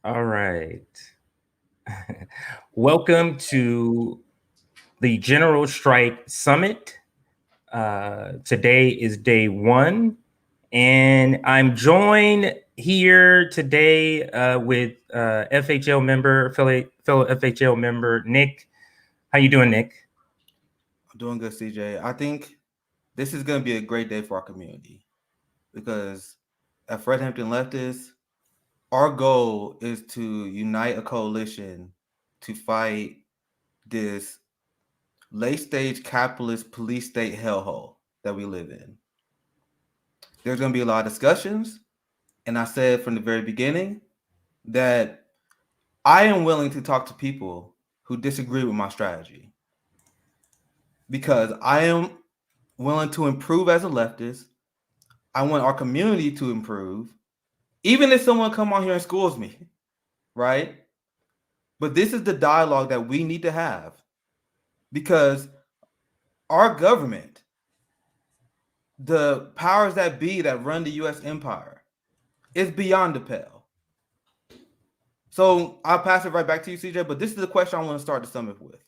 All right. Welcome to the General Strike Summit. Today is day one, and I'm joined here today with FHL member, fellow FHL member Nick. How you doing, Nick? I'm doing good, CJ. I think this is going to be a great day for our community because at Fred Hampton Leftist, our goal is to unite a coalition to fight this late stage capitalist police state hellhole that we live in. There's going to be a lot of discussions, and I said from the very beginning that I am willing to talk to people who disagree with my strategy because I am willing to improve as a leftist. I want our community to improve, even if someone come on here and schools me, right? But this is the dialogue that we need to have because our government, the powers that be that run the U.S. empire, is beyond the pale. So I'll pass it right back to you, CJ. But this is the question I want to start the summit with.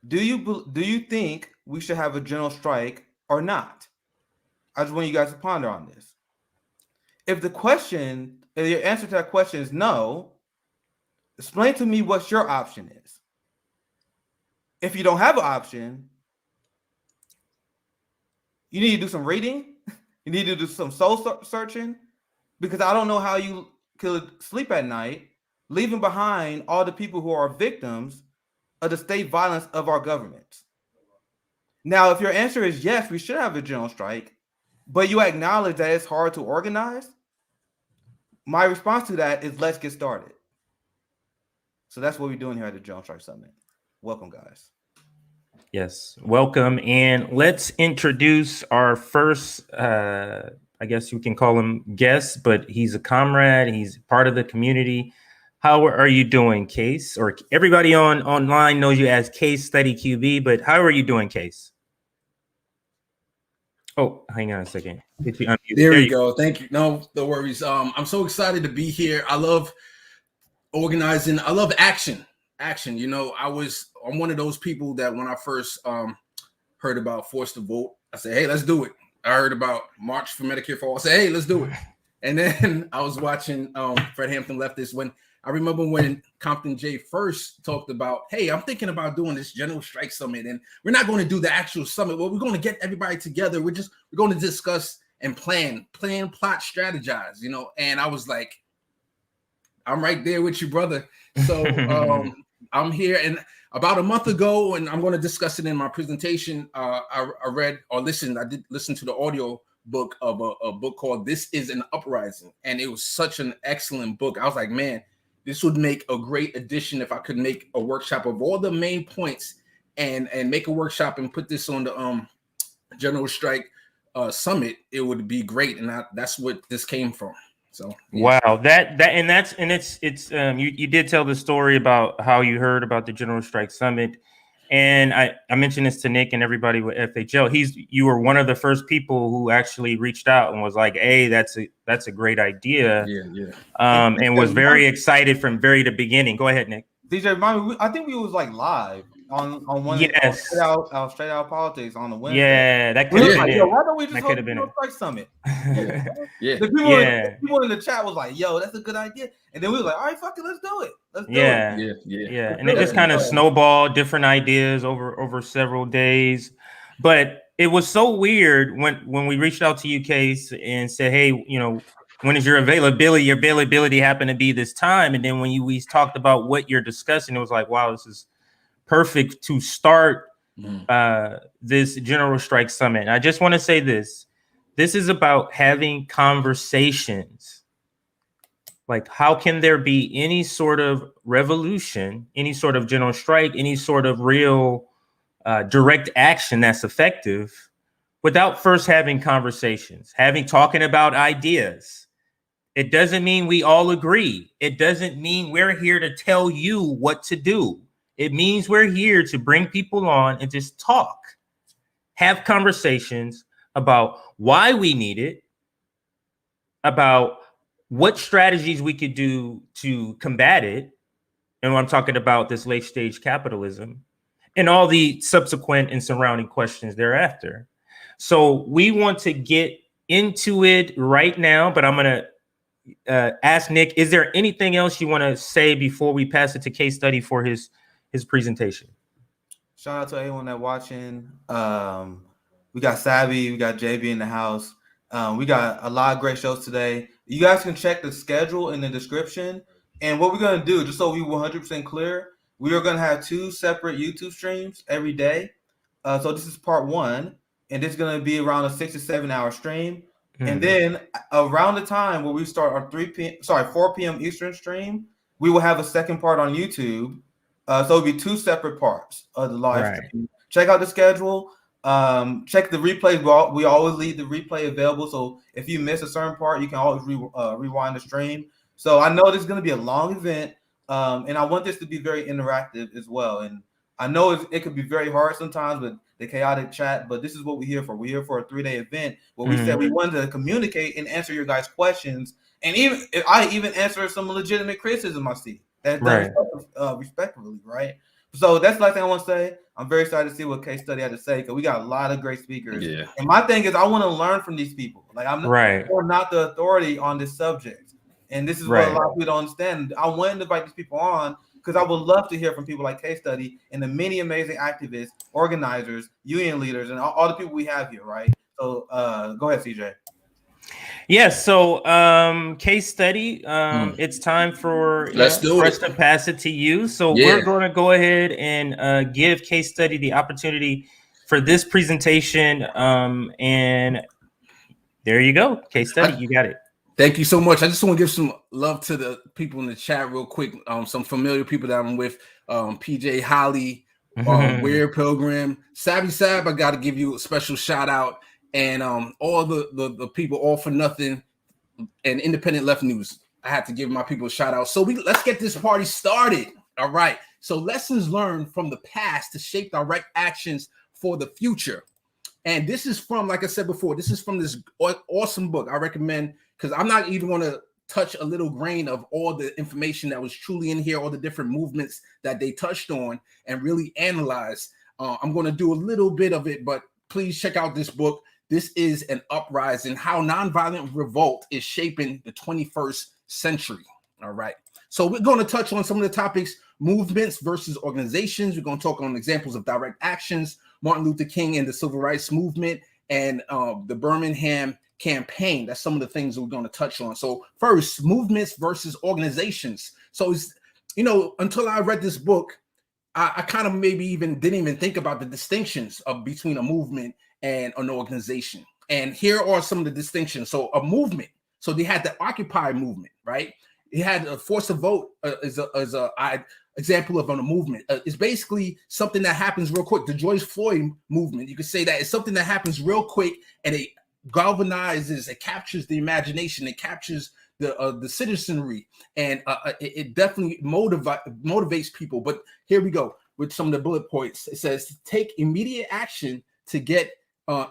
Do you think we should have a general strike or not? I just want you guys to ponder on this. If your answer to that question is no, explain to me what your option is. If you don't have an option, you need to do some reading. You need to do some soul searching because I don't know how you could sleep at night leaving behind all the people who are victims of the state violence of our government. Now, if your answer is yes, we should have a general strike, but you acknowledge that it's hard to organize, my response to that is let's get started. So that's what we're doing here at the General Strike Summit. Welcome, guys. Yes, welcome. And let's introduce our first, I guess you can call him guest, but he's a comrade. He's part of the community. How are you doing, Case? Or everybody online knows you as CaseStudyQB, but how are you doing, Case? Oh, hang on a second. There we go. Thank you. No worries. I'm so excited to be here. I love organizing. I love action. You know, I'm one of those people that when I first heard about forced to vote, I said, hey, let's do it. I heard about March for Medicare for All. I said, hey, let's do it. And then I was watching Fred Hampton Leftist when I remember when Compton J first talked about, hey, I'm thinking about doing this General Strike Summit, and we're not going to do the actual summit. Well, we're going to get everybody together. We're going to discuss and plan, plot, strategize, you know. And I was like, I'm right there with you, brother. So I'm here, and about a month ago, and I'm going to discuss it in my presentation. I read or listened. I did listen to the audio book of a book called "This Is an Uprising," and it was such an excellent book. I was like, man, this would make a great addition if I could make a workshop of all the main points and make a workshop and put this on the General Strike Summit. It would be great, and that's what this came from. So yeah. Wow, you did tell the story about how you heard about the General Strike Summit, and I mentioned this to Nick and everybody with FHL. You were one of the first people who actually reached out and was like, "Hey, that's a great idea." Yeah. And was very excited from the beginning. Go ahead, Nick. DJ, I think we was like live on one straight out politics on the Wednesday. Yeah, that could have been it. Why don't we just hold the Strike Summit? Yeah. The people in the chat was like, yo, that's a good idea. And then we were like, all right, fuck it, let's do it. Yeah. And it just kind of snowballed different ideas over several days. But it was so weird when we reached out to you, Case, and said, hey, you know, when is your availability? Your availability happened to be this time. And then when we talked about what you're discussing, it was like, wow, this is perfect to start this General Strike Summit. And I just want to say this. This is about having conversations. Like, how can there be any sort of revolution, any sort of general strike, any sort of real direct action that's effective without first having conversations, talking about ideas? It doesn't mean we all agree. It doesn't mean we're here to tell you what to do. It means we're here to bring people on and just talk, have conversations about why we need it, about what strategies we could do to combat it. And I'm talking about this late stage capitalism and all the subsequent and surrounding questions thereafter. So we want to get into it right now, but I'm going to ask Nick, is there anything else you want to say before we pass it to Case Study for his presentation? Shout out to everyone that's watching. We got Savvy, we got JB in the house. We got a lot of great shows today. You guys can check the schedule in the description. And what we're going to do, just so we 100% clear, we are going to have 2 separate YouTube streams every day. So this is part 1, and this is going to be around a 6 to 7 hour stream. And then around the time where we start our 4 p.m. Eastern stream, we will have a second part on YouTube. So it'll be 2 separate parts of the live stream. Check out the schedule. Check the replays. We always leave the replay available. So if you miss a certain part, you can always rewind the stream. So I know this is going to be a long event, and I want this to be very interactive as well. And I know it could be very hard sometimes with the chaotic chat, but this is what we're here for. We're here for a 3-day event where we said we wanted to communicate and answer your guys' questions, and I even answer some legitimate criticism I see that's done respectfully, right? So that's the last thing I want to say. I'm very excited to see what Case Study had to say because we got a lot of great speakers. Yeah. And my thing is I want to learn from these people. Like I'm not the authority on this subject. And this is what a lot of people don't understand. I wanted to invite these people on because I would love to hear from people like Case Study and the many amazing activists, organizers, union leaders, and all the people we have here, right? So go ahead, CJ. Yes. So Case Study, it's time for us to pass it to you. So we're going to go ahead and give Case Study the opportunity for this presentation. And there you go. Case Study, you got it. Thank you so much. I just want to give some love to the people in the chat real quick. Some familiar people that I'm with, PJ Holly, Weird Pilgrim, Savvy Sab. I got to give you a special shout out, and all the people, All for Nothing, and Independent Left News. I had to give my people a shout out. So let's get this party started. All right. So lessons learned from the past to shape direct actions for the future. And this is from, like I said before, this is from this awesome book. I recommend, because I'm not even going to touch a little grain of all the information that was truly in here, all the different movements that they touched on and really analyze. I'm going to do a little bit of it, but please check out this book. This is An Uprising, How Nonviolent Revolt is Shaping the 21st Century. All right. So we're going to touch on some of the topics, movements versus organizations. We're going to talk on examples of direct actions, Martin Luther King and the Civil Rights Movement, and the Birmingham campaign. That's some of the things that we're going to touch on. So first, movements versus organizations. So it's, until I read this book, I kind of maybe didn't even think about the distinctions between a movement and an organization. And here are some of the distinctions. So a movement. So they had the Occupy movement, right? It had a Force to Vote as a example of a movement. It's basically something that happens real quick. The George Floyd movement, you could say that it's something that happens real quick, and it galvanizes, it captures the imagination, it captures the citizenry, and it definitely motivates people. But here we go with some of the bullet points. It says take immediate action to get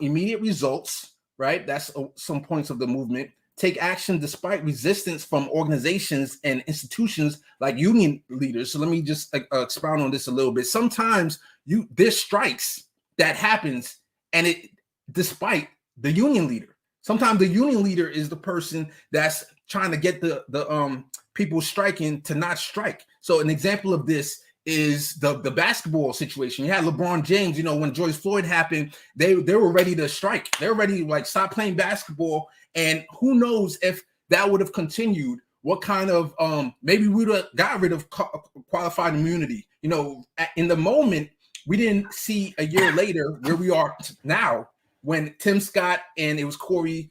immediate results, right? That's some points of the movement. Take action despite resistance from organizations and institutions like union leaders. So let me just expound on this a little bit. Sometimes there's strikes that happens, and it despite the union leader. Sometimes the union leader is the person that's trying to get the people striking to not strike. So an example of this is the basketball situation. You had LeBron James, when George Floyd happened, they were ready to strike. They were ready to stop playing basketball. And who knows if that would have continued, what kind of maybe we would have got rid of qualified immunity. In the moment, we didn't see a year later where we are now when Tim Scott and it was Cory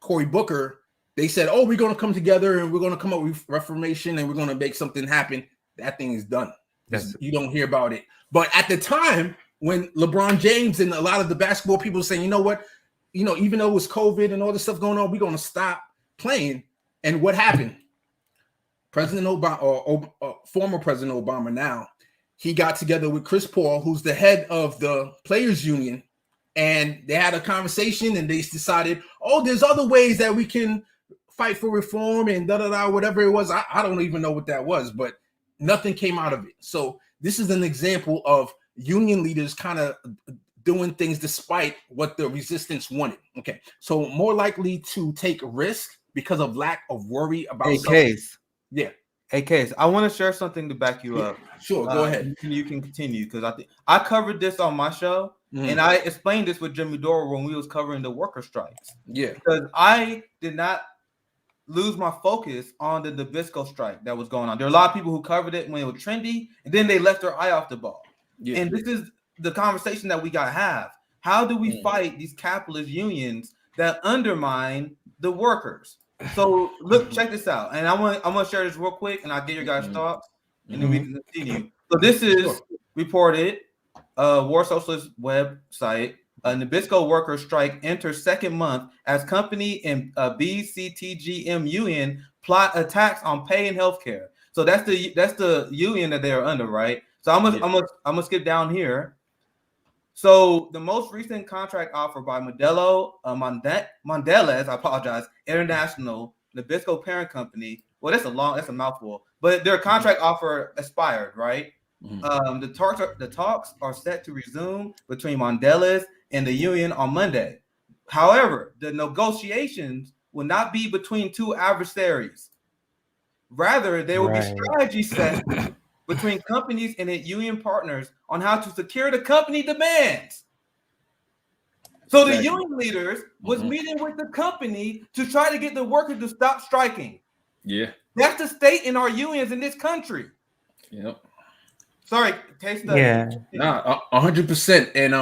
Booker, they said, oh, we're going to come together and we're going to come up with reformation and we're going to make something happen. That thing is done. You don't hear about it. But at the time when LeBron James and a lot of the basketball people were saying, you know what, even though it was COVID and all this stuff going on, we're going to stop playing. And what happened? President Obama, or former President Obama now, he got together with Chris Paul, who's the head of the Players Union, and they had a conversation and they decided, oh, there's other ways that we can fight for reform and whatever it was. I don't even know what that was, but nothing came out of it. So this is an example of union leaders kind of doing things despite what the resistance wanted. Okay, so more likely to take risk because of lack of worry about Case. Yeah. Hey, Case, I want to share something to back you up. Sure, go ahead. You can continue, because I think I covered this on my show, and I explained this with Jimmy Dore when we was covering the worker strikes. Yeah. Because I did not lose my focus on the Nabisco strike that was going on. There are a lot of people who covered it when it was trendy, and then they left their eye off the ball. Yeah. And this is the conversation that we got to have. How do we fight these capitalist unions that undermine the workers? So look, check this out, and I'm gonna share this real quick, and I'll get your guys' thoughts, and then we can continue. So this is reported, War Socialist website. Nabisco workers strike enters second month as company and BCTGM union plot attacks on pay and healthcare. So that's the union that they are under, right? So I'm gonna skip down here. So the most recent contract offer by Mondelez, I apologize, International, Nabisco parent company. Well, that's a mouthful, but their contract offer expired, right? The talks are set to resume between Mondelez and the union on Monday. However, the negotiations will not be between two adversaries. Rather, there will be strategy sessions between companies and its union partners on how to secure the company demands. So the union leaders was meeting with the company to try to get the workers to stop striking. Yeah. That's the state in our unions in this country. Yep. Sorry, case study. Yeah. Nah, 100%. And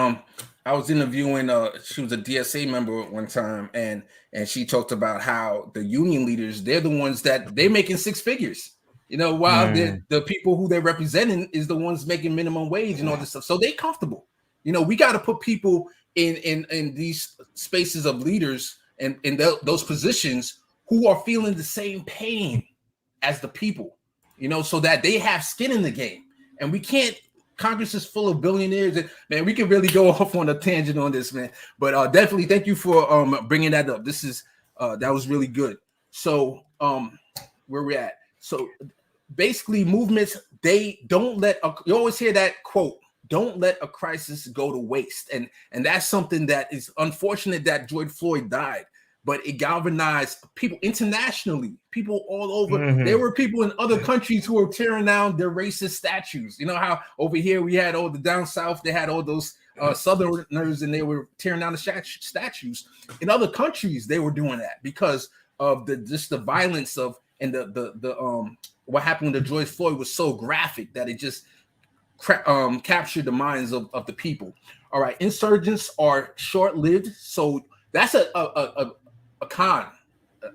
I was interviewing she was a DSA member at one time, and she talked about how the union leaders, they're the ones that they're making six figures. You know, while the people who they're representing is the ones making minimum wage and all this stuff. So they're comfortable. You know, we got to put people in these spaces of leaders and in those positions who are feeling the same pain as the people, you know, so that they have skin in the game. And we can't, Congress is full of billionaires. And man, we can really go off on a tangent on this, man. But definitely thank you for bringing that up. This is, that was really good. So where we're at. So basically movements, they don't let, you always hear that quote, don't let a crisis go to waste. And that's something that is unfortunate that George Floyd died, but it galvanized people internationally, people all over. There were people in other countries who were tearing down their racist statues. You know how over here we had all the down south, they had all those Southerners and they were tearing down the statues. In other countries, they were doing that because of the violence of, and the what happened to George Floyd was so graphic that it just captured the minds of the people. All right, insurgents are short-lived, so that's a con.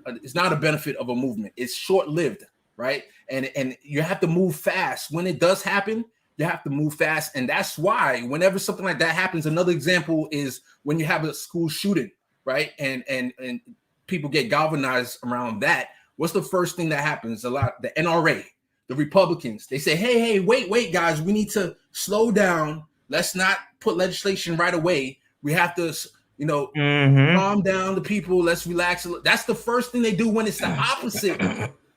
It's not a benefit of a movement. It's short-lived, right? And you have to move fast. When it does happen, you have to move fast, and that's why whenever something like that happens, another example is when you have a school shooting, right? And people get galvanized around that. What's the first thing that happens? The NRA, the Republicans, they say, hey, wait, guys, we need to slow down. Let's not put legislation right away. We have to, you know, calm down the people. Let's relax. That's the first thing they do when it's the opposite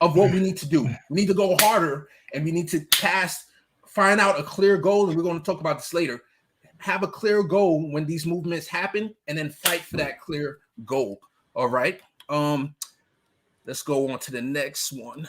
of what we need to do. We need to go harder, and we need to find out a clear goal. And we're going to talk about this later. Have a clear goal when these movements happen, and then fight for that clear goal. All right. Let's go on to the next one.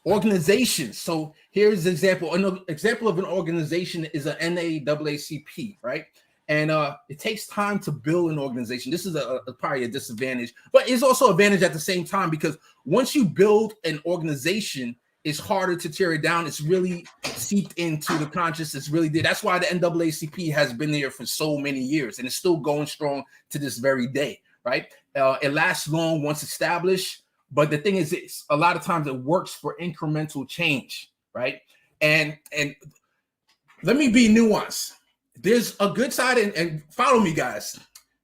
Organizations. So here's an example. An example of an organization is a NAACP, right? And it takes time to build an organization. This is probably a disadvantage, but it's also an advantage at the same time, because once you build an organization, it's harder to tear it down. It's really seeped into the consciousness. Really did. That's why the NAACP has been there for so many years, and it's still going strong to this very day, right? It lasts long once established. But the thing is, it's a lot of times it works for incremental change, right? And let me be nuanced. There's a good side, and follow me, guys.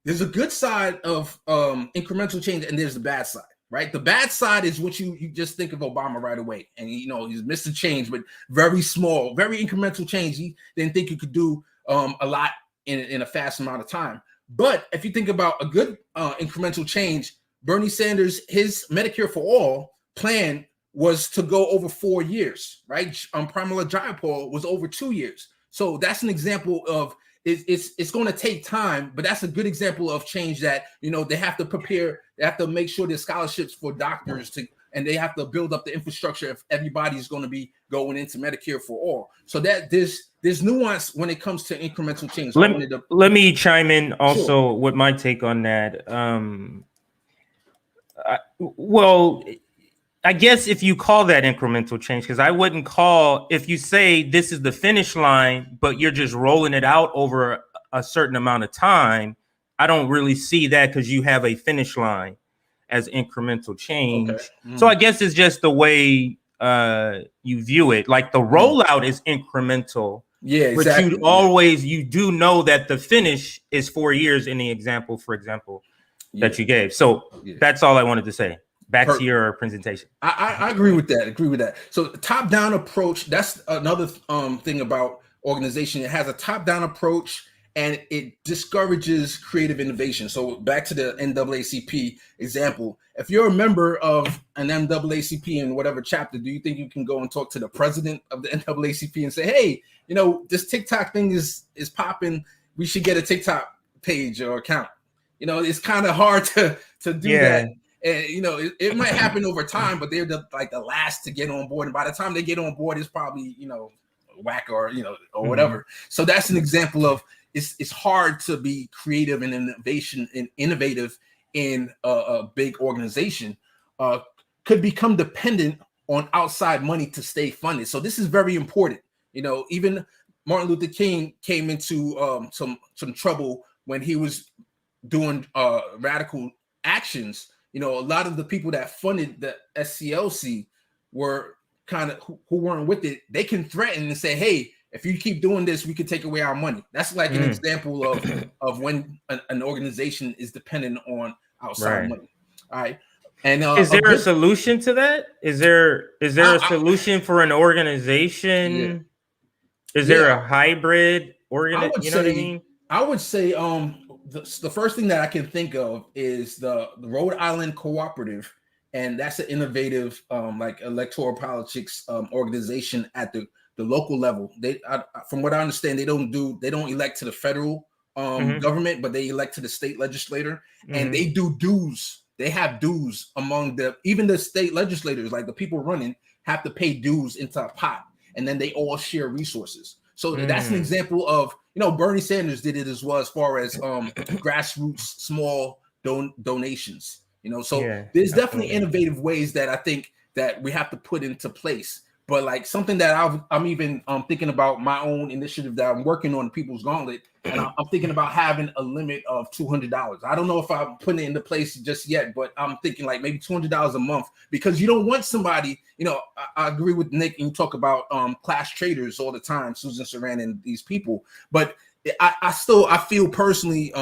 There's a good side of incremental change, and there's the bad side, right? The bad side is what you just think of Obama right away, and you know he's missed a change, but very small, very incremental change. He didn't think you could do a lot in a fast amount of time. But if you think about a good incremental change, Bernie Sanders, his Medicare for All plan was to go over 4 years, right? Pramila Jayapal was over 2 years. So that's an example of it's going to take time, but that's a good example of change that, they have to prepare, they have to make sure there's scholarships for doctors and they have to build up the infrastructure if everybody's going to be going into Medicare for All. So that there's nuance when it comes to incremental change. Let me chime in also with my take on that. I guess if you call that incremental change, because I wouldn't call, if you say this is the finish line, but you're just rolling it out over a certain amount of time, I don't really see that because you have a finish line as incremental change. Okay. So I guess it's just the way you view it. Like the rollout is incremental. Yeah, exactly. But you do know that the finish is 4 years in the example, for example, that you gave. So that's all I wanted to say. Back to your presentation. I agree with that. So top-down approach, that's another thing about organization. It has a top-down approach and it discourages creative innovation. So back to the NAACP example. If you're a member of an NAACP in whatever chapter, do you think you can go and talk to the president of the NAACP and say, hey, this TikTok thing is popping. We should get a TikTok page or account. It's kind of hard to do that. And it might happen over time, but they're the last to get on board. And by the time they get on board, it's probably whack or whatever. So that's an example of it's hard to be creative and innovative in a big organization. Could become dependent on outside money to stay funded. So this is very important. Even Martin Luther King came into some trouble when he was doing radical actions. A lot of the people that funded the SCLC were kind of who weren't with it. They can threaten and say, hey, if you keep doing this, we could take away our money. That's like an example of when an organization is dependent on outside money. All right. And is there a solution to that? Is there a solution for an organization? Yeah. Is there a hybrid organization? You know what I mean? I would say the first thing that I can think of is the Rhode Island Cooperative, and that's an innovative electoral politics organization at the local level. From what I understand, they don't elect to the federal government, but they elect to the state legislator, and they do dues. They have dues among even the state legislators, like the people running, have to pay dues into a pot, and then they all share resources. So that's an example of, Bernie Sanders did it as well, as far as grassroots small donations. There's definitely innovative ways that I think that we have to put into place. But like something that I'm even thinking about my own initiative that I'm working on, People's Gauntlet, and I'm thinking about having a limit of $200. I don't know if I'm putting it into place just yet, but I'm thinking like maybe $200 a month, because you don't want somebody, I agree with Nick, and you talk about class traders all the time, Susan Sarandon and these people, but I feel personally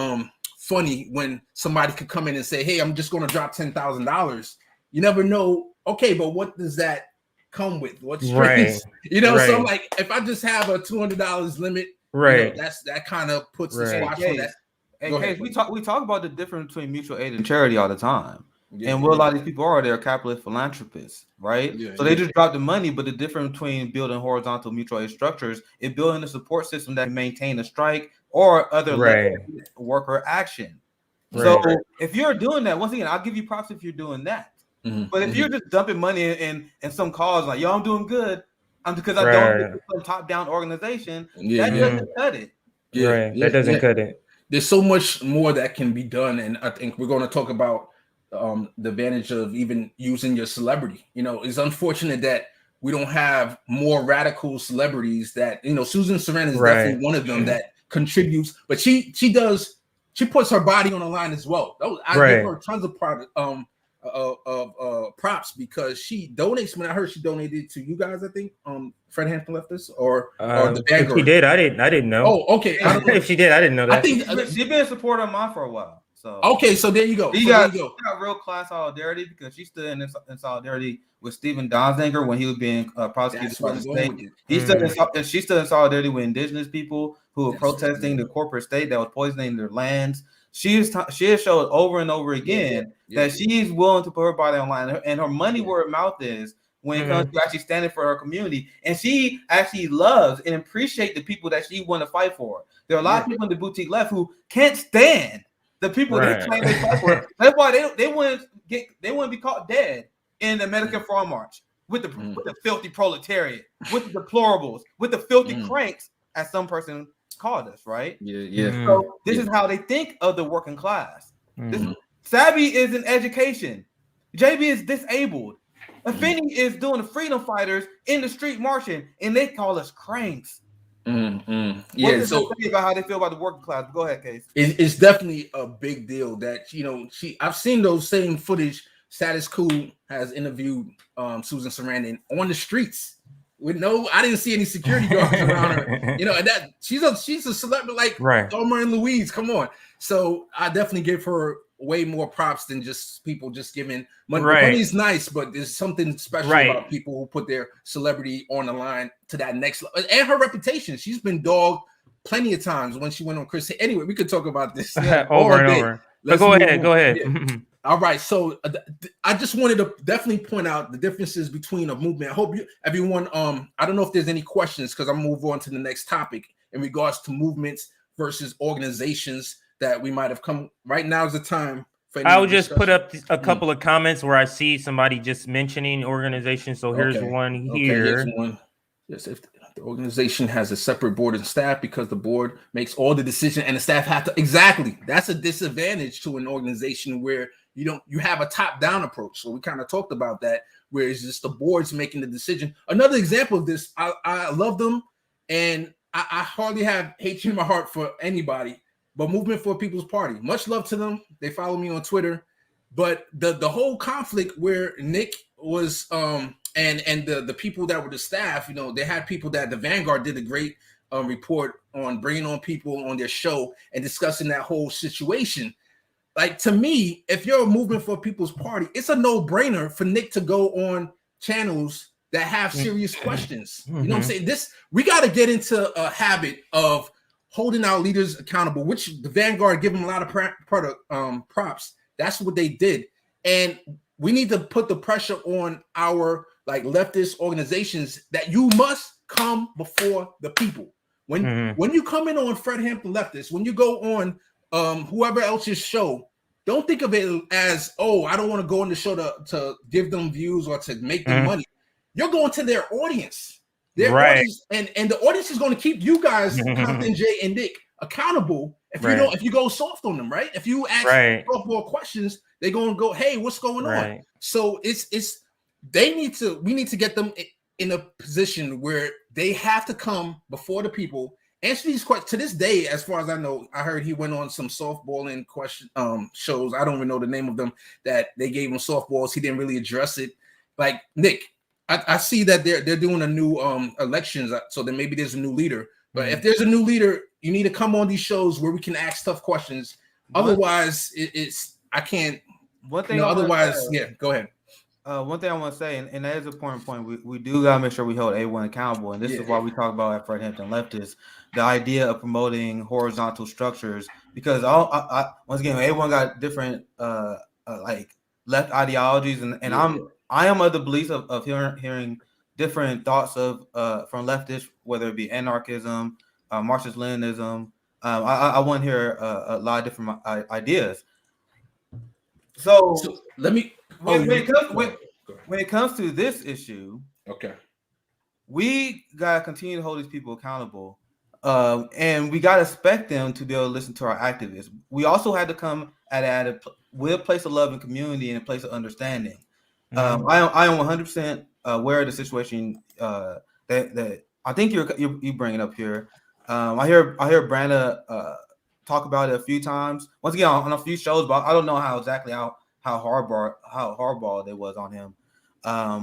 funny when somebody could come in and say, hey, I'm just going to drop $10,000. You never know. Okay, but what does that come with? What's strings? So like if I just have a $200 limit, that kind of puts the squash on that. And Case, we talk about the difference between mutual aid and charity all the time. And what a lot of these people are, they're capitalist philanthropists, right? So they just drop the money, but the difference between building horizontal mutual aid structures is building a support system that can maintain a strike or other worker action. So if you're doing that, once again, I'll give you props if you're doing that. But if you're just dumping money in some cause, like, yo, I'm doing good, because I don't get some top-down organization, that doesn't cut it. That doesn't cut it. There's so much more that can be done, and I think we're going to talk about the advantage of even using your celebrity. It's unfortunate that we don't have more radical celebrities that, Susan Sarandon is definitely one of them that contributes, but she puts her body on the line as well. I give her tons of props because she donates. When I heard she donated to you guys, I think Fred Hampton Leftist or the Vanguard. She did. I didn't know. Oh, okay. I don't know. If she did, I didn't know that. I think she's been a supporter of mine for a while. So okay, so there you go. She got real class solidarity because she stood in solidarity with Stephen Donziger when he was being prosecuted by the state. She stood in solidarity with indigenous people who were protesting the corporate state that was poisoning their lands. she has showed over and over again that she's willing to put her body online, and her money where her mouth is when it comes to actually standing for her community. And she actually loves and appreciates the people that she want to fight for. There are a lot of people in the boutique left who can't stand the people they claim they fight for. That's why they wouldn't be caught dead in the American Farm March with the filthy proletariat, with the deplorables, with the filthy cranks, as some person called us, right? So this is how they think of the working class. Sabby is in education. JB is disabled. Afeni is doing the freedom fighters in the street marching, and they call us cranks. What does it say about how they feel about the working class? Go ahead, Case. It's definitely a big deal that I've seen those same footage. Status Quo has interviewed Susan Sarandon on the streets with I didn't see any security guards around her. And that she's a celebrity like Thelma and Louise. Come on. So I definitely give her way more props than just people just giving money. Money's nice, but there's something special about people who put their celebrity on the line to that next level. And her reputation. She's been dogged plenty of times when she went on Chris. Anyway, we could talk about this over and over. But go ahead. Yeah. All right, so I just wanted to definitely point out the differences between a movement. I hope everyone. I don't know if there's any questions because I'm move on to the next topic in regards to movements versus organizations that we might have come. Right now is the time. I'll just put up a couple of comments where I see somebody just mentioning organizations. So here's one here. Here's one. Yes, if the organization has a separate board and staff because the board makes all the decision and the staff have to exactly. That's a disadvantage to an organization where you have a top-down approach. So we kind of talked about that, where it's just the board's making the decision. Another example of this, I love them, and I hardly have hatred in my heart for anybody, but Movement for People's Party. Much love to them. They follow me on Twitter. But the whole conflict where Nick was and the people that were the staff, they had people that the Vanguard did a great report on bringing on people on their show and discussing that whole situation. Like, to me, if you're a Movement for People's Party, it's a no-brainer for Nick to go on channels that have serious questions. You know what I'm saying? We got to get into a habit of holding our leaders accountable, which the Vanguard give them a lot of props. That's what they did. And we need to put the pressure on our leftist organizations that you must come before the people. When you come in on Fred Hampton Leftist, when you go on whoever else's show, don't think of it as, I don't want to go on the show to give them views or to make them money. You're going to their audience. Audience, and the audience is going to keep you guys, Compton, Jay, and Nick, accountable if you go soft on them, right? If you ask softball questions, they're going to go, hey, what's going on? So we need to get them in a position where they have to come before the people. Answer these questions. To this day, as far as I know, I heard he went on some softballing question shows. I don't even know the name of them, that they gave him softballs. He didn't really address it. Like, Nick, I see that they're doing a new elections, so then maybe there's a new leader. But if there's a new leader, you need to come on these shows where we can ask tough questions. Otherwise, I can't. One thing. Otherwise, go ahead. One thing I want to say, and that is an important point, we do gotta make sure we hold A1 accountable, and this is why we talk about at Fred Hampton Leftist the idea of promoting horizontal structures, because once again, A1 got different left ideologies, and I am of the belief of hearing different thoughts of from leftists, whether it be anarchism, Marxist-Leninism. I want to hear a lot of different ideas. So let me. When it comes to this issue, we gotta continue to hold these people accountable, and we gotta expect them to be able to listen to our activists. We also had to come at with a place of love and community and a place of understanding. I am 100% aware of the situation that I think you bringing up here. I hear Branda talk about it a few times. Once again, on a few shows, but I don't know how hardball it was on him.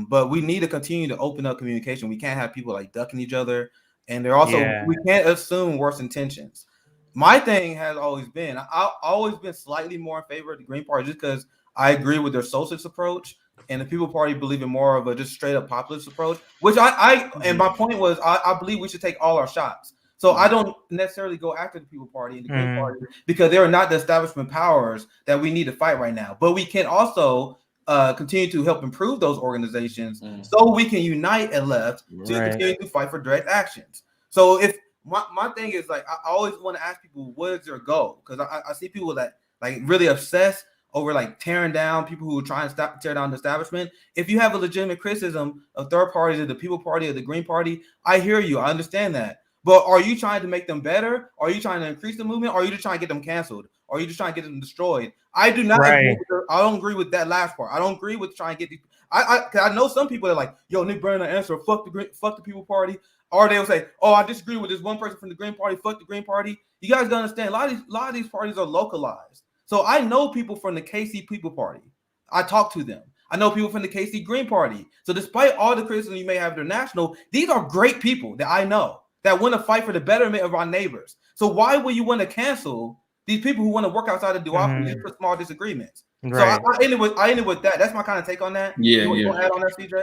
But we need to continue to open up communication. We can't have people ducking each other, and they're also we can't assume worse intentions. My thing has always been I've always been slightly more in favor of the Green Party just because I agree with their socialist approach, and the People Party believe in more of a just straight up populist approach. Which and my point was I believe we should take all our shots. So I don't necessarily go after the People Party and the Green Party because they are not the establishment powers that we need to fight right now. But we can also continue to help improve those organizations so we can unite and left to continue to fight for direct actions. So if my thing is like, I always want to ask people, what is your goal? Because I see people that like really obsess over like tearing down people who are trying to tear down the establishment. If you have a legitimate criticism of third parties, of the People Party or the Green Party, I hear you. I understand that. But are you trying to make them better? Are you trying to increase the movement? Or are you just trying to get them canceled? Or are you just trying to get them destroyed? I do not agree with I don't agree with that last part. I don't agree with trying to get these. I know some people that are like, yo, Nick Brennan answer, fuck the People Party. Or they'll say, oh, I disagree with this one person from the Green Party, fuck the Green Party. You guys gotta understand, a lot of these parties are localized. So I know people from the KC People Party. I talk to them. I know people from the KC Green Party. So despite all the criticism you may have international, these are great people that I know that want to fight for the betterment of our neighbors. So why would you want to cancel these people who want to work outside of duopoly just for small disagreements? Right. So I ended with that. That's my kind of take on that. Yeah, you want to add on that, CJ?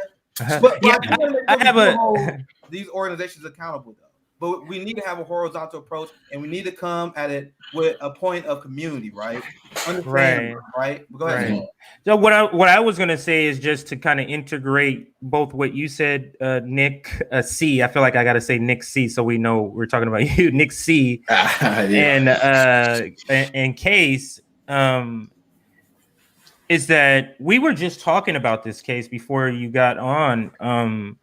But I have these organizations accountable though. But we need to have a horizontal approach, and we need to come at it with a point of community, right? Right. Go ahead. Right. So what I was going to say is just to kind of integrate both what you said, Nick C. I feel like I got to say Nick C. so we know we're talking about you, Nick C. And Case. Is that we were just talking about this case before you got on.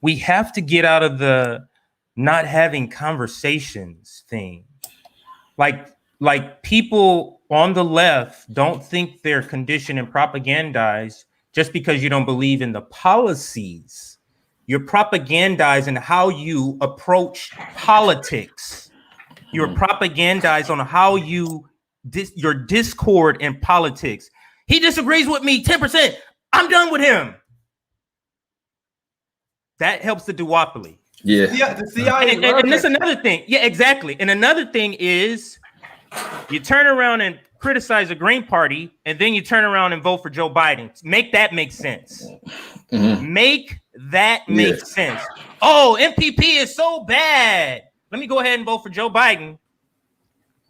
We have to get out of the not having conversations thing. Like people on the left don't think they're conditioned and propagandized just because you don't believe in the policies. You're propagandizing how you approach politics. You're propagandized on how you your discord in politics. He disagrees with me 10%. I'm done with him. That helps the duopoly. Yeah. And that's another thing. Yeah, exactly. And another thing is you turn around and criticize the Green Party, and then you turn around and vote for Joe Biden. Make that make sense. Make that make sense. Oh, MPP is so bad. Let me go ahead and vote for Joe Biden.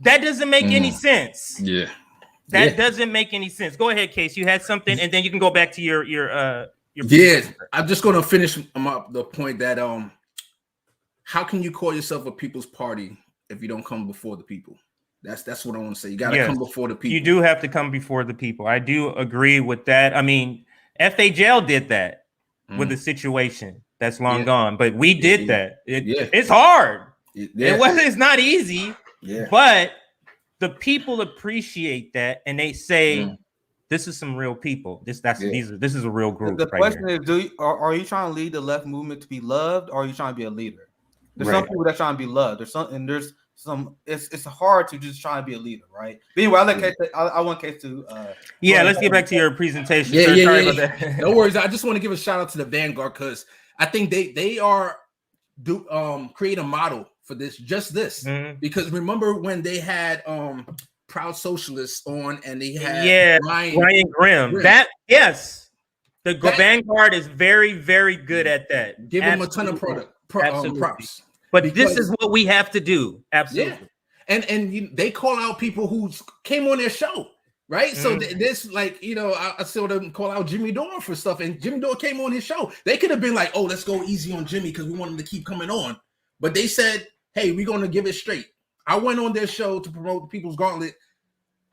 That doesn't make any sense. Yeah. That doesn't make any sense. Go ahead, Case. You had something, and then you can go back to your I'm just going to finish the point that how can you call yourself a people's party if you don't come before the people? That's what I want to say. You got to come before the people. You do have to come before the people. I do agree with that. I mean, FHL did that with the situation that's long gone, but we did that. It's hard. It's not easy, but the people appreciate that, and they say, "This is some real people. This is a real group." The question is, are you trying to lead the left movement to be loved, or are you trying to be a leader? There's some people that trying to be loved. There's some. It's hard to just try to be a leader, right? But anyway, I want Case to. Let's get back to your presentation. Sorry about that. No worries. I just want to give a shout out to the Vanguard because I think they are create a model for this, because remember when they had Proud Socialists on and they had Ryan Grimm. The Vanguard is very, very good at that. Give them a ton of props. But this is what we have to do. Absolutely. Yeah. And they call out people who came on their show, right? So this, like, I saw them call out Jimmy Dore for stuff, and Jimmy Dore came on his show. They could have been like, oh, let's go easy on Jimmy because we want him to keep coming on. But they said, hey, we're going to give it straight. I went on their show to promote the People's Gauntlet.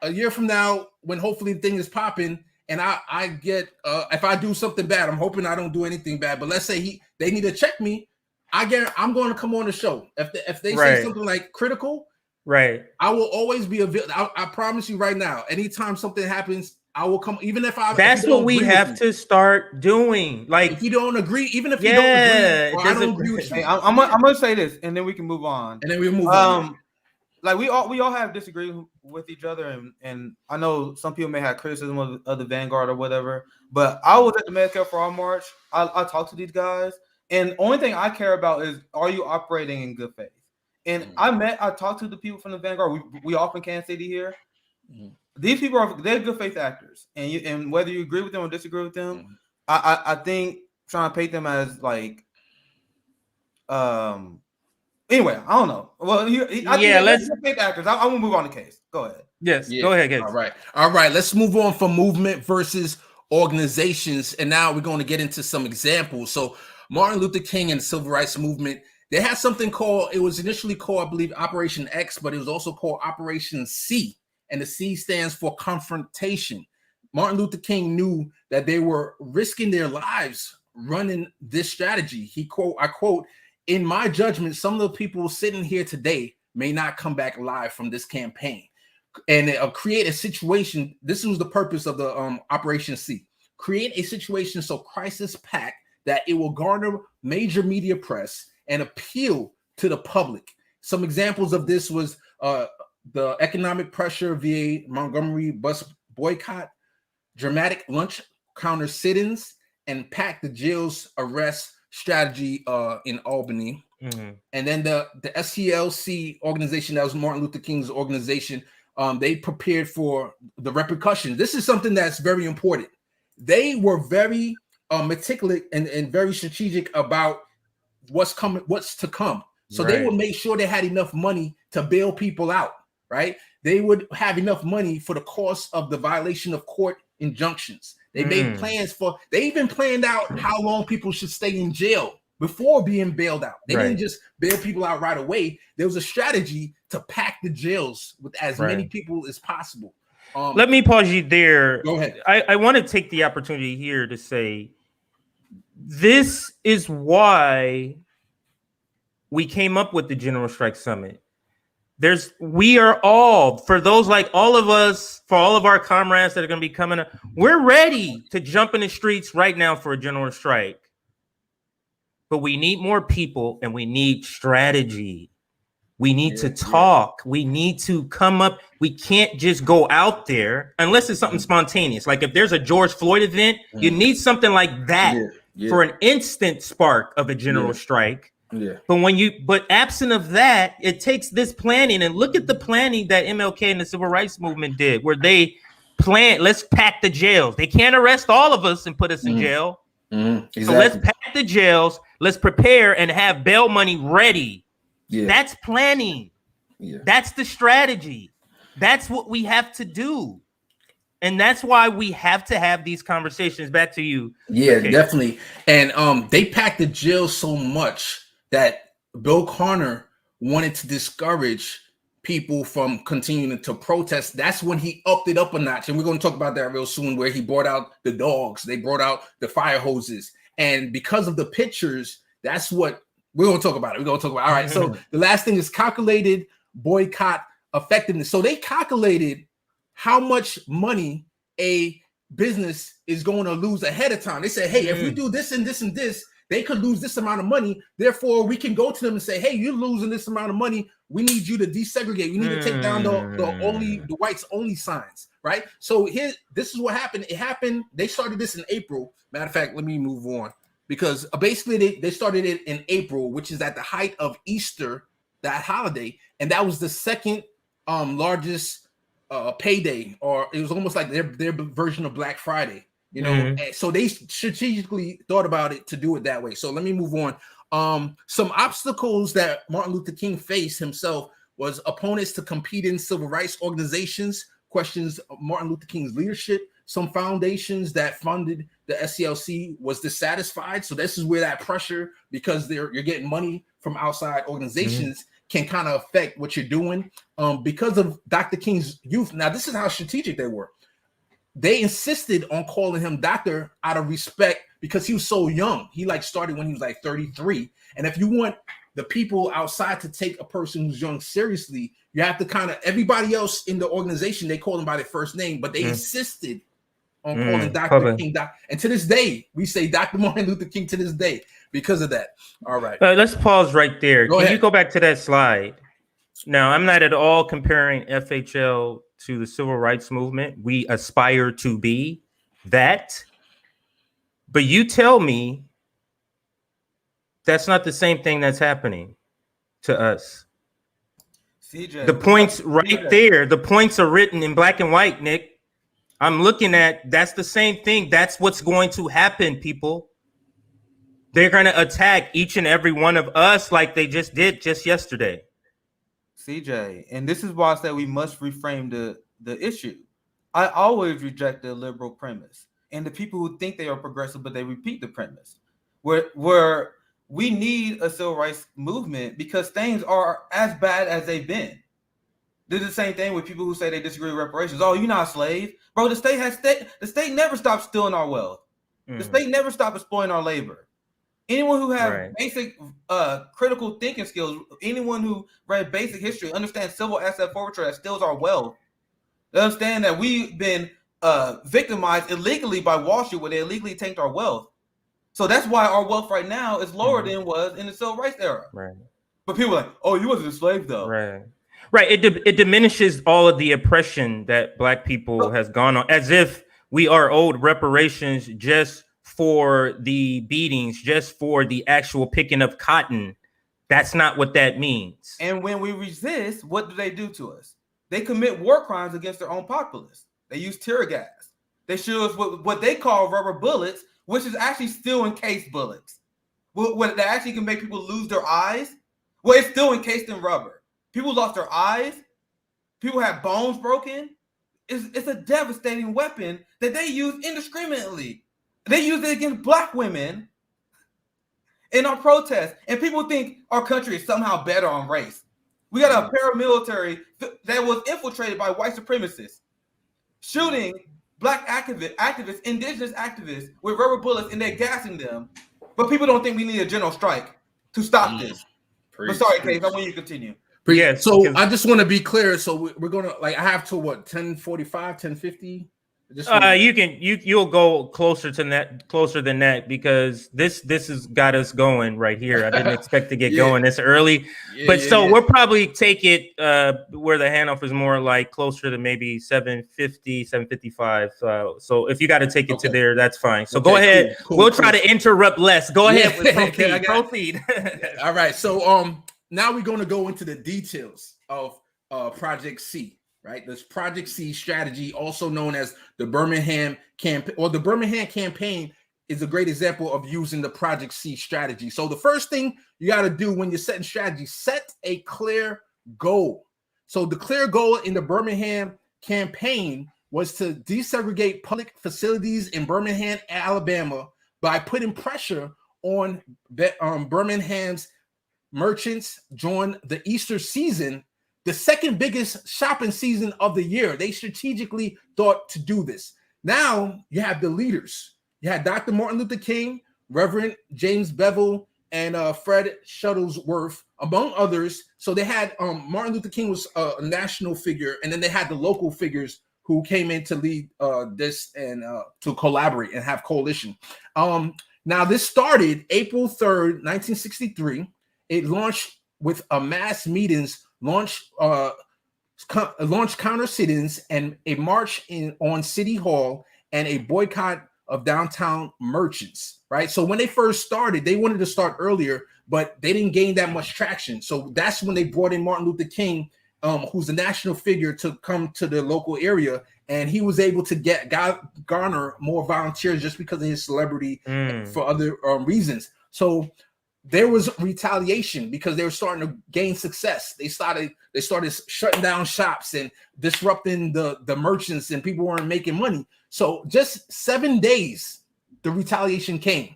A year from now, when hopefully the thing is popping, and I get, if I do something bad, I'm hoping I don't do anything bad, but let's say they need to check me, I'm going to come on the show. If they say something like critical, I will always be available. I promise you right now, anytime something happens, I will come, even if I. That's what we have to start doing. Like, if you don't agree, even if you don't agree, I don't agree with you. Hey, I'm gonna say this, and then we can move on. And then we move on. Like we all have disagreement with each other, and I know some people may have criticism of the Vanguard or whatever. But I was at the Medicare for All March. I talked to these guys, and only thing I care about is, are you operating in good faith? And I talked to the people from the Vanguard. We often Kansas City here. These people they're good faith actors, and whether you agree with them or disagree with them, I think trying to paint them as like, Anyway, I don't know. Well, let's pick actors. I want to move on to Case. Go ahead. Yes, go ahead, Case. All right. Let's move on from movement versus organizations, and now we're going to get into some examples. So, Martin Luther King and the Civil Rights Movement, they had something called, it was initially called, I believe, Operation X, but it was also called Operation C, and the C stands for confrontation. Martin Luther King knew that they were risking their lives running this strategy. I quote, "In my judgment, some of the people sitting here today may not come back alive from this campaign." And create a situation. This was the purpose of the Operation C. Create a situation so crisis packed that it will garner major media press and appeal to the public. Some examples of this was the economic pressure via Montgomery bus boycott, dramatic lunch counter sit-ins, and pack the jails arrest strategy in Albany. And then the SCLC organization, that was Martin Luther King's organization, they prepared for the repercussions. This is something that's very important. They were very meticulous and very strategic about what's to come. So they would make sure they had enough money to bail people out, right? They would have enough money for the cost of the violation of court injunctions. They made plans they even planned out how long people should stay in jail before being bailed out. They didn't just bail people out right away. There was a strategy to pack the jails with as many people as possible. Let me pause you there. Go ahead. I want to take the opportunity here to say, this is why we came up with the General Strike Summit. We are all, for those like all of us, for all of our comrades that are going to be coming up, we're ready to jump in the streets right now for a general strike. But we need more people and we need strategy. We need to talk. We need to come up. We can't just go out there unless it's something spontaneous. Like if there's a George Floyd event, you need something like that for an instant spark of a general strike. But absent of that, it takes this planning. And look at the planning that MLK and the Civil Rights Movement did, where they planned, let's pack the jails. They can't arrest all of us and put us in jail. Exactly. So let's pack the jails. Let's prepare and have bail money ready. That's planning. That's the strategy. That's what we have to do. And that's why we have to have these conversations. Back to you. Definitely. And they packed the jail so much that Bill Connor wanted to discourage people from continuing to protest. That's when he upped it up a notch. And we're going to talk about that real soon, where he brought out the dogs. They brought out the fire hoses. And because of the pictures, that's what we're going to talk about. All right. So the last thing is calculated boycott effectiveness. So they calculated how much money a business is going to lose ahead of time. They said, hey, if we do this and this and this, they could lose this amount of money. Therefore, we can go to them and say, hey, you're losing this amount of money. We need you to desegregate. We need to take down the whites only signs, right? So this is what happened. It happened. They started this in April. Matter of fact, let me move on, because basically they started it in April, which is at the height of Easter, that holiday. And that was the second largest payday, or it was almost like their version of Black Friday. You know, so they strategically thought about it to do it that way. So let me move on. Some obstacles that Martin Luther King faced himself was opponents to compete in civil rights organizations, questions Martin Luther King's leadership. Some foundations that funded the SCLC was dissatisfied. So this is where that pressure, because you're getting money from outside organizations, can kind of affect what you're doing. Because of Dr. King's youth. Now, this is how strategic they were. They insisted on calling him doctor out of respect because he was so young. He started when he was 33. And if you want the people outside to take a person who's young seriously, you have to everybody else in the organization, they call him by their first name, but they insisted on calling Dr. King. And to this day, we say Dr. Martin Luther King to this day because of that. All right. Let's pause right there. Can you go back to that slide? Now, I'm not at all comparing FHL to the civil rights movement. We aspire to be that. But you tell me that's not the same thing that's happening to us. CJ, the points right there. The points are written in black and white, Nick. I'm looking at, that's the same thing. That's what's going to happen, people. They're going to attack each and every one of us like they just did just yesterday. CJ, and this is why I said we must reframe the issue. I always reject the liberal premise and the people who think they are progressive, but they repeat the premise. Where we need a civil rights movement because things are as bad as they've been. This is the same thing with people who say they disagree with reparations. Oh, you're not a slave. Bro, the state never stopped stealing our wealth. The state never stopped exploiting our labor. Anyone who has basic critical thinking skills, anyone who read basic history, understands civil asset forfeiture that steals our wealth. They understand that we've been victimized illegally by Wall Street, where they illegally tanked our wealth. So that's why our wealth right now is lower than it was in the civil rights era. Right. But people are like, oh, you wasn't a slave though. Right. Right. It diminishes all of the oppression that Black people has gone on, as if we are owed reparations just for the beatings, just for the actual picking of cotton. That's not what that means. And when we resist, what do they do to us? They commit war crimes against their own populace. They use tear gas. They shoot us with what they call rubber bullets, which is actually still encased bullets. What that actually can make people lose their eyes. Well, it's still encased in rubber. People lost their eyes. People have bones broken. It's a devastating weapon that they use indiscriminately. They use it against Black women in our protests. And people think our country is somehow better on race. We got a paramilitary that was infiltrated by white supremacists, shooting Black activists, indigenous activists with rubber bullets, and they're gassing them. But people don't think we need a general strike to stop this. But sorry, Case, I want you to continue. Yes. So I just want to be clear. So we're gonna I have to what 10:45, 10:50. You'll go closer than that because this has got us going right here. I didn't expect to get going this early, we'll probably take it where the handoff is more like closer to maybe 7:50, 7:55. So if you got to take it to there, that's fine. So go ahead. Cool, we'll try to interrupt less. Go ahead. Proceed. All right. So now we're going to go into the details of Project C. Right, this Project C strategy, also known as the Birmingham campaign, or the Birmingham campaign, is a great example of using the Project C strategy. So the first thing you got to do when you're setting strategy, set a clear goal. So the clear goal in the Birmingham campaign was to desegregate public facilities in Birmingham, Alabama, by putting pressure on Birmingham's merchants during the Easter season, the second biggest shopping season of the year. They strategically thought to do this. Now you have the leaders. You had Dr. Martin Luther King, Reverend James Bevel, and Fred Shuttlesworth, among others. So they had Martin Luther King was a national figure, and then they had the local figures who came in to lead this and to collaborate and have coalition. Now this started April 3rd, 1963. It launched with a mass meetings, launch counter sit-ins, and a march on City Hall, and a boycott of downtown merchants, right? So when they first started, they wanted to start earlier, but they didn't gain that much traction. So that's when they brought in Martin Luther King, who's a national figure, to come to the local area, and he was able to garner more volunteers just because of his celebrity for other reasons. So there was retaliation because they were starting to gain success. They started shutting down shops and disrupting the merchants, and people weren't making money. So just 7 days, the retaliation came.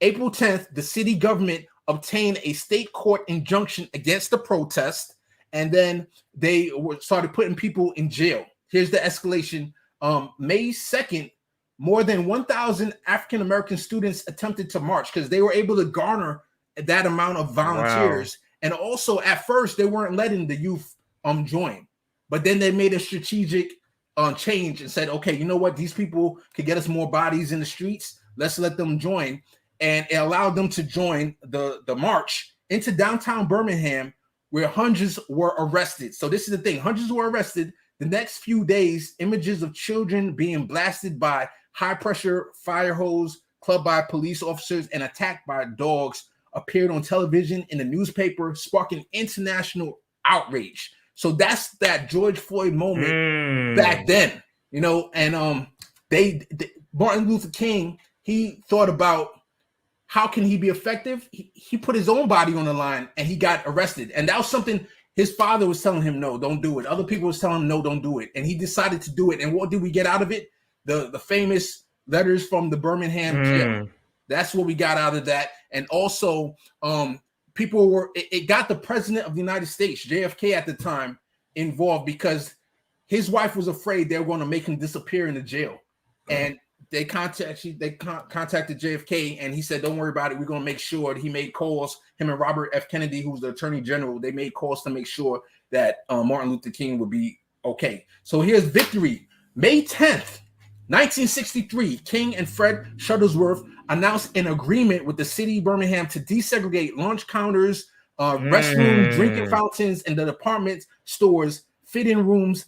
April 10th, the city government obtained a state court injunction against the protest, and then they started putting people in jail. Here's the escalation. May 2nd, more than 1,000 African-American students attempted to march because they were able to garner that amount of volunteers. Wow. And also at first they weren't letting the youth join, but then they made a strategic change and said, okay, you know what, these people could get us more bodies in the streets, let's let them join. And it allowed them to join the march into downtown Birmingham, where hundreds were arrested. So this is the thing, hundreds were arrested. The next few days, images of children being blasted by high pressure fire hose, clubbed by police officers, and attacked by dogs appeared on television, in the newspaper, sparking international outrage. So that's that George Floyd moment back then, you know. And Martin Luther King, he thought about how can he be effective? He put his own body on the line and he got arrested. And that was something his father was telling him, no, don't do it. Other people was telling him, no, don't do it. And he decided to do it. And what did we get out of it? The famous letters from the Birmingham jail. That's what we got out of that. And also, people were, it got the president of the United States, JFK at the time, involved because his wife was afraid they were going to make him disappear in the jail. And they contacted JFK and he said, don't worry about it. We're going to make sure. He made calls, him and Robert F. Kennedy, who was the attorney general, they made calls to make sure that Martin Luther King would be okay. So here's victory. May 10th, 1963, King and Fred Shuttlesworth announced an agreement with the city of Birmingham to desegregate lunch counters, restroom, drinking fountains, and the department stores, fit-in rooms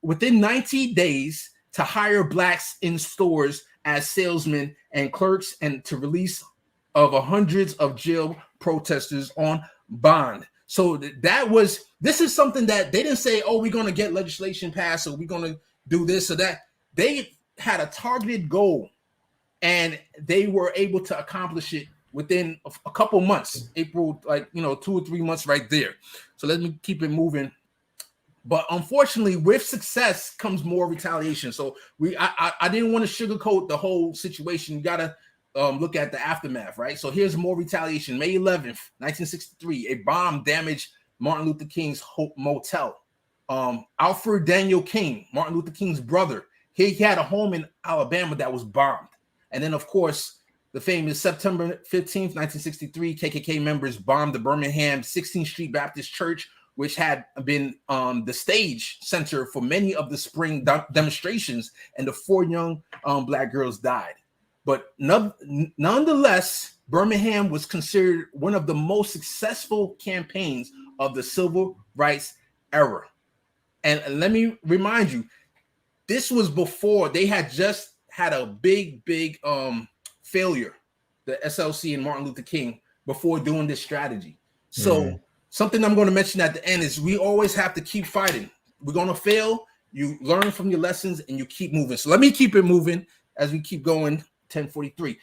within 90 days to hire blacks in stores as salesmen and clerks, and to release of hundreds of jail protesters on bond. So this is something that they didn't say, oh, we're going to get legislation passed, or we're going to do this or that. They had a targeted goal, and they were able to accomplish it within a couple months. April, 2 or 3 months right there. So let me keep it moving. But unfortunately, with success comes more retaliation. So I didn't want to sugarcoat the whole situation. You got to look at the aftermath, right? So here's more retaliation. May 11th, 1963, a bomb damaged Martin Luther King's Hope Motel. Alfred Daniel King, Martin Luther King's brother, he had a home in Alabama that was bombed. And then, of course, the famous September 15th, 1963, KKK members bombed the Birmingham 16th Street Baptist Church, which had been the stage center for many of the spring demonstrations, and the 4 young black girls died. But nonetheless, Birmingham was considered one of the most successful campaigns of the civil rights era. And let me remind you, this was before they had just had a big failure, the SLC and Martin Luther King, before doing this strategy. So something I'm going to mention at the end is we always have to keep fighting. We're going to fail. You learn from your lessons and you keep moving. So let me keep it moving as we keep going. 1043.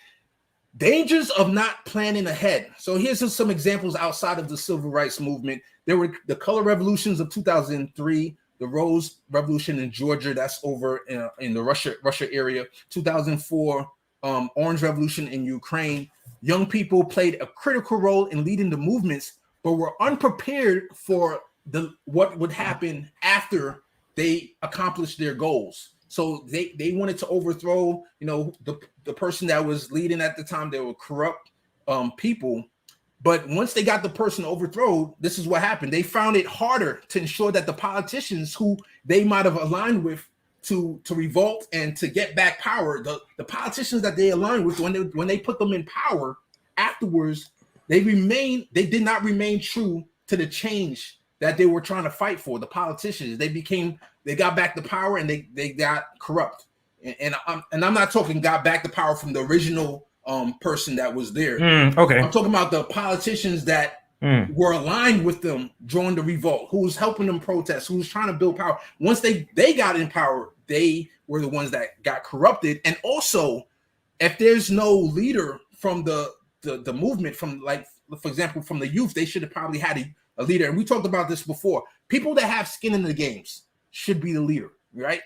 Dangers of not planning ahead. So here's some examples outside of the civil rights movement. There were the color revolutions of 2003, the Rose Revolution in Georgia, that's over in the Russia area. 2004, Orange Revolution in Ukraine. Young people played a critical role in leading the movements, but were unprepared for what would happen after they accomplished their goals. So they wanted to overthrow, the person that was leading at the time. They were corrupt people. But once they got the person overthrown, this is what happened. They found it harder to ensure that the politicians who they might have aligned with to revolt and to get back power, the politicians that they aligned with, when they put them in power afterwards, they did not remain true to the change that they were trying to fight for. The politicians, they got back the power and they got corrupt. And I'm not talking got back the power from the original person that was there. Okay. I'm talking about the politicians that were aligned with them during the revolt, who was helping them protest, who was trying to build power. Once they got in power, they were the ones that got corrupted. And also, if there's no leader from the movement, from, like, for example, from the youth, they should have probably had a leader. And we talked about this before. People that have skin in the games should be the leader, right?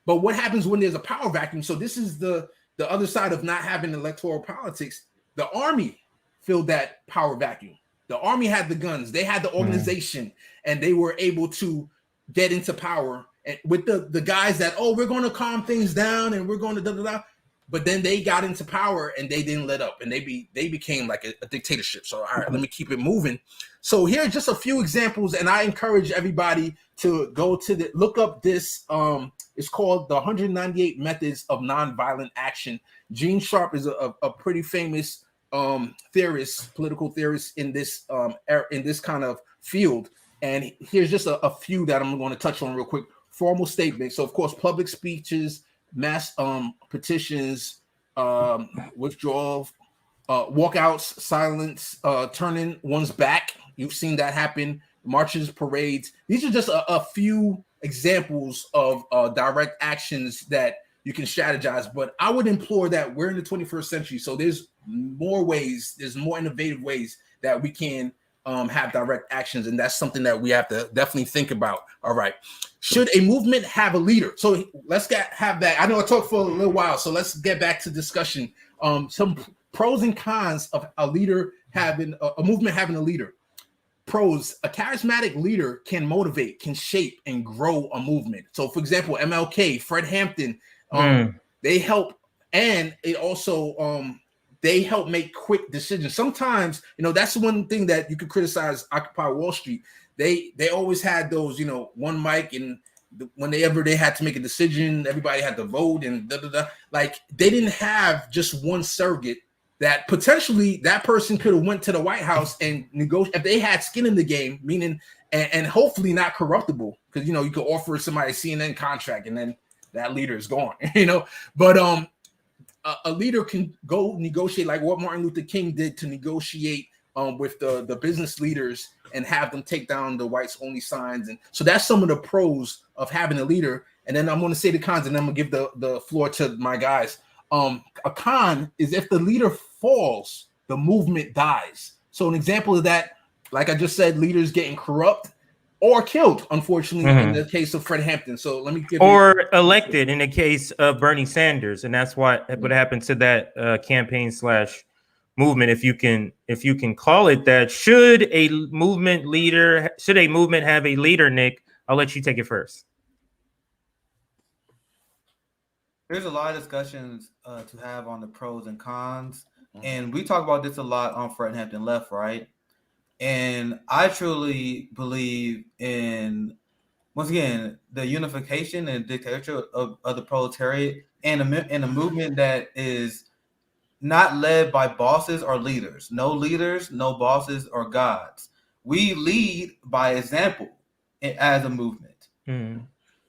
But what happens when there's a power vacuum? So this is the other side of not having electoral politics. The army filled that power vacuum. The army had the guns, they had the organization, and they were able to get into power. And with the guys that, we're going to calm things down and we're going to da-da-da. But then they got into power and they didn't let up, and they became like a dictatorship. So, all right, let me keep it moving. So here are just a few examples, and I encourage everybody to go to look up this. It's called the 198 Methods of Nonviolent Action. Gene Sharp is a pretty famous theorist, political theorist in this kind of field. And here's just a few that I'm going to touch on real quick. Formal statements. So, of course, public speeches, mass petitions, withdrawal, walkouts, silence, turning one's back. You've seen that happen. Marches, parades. These are just a few examples of direct actions that you can strategize. But I would implore that we're in the 21st century, so there's more ways, there's more innovative ways that we can have direct actions, and that's something that we have to definitely think about. All right, should a movement have a leader? So let's have that. I know I talked for a little while, so let's get back to discussion. Some pros and cons of a leader having a movement having a leader. Pros: a charismatic leader can motivate, can shape, and grow a movement. So, for example, MLK, Fred Hampton, they help, and it also they help make quick decisions. Sometimes, that's one thing that you could criticize Occupy Wall Street. They always had those, one mic, and whenever they had to make a decision, everybody had to vote and Like, they didn't have just one surrogate that potentially that person could have went to the White House and negotiate if they had skin in the game, meaning and hopefully not corruptible, because you could offer somebody a CNN contract and then that leader is gone, But a leader can go negotiate like what Martin Luther King did to negotiate with the business leaders and have them take down the whites only signs. And so that's some of the pros of having a leader. And then I'm going to say the cons, and then I'm going to give the floor to my guys. A con is if the leader falls, the movement dies. So an example of that, like I just said, leaders getting corrupt or killed, unfortunately, in the case of Fred Hampton. So let me give elected in the case of Bernie Sanders, and that's what happened to that campaign / movement, if you can call it that. Should a movement have a leader, Nick? I'll let you take it first. There's a lot of discussions to have on the pros and cons, and we talk about this a lot on Fred Hampton Left, right? And I truly believe in, once again, the unification and dictatorship of the proletariat, and a movement that is not led by bosses or leaders. No leaders, no bosses or gods. We lead by example as a movement.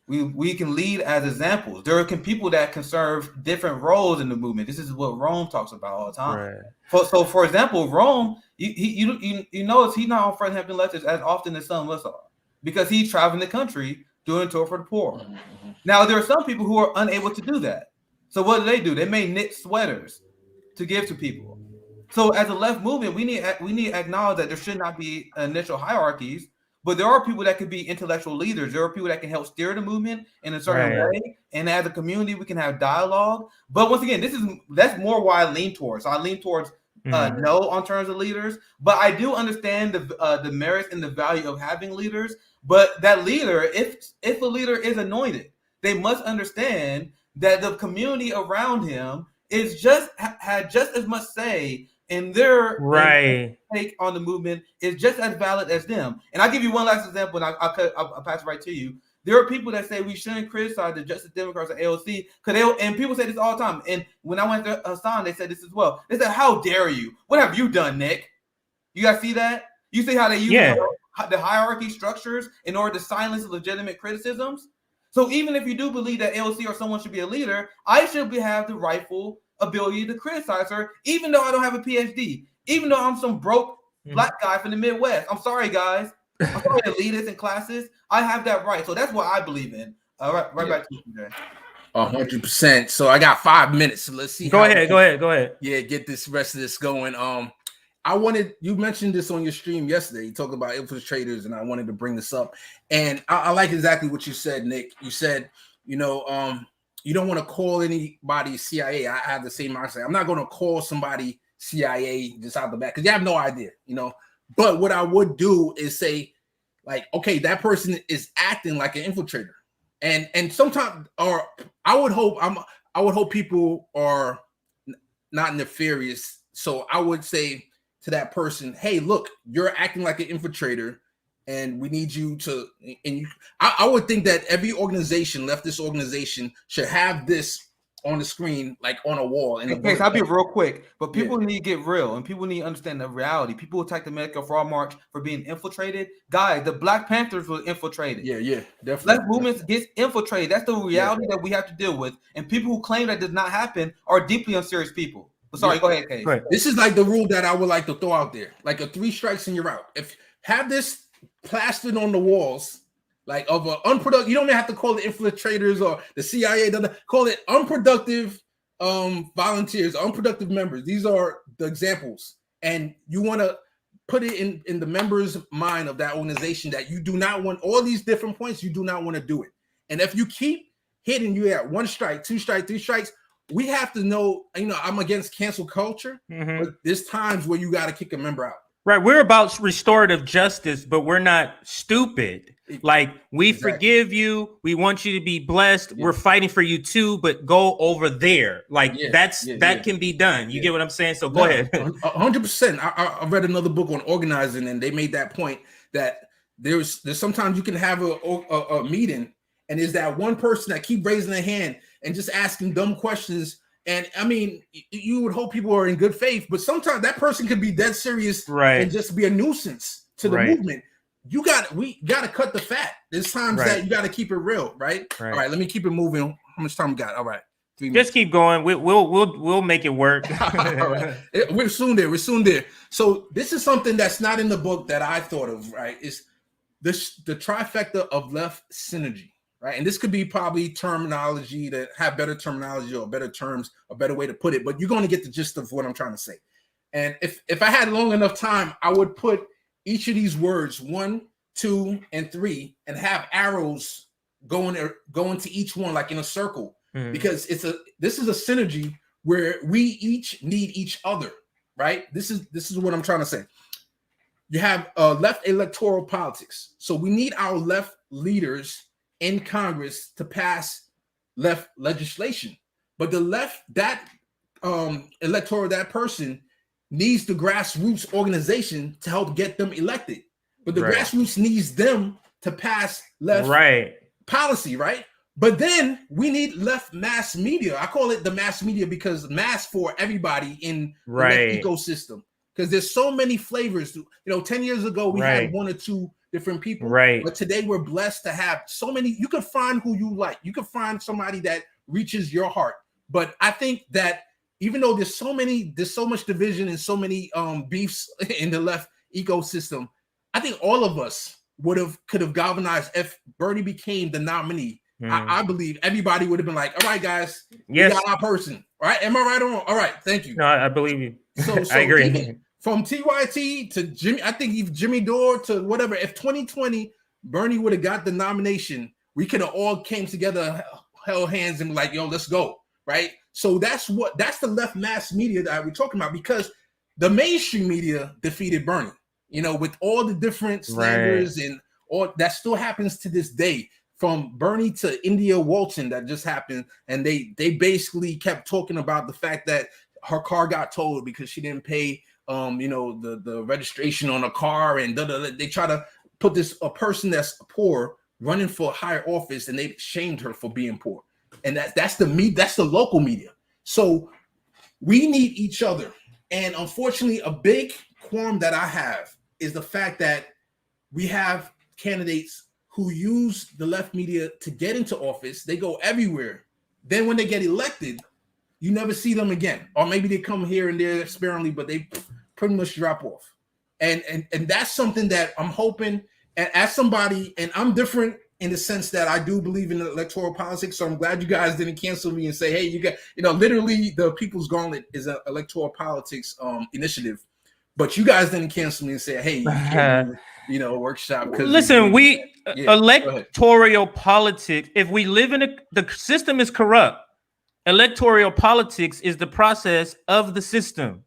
We can lead as examples. There can people that can serve different roles in the movement. This is what Rome talks about all the time. Right. So for example, Rome, you notice he's not on Fred Hampton Left as often as some of us are, because he's traveling the country doing a tour for the poor. Now there are some people who are unable to do that. So what do? They may knit sweaters to give to people. So as a left movement, we need to acknowledge that there should not be initial hierarchies, but there are people that could be intellectual leaders. There are people that can help steer the movement in a certain way. And as a community, we can have dialogue. But once again, that's more why I lean towards. So I lean towards no on terms of leaders. But I do understand the merits and the value of having leaders. But that leader, if a leader is anointed, they must understand that the community around him had just as much say in their take on the movement, is just as valid as them. And I'll give you one last example, and I'll pass it right to you. There are people that say we shouldn't criticize the Justice Democrats or AOC, and people say this all the time. And when I went to Hassan, they said this as well. They said, "How dare you? What have you done, Nick?" You guys see that? You see how they use the hierarchy structures in order to silence legitimate criticisms? So even if you do believe that AOC or someone should be a leader, I should have the rightful ability to criticize her, even though I don't have a PhD, even though I'm some broke black guy from the Midwest. I'm sorry, guys. I'm sorry to lead us in classes. I have that right. So that's what I believe in. Right back to you, Jay. 100%. So I got 5 minutes. So let's see. Go ahead. Yeah, get this rest of this going. You mentioned this on your stream yesterday. You talked about infiltrators, and I wanted to bring this up. And I like exactly what you said, Nick. You said, you don't want to call anybody CIA. I have the same mindset. I'm not going to call somebody CIA just out the back, because you have no idea, But what I would do is say, like, okay, that person is acting like an infiltrator, and sometimes, or I would hope people are not nefarious. So I would say to that person, hey, look, you're acting like an infiltrator, and we need you to. And I would think that every organization, leftist organization, should have this on the screen, like on a wall. Okay, so I'll be real quick, but people need to get real, and people need to understand the reality. People attack the Medicare Fraud March for being infiltrated. Guys, the Black Panthers were infiltrated. Yeah, definitely. Left movements get infiltrated. That's the reality that we have to deal with. And people who claim that does not happen are deeply unserious people. But sorry, go ahead, Case. Right. This is like the rule that I would like to throw out there, like a 3 strikes and you're out. If have this plastered on the walls, like of an unproductive. You don't even have to call it infiltrators or the CIA. Call it unproductive volunteers, unproductive members. These are the examples, and you want to put it in the members' mind of that organization that you do not want all these different points. You do not want to do it, and if you keep hitting, you at 1 strike, 2 strike, 3 strikes. We have to know. I'm against cancel culture, but there's times where you got to kick a member out. Right, we're about restorative justice, but we're not stupid. Like, we forgive you, we want you to be blessed. We're fighting for you too, but go over there. Like, that can be done. You get what I'm saying? So go ahead. 100%. I read another book on organizing, and they made that point that there's sometimes you can have a meeting, and there's that one person that keep raising their hand and just asking dumb questions. And I mean, you would hope people are in good faith, but sometimes that person could be dead serious and just be a nuisance to the movement. We got to cut the fat. There's times that you got to keep it real, right? All right, let me keep it moving. How much time we got? All right, 3 minutes. Just keep going. We'll make it work. All right. We're soon there. So this is something that's not in the book that I thought of. Right? Is this the trifecta of left synergy? Right, and this could be probably terminology that have better terminology or better terms, a better way to put it. But you're going to get the gist of what I'm trying to say. And if I had long enough time, I would put each of these words 1, 2, and 3, and have arrows going to each one like in a circle, because this is a synergy where we each need each other. Right. This is what I'm trying to say. You have left electoral politics, so we need our left leaders in Congress to pass left legislation, but the left, that electoral, that person needs the grassroots organization to help get them elected. But the grassroots needs them to pass left policy, right? But then we need left mass media. I call it the mass media because mass for everybody in the left ecosystem. Because there's so many flavors. 10 years ago we had 1 or 2 different people, but today we're blessed to have so many. You can find who you like. You can find somebody that reaches your heart. But I think that even though there's so much division and so many beefs in the left ecosystem, I think all of us could have galvanized if Bernie became the nominee. I believe everybody would have been like, all right, guys, we got our person. All right, am I right or wrong? All right, thank you. No, I believe you. So I agree. From TYT to Jimmy, I think even Jimmy Dore to whatever. If 2020 Bernie would have got the nomination, we could have all came together, held hands, and like, yo, let's go, right? So that's the left mass media that we're talking about, because the mainstream media defeated Bernie, with all the different slanders and all that still happens to this day. From Bernie to India Walton that just happened, and they basically kept talking about the fact that her car got towed because she didn't pay the registration on a car, and they try to put a person that's poor running for higher office, and they shamed her for being poor. And that's the local media. So we need each other. And unfortunately, a big qualm that I have is the fact that we have candidates who use the left media to get into office. They go everywhere. Then when they get elected, you never see them again. Or maybe they come here and there sparingly, but they pretty much drop off. And that's something that I'm hoping, and as somebody, and I'm different in the sense that I do believe in electoral politics. So I'm glad you guys didn't cancel me and say, hey, you got, literally the People's Gauntlet is an electoral politics initiative. But you guys didn't cancel me and say, hey, you can't do, a workshop. Listen, electoral politics, if we live in the system is corrupt. Electoral politics is the process of the system.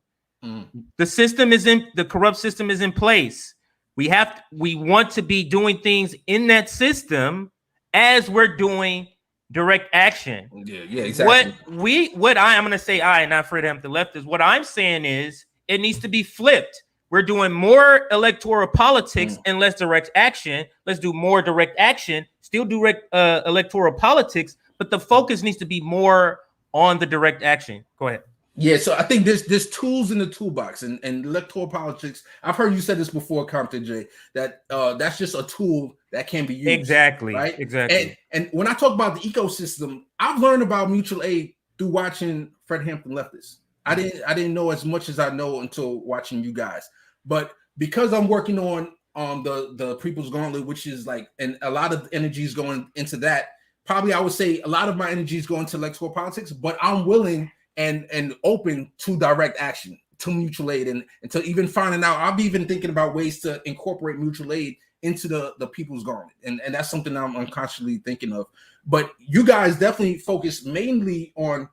The system the corrupt system is in place. We want to be doing things in that system as we're doing direct action. Yeah, exactly. I'm going to say not Fred Hampton left, is what I'm saying is it needs to be flipped. We're doing more electoral politics and less direct action. Let's do more direct action, still do electoral politics, but the focus needs to be more on the direct action. Go ahead. Yeah, so I think there's tools in the toolbox, and electoral politics. I've heard you said this before, Compton J, that that's just a tool that can be used. Exactly. Right. Exactly. And when I talk about the ecosystem, I've learned about mutual aid through watching Fred Hampton Leftist. I didn't know as much as I know until watching you guys. But because I'm working on the People's Gauntlet, which is like, and a lot of energy is going into that. Probably I would say a lot of my energy is going to electoral politics, but I'm willing and open to direct action, to mutual aid, and to even finding out. I've even thinking about ways to incorporate mutual aid into the People's Gauntlet, and that's something I'm unconsciously thinking of. But you guys definitely focus mainly on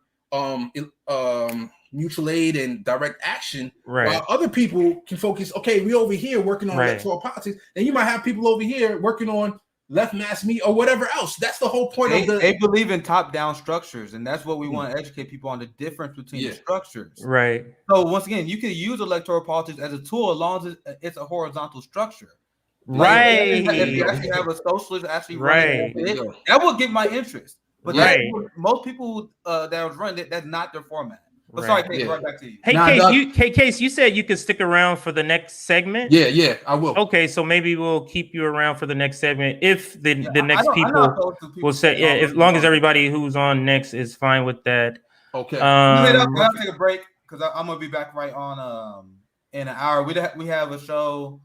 mutual aid and direct action, while other people can focus. Okay, we over here working on electoral politics, and you might have people over here working on left mass media or whatever else. That's the whole point of they believe in top-down structures, and that's what we want to educate people on, the difference between the structures. Right. So once again, you can use electoral politics as a tool as long as it's a horizontal structure. Right. Like, if you actually have a socialist actually running that would get my interest. But most people that was running that's not their format. But sorry, Case, right back to you. Hey, Case, you said you could stick around for the next segment. Yeah, I will. Okay, so maybe we'll keep you around for the next segment if the next people will say, as long as everybody who's on next is fine with that. Okay. I'll take a break because I'm gonna be back right on in an hour. We have a show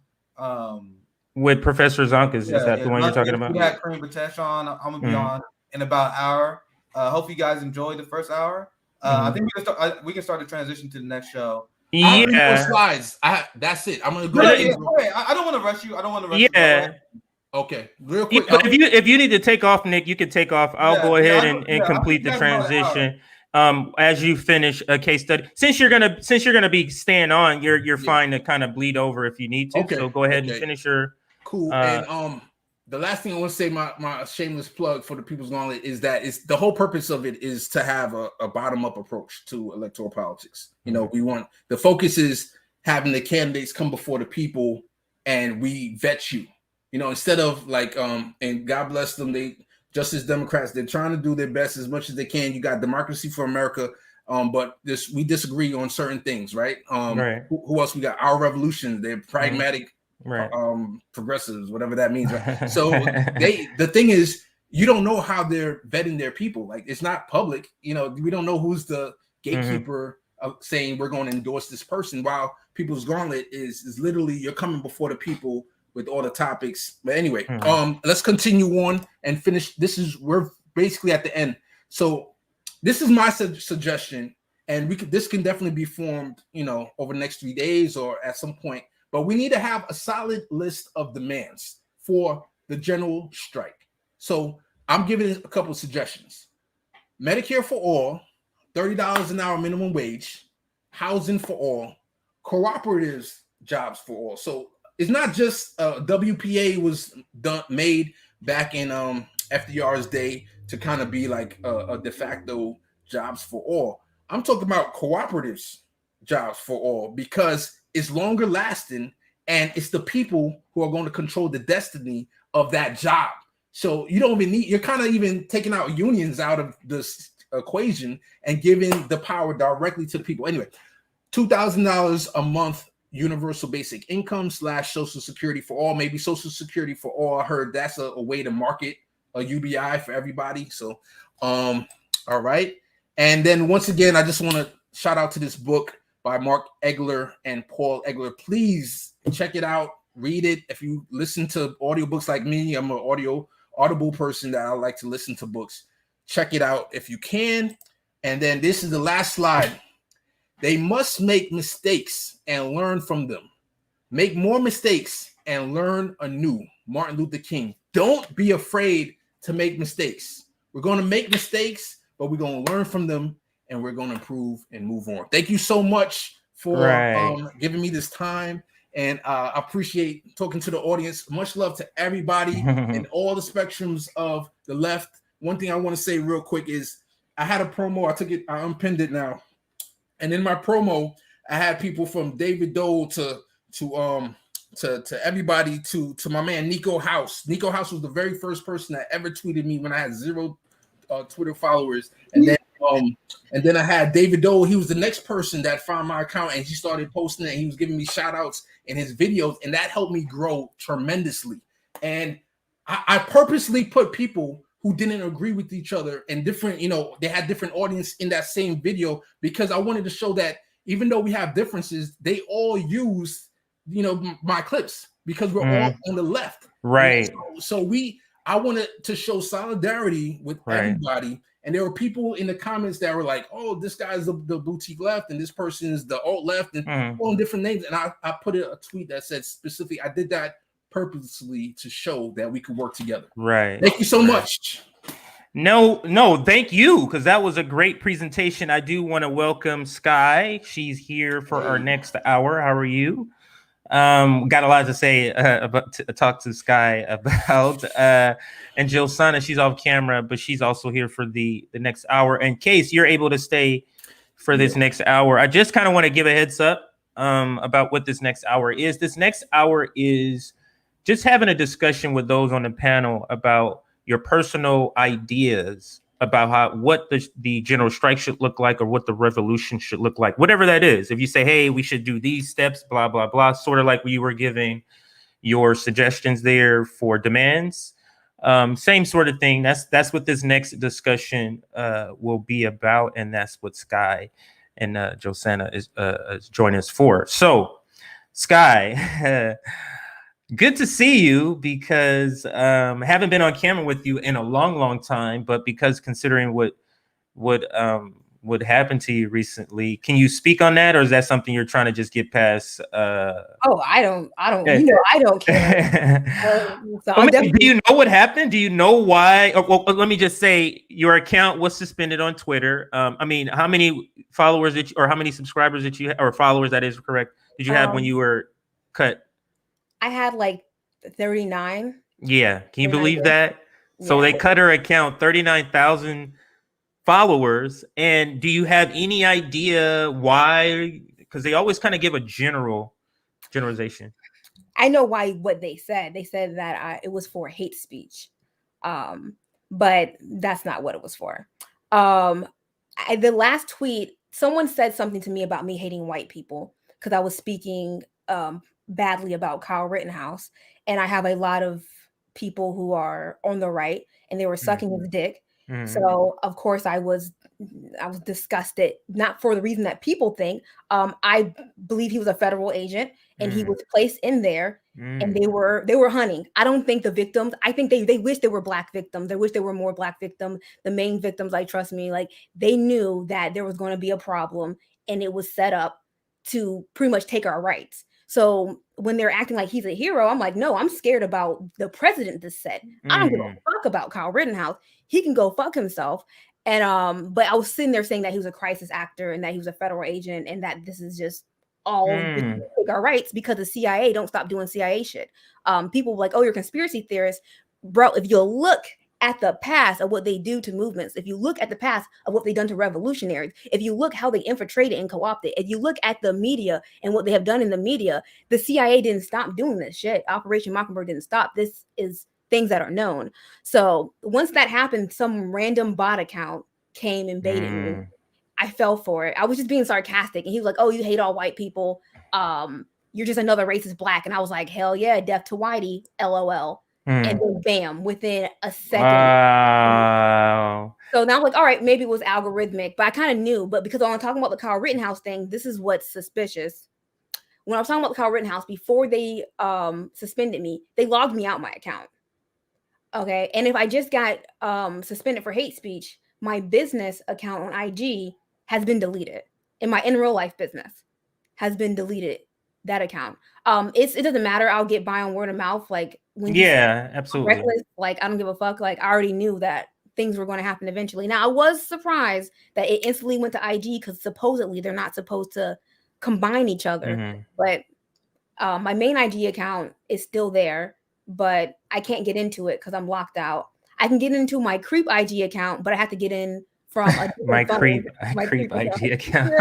with Professor Zenkus. Is that the one you're talking about? We had Karim Bettache on. I'm gonna be on in about an hour. Hope you guys enjoyed the first hour. I think we can start the transition to the next show. Yeah. Slides. That's it. I'm gonna go. I don't want to rush you. You. Okay. Real quick. But if you need to take off, Nick, you can take off. I'll go ahead and complete the transition. As you finish a case study, since you're gonna be staying on, you're fine to kind of bleed over if you need to. Okay. So go ahead and finish your. Cool. And the last thing I want to say, my shameless plug for the People's Gauntlet, is that the whole purpose of it is to have a bottom-up approach to electoral politics. You know, the focus is having the candidates come before the people and we vet you. You know, instead of like, and God bless them, Justice Democrats, they're trying to do their best as much as they can. You got Democracy for America, but we disagree on certain things, right? Who else we got? Our Revolution, they're pragmatic. Progressives, whatever that means, right? So the thing is, you don't know how they're vetting their people. Like, it's not public. You know, we don't know who's the gatekeeper of saying we're going to endorse this person, while People's Gauntlet is literally you're coming before the people with all the topics. But anyway, let's continue on and finish. We're basically at the end. So this is my suggestion, and this can definitely be formed, you know, over the next 3 days or at some point. But we need to have a solid list of demands for the general strike. So I'm giving a couple of suggestions. Medicare for all, $30 an hour minimum wage, housing for all, cooperatives jobs for all. So it's not just WPA was made back in FDR's day to kind of be like a de facto jobs for all. I'm talking about cooperatives jobs for all, because it's longer lasting, and it's the people who are going to control the destiny of that job. So you don't even you're kind of even taking out unions out of this equation and giving the power directly to the people. Anyway, $2,000 a month universal basic income / Social Security for all. Maybe Social Security for all. I heard that's a way to market a UBI for everybody. So, all right. And then once again, I just want to shout out to this book by Mark Egler and Paul Egler. Please check it out, read it. If you listen to audiobooks like me, I'm an audible person that I like to listen to books. Check it out if you can. And then this is the last slide. They must make mistakes and learn from them. Make more mistakes and learn anew. Martin Luther King. Don't be afraid to make mistakes. We're going to make mistakes, but we're going to learn from them, and we're going to improve and move on. Thank you so much for giving me this time. And I appreciate talking to the audience. Much love to everybody in all the spectrums of the left. One thing I want to say real quick is I had a promo. I unpinned it now. And in my promo, I had people from David Dole to everybody to my man Nico House. Nico House was the very first person that ever tweeted me when I had 0 Twitter followers. And then I had David Dole. He was the next person that found my account, and he started posting it. And he was giving me shout outs in his videos, and that helped me grow tremendously. And I purposely put people who didn't agree with each other and different, you know, they had different audience in that same video, because I wanted to show that even though we have differences, they all use, you know, my clips. because we're all on the left. Right. So I wanted to show solidarity with everybody. And there were people in the comments that were like, oh, this guy's the boutique left and this person is the alt left and all different names. And I put a tweet that said specifically, I did that purposely to show that we could work together. Right. Thank you so much. No, thank you, because that was a great presentation. I do want to welcome Skye. She's here for our next hour. How are you? Got a lot to say talk to Skye about. And Josanna, she's off camera, but she's also here for the next hour. In case you're able to stay for this next hour, I just kind of want to give a heads up about what this next hour is. This next hour is just having a discussion with those on the panel about your personal ideas about what the general strike should look like or what the revolution should look like, whatever that is. If you say, hey, we should do these steps, blah, blah, blah, sort of like you were giving your suggestions there for demands, same sort of thing. That's what this next discussion will be about. And that's what Skye and Josanna is joining us for. So Skye, good to see you, because I haven't been on camera with you in a long time, but because considering what happened to you recently, can you speak on that, or is that something you're trying to just get past? Oh, I don't, you know, I don't care. Do you know what happened? Do you know why? Well, let me just say your account was suspended on Twitter. I mean, how many followers or how many subscribers or followers, that is correct, did you have when you were cut? I had like 39. Yeah. Can you believe that? So they cut her account, 39,000 followers. And do you have any idea why? Because they always kind of give a generalization. I know what they said. They said that it was for hate speech. But that's not what it was for. The last tweet, someone said something to me about me hating white people because I was speaking badly about Kyle Rittenhouse, and I have a lot of people who are on the right, and they were sucking his dick. So of course I was disgusted, not for the reason that people think. I believe he was a federal agent, and he was placed in there, and they were hunting. I don't think the victims, I think they wish there were Black victims. They wish there were more Black victims. The main victims, like, trust me, like, they knew that there was going to be a problem, and it was set up to pretty much take our rights. So when they're acting like he's a hero, I'm like, no, I'm scared about the president this said. I don't give a fuck about Kyle Rittenhouse. He can go fuck himself. And but I was sitting there saying that he was a crisis actor and that he was a federal agent and that this is just all take our rights because the CIA don't stop doing CIA shit. People were like, oh, you're a conspiracy theorist. Bro, if you look at the past of what they do to movements, if you look at the past of what they've done to revolutionaries, if you look how they infiltrated and co-opted, if you look at the media and what they have done in the media, the CIA didn't stop doing this shit. Operation Mockingbird didn't stop. This is things that are known. So once that happened, some random bot account came and baited me. I fell for it. I was just being sarcastic. And he was like, oh, you hate all white people. You're just another racist Black. And I was like, hell yeah, death to whitey, LOL. And then bam, within a second. Wow. So now I'm like, all right, maybe it was algorithmic, but I kind of knew. But because I'm talking about the Kyle Rittenhouse thing, this is what's suspicious. When I was talking about the Kyle Rittenhouse, before they suspended me, they logged me out my account. Okay. And if I just got suspended for hate speech, my business account on IG has been deleted. And my in real life business has been deleted. That account. It doesn't matter. I'll get by on word of mouth. Like when absolutely. Reckless, like I don't give a fuck. Like I already knew that things were going to happen eventually. Now I was surprised that it instantly went to IG because supposedly they're not supposed to combine each other. But my main IG account is still there, but I can't get into it because I'm locked out. I can get into my creep IG account, but I have to get in from my creep IG account.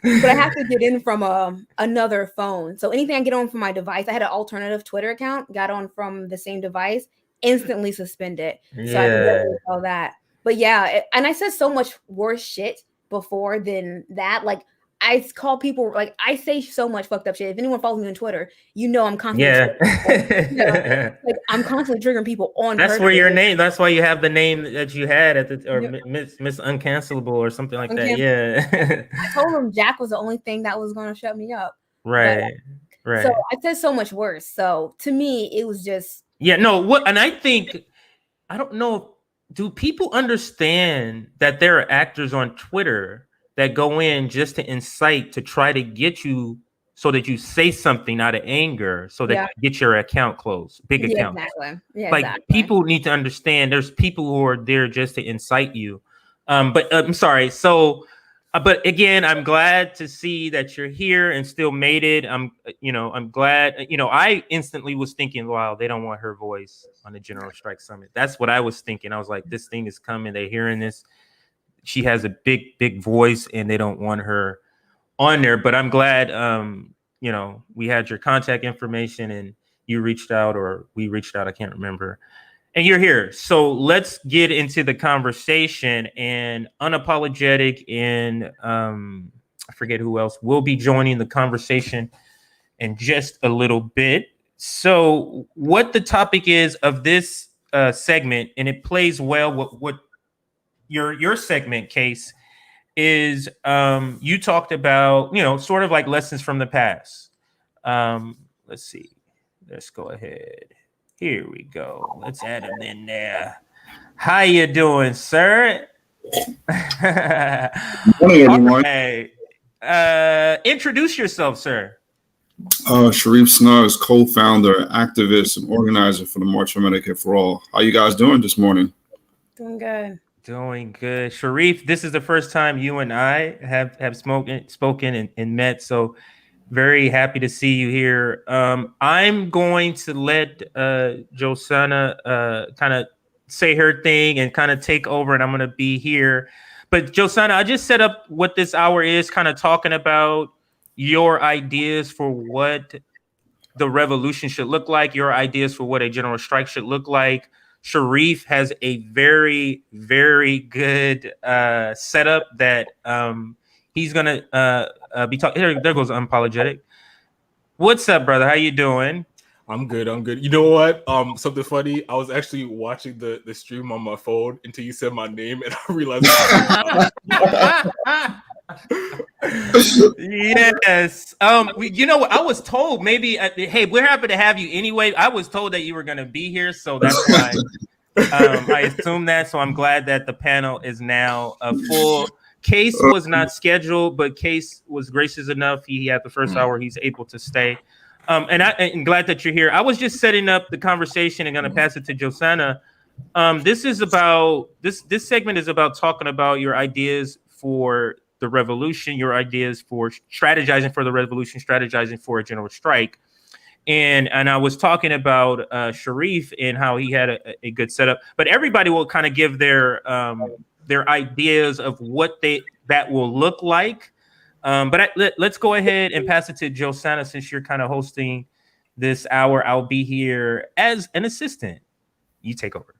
But I have to get in from another phone. So anything I get on from my device, I had an alternative Twitter account, got on from the same device, instantly suspended. So I can get all that. But yeah, and I said so much worse shit before than that. Like I call people, like I say so much fucked up shit. If anyone follows me on Twitter, you know I'm constantly like I'm constantly triggering people on. That's where your name. That's why you have the name that you had at the Miss Uncancelable or something like that. Yeah. I told him Jack was the only thing that was going to shut me up. Right. Right. So I said so much worse. So to me, it was just and I think I don't know. Do people understand that there are actors on Twitter that go in just to incite to try to get you so that you say something out of anger so that you get your account closed, big account. Exactly. Yeah, like exactly. people need to understand there's people who are there just to incite you. But I'm sorry. So, but again, I'm glad to see that you're here and still made it. I'm glad. I instantly was thinking, wow, they don't want her voice on the General Strike Summit. That's what I was thinking. I was like, this thing is coming. They're hearing this. She has a big voice, and they don't want her on there. But I'm glad, we had your contact information, and you reached out, or we reached out. I can't remember. And you're here. So let's get into the conversation. And Unapologetic and I forget who else will be joining the conversation in just a little bit. So what the topic is of this segment, and it plays well with what your segment, Case, is you talked about, sort of like lessons from the past. Let's see. Let's go ahead. Here we go. Let's add him in there. How you doing, sir? Morning, everyone. Right. Introduce yourself, sir. Shareef Snars, co-founder, activist, and organizer for the March for Medicare for All. How you guys doing this morning? Doing good. Doing good. Shareef, this is the first time you and I have spoken and met, so very happy to see you here. I'm going to let Josanna kind of say her thing and kind of take over, and I'm going to be here. But Josanna, I just set up what this hour is, kind of talking about your ideas for what the revolution should look like, your ideas for what a general strike should look like. Shareef has a very, very good setup that he's going to be talking. There goes Unapologetic. What's up, brother? How you doing? I'm good. You know what? Something funny. I was actually watching the stream on my phone until you said my name, and I realized. Yes. What? I was told maybe. Hey, we're happy to have you anyway. I was told that you were going to be here, so that's why I assume that. So I'm glad that the panel is now full. Case was not scheduled, but Case was gracious enough. He had the first hour. He's able to stay. And I'm glad that you're here. I was just setting up the conversation and going to pass it to Josanna. This is about this segment is about talking about your ideas for the revolution, your ideas for strategizing for the revolution, strategizing for a general strike. And I was talking about Shareef and how he had a good setup, but everybody will kind of give their ideas of what that will look like. But let's go ahead and pass it to Josanna, since you're kind of hosting this hour. I'll be here as an assistant. You take over.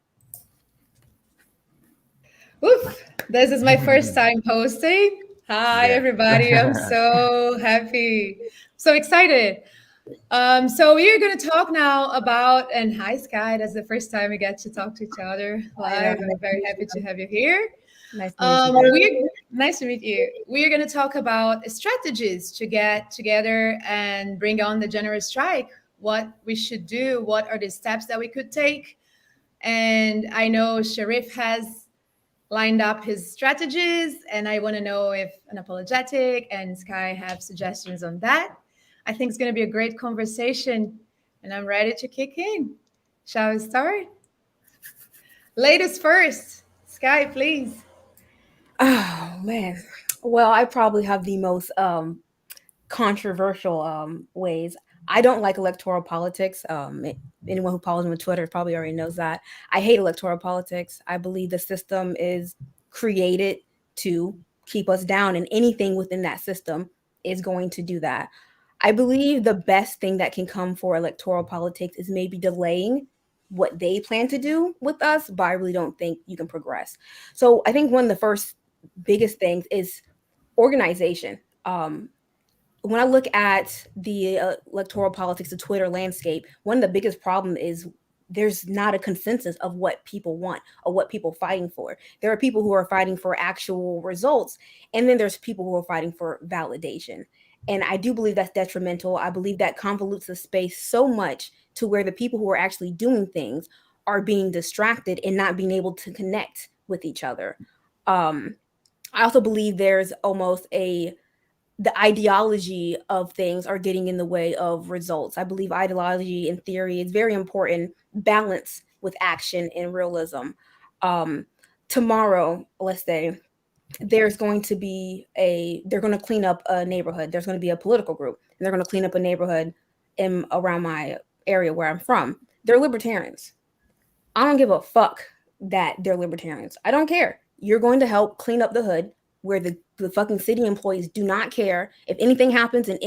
Oof, this is my first time hosting. Hi, everybody. I'm so happy. So excited. So we are going to talk now about, and hi, Skye. That's the first time we get to talk to each other live. I'm very happy to have you here. Nice to meet you. Nice to meet you. We are going to talk about strategies to get together and bring on the general strike, what we should do, what are the steps that we could take. And I know Shareef has lined up his strategies, and I want to know if Unapologetic and Skye have suggestions on that. I think it's going to be a great conversation, and I'm ready to kick in. Shall we start? Ladies first. Skye, please. Oh man. Well, I probably have the most controversial ways. I don't like electoral politics. Anyone who follows me on Twitter probably already knows that. I hate electoral politics. I believe the system is created to keep us down, and anything within that system is going to do that. I believe the best thing that can come for electoral politics is maybe delaying what they plan to do with us, but I really don't think you can progress. So I think one of the first biggest things is organization. When I look at the electoral politics, the Twitter landscape, one of the biggest problems is there's not a consensus of what people want or what people are fighting for. There are people who are fighting for actual results, and then there's people who are fighting for validation. And I do believe that's detrimental. I believe that convolutes the space so much to where the people who are actually doing things are being distracted and not being able to connect with each other. I also believe there's almost the ideology of things are getting in the way of results. I believe ideology in theory is very important, balance with action and realism. Tomorrow, let's say, there's going to be they're going to clean up a neighborhood. There's going to be a political group, and they're going to clean up a neighborhood around my area where I'm from. They're libertarians. I don't give a fuck that they're libertarians. I don't care. You're going to help clean up the hood where the fucking city employees do not care if anything happens in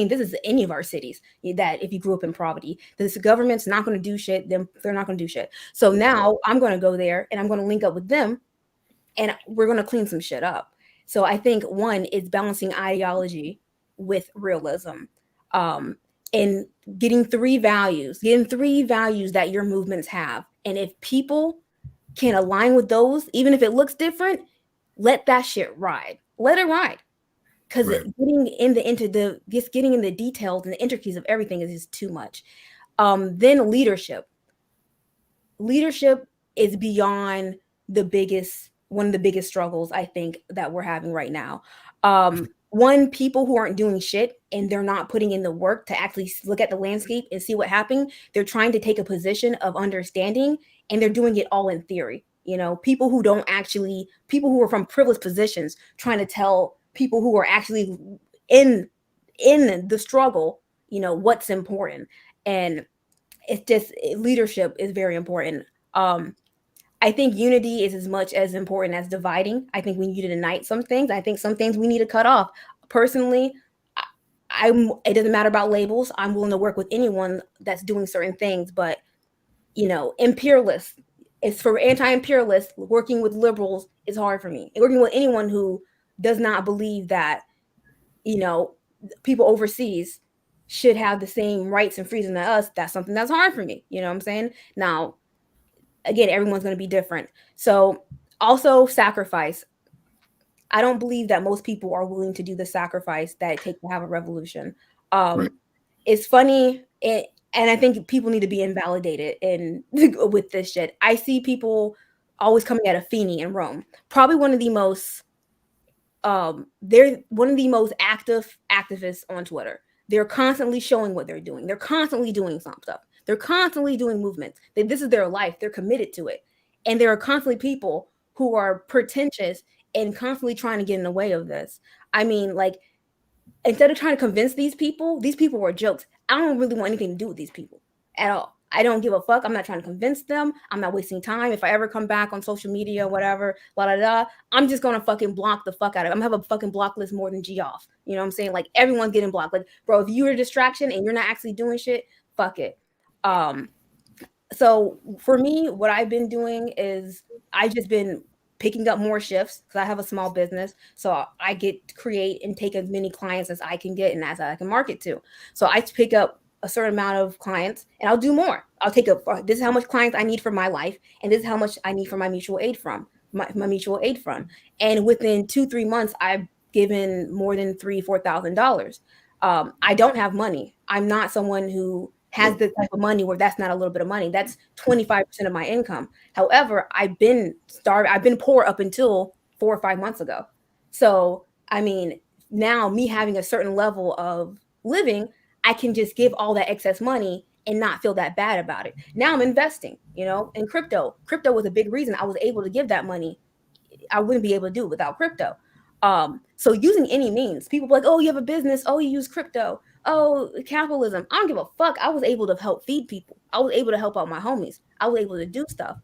this is any of our cities, that if you grew up in poverty, this government's not going to do shit, then they're not going to do shit. So now I'm going to go there and I'm going to link up with them and we're going to clean some shit up. So I think one is balancing ideology with realism, and getting three values that your movements have. And if people can align with those, even if it looks different, let that shit ride. Let it ride. Because getting in the details and the intricacies of everything is just too much. Then leadership. Leadership is beyond one of the biggest struggles I think that we're having right now. People who aren't doing shit and they're not putting in the work to actually look at the landscape and see what happened. They're trying to take a position of understanding and they're doing it all in theory. People who are from privileged positions trying to tell people who are actually in the struggle, what's important. And it's just, leadership is very important. I think unity is as much as important as dividing. I think we need to unite some things. I think some things we need to cut off. Personally, it doesn't matter about labels. I'm willing to work with anyone that's doing certain things, but imperialists, it's for anti-imperialists, working with liberals is hard for me. Working with anyone who does not believe that, people overseas should have the same rights and freedoms as us, that's something that's hard for me. You know what I'm saying? Now, again, everyone's going to be different. So also sacrifice. I don't believe that most people are willing to do the sacrifice that it takes to have a revolution. It's funny. And I think people need to be invalidated with this shit. I see people always coming at Afeni in Rome. Probably one of the most, they're one of the most active activists on Twitter. They're constantly showing what they're doing. They're constantly doing some stuff. They're constantly doing movements. This is their life. They're committed to it. And there are constantly people who are pretentious and constantly trying to get in the way of this. I mean, instead of trying to convince these people were jokes. I don't really want anything to do with these people at all. I don't give a fuck. I'm not trying to convince them. I'm not wasting time. If I ever come back on social media, whatever, I'm just going to fucking block the fuck out of it. I'm going to have a fucking block list more than G off. You know what I'm saying? Everyone's getting blocked. Bro, if you're a distraction and you're not actually doing shit, fuck it. So for me, what I've been doing is I've just been picking up more shifts because I have a small business. So I get to create and take as many clients as I can get and as I can market to. So I pick up a certain amount of clients and I'll do more. I'll take this is how much clients I need for my life. And this is how much I need for my mutual aid fund, my mutual aid fund. And within 2-3 months, I've given more than $3,000-$4,000. I don't have money. I'm not someone who has the type of money where that's not a little bit of money. That's 25% of my income. However, I've been poor up until 4 or 5 months ago. So, I mean, now me having a certain level of living, I can just give all that excess money and not feel that bad about it. Now I'm investing, in crypto. Crypto was a big reason I was able to give that money. I wouldn't be able to do it without crypto. So using any means, people are like, oh, you have a business. Oh, you use crypto. Oh, capitalism. I don't give a fuck. I was able to help feed people. I was able to help out my homies. I was able to do stuff.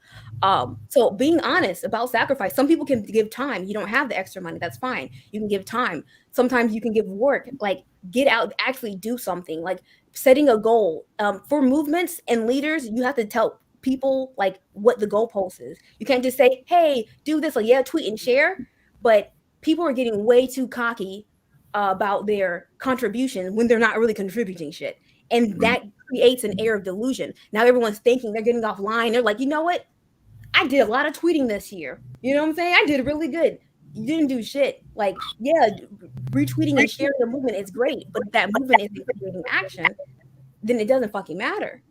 So being honest about sacrifice. Some people can give time. You don't have the extra money. That's fine. You can give time. Sometimes you can give work. Get out, actually do something. Setting a goal. For movements and leaders, you have to tell people what the goalpost is. You can't just say, hey, do this. Tweet and share. But people are getting way too cocky about their contribution when they're not really contributing shit. And that creates an air of delusion. Now everyone's thinking they're getting offline. They're like, you know what? I did a lot of tweeting this year. You know what I'm saying? I did really good. you didn't do shit. Like, yeah, retweeting and sharing the movement is great, but if that movement isn't creating action, then it doesn't fucking matter.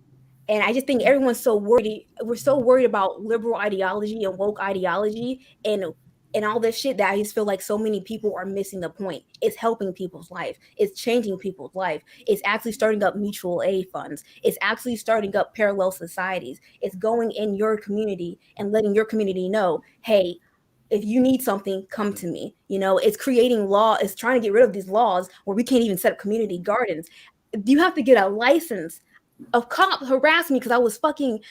And I just think everyone's so worried. We're so worried about liberal ideology and woke ideology and all this shit that I just feel like so many people are missing the point. It's helping people's life. It's changing people's life. It's actually starting up mutual aid funds. It's actually starting up parallel societies. It's going in your community and letting your community know, hey, if you need something, come to me. You know, it's creating law. It's trying to get rid of these laws where we can't even set up community gardens. You have to get a license. A cop harassed me because I was fucking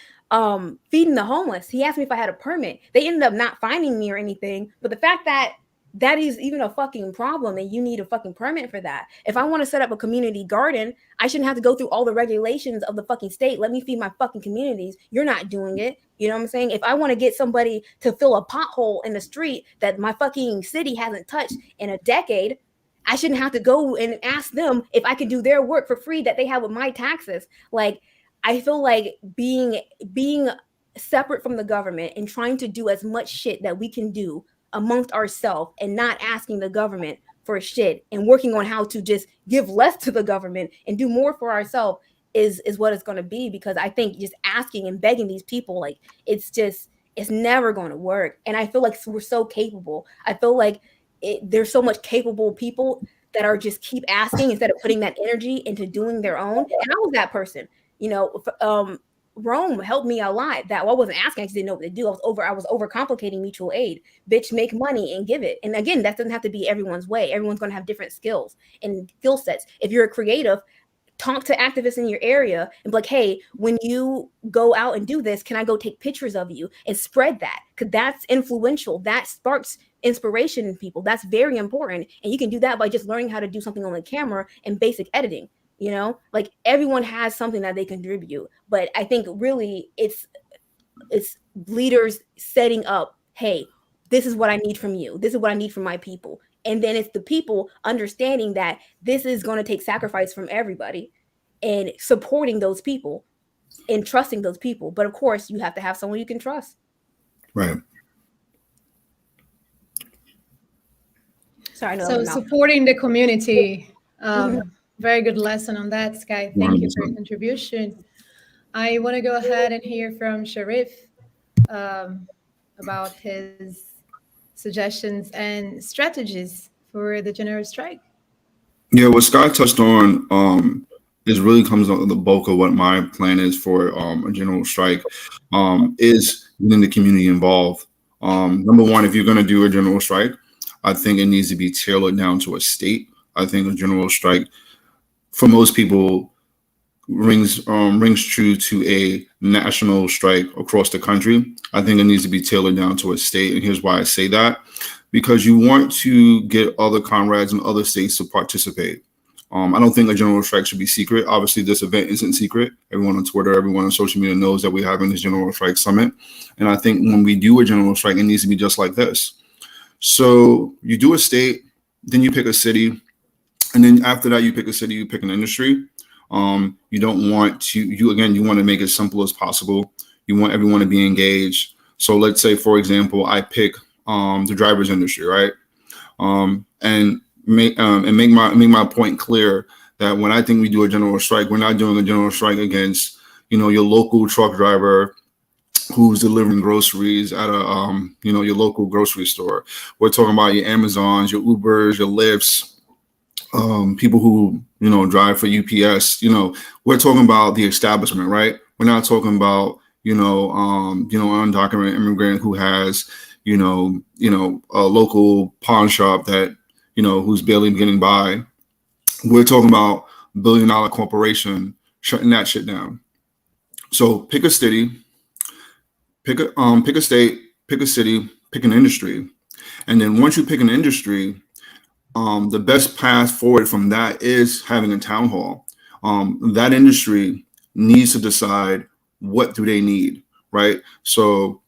feeding the homeless. He asked me if I had a permit. They ended up not finding me or anything. But the fact that that is even a fucking problem and you need a fucking permit for that. If I want to set up a community garden, I shouldn't have to go through all the regulations of the fucking state. Let me feed my fucking communities. You're not doing it. You know what I'm saying? If I want to get somebody to fill a pothole in the street that my fucking city hasn't touched in a decade, I shouldn't have to go and ask them if I can do their work for free that they have with my taxes. Like, I feel like being separate from the government and trying to do as much shit that we can do amongst ourselves and not asking the government for shit and working on how to just give less to the government and do more for ourselves is what it's going to be. Because I think just asking and begging these people, like, it's never going to work. And I feel like we're so capable. I feel like there's so much capable people that are just keep asking instead of putting that energy into doing their own. And I was that person, you know. Rome helped me a lot. That I wasn't asking, I just didn't know what to do. I was overcomplicating mutual aid. Bitch, make money and give it. And again, that doesn't have to be everyone's way. Everyone's going to have different skills and skill sets. If you're a creative, talk to activists in your area and be like, hey, when you go out and do this, can I go take pictures of you and spread that? Because that's influential. That sparks inspiration in people. That's very important. And you can do that by just learning how to do something on the camera and basic editing. You know, like, everyone has something that they contribute. But I think really it's leaders setting up, hey, this is what I need from you. This is what I need from my people. And then it's the people understanding that this is going to take sacrifice from everybody and supporting those people and trusting those people. But of course, you have to have someone you can trust. Right. Sorry, no. So supporting the community. Very good lesson on that, Skye. Thank you for your contribution. I want to go ahead and hear from Shareef about his suggestions and strategies for the general strike. Yeah, what Skye touched on is really comes on the bulk of what my plan is for a general strike is getting the community involved. Number one, if you're going to do a general strike, I think it needs to be tailored down to a state. I think a general strike, for most people, rings true to a national strike across the country. I think it needs to be tailored down to a state. And here's why I say that. Because you want to get other comrades in other states to participate. I don't think a general strike should be secret. Obviously, this event isn't secret. Everyone on Twitter, everyone on social media knows that we're having this general strike summit. And I think when we do a general strike, it needs to be just like this. So you do a state, then you pick a city. And then after that, you pick a city, you pick an industry. You don't want to, you want to make it simple as possible. You want everyone to be engaged. So let's say, for example, I pick the driver's industry, right? And make my point clear that when I think we do a general strike, we're not doing a general strike against, your local truck driver who's delivering groceries at a, your local grocery store. We're talking about your Amazons, your Ubers, your Lyfts, people who, drive for UPS. We're talking about the establishment, right? We're not talking about, an undocumented immigrant who has, a local pawn shop that, who's barely getting by. We're talking about $1 billion corporation shutting that shit down. So pick a city, pick a state, pick a city, pick an industry. And then once you pick an industry, the best path forward from that is having a town hall. That industry needs to decide what do they need, right? So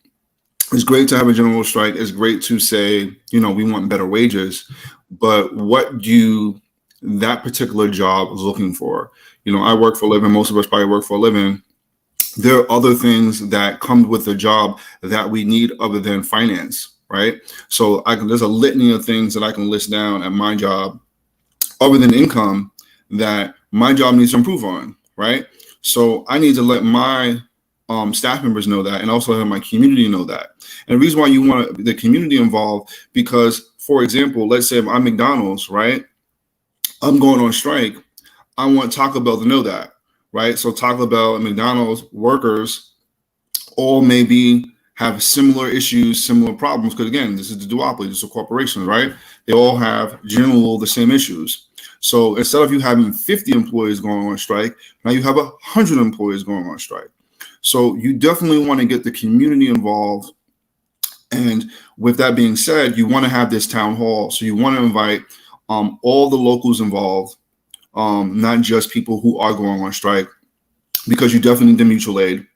it's great to have a general strike. It's great to say, we want better wages, but what do that particular job is looking for? I work for a living. Most of us probably work for a living. There are other things that come with the job that we need other than finance. right? So there's a litany of things that I can list down at my job, other than income, that my job needs to improve on, right? So I need to let my staff members know that, and also let my community know that. And the reason why you want the community involved, because, for example, let's say if I'm McDonald's, right? I'm going on strike. I want Taco Bell to know that, right? So Taco Bell and McDonald's workers all maybe have similar issues, similar problems, because again, this is the duopoly, this is a corporation, right? They all have general the same issues. So instead of you having 50 employees going on strike, now you have 100 employees going on strike. So you definitely want to get the community involved. And with that being said, you want to have this town hall. So you want to invite all the locals involved, not just people who are going on strike, because you definitely need the mutual aid.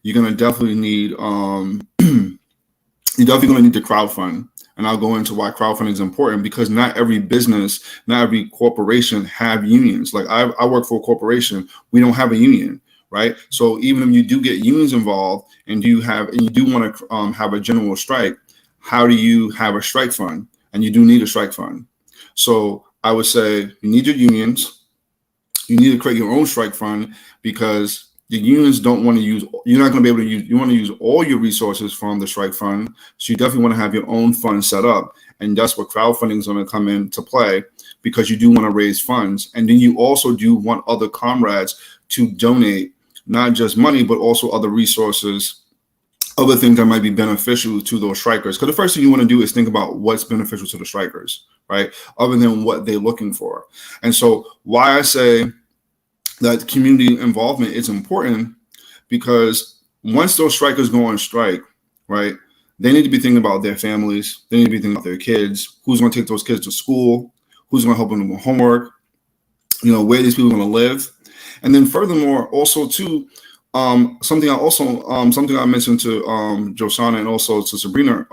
You're going to definitely need, you're definitely going to need to crowdfund. And I'll go into why crowdfunding is important, because not every business, not every corporation have unions. Like I work for a corporation, we don't have a union, right? So even if you do get unions involved and you do want to have a general strike, how do you have a strike fund? And you do need a strike fund. So I would say you need your unions. You need to create your own strike fund, because the unions don't want to use, you're not going to be able to use, you want to use all your resources from the strike fund. So you definitely want to have your own fund set up. And that's where crowdfunding is going to come into play, because you do want to raise funds. And then you also do want other comrades to donate, not just money, but also other resources, other things that might be beneficial to those strikers. Because the first thing you want to do is think about what's beneficial to the strikers, right? Other than what they're looking for. And so why I say that community involvement is important, because once those strikers go on strike, right, they need to be thinking about their families. They need to be thinking about their kids. Who's going to take those kids to school? Who's going to help them with homework? You know, where these people are going to live. And then furthermore, also too, something I mentioned to Josanna and also to Sabrina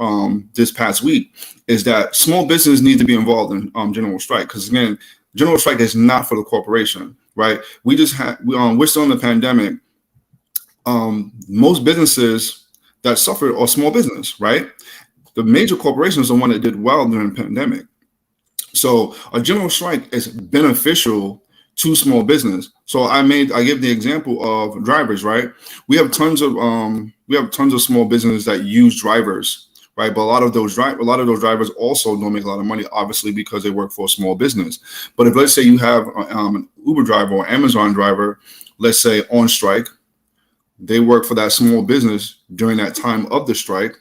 this past week is that small business needs to be involved in general strike, because again, general strike is not for the corporation, right? We're still in the pandemic. Most businesses that suffered are small business, right? The major corporations are the one that did well during the pandemic. So a general strike is beneficial to small business. So I give the example of drivers, right? We have tons of small businesses that use drivers, right? But a lot of those drivers also don't make a lot of money, obviously, because they work for a small business. But if, let's say, you have an Uber driver or Amazon driver, let's say on strike, they work for that small business during that time of the strike,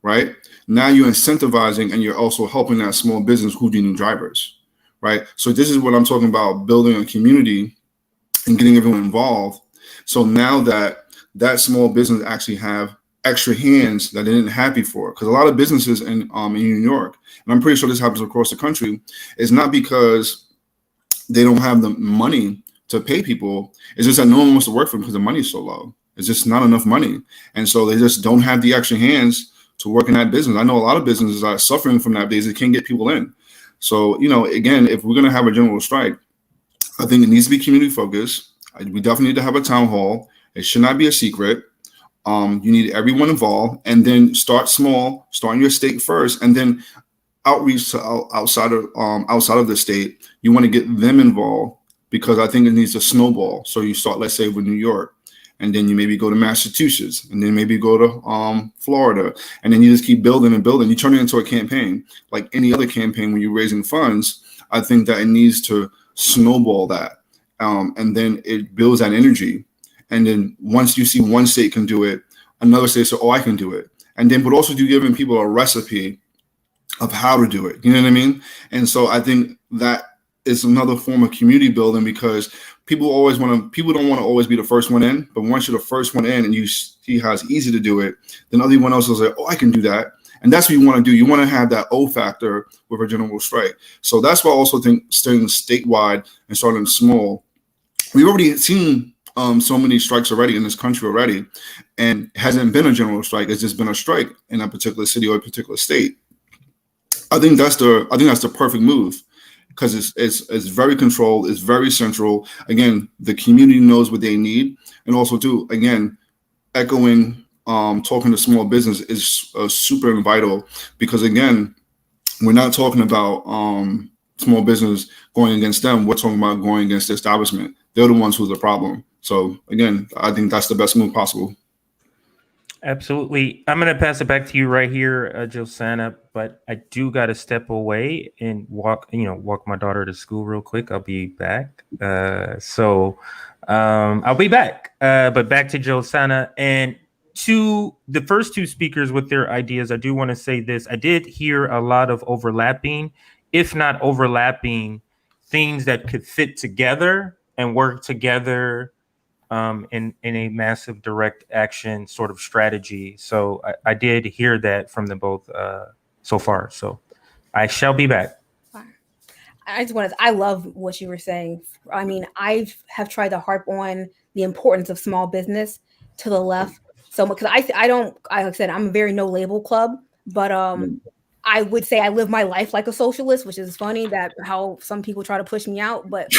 right? Now you're incentivizing and you're also helping that small business who do need drivers. Right. So this is what I'm talking about, building a community and getting everyone involved. So now that small business actually have extra hands that they didn't have before, because a lot of businesses in New York, and I'm pretty sure this happens across the country, is not because they don't have the money to pay people. It's just that no one wants to work for them because the money is so low. It's just not enough money. And so they just don't have the extra hands to work in that business. I know a lot of businesses are suffering from that because they can't get people in. So, you know, again, if we're going to have a general strike, I think it needs to be community focused. We definitely need to have a town hall. It should not be a secret. You need everyone involved, and then start small, start in your state first, and then outreach to outside of the state. You want to get them involved, because I think it needs to snowball. So you start, let's say, with New York, and then you maybe go to Massachusetts, and then maybe go to Florida, and then you just keep building and building. You turn it into a campaign, like any other campaign when you're raising funds. I think that it needs to snowball that, and then it builds that energy. And then once you see one state can do it, another state says, "Oh, I can do it." And then, but also do giving people a recipe of how to do it. You know what I mean? And so I think that is another form of community building, because people don't want to always be the first one in, but once you're the first one in and you see how it's easy to do it, then everyone else is like, "Oh, I can do that." And that's what you want to do. You want to have that O factor with a general strike. So that's why I also think staying statewide and starting small. We've already seen so many strikes already in this country already, and it hasn't been a general strike. It's just been a strike in a particular city or a particular state. I think that's the perfect move, because it's very controlled, it's very central. Again, the community knows what they need, and also too, again, echoing talking to small business is super and vital, because again, we're not talking about small business going against them. We're talking about going against the establishment. They're the ones who's the problem. So again, I think that's the best move possible. Absolutely. I'm going to pass it back to you right here, Josanna, but I do got to step away and walk my daughter to school real quick. I'll be back. So I'll be back. But back to Josanna, and to the first two speakers with their ideas, I do want to say this. I did hear a lot of overlapping, if not overlapping, things that could fit together and work together in a massive direct action sort of strategy. So I did hear that from them both so far. So I shall be back. I love what you were saying. I mean, I have tried to harp on the importance of small business to the left. So because I don't, like I said, I'm a very no label club, but I would say I live my life like a socialist, which is funny that how some people try to push me out, but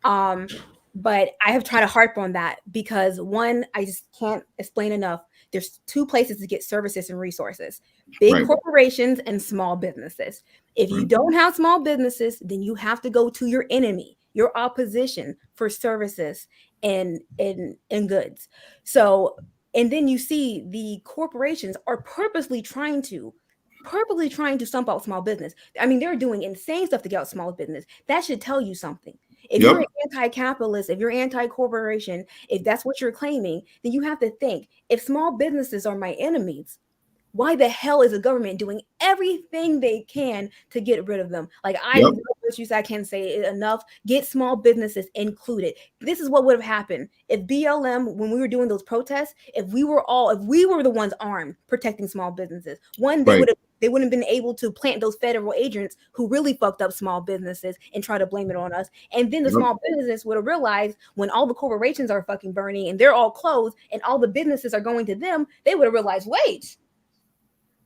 fine. But I have tried to harp on that because one, I just can't explain enough. There's two places to get services and resources: big corporations and small businesses. If you don't have small businesses, then you have to go to your enemy, your opposition, for services and goods. So, and then you see the corporations are purposely trying to stump out small business. I mean, they're doing insane stuff to get out small business. That should tell you something. If you're anti-capitalist, if you're anti-corporation, if that's what you're claiming, then you have to think, if small businesses are my enemies, why the hell is the government doing everything they can to get rid of them? Like, I love what you said, I can't say it enough. Get small businesses included. This is what would have happened if BLM, when we were doing those protests, if we were the ones armed protecting small businesses, they wouldn't have been able to plant those federal agents who really fucked up small businesses and try to blame it on us. And then the small businesses would have realized, when all the corporations are fucking burning and they're all closed and all the businesses are going to them, they would have realized, wait,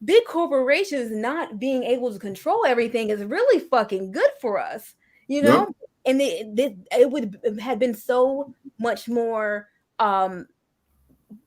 big corporations not being able to control everything is really fucking good for us, you know? And it would have been so much more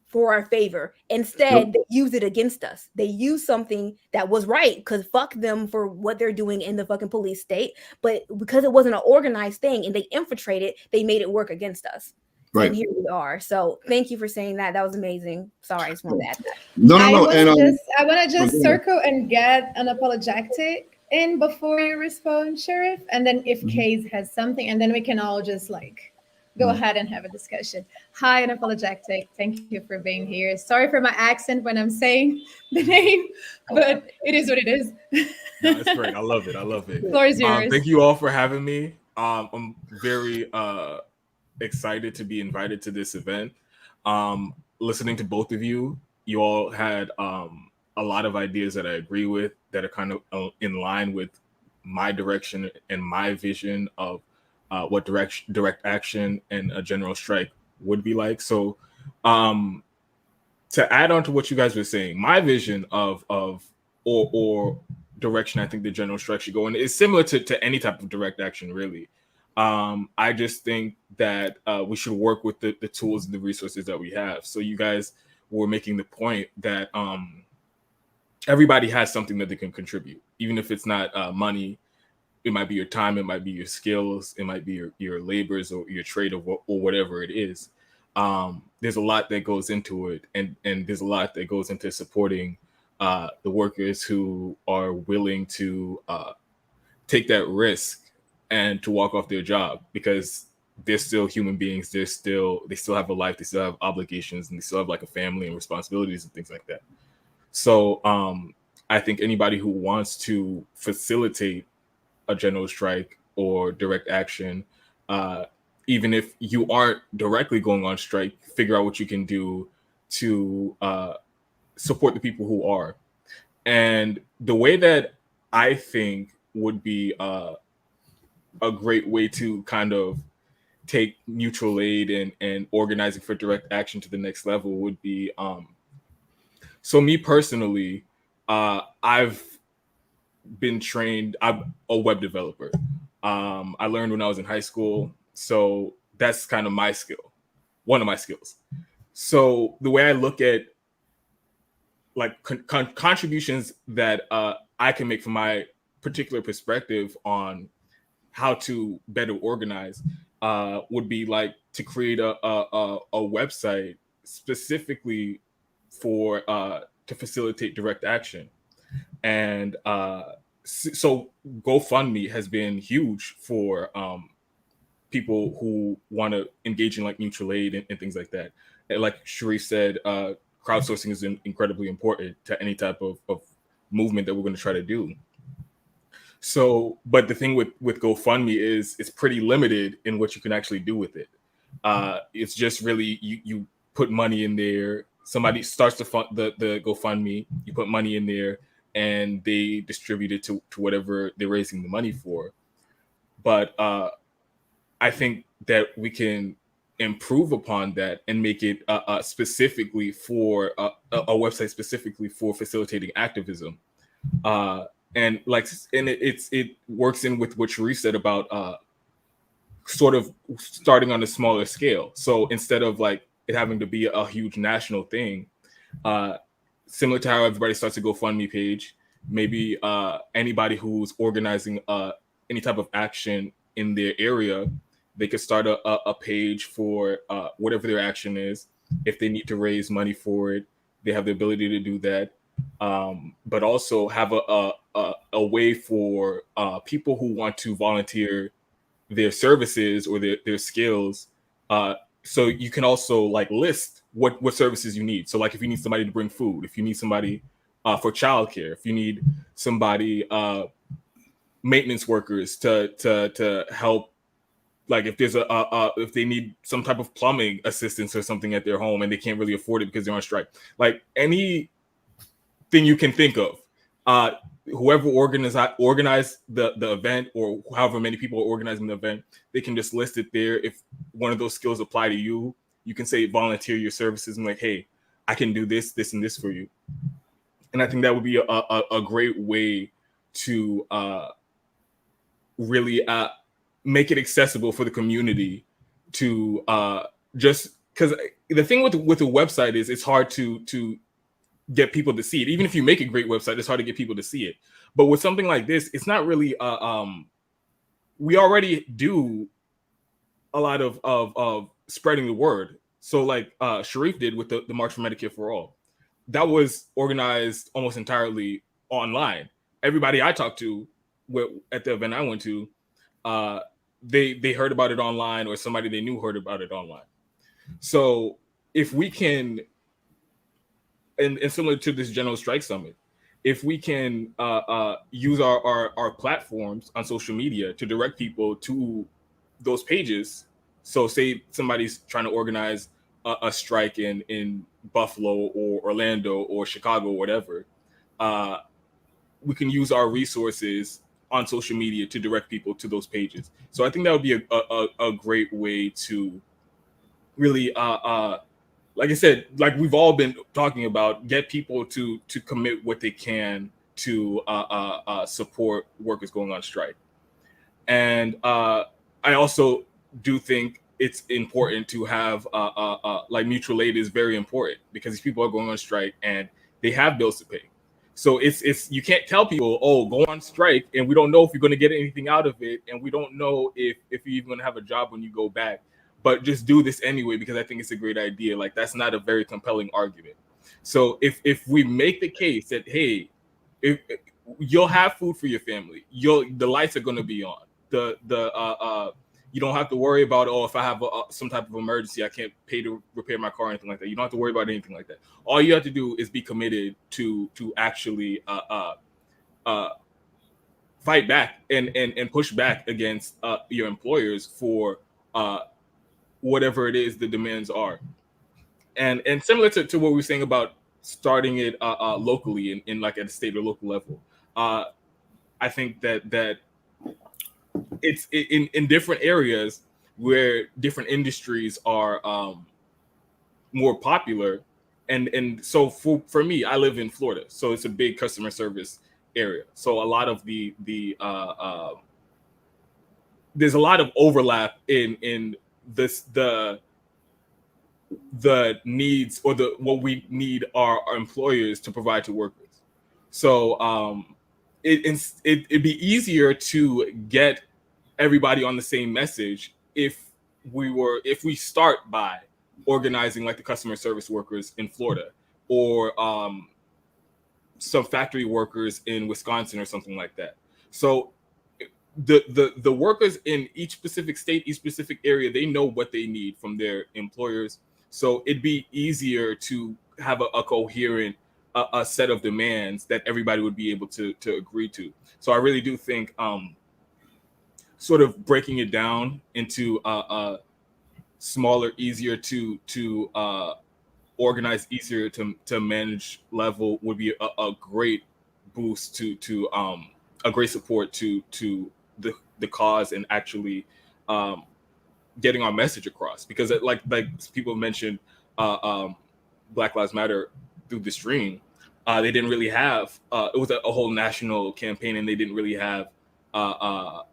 for our favor. Instead, they use it against us. They use something that was right, because fuck them for what they're doing in the fucking police state. But because it wasn't an organized thing and they infiltrated, they made it work against us. And here we are. So thank you for saying that. That was amazing. Sorry, I just wanted to add that. No. I want to just circle and get Unapologetic in before you respond, Shareef. And then if Case has something, and then we can all just like go ahead and have a discussion. Hi, Unapologetic. Thank you for being here. Sorry for my accent when I'm saying the name, but it is what it is. No, it's great. I love it. The floor is yours. Thank you all for having me. I'm very excited to be invited to this event. Listening to both of you, you all had a lot of ideas that I agree with, that are kind of in line with my direction and my vision of what direct action and a general strike would be like. So to add on to what you guys were saying, my vision of or direction I think the general strike should go in is similar to any type of direct action, really. I just think that we should work with the tools and the resources that we have. So you guys were making the point that everybody has something that they can contribute, even if it's not money. It might be your time, it might be your skills, it might be your labors or your trade or whatever it is. There's a lot that goes into it, and there's a lot that goes into supporting the workers who are willing to take that risk and to walk off their job, because they're still human beings. They still have a life, they still have obligations, and they still have like a family and responsibilities and things like that. So I think anybody who wants to facilitate a general strike or direct action, even if you aren't directly going on strike, figure out what you can do to support the people who are. And the way that I think would be a great way to kind of take mutual aid and organizing for direct action to the next level would be, so me personally, I've been trained, I'm a web developer. I learned when I was in high school, so that's kind of my skill, one of my skills. So the way I look at like contributions that I can make from my particular perspective on how to better organize would be like to create a website specifically for to facilitate direct action. And so GoFundMe has been huge for people who want to engage in like mutual aid and things like that. And like Shareef said, crowdsourcing is incredibly important to any type of movement that we're going to try to do. So, but the thing with GoFundMe is it's pretty limited in what you can actually do with it. It's just really you put money in there. Somebody starts to fund the GoFundMe. You put money in there, and they distribute it to whatever they're raising the money for. But I think that we can improve upon that and make it specifically for a website specifically for facilitating activism. And it works in with what Shareef said about sort of starting on a smaller scale. So instead of like it having to be a huge national thing, similar to how everybody starts a GoFundMe page, maybe anybody who's organizing any type of action in their area, they could start a page for whatever their action is. If they need to raise money for it, they have the ability to do that. But also have a way for people who want to volunteer their services or their skills. So you can also like list what services you need. So like if you need somebody to bring food, if you need somebody for childcare, if you need somebody maintenance workers to help. Like if there's if they need some type of plumbing assistance or something at their home and they can't really afford it because they're on strike, like anything you can think of, whoever organized the event or however many people are organizing the event, they can just list it there. If one of those skills apply to you, you can say volunteer your services and like, hey, I can do this, this, and this for you. And I think that would be a great way to really make it accessible for the community to just because the thing with the website is it's hard to get people to see it. Even if you make a great website, it's hard to get people to see it. But with something like this, it's not really we already do a lot of spreading the word. So like Shareef did with the March for Medicare for All. That was organized almost entirely online. Everybody I talked to at the event I went to, they heard about it online, or somebody they knew heard about it online. So if we can, and similar to this General Strike Summit, if we can use our platforms on social media to direct people to those pages. So say somebody's trying to organize a strike in Buffalo or Orlando or Chicago or whatever, we can use our resources on social media to direct people to those pages. So I think that would be a great way to really, like I said, like we've all been talking about, get people to commit what they can to support workers going on strike. And I also do think it's important to have like mutual aid is very important because these people are going on strike and they have bills to pay. So it's you can't tell people, oh, go on strike, and we don't know if you're going to get anything out of it, and we don't know if you're even going to have a job when you go back. But just do this anyway because I think it's a great idea. Like that's not a very compelling argument. So if we make the case that hey, if you'll have food for your family, the lights are going to be on. You don't have to worry about, oh, if I have some type of emergency, I can't pay to repair my car or anything like that. You don't have to worry about anything like that. All you have to do is be committed to actually fight back and push back against your employers for whatever it is the demands are. And similar to what we were saying about starting it locally in like at a state or local level, I think that it's in different areas where different industries are more popular. And so for me, I live in Florida, so it's a big customer service area. So a lot of there's a lot of overlap in the the needs or what we need our employers to provide to workers. So it'd be easier to get everybody on the same message if we start by organizing like the customer service workers in Florida, or some factory workers in Wisconsin or something like that. So the workers in each specific state, each specific area, they know what they need from their employers. So it'd be easier to have a coherent a set of demands that everybody would be able to agree to. So I really do think sort of breaking it down into smaller, easier to organize, easier to manage level would be a great boost to a great support to the cause, and actually getting our message across. Because like people mentioned Black Lives Matter through the stream, they didn't really have it was a whole national campaign, and they didn't really have a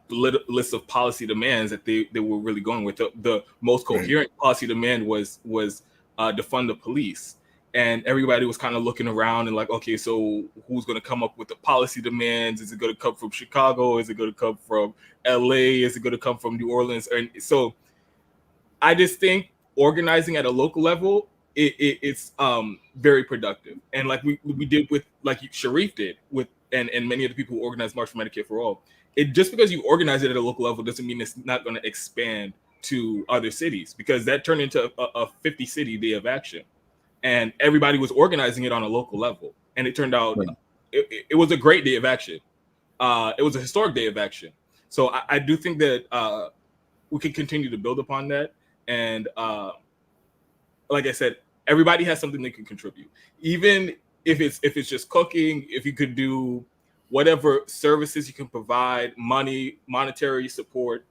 list of policy demands that they were really going with. The most coherent policy demand was defund the police, and everybody was kind of looking around and like, okay, so who's going to come up with the policy demands? Is it going to come from Chicago? Is it going to come from LA? Is it going to come from New Orleans? And so I just think organizing at a local level, it's very productive. And like we did with, like Shareef did with, and many of the people who organized March for Medicare for All, just because you organize it at a local level doesn't mean it's not going to expand to other cities, because that turned into a 50-city day of action, and everybody was organizing it on a local level, and it turned out it was a great day of action. It was a historic day of action. So I do think that we can continue to build upon that, and like I said, everybody has something they can contribute, even if it's just cooking. If you could do whatever services you can provide, monetary support.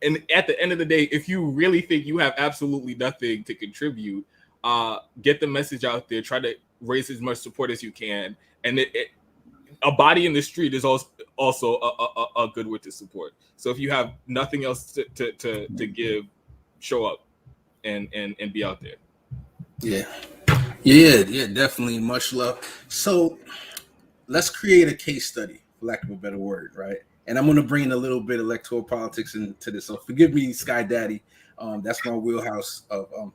And at the end of the day, if you really think you have absolutely nothing to contribute, get the message out there, try to raise as much support as you can. And a body in the street is also a good way to support. So if you have nothing else to give, show up and be out there. Yeah, definitely. Much love. So let's create a case study, for lack of a better word, right? And I'm going to bring a little bit of electoral politics into this. So forgive me, Skye Daddy. That's my wheelhouse of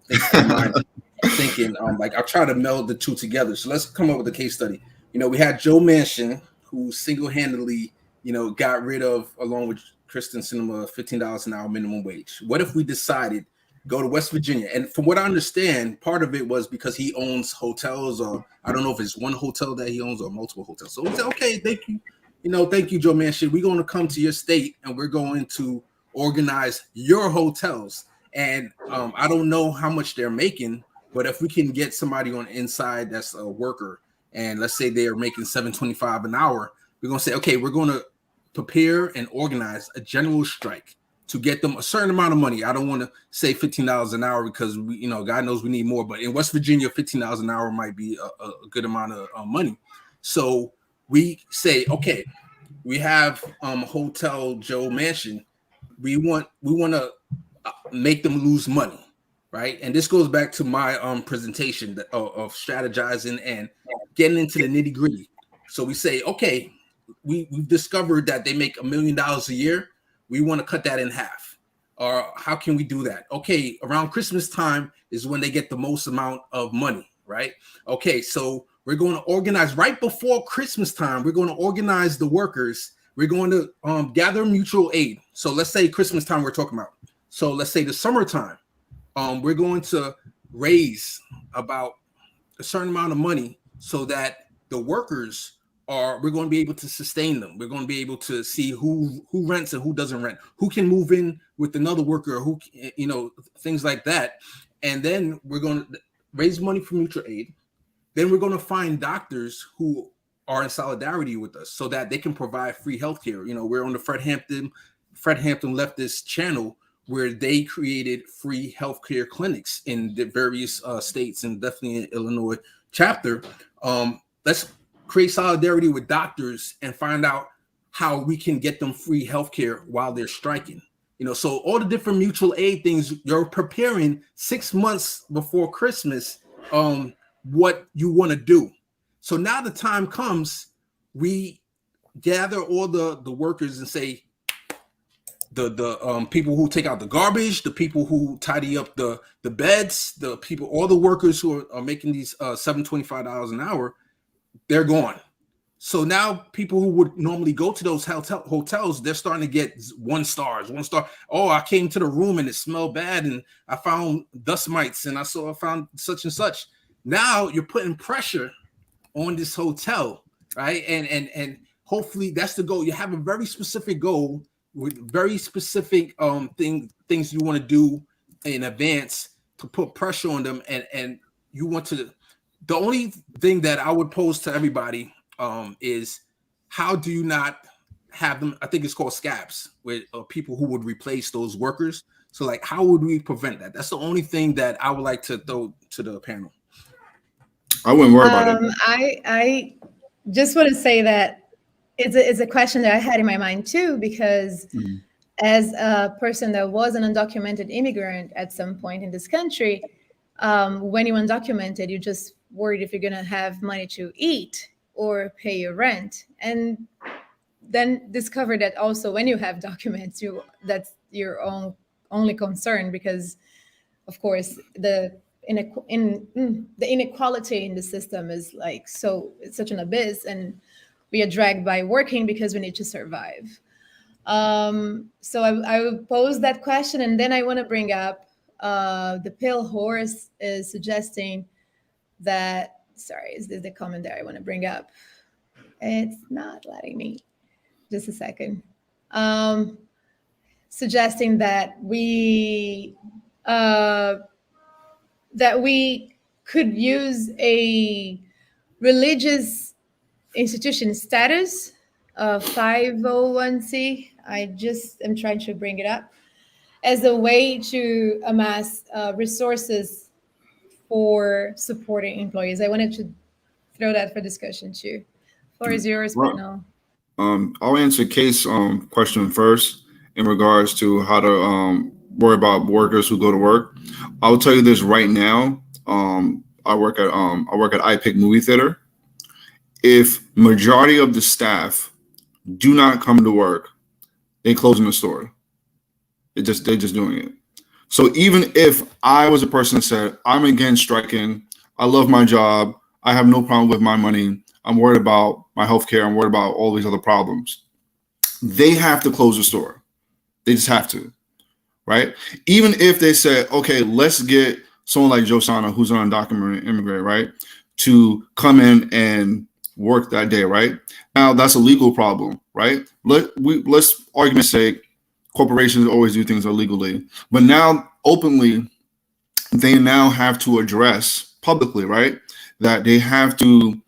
thinking. Like I'll try to meld the two together. So let's come up with a case study. We had Joe Manchin, who single-handedly, got rid of, along with Kristen Sinema, $15 an hour minimum wage. What if we decided go to West Virginia? And from what I understand, part of it was because he owns hotels, or I don't know if it's one hotel that he owns or multiple hotels. So we said, okay, thank you. Thank you, Joe Manchin. We're going to come to your state and we're going to organize your hotels. And I don't know how much they're making, but if we can get somebody on the inside that's a worker, and let's say they are making $7.25 an hour, we're going to say, okay, we're going to prepare and organize a general strike to get them a certain amount of money. I don't want to say $15 an hour because we, God knows we need more. But in West Virginia, $15 an hour might be a good amount of money. So we say, okay, we have Hotel Joe Manchin. We want to make them lose money, right? And this goes back to my presentation of strategizing and getting into the nitty gritty. So we say, okay, we've discovered that they make $1 million a year. We want to cut that in half. Or how can we do that? Okay, around Christmas time is when they get the most amount of money, right? Okay, so we're going to organize right before Christmas time. We're going to organize the workers. We're going to gather mutual aid. So let's say Christmas time we're talking about. So let's say the summertime. We're going to raise about a certain amount of money so that the workers we're going to be able to sustain them. We're going to be able to see who rents and who doesn't rent, who can move in with another worker, who, things like that. And then we're going to raise money for mutual aid. Then we're going to find doctors who are in solidarity with us so that they can provide free healthcare. We're on the Fred Hampton Leftist channel, where they created free healthcare clinics in the various states, and definitely in Illinois chapter. Let's create solidarity with doctors and find out how we can get them free healthcare while they're striking. You know, so all the different mutual aid things, you're preparing 6 months before Christmas what you want to do. So now the time comes, we gather all the workers and say, the people who take out the garbage, the people who tidy up the beds, the people, all the workers who are making these $725 an hour, they're gone. So now people who would normally go to those hotels, they're starting to get 1 star. Oh, I came to the room and it smelled bad and I found dust mites and I found such and such. Now you're putting pressure on this hotel, right? And hopefully that's the goal. You have a very specific goal with very specific things you want to do in advance to put pressure on them. And you want to, the only thing that I would pose to everybody is how do you not have them? I think it's called scabs, with people who would replace those workers. So like, how would we prevent that? That's the only thing that I would like to throw to the panel. I wouldn't worry about it. I just want to say that it's a question that I had in my mind too, because as a person that was an undocumented immigrant at some point in this country, when you're undocumented, you're just worried if you're going to have money to eat or pay your rent. And then discover that also when you have documents, that's your only concern, because of course the inequality in the system is like, so it's such an abyss, and we are dragged by working because we need to survive. So I will pose that question, and then I want to bring up the pale horse is suggesting that, sorry, is this the comment that I want to bring up? It's not letting me. Just a second. Suggesting that we could use a religious institution status of 501c. I just am trying to bring it up as a way to amass resources for supporting employees. I wanted to throw that for discussion too. Floor is yours, but no. I'll answer Case question first in regards to how to worry about workers who go to work. I'll tell you this right now. I work at iPick movie theater. If majority of the staff do not come to work, they closing the store. They're just doing it. So even if I was a person that said, I'm against striking, I love my job, I have no problem with my money, I'm worried about my healthcare, I'm worried about all these other problems, they have to close the store. They just have to, right? Even if they said, okay, let's get someone like Josanna, who's an undocumented immigrant, right, to come in and work that day, right? Now that's a legal problem, right? Let's argument's sake, corporations always do things illegally, but now openly, they now have to address publicly, right, that they have to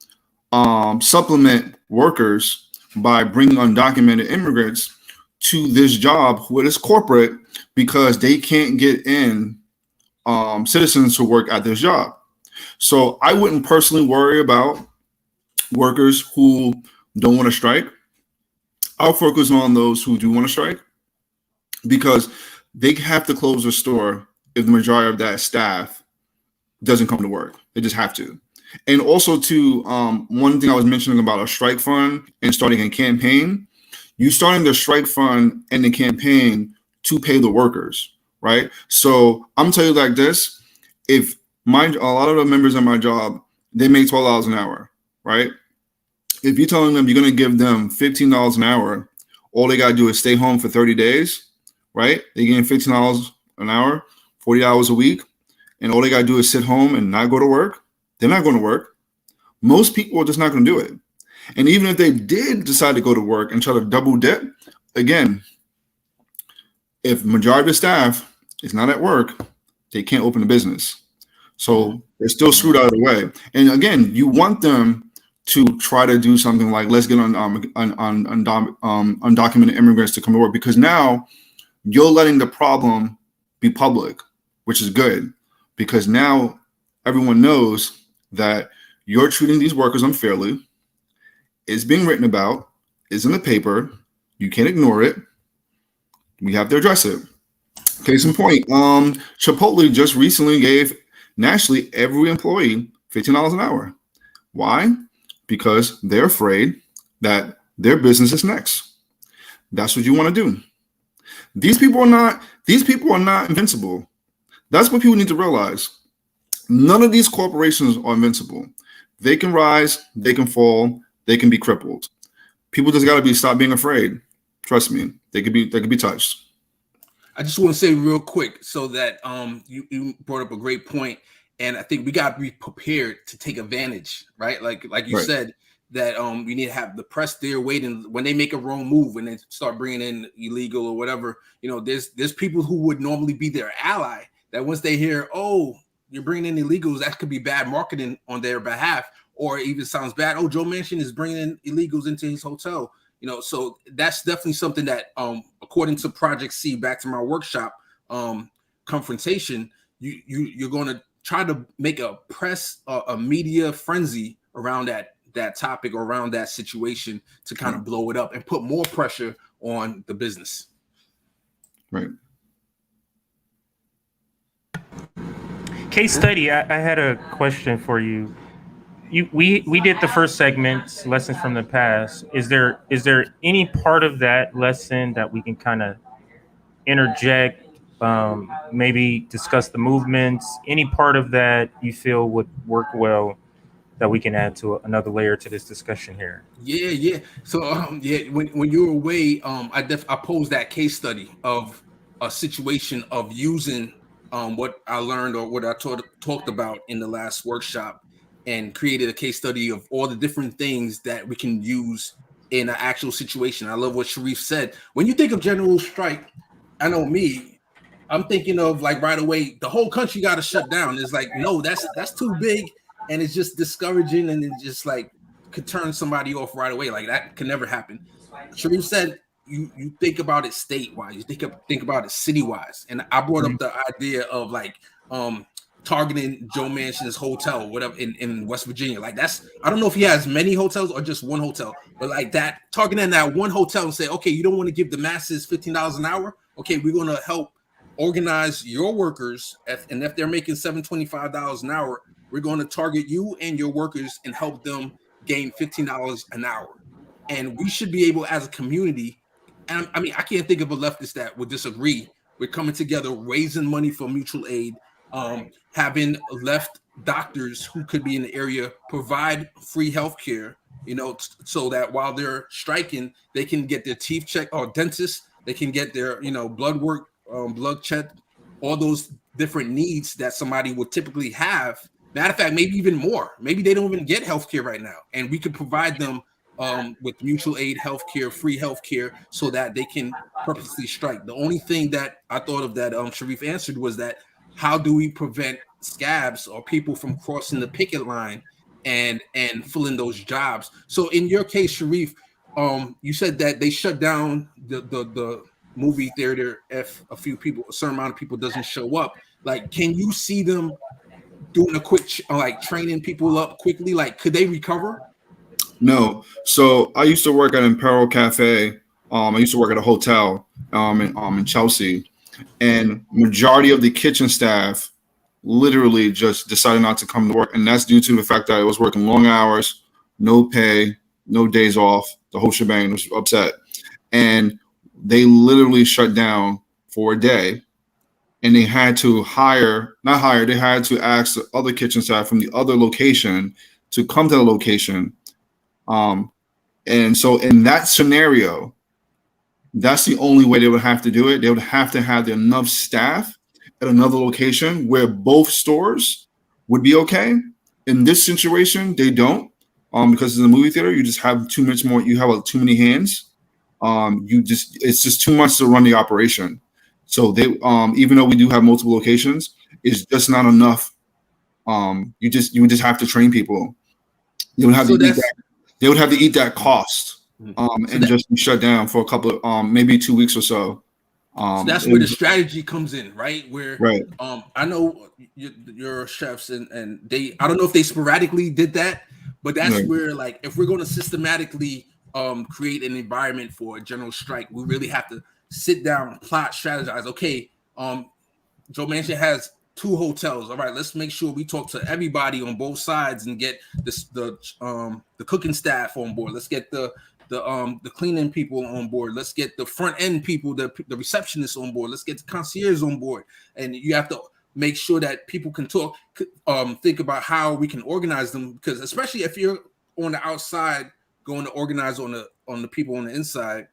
supplement workers by bringing undocumented immigrants to this job with this corporate because they can't get in citizens to work at this job. So I wouldn't personally worry about workers who don't want to strike. I'll focus on those who do want to strike because they have to close the store if the majority of that staff doesn't come to work. They just have to. And also to one thing I was mentioning about a strike fund and starting a campaign, you starting the strike fund and the campaign to pay the workers, right? So I'm telling you like this, if a lot of the members of my job, they make $12 an hour, right? If you're telling them you're going to give them $15 an hour, all they got to do is stay home for 30 days, right? They're getting $15 an hour, 40 hours a week, and all they got to do is sit home and not go to work. They're not going to work. Most people are just not going to do it. And even if they did decide to go to work and try to double dip, again, if majority of the staff is not at work, they can't open a business. So they're still screwed out of the way. And again, you want them to try to do something like, let's get undocumented immigrants to come to work, because now you're letting the problem be public, which is good, because now everyone knows that you're treating these workers unfairly. It's being written about, it's in the paper, you can't ignore it. We have to address it. Case in point, Chipotle just recently gave nationally every employee $15 an hour. Why? Because they're afraid that their business is next. That's what you want to do. These people are not invincible. That's what people need to realize. None of these corporations are invincible. They can rise, they can fall, they can be crippled. People just gotta stop being afraid. Trust me, they could be touched. I just want to say real quick, so that you brought up a great point, and I think we got to be prepared to take advantage, right? Like you said, that we need to have the press there waiting when they make a wrong move, when they start bringing in illegal or whatever. There's people who would normally be their ally that once they hear, oh, you're bringing in illegals, that could be bad marketing on their behalf, or it even sounds bad. Oh, Joe Manchin is bringing in illegals into his hotel. So that's definitely something that, according to Project C, back to my workshop confrontation, you're going to try to make a press, a media frenzy around that topic or around that situation to kind of blow it up and put more pressure on the business. Right. Case study. I had a question for you. We did the first segment, lessons from the past. Is there any part of that lesson that we can kind of interject, maybe discuss the movements? Any part of that you feel would work well that we can add to another layer to this discussion here? Yeah. So when you were away, I posed that case study of a situation of using what I learned or what I talked about in the last workshop, and created a case study of all the different things that we can use in an actual situation. I love what Shareef said. When you think of general strike, I know me, I'm thinking of like right away, the whole country got to shut down. It's like, no, that's too big, and it's just discouraging, and it just like could turn somebody off right away. Like that could never happen. Shareef said you think about it statewide, you think about it city-wise. And I brought up the idea of like targeting Joe Manchin's hotel, whatever, in West Virginia. Like that's, I don't know if he has many hotels or just one hotel, but like that, targeting that one hotel and say, okay, you don't want to give the masses $15 an hour. Okay, we're going to help organize your workers, and if they're making $725 an hour, we're going to target you and your workers and help them gain $15 an hour. And we should be able, as a community, and I mean, I can't think of a leftist that would disagree. We're coming together, raising money for mutual aid, having left doctors who could be in the area provide free healthcare, so that while they're striking, they can get their teeth checked, or dentists, they can get their, blood work, blood check, all those different needs that somebody would typically have. Matter of fact, maybe even more. Maybe they don't even get healthcare right now, and we could provide them with mutual aid healthcare, free healthcare, so that they can purposely strike. The only thing that I thought of that Shareef answered was that, how do we prevent scabs or people from crossing the picket line and filling those jobs? So in your case, Shareef, you said that they shut down the movie theater if a certain amount of people doesn't show up. Like, can you see them doing a quick like training people up quickly? Like, could they recover? No. So I used to work at Imperial Cafe. I used to work at a hotel in Chelsea, and majority of the kitchen staff literally just decided not to come to work, and that's due to the fact that I was working long hours, no pay, no days off. The whole shebang was upset, and they literally shut down for a day, and they had to they had to ask the other kitchen staff from the other location to come to the location. And so in that scenario, that's the only way they would have to do it. They would have to have enough staff at another location where both stores would be okay. In this situation, they don't, because in the movie theater, you just have too much more. You have too many hands. It's just too much to run the operation. So they, even though we do have multiple locations, it's just not enough. You would just have to train people. They would have to eat that. They would have to eat that cost, and just be shut down for a couple of maybe 2 weeks or so. So that's where the strategy comes in, right? Where right. I know your chefs and they, I don't know if they sporadically did that, but that's right. Where, like, if we're going to systematically create an environment for a general strike, we really have to sit down, plot, strategize. Okay, Joe Manchin has 2 hotels. All right, let's make sure we talk to everybody on both sides and get the cooking staff on board. Let's get the cleaning people on board. Let's get the front end people, the receptionists on board. Let's get the concierge on board. And you have to make sure that people can talk, think about how we can organize them, because especially if you're on the outside going to organize on the people on the inside,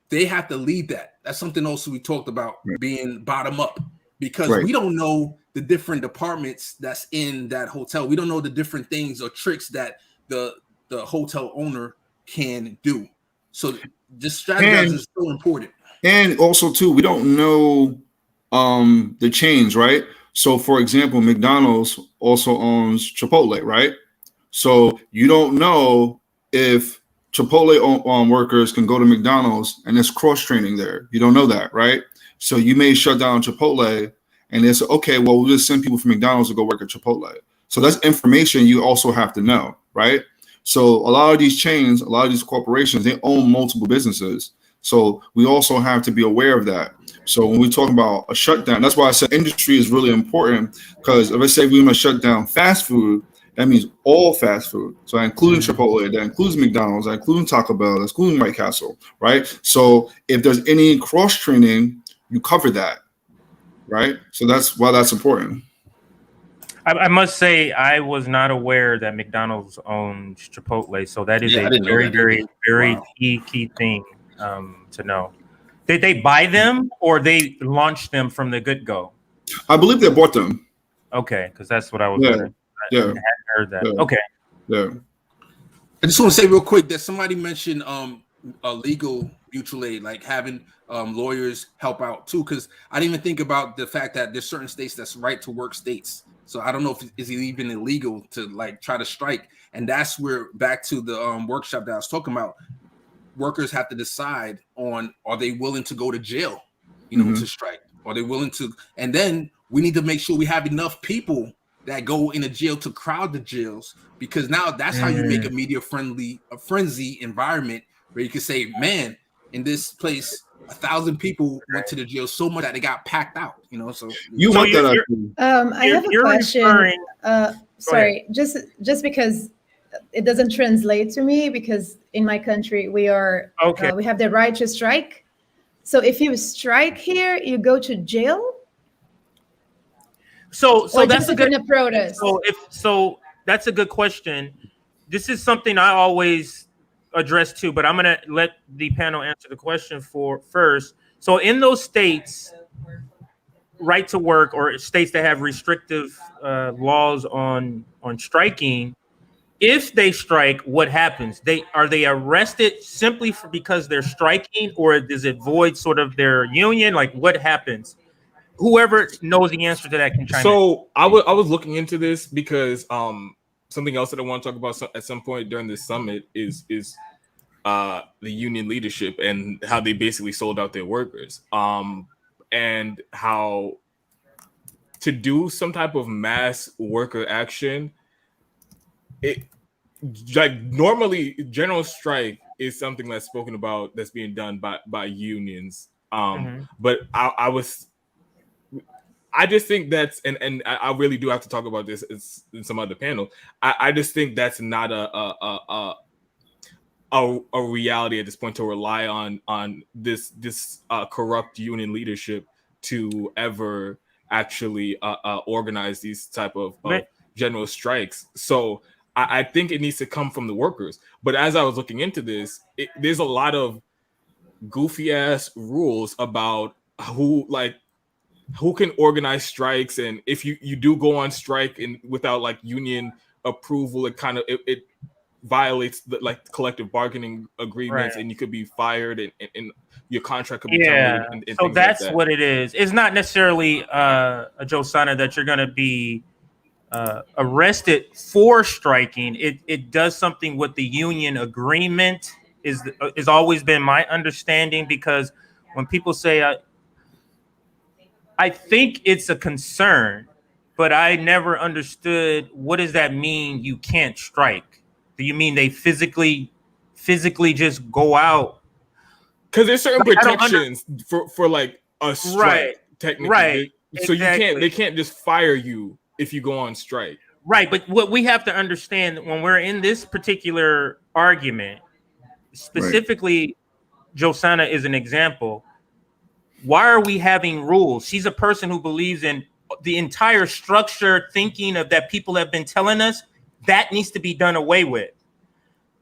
they have to lead that. That's something else we talked about, being bottom up, because we don't know the different departments that's in that hotel. We don't know the different things or tricks that the hotel owner can do. So just strategizing is so important. And also too, we don't know the chains, right? So for example, McDonald's also owns Chipotle, right? So you don't know if Chipotle workers can go to McDonald's and there's cross training there. You don't know that, right? So you may shut down Chipotle and it's okay, well, we'll just send people from McDonald's to go work at Chipotle. So that's information you also have to know, right? So a lot of these chains, a lot of these corporations, they own multiple businesses. So we also have to be aware of that. So when we talk about a shutdown, that's why I said industry is really important, because if I say we're going to shut down fast food, that means all fast food. So including Chipotle, that includes McDonald's, that including Taco Bell, that's including White Castle, right? So if there's any cross training, you cover that, right? So that's why that's important. I must say, I was not aware that McDonald's owns Chipotle. So that is a very key thing to know. Did they buy them or they launched them from the get-go? I believe they bought them. Okay, because that's what I was wondering. I hadn't heard that. Okay. Yeah. I just want to say real quick that somebody mentioned a legal mutual aid, like having lawyers help out too, because I didn't even think about the fact that there's certain states that's right to work states. So I don't know if it's even illegal to like try to strike. And that's where back to the workshop that I was talking about, workers have to decide on, are they willing to go to jail, to strike? Are they willing to? And then we need to make sure we have enough people that go into jail to crowd the jails, because now that's how you make a media frenzy environment where you can say, man, in this place, 1,000 people went to the jail so much that they got packed out, So you want that? I have a question. Sorry, just because it doesn't translate to me, because in my country we are we have the right to strike. So if you strike here, you go to jail. So that's a good protest. So that's a good question. This is something I always address too, but I'm gonna let the panel answer the question first. So in those states, right to work, or states that have restrictive laws on striking, if they strike, what happens? Are they arrested simply because they're striking, or does it void sort of their union? Like, what happens? Whoever knows the answer to that can chime in. So I was looking into this because something else that I want to talk about at some point during this summit is the union leadership and how they basically sold out their workers, and how to do some type of mass worker action. It like normally general strike is something that's spoken about, that's being done by unions. But I just think that's, and I really do have to talk about this in some other panel. I just think that's not a reality at this point, to rely on this corrupt union leadership to ever actually organize these type of general strikes. So I think it needs to come from the workers. But as I was looking into this, there's a lot of goofy ass rules about who can organize strikes, and if you do go on strike and without like union approval, it violates the collective bargaining agreements, and you could be fired, and your contract could be terminated. And so that's what it is. It's not necessarily a Josanna that you're going to be arrested for striking. It does something with the union agreement. Is always been my understanding, because when people say I think it's a concern, but I never understood, what does that mean you can't strike? Do you mean they physically just go out? Because there's certain protections for like a strike, technically. Right. So they can't just fire you if you go on strike. Right. But what we have to understand when we're in this particular argument, specifically, Josanna is an example. Why are we having rules? She's a person who believes in the entire structure thinking of that people have been telling us that needs to be done away with.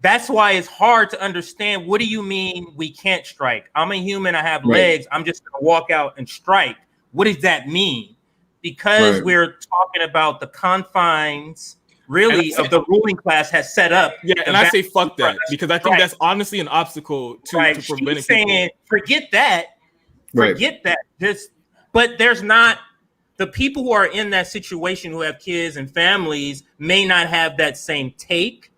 That's why it's hard to understand. What do you mean we can't strike? I'm a human. I have legs. I'm just going to walk out and strike. What does that mean? Because we're talking about the confines, really, of the ruling class has set up. Yeah, and I say fuck that, because I think that's honestly an obstacle to preventing She's saying, people. Forget that. But there's not, the people who are in that situation who have kids and families may not have that same take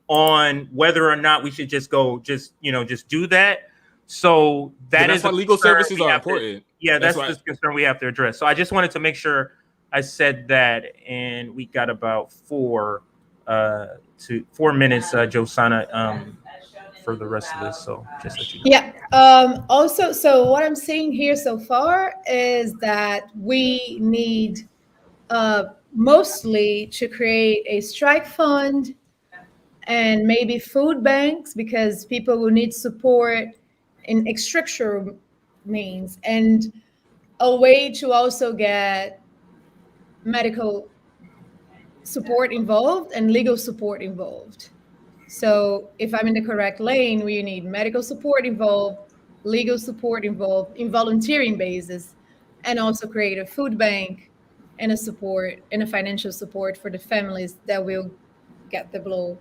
on whether or not we should just do that. So that's why legal services are important. That's the concern we have to address. So I just wanted to make sure I said that, and we got about 4 minutes, Josanna, for the rest of this. So just let you know. Yeah. Also, so what I'm seeing here so far is that we need mostly to create a strike fund and maybe food banks, because people will need support in structural means, and a way to also get medical support involved and legal support involved. So if I'm in the correct lane, we need medical support involved, legal support involved, in volunteering basis, and also create a food bank and a financial support for the families that will get the blow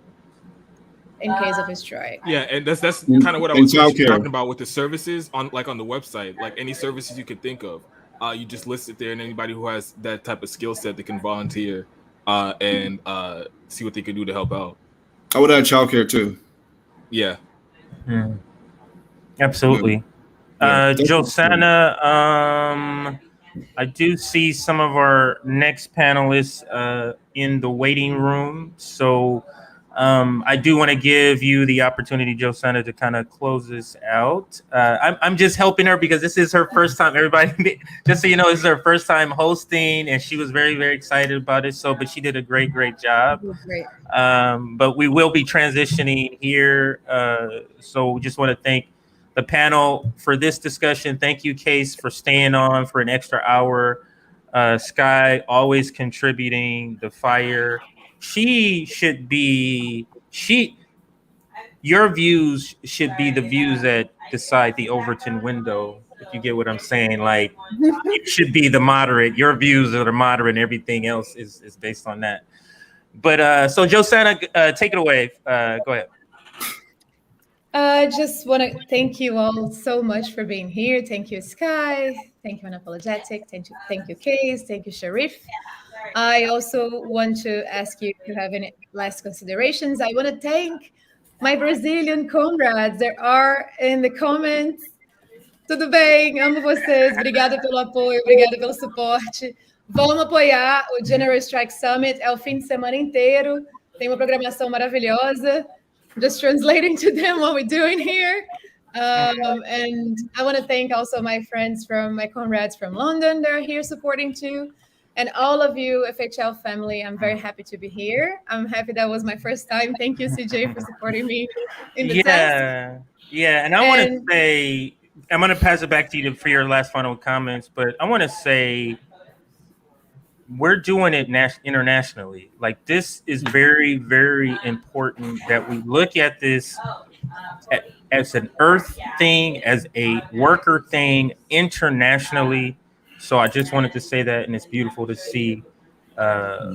in case of a strike. Yeah, and that's kind of what I was talking about with the services on the website, like any services you could think of. You just list it there, and anybody who has that type of skill set that can volunteer and see what they can do to help out. I would add childcare too. Yeah. Absolutely. Josanna, I do see some of our next panelists in the waiting room. So I do want to give you the opportunity, Josanna, to kind of close this out. I'm just helping her because this is her first time. Everybody, just so you know, this is her first time hosting, and she was very, very excited about it. But she did a great job. Great. But we will be transitioning here. So we just want to thank the panel for this discussion. Thank you, Case, for staying on for an extra hour. Skye, always contributing the fire. Your views should be the views that decide the Overton window, if you get what I'm saying. Like, you should be the moderate. Your views are the moderate, and everything else is based on that. But so Josanna, take it away. Go ahead. I just want to thank you all so much for being here. Thank you, Skye. Thank you, Unapologetic. Thank you, Case. Thank you, Shareef. I also want to ask you if you have any last considerations. I want to thank my Brazilian comrades. There are in the comments. Tudo bem, amo vocês. Obrigada pelo apoio, obrigada pelo suporte. Vamos apoiar o General Strike Summit. É o fim de semana inteiro. Tem uma programação maravilhosa. Just translating to them what we're doing here. And I want to thank also my comrades from London that are here supporting too. And all of you, FHL family, I'm very happy to be here. I'm happy that was my first time. Thank you, CJ, for supporting me in the test. Yeah. And I want to say, I'm going to pass it back to you for your last final comments, but I want to say we're doing it internationally. Like, this is very, very important that we look at this as an earth thing, as a worker thing internationally. So I just wanted to say that, and it's beautiful to see the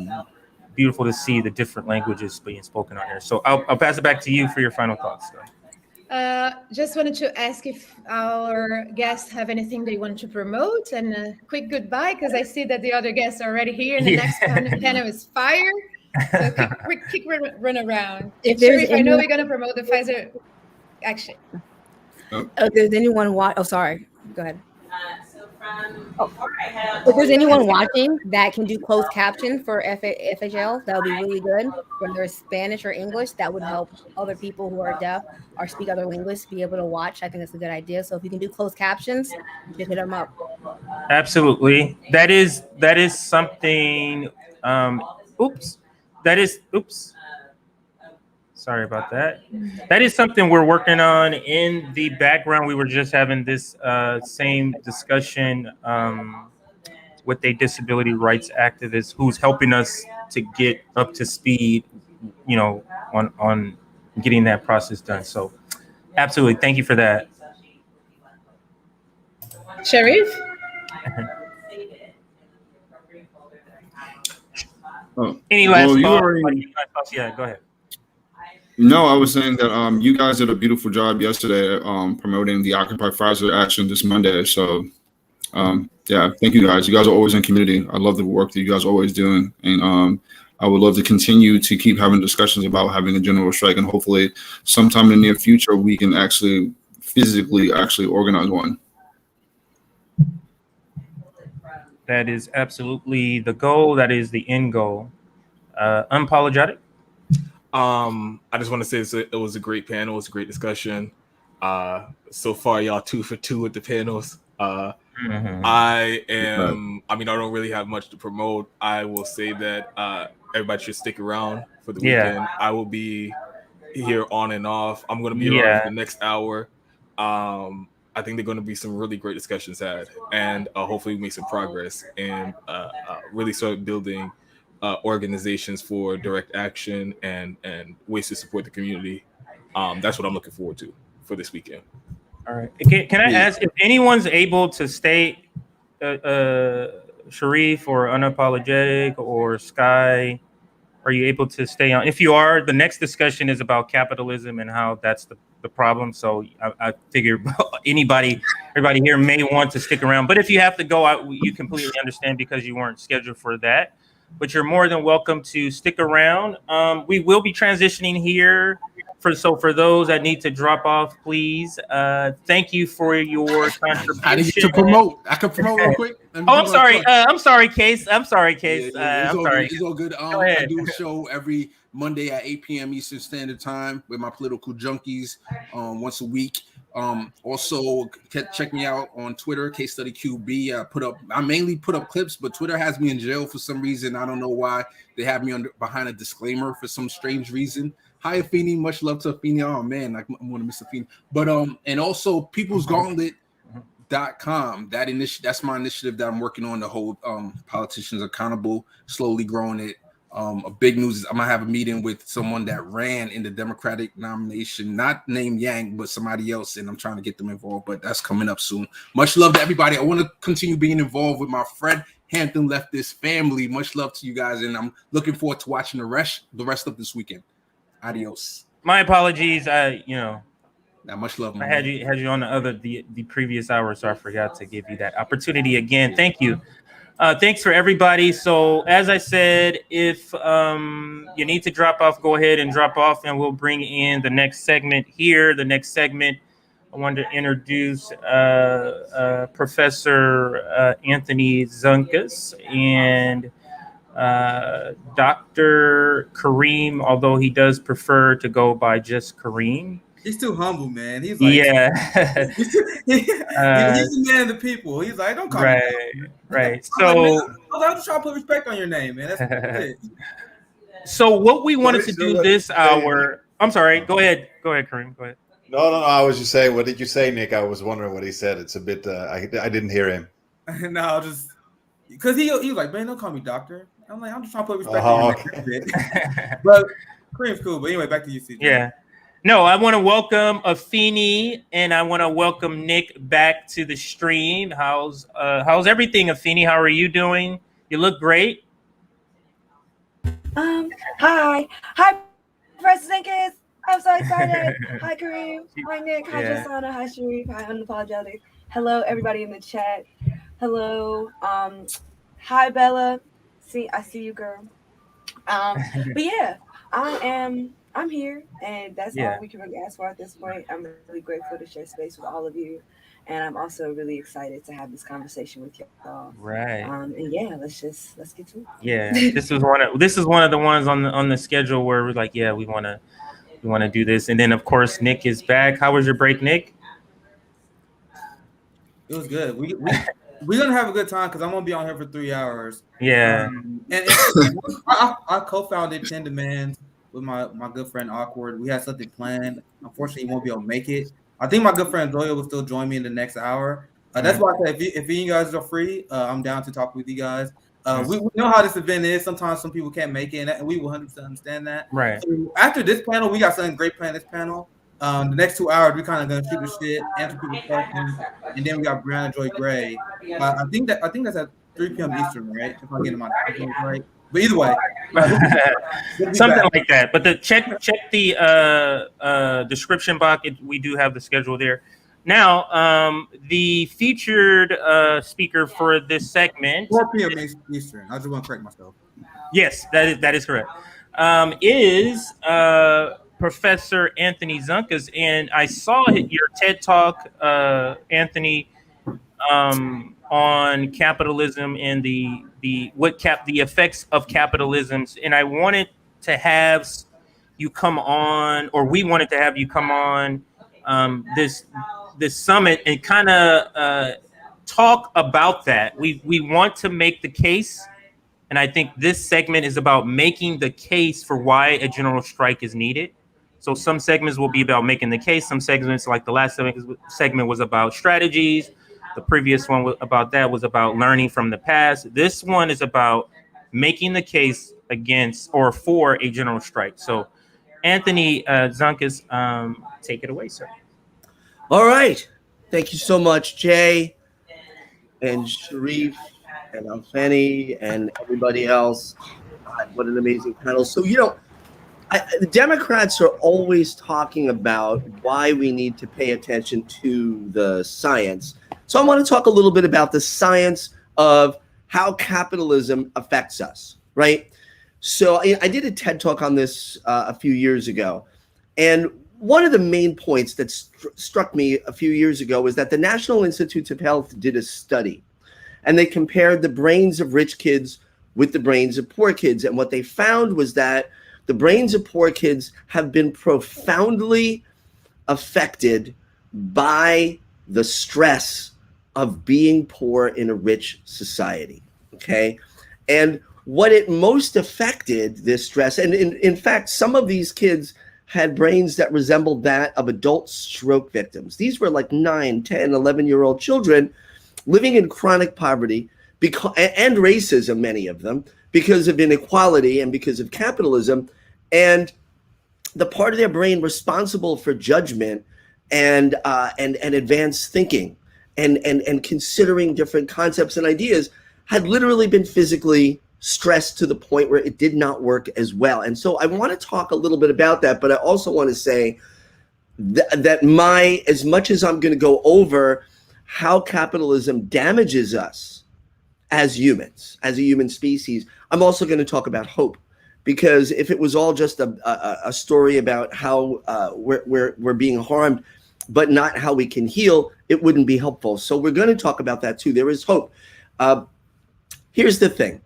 different languages being spoken on here. So I'll pass it back to you for your final thoughts. Just wanted to ask if our guests have anything they want to promote, and a quick goodbye, because I see that the other guests are already here, and the next panel is fire. So quick run around. I know we're going to promote the Pfizer action. Does anyone watch? Oh, sorry. Go ahead. So Oh, if there's anyone watching that can do closed caption for FHL, that would be really good. Whether it's Spanish or English, that would help other people who are deaf or speak other languages be able to watch. I think that's a good idea. So if you can do closed captions, just hit them up. Absolutely. That is something. Oops. That is. Oops. Sorry about that. That is something we're working on in the background. We were just having this same discussion with a disability rights activist who's helping us to get up to speed, on getting that process done. So, absolutely, thank you for that. Shareef? Any last well, thoughts? Yeah, go ahead. No, I was saying that you guys did a beautiful job yesterday promoting the Occupy Pfizer action this Monday. So, yeah, thank you guys. You guys are always in community. I love the work that you guys are always doing. And I would love to continue to keep having discussions about having a general strike. And hopefully sometime in the near future, we can actually physically organize one. That is absolutely the goal. That is the end goal. Unapologetic. I just want to say it was a great panel. It was a great discussion. So far, y'all 2 for 2 with the panels. I don't really have much to promote. I will say that everybody should stick around for the weekend. I will be here on and off. I'm going to be around for the next hour. I think they're going to be some really great discussions had, and hopefully we make some progress and really start building organizations for direct action and ways to support the community. That's what I'm looking forward to for this weekend. All right. Can I ask if anyone's able to stay, Shareef or Unapologetic or Skye? Are you able to stay on? If you are, the next discussion is about capitalism and how that's the problem. So I figure everybody here may want to stick around. But if you have to go, you completely understand because you weren't scheduled for that. But you're more than welcome to stick around. We will be transitioning here. For those that need to drop off, please. Thank you for your contribution. I didn't get to promote. I can promote real quick. I'm sorry. I'm sorry, Case. I'm sorry, Case. It's I'm sorry. It's all good. I do a show every Monday at 8 p.m. Eastern Standard Time with my political junkies once a week. Also, check me out on Twitter, CaseStudyQB. I mainly put up clips, but Twitter has me in jail for some reason. I don't know why. They have me behind a disclaimer for some strange reason. Hi, Afeni. Much love to Afeni. Oh man, I'm gonna miss Afeni. But and also peoplesgauntlet.com. That's my initiative that I'm working on to hold politicians accountable, slowly growing it. A big news is I'm gonna have a meeting with someone that ran in the Democratic nomination, not named Yang, but somebody else, and I'm trying to get them involved, but that's coming up soon. Much love to everybody. I want to continue being involved with my Fred Hampton Leftist family. Much love to you guys, and I'm looking forward to watching the rest of this weekend. Adios. My apologies. Now, much love. I had you on the previous hour, so I forgot to give you that opportunity again. Thank you. Thanks for everybody. So as I said, if you need to drop off, go ahead and drop off, and we'll bring in the next segment here. The next segment, I wanted to introduce Professor Anthony Zenkus and Dr. Karim, although he does prefer to go by just Karim. He's too humble, man. He's like, he's the man of the people. He's like, don't call me. Right. So I'm just trying to put respect on your name, man. That's so what we wanted to do this hour. I'm sorry. Go ahead, Karim. Go ahead. No. I was just saying, what did you say, Nick? I was wondering what he said. It's a bit. I didn't hear him. No, just because he was like, man, don't call me doctor. I'm like, I'm just trying to put respect on your name. But Karim's cool. But anyway, back to you, CJ. Yeah. No, I want to welcome Afeni and I want to welcome Nick back to the stream. How's everything, Afeni? How are you doing? You look great. Hi, Professor Zenkus. I'm so excited. Hi, Karim. Hi, Nick. Hi, Josanna. Hi, Shareef. Hi, Unapologetic. Hello, everybody in the chat. Hello. Hi, Bella. I see you, girl. But yeah, I'm here, and that's all we can really ask for at this point. I'm really grateful to share space with all of you, And I'm also really excited to have this conversation with y'all. Right. And yeah, let's get to it. Yeah, this is one of the ones on the schedule where we're like, yeah, we want to do this. And then of course Nick is back. How was your break, Nick? It was good. We're gonna have a good time because I'm gonna be on here for 3 hours. Yeah. And I co-founded 10 Demands with my good friend Awkward. We had something planned. Unfortunately, he won't be able to make it. I think my good friend Zoya will still join me in the next hour. That's why I said if you guys are free, I'm down to talk with you guys. We know how this event is. Sometimes some people can't make it, and we will 100% understand that. Right. So after this panel, we got something great planned. This panel. The next 2 hours, we're kind of gonna shoot the shit, answer people's questions, and then we got Brianna Joy Gray. I think that's at 3 p.m. Eastern, right? If I'm getting my time right. But either way, something like that. But check the description box. We do have the schedule there. Now, the featured speaker for this segment, 4 p.m. Eastern. I just want to correct myself. Yes, that is correct. Is Professor Anthony Zenkus, and I saw your TED Talk, Anthony, on capitalism and the effects of capitalism, and I wanted to have you come on, or we wanted to have you come on this summit and kind of talk about that. We want to make the case. And I think this segment is about making the case for why a general strike is needed. So some segments will be about making the case. Some segments, like the last segment, was about strategies. The previous one was about learning from the past. This one is about making the case against or for a general strike. So Anthony Zenkus, take it away, sir. All right. Thank you so much, Jay and Shareef and Afeni and everybody else. God, what an amazing panel. So, the Democrats are always talking about why we need to pay attention to the science. So I want to talk a little bit about the science of how capitalism affects us, right? So I did a TED Talk on this a few years ago. And one of the main points that struck me a few years ago was that the National Institutes of Health did a study. And they compared the brains of rich kids with the brains of poor kids. And what they found was that the brains of poor kids have been profoundly affected by the stress of being poor in a rich society, okay? And what it most affected, this stress, and in fact, some of these kids had brains that resembled that of adult stroke victims. These were like 9, 10, 11-year-old children living in chronic poverty and racism, many of them, because of inequality and because of capitalism. And the part of their brain responsible for judgment and advanced thinking and considering different concepts and ideas had literally been physically stressed to the point where it did not work as well. And so I want to talk a little bit about that, but I also want to say that as much as I'm going to go over how capitalism damages us as humans, as a human species, I'm also going to talk about hope. Because if it was all just a story about how we're being harmed, but not how we can heal, it wouldn't be helpful. So we're going to talk about that too. There is hope. Here's the thing.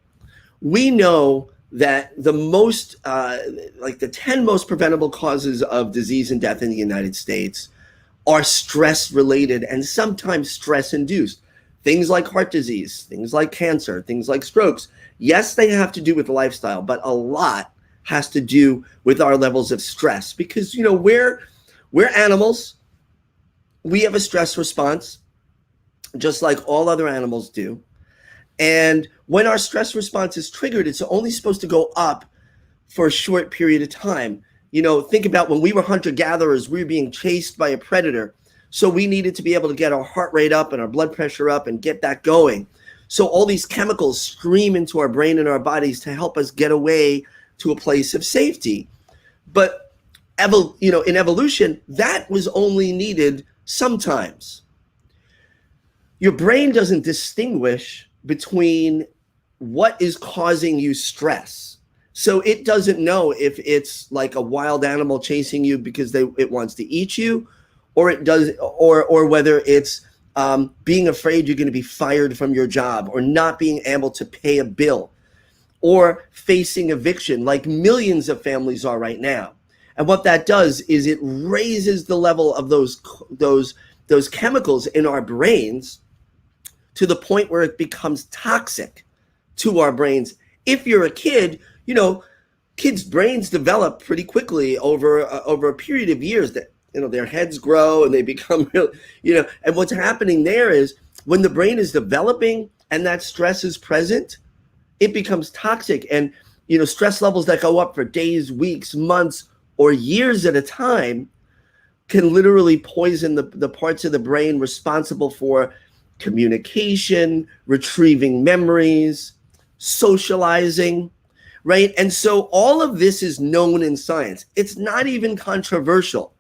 We know that the most, the 10 most preventable causes of disease and death in the United States are stress related and sometimes stress induced. Things like heart disease, things like cancer, things like strokes. Yes, they have to do with lifestyle, but a lot has to do with our levels of stress because, we're animals. We have a stress response, just like all other animals do. And when our stress response is triggered, it's only supposed to go up for a short period of time. Think about when we were hunter-gatherers, we were being chased by a predator. So we needed to be able to get our heart rate up and our blood pressure up and get that going. So all these chemicals stream into our brain and our bodies to help us get away to a place of safety. But in evolution, that was only needed sometimes. Your brain doesn't distinguish between what is causing you stress. So it doesn't know if it's like a wild animal chasing you because it wants to eat you, or it does, or whether it's being afraid you're going to be fired from your job, or not being able to pay a bill, or facing eviction like millions of families are right now. And what that does is it raises the level of those chemicals in our brains to the point where it becomes toxic to our brains. If you're a kid, kids' brains develop pretty quickly over a period of years. That their heads grow and they become real, and what's happening there is when the brain is developing and that stress is present, it becomes toxic. And stress levels that go up for days, weeks, months, or years at a time can literally poison the parts of the brain responsible for communication, retrieving memories, socializing, right? And so all of this is known in science. It's not even controversial.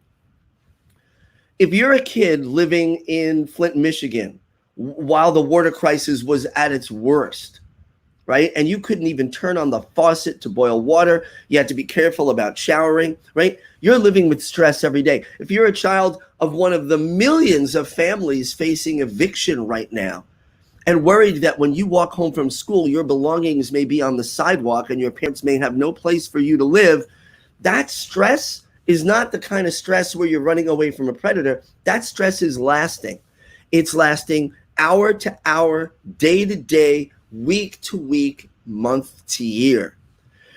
If you're a kid living in Flint, Michigan, while the water crisis was at its worst, right? And you couldn't even turn on the faucet to boil water. You had to be careful about showering, right? You're living with stress every day. If you're a child of one of the millions of families facing eviction right now, and worried that when you walk home from school, your belongings may be on the sidewalk and your parents may have no place for you to live, that stress is not the kind of stress where you're running away from a predator. That stress is lasting. It's lasting hour to hour, day to day, week to week, month to year.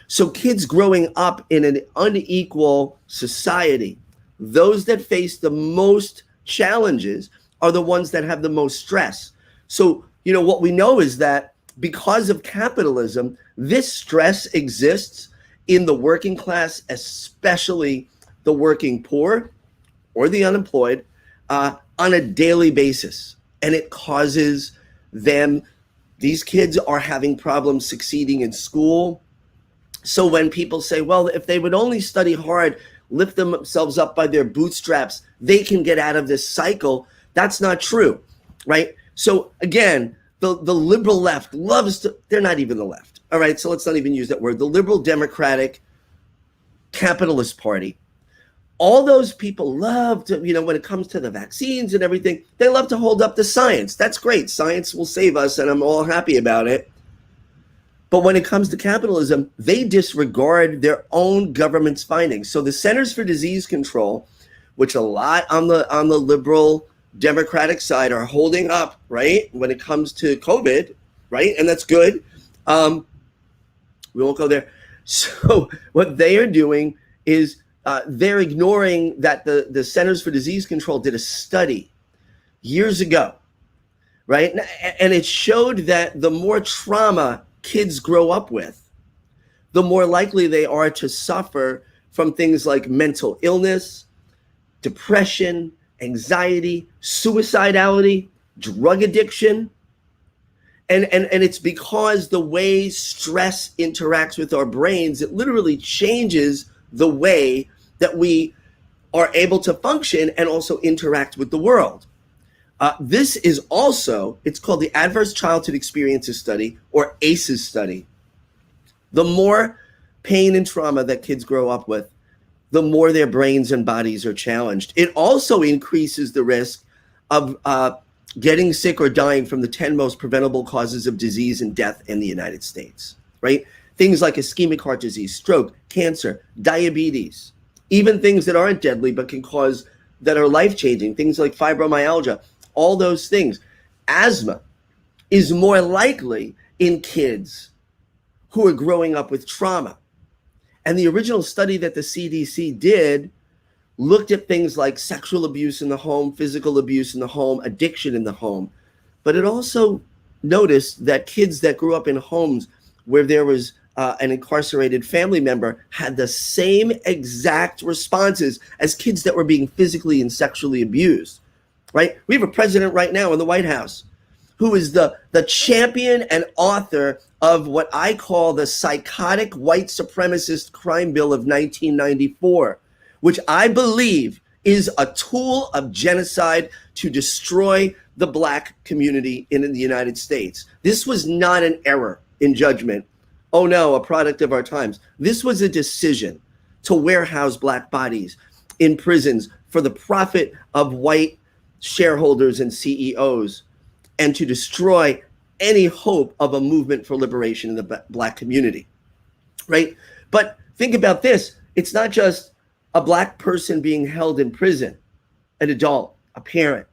So kids growing up in an unequal society, those that face the most challenges are the ones that have the most stress. So, what we know is that because of capitalism, this stress exists in the working class, especially the working poor or the unemployed, on a daily basis. And it causes them, these kids are having problems succeeding in school. So when people say, well, if they would only study hard, lift themselves up by their bootstraps, they can get out of this cycle, that's not true, right? So again, the liberal left loves to, they're not even the left, all right? So let's not even use that word. The liberal democratic capitalist party, all those people love to, when it comes to the vaccines and everything, they love to hold up the science. That's great. Science will save us, and I'm all happy about it. But when it comes to capitalism, they disregard their own government's findings. So the Centers for Disease Control, which a lot on the liberal Democratic side are holding up, right, when it comes to COVID, right? And that's good. We won't go there. So what they are doing is they're ignoring that the Centers for Disease Control did a study years ago, right? And it showed that the more trauma kids grow up with, the more likely they are to suffer from things like mental illness, depression, anxiety, suicidality, drug addiction. And it's because the way stress interacts with our brains, it literally changes the way that we are able to function and also interact with the world. This is also, it's called the Adverse Childhood Experiences Study, or ACEs study. The more pain and trauma that kids grow up with, the more their brains and bodies are challenged. It also increases the risk of getting sick or dying from the 10 most preventable causes of disease and death in the United States, right? Things like ischemic heart disease, stroke, cancer, diabetes, even things that aren't deadly but can cause, that are life-changing, things like fibromyalgia, all those things. Asthma is more likely in kids who are growing up with trauma. And the original study that the CDC did looked at things like sexual abuse in the home, physical abuse in the home, addiction in the home. But it also noticed that kids that grew up in homes where there was an incarcerated family member had the same exact responses as kids that were being physically and sexually abused, right? We have a president right now in the White House who is the champion and author of what I call the psychotic white supremacist crime bill of 1994, which I believe is a tool of genocide to destroy the Black community in the United States. This was not an error in judgment. Oh no, a product of our times. This was a decision to warehouse Black bodies in prisons for the profit of white shareholders and CEOs, and to destroy any hope of a movement for liberation in the Black community, right? But think about this. It's not just a Black person being held in prison, an adult, a parent.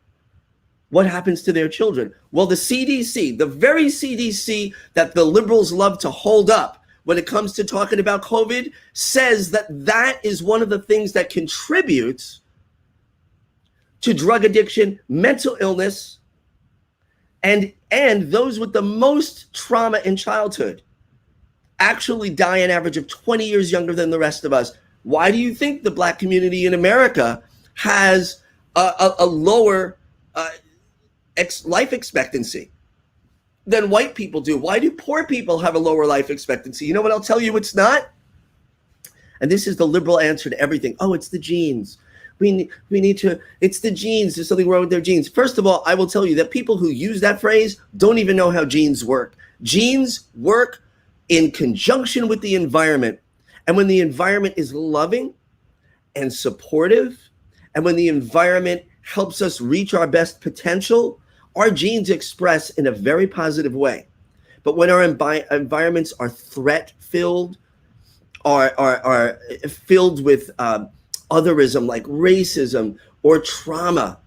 What happens to their children? Well, the CDC, the very CDC that the liberals love to hold up when it comes to talking about COVID, says that that is one of the things that contributes to drug addiction, mental illness, and those with the most trauma in childhood actually die an average of 20 years younger than the rest of us. Why do you think the Black community in America has a lower life expectancy than white people do? Why do poor people have a lower life expectancy? You know what I'll tell you it's not? And this is the liberal answer to everything. Oh, it's the genes. We need to, it's the genes. There's something wrong with their genes. First of all, I will tell you that people who use that phrase don't even know how genes work. Genes work in conjunction with the environment. And when the environment is loving and supportive, and when the environment helps us reach our best potential, our genes express in a very positive way. But when our environments are threat-filled, are filled with otherism like racism or trauma,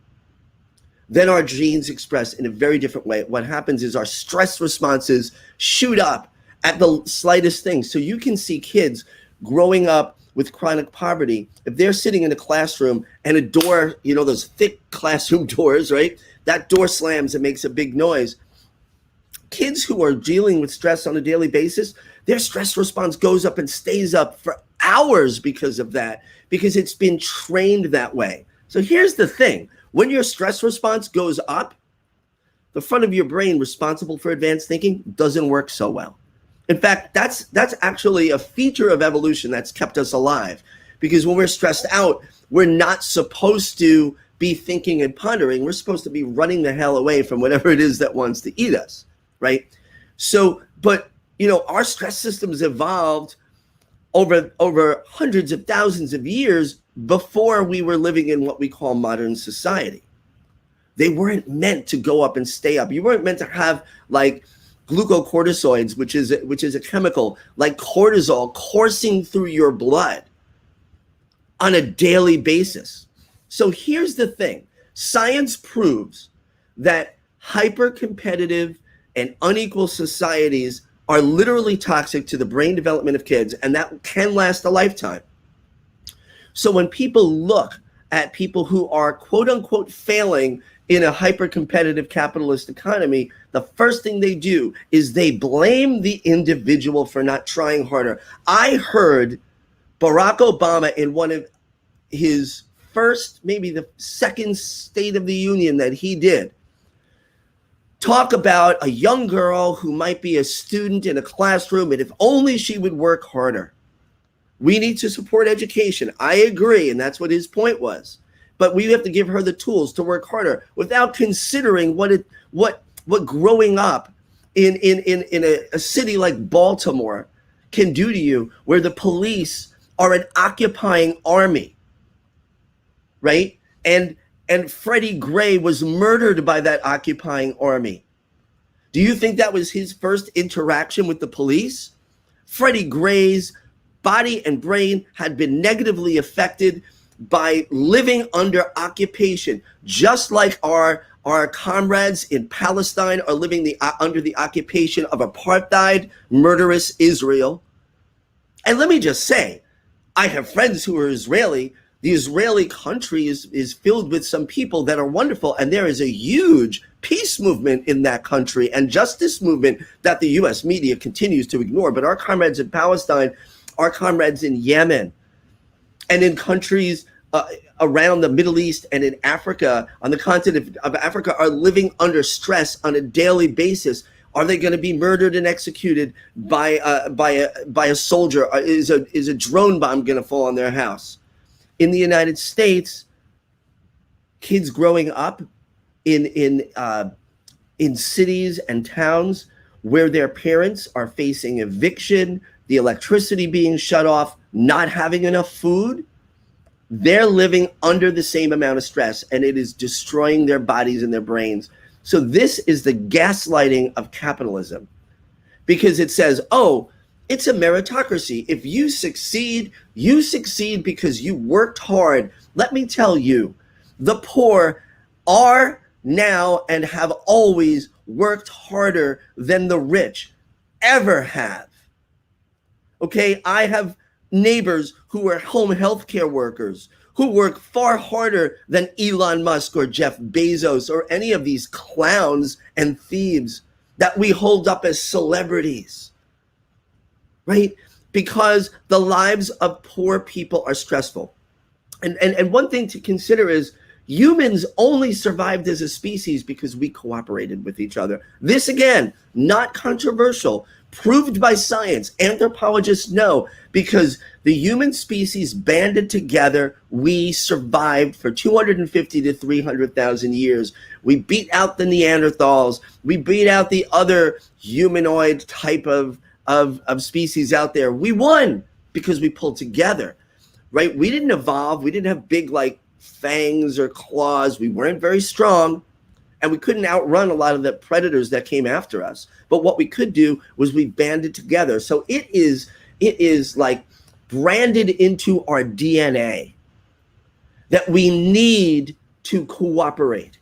then our genes express in a very different way. What happens is our stress responses shoot up at the slightest thing. So you can see kids growing up with chronic poverty. If they're sitting in a classroom and a door, you know, those thick classroom doors, right? That door slams and makes a big noise. Kids who are dealing with stress on a daily basis, their stress response goes up and stays up for hours because of that, because it's been trained that way. So here's the thing. When your stress response goes up, the front of your brain responsible for advanced thinking doesn't work so well. In fact, that's actually a feature of evolution that's kept us alive, because when we're stressed out, we're not supposed to be thinking and pondering. We're supposed to be running the hell away from whatever it is that wants to eat us, right? So, but, you know, our stress systems evolved over hundreds of thousands of years before we were living in what we call modern society. They weren't meant to go up and stay up. You weren't meant to have like glucocorticoids, which is a chemical like cortisol coursing through your blood on a daily basis. So here's the thing. Science proves that hyper-competitive and unequal societies are literally toxic to the brain development of kids, and that can last a lifetime. So when people look at people who are quote unquote failing in a hyper-competitive capitalist economy, the first thing they do is they blame the individual for not trying harder. I heard Barack Obama in one of his first, maybe the second State of the Union that he did, talk about a young girl who might be a student in a classroom, and if only she would work harder. We need to support education. I agree, and that's what his point was. But we have to give her the tools to work harder without considering what growing up in a city like Baltimore can do to you, where the police are an occupying army, right? And Freddie Gray was murdered by that occupying army. Do you think that was his first interaction with the police? Freddie Gray's body and brain had been negatively affected by living under occupation, just like our comrades in Palestine are living under the occupation of apartheid, murderous Israel. And let me just say, I have friends who are Israeli. The Israeli country is filled with some people that are wonderful, and there is a huge peace movement in that country and justice movement that the US media continues to ignore. But our comrades in Palestine, our comrades in Yemen, and in countries around the Middle East and in Africa, on the continent of Africa, are living under stress on a daily basis. Are they going to be murdered and executed by a soldier? Is a drone bomb going to fall on their house? In the United States, kids growing up in cities and towns where their parents are facing eviction, the electricity being shut off, not having enough food, They're living under the same amount of stress, and it is destroying their bodies and their brains. So this is the gaslighting of capitalism, because it says, oh, it's a meritocracy. If you succeed because you worked hard. Let me tell you, the poor are now and have always worked harder than the rich ever have. Okay, I have neighbors who are home healthcare workers who work far harder than Elon Musk or Jeff Bezos or any of these clowns and thieves that we hold up as celebrities, right? Because the lives of poor people are stressful. And one thing to consider is humans only survived as a species because we cooperated with each other. This, again, not controversial, proved by science. Anthropologists know, because the human species banded together, we survived for 250 to 300,000 years. We beat out the Neanderthals. We beat out the other humanoid type of species out there. We won because we pulled together, right? We didn't evolve. We didn't have big, like, fangs or claws. We weren't very strong, and we couldn't outrun a lot of the predators that came after us. But what we could do was we banded together. So it is like branded into our DNA that we need to cooperate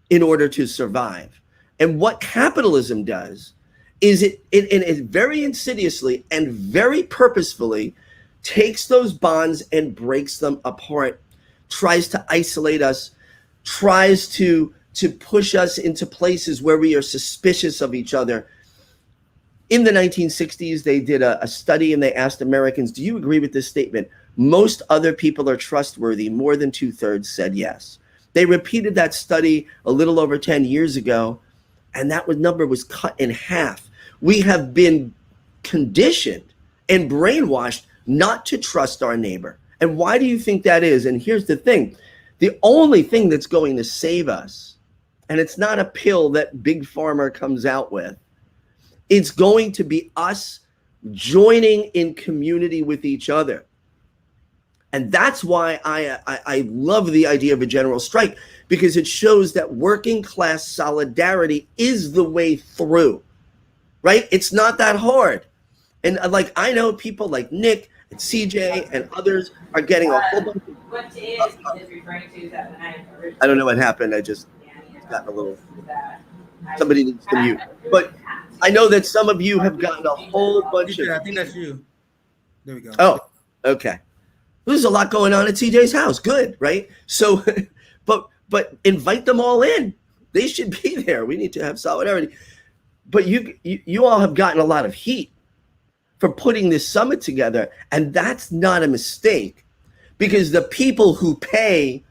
in order to survive. And what capitalism does is it very insidiously and very purposefully takes those bonds and breaks them apart, tries to isolate us, tries to push us into places where we are suspicious of each other. In the 1960s, they did a study and they asked Americans, do you agree with this statement? Most other people are trustworthy. More than 2/3 said yes. They repeated that study a little over 10 years ago, and that number was cut in half. We have been conditioned and brainwashed not to trust our neighbor. And why do you think that is? And here's the thing. The only thing that's going to save us, and it's not a pill that Big Pharma comes out with, it's going to be us joining in community with each other. And that's why I love the idea of a general strike, because it shows that working class solidarity is the way through, right? It's not that hard. And like, I know people like Nick and CJ and others are getting a whole bunch of... What is referring to that when I don't know what happened. I just got a little... Somebody needs to mute. But I know that some of you have gotten a whole bunch of... I think that's you. There we go. Oh, okay. There's a lot going on at CJ's house. Good, right? So, but invite them all in. They should be there. We need to have solidarity. But you all have gotten a lot of heat for putting this summit together, and that's not a mistake, because the people who pay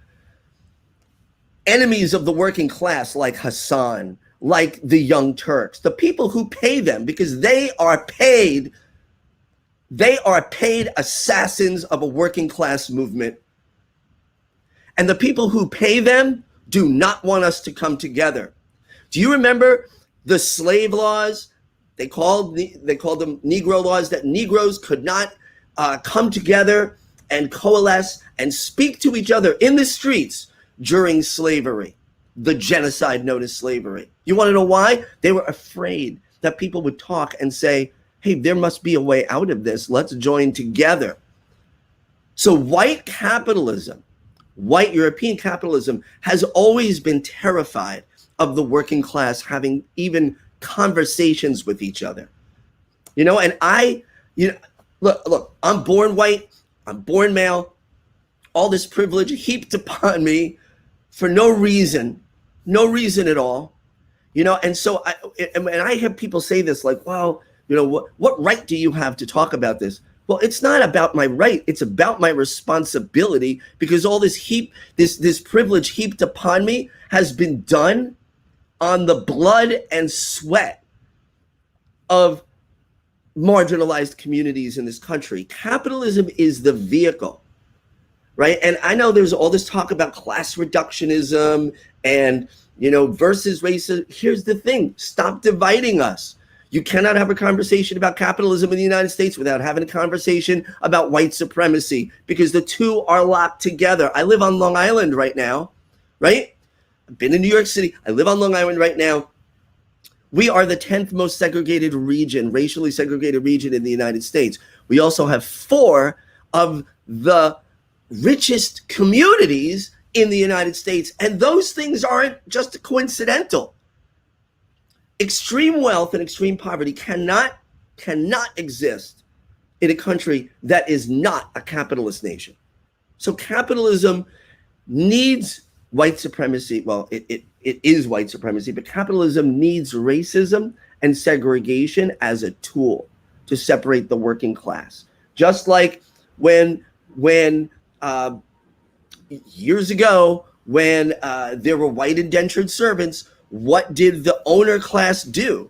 enemies of the working class, like Hassan, like the Young Turks, the people who pay them, because they are paid assassins of a working class movement. And the people who pay them do not want us to come together. Do you remember the slave laws? They called them Negro laws, that Negroes could not come together and coalesce and speak to each other in the streets during slavery, the genocide known as slavery. You want to know why? They were afraid that people would talk and say, hey, there must be a way out of this. Let's join together. So white capitalism, white European capitalism, has always been terrified of the working class having even conversations with each other. And look, I'm born white, I'm born male, all this privilege heaped upon me for no reason at all. And so I have people say this, like, well, what right do you have to talk about this? Well, it's not about my right. It's about my responsibility, because all this privilege heaped upon me has been done on the blood and sweat of marginalized communities in this country. Capitalism is the vehicle, right? And I know there's all this talk about class reductionism and, versus racism. Here's the thing. Stop dividing us. You cannot have a conversation about capitalism in the United States without having a conversation about white supremacy, because the two are locked together. I live on Long Island right now, right? I've been in New York City. I live on Long Island right now. We are the 10th most segregated region, racially segregated region in the United States. We also have 4 of the richest communities in the United States. And those things aren't just coincidental. Extreme wealth and extreme poverty cannot exist in a country that is not a capitalist nation. So capitalism needs white supremacy. Well, it is white supremacy, but capitalism needs racism and segregation as a tool to separate the working class. Just like when years ago, when there were white indentured servants, what did the owner class do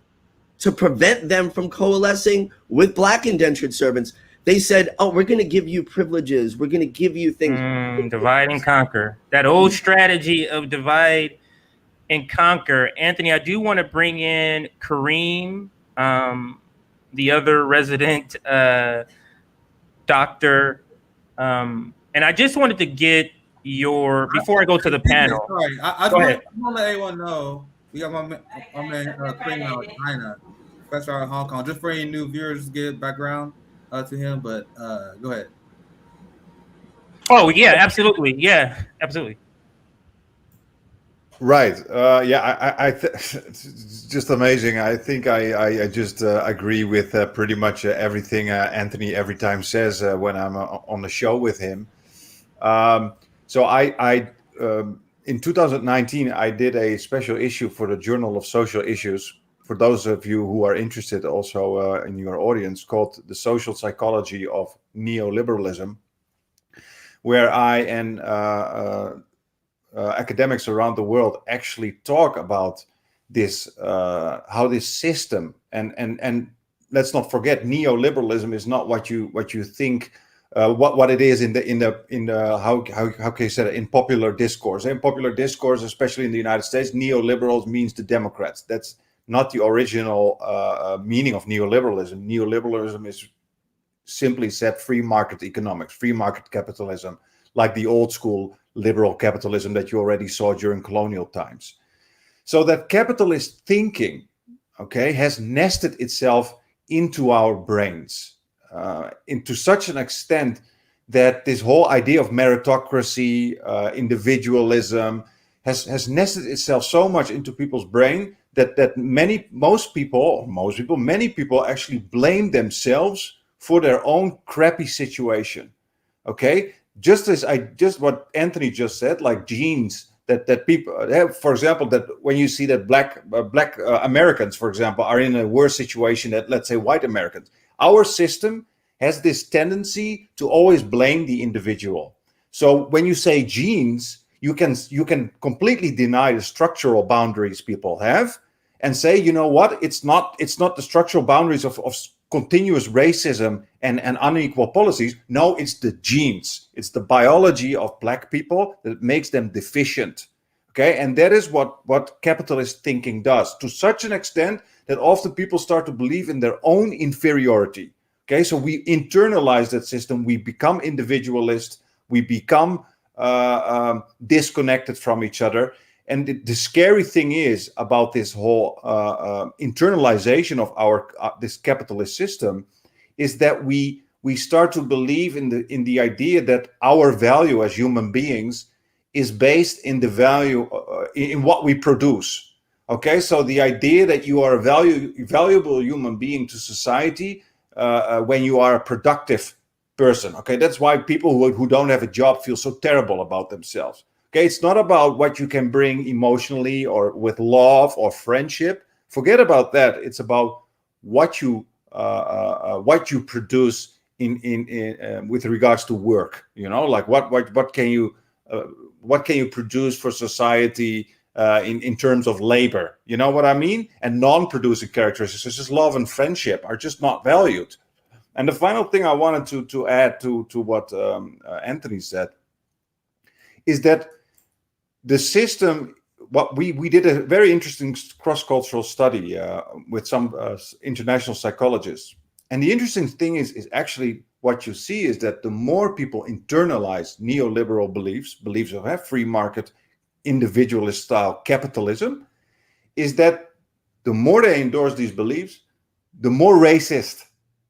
to prevent them from coalescing with black indentured servants? They said, oh, we're going to give you privileges. We're going to give you things. Divide and conquer. That old strategy of divide and conquer. Anthony, I do want to bring in Karim, the other resident doctor. And I just wanted to get your, before I go to the panel. Sorry, I just want to let everyone know, we got my man Karim out of China, professor out of Hong Kong. Just for any new viewers, get background to him, but go ahead. Oh, yeah, absolutely. Yeah, absolutely. Right. It's just amazing. I think I just agree with pretty much everything Anthony every time says when I'm on the show with him. So in 2019, I did a special issue for the Journal of Social Issues. For those of you who are interested also in your audience, called The Social Psychology of Neoliberalism, where I and academics around the world actually talk about this, how this system, and let's not forget, neoliberalism is not what you think, what it is in the how can you say it, in popular discourse. In popular discourse, especially in the United States, neoliberals means the Democrats. That's not the original meaning of neoliberalism. Neoliberalism is simply said free market economics, free market capitalism, like the old school liberal capitalism that you already saw during colonial times. So that capitalist thinking, okay, has nested itself into our brains, into such an extent that this whole idea of meritocracy, individualism, has nested itself so much into people's brain that many people actually blame themselves for their own crappy situation. Okay, just what Anthony just said, like genes that people have, for example, that when you see that black Americans, for example, are in a worse situation than, let's say, white Americans, our system has this tendency to always blame the individual. So when you say genes, you can completely deny the structural boundaries people have and say, you know what, it's not the structural boundaries of continuous racism and unequal policies. No, it's the genes. It's the biology of black people that makes them deficient. Okay, and that is what capitalist thinking does, to such an extent that often people start to believe in their own inferiority. Okay, so we internalize that system. We become individualist. We become disconnected from each other. And the scary thing is about this whole internalization of our this capitalist system is that we start to believe in the idea that our value as human beings is based in the value in what we produce. Okay, so the idea that you are a valuable human being to society when you are a productive person. Okay, that's why people who don't have a job feel so terrible about themselves. Okay, it's not about what you can bring emotionally or with love or friendship. Forget about that. It's about what you produce in with regards to work. You know, like what can you produce for society in terms of labor? You know what I mean? And non-producing characteristics such as love and friendship are just not valued. And the final thing I wanted to add to what Anthony said is that the system what we did a very interesting cross-cultural study with some international psychologists. And the interesting thing is actually what you see is that the more people internalize neoliberal beliefs of free market, individualist style capitalism, is that the more they endorse these beliefs, the more racist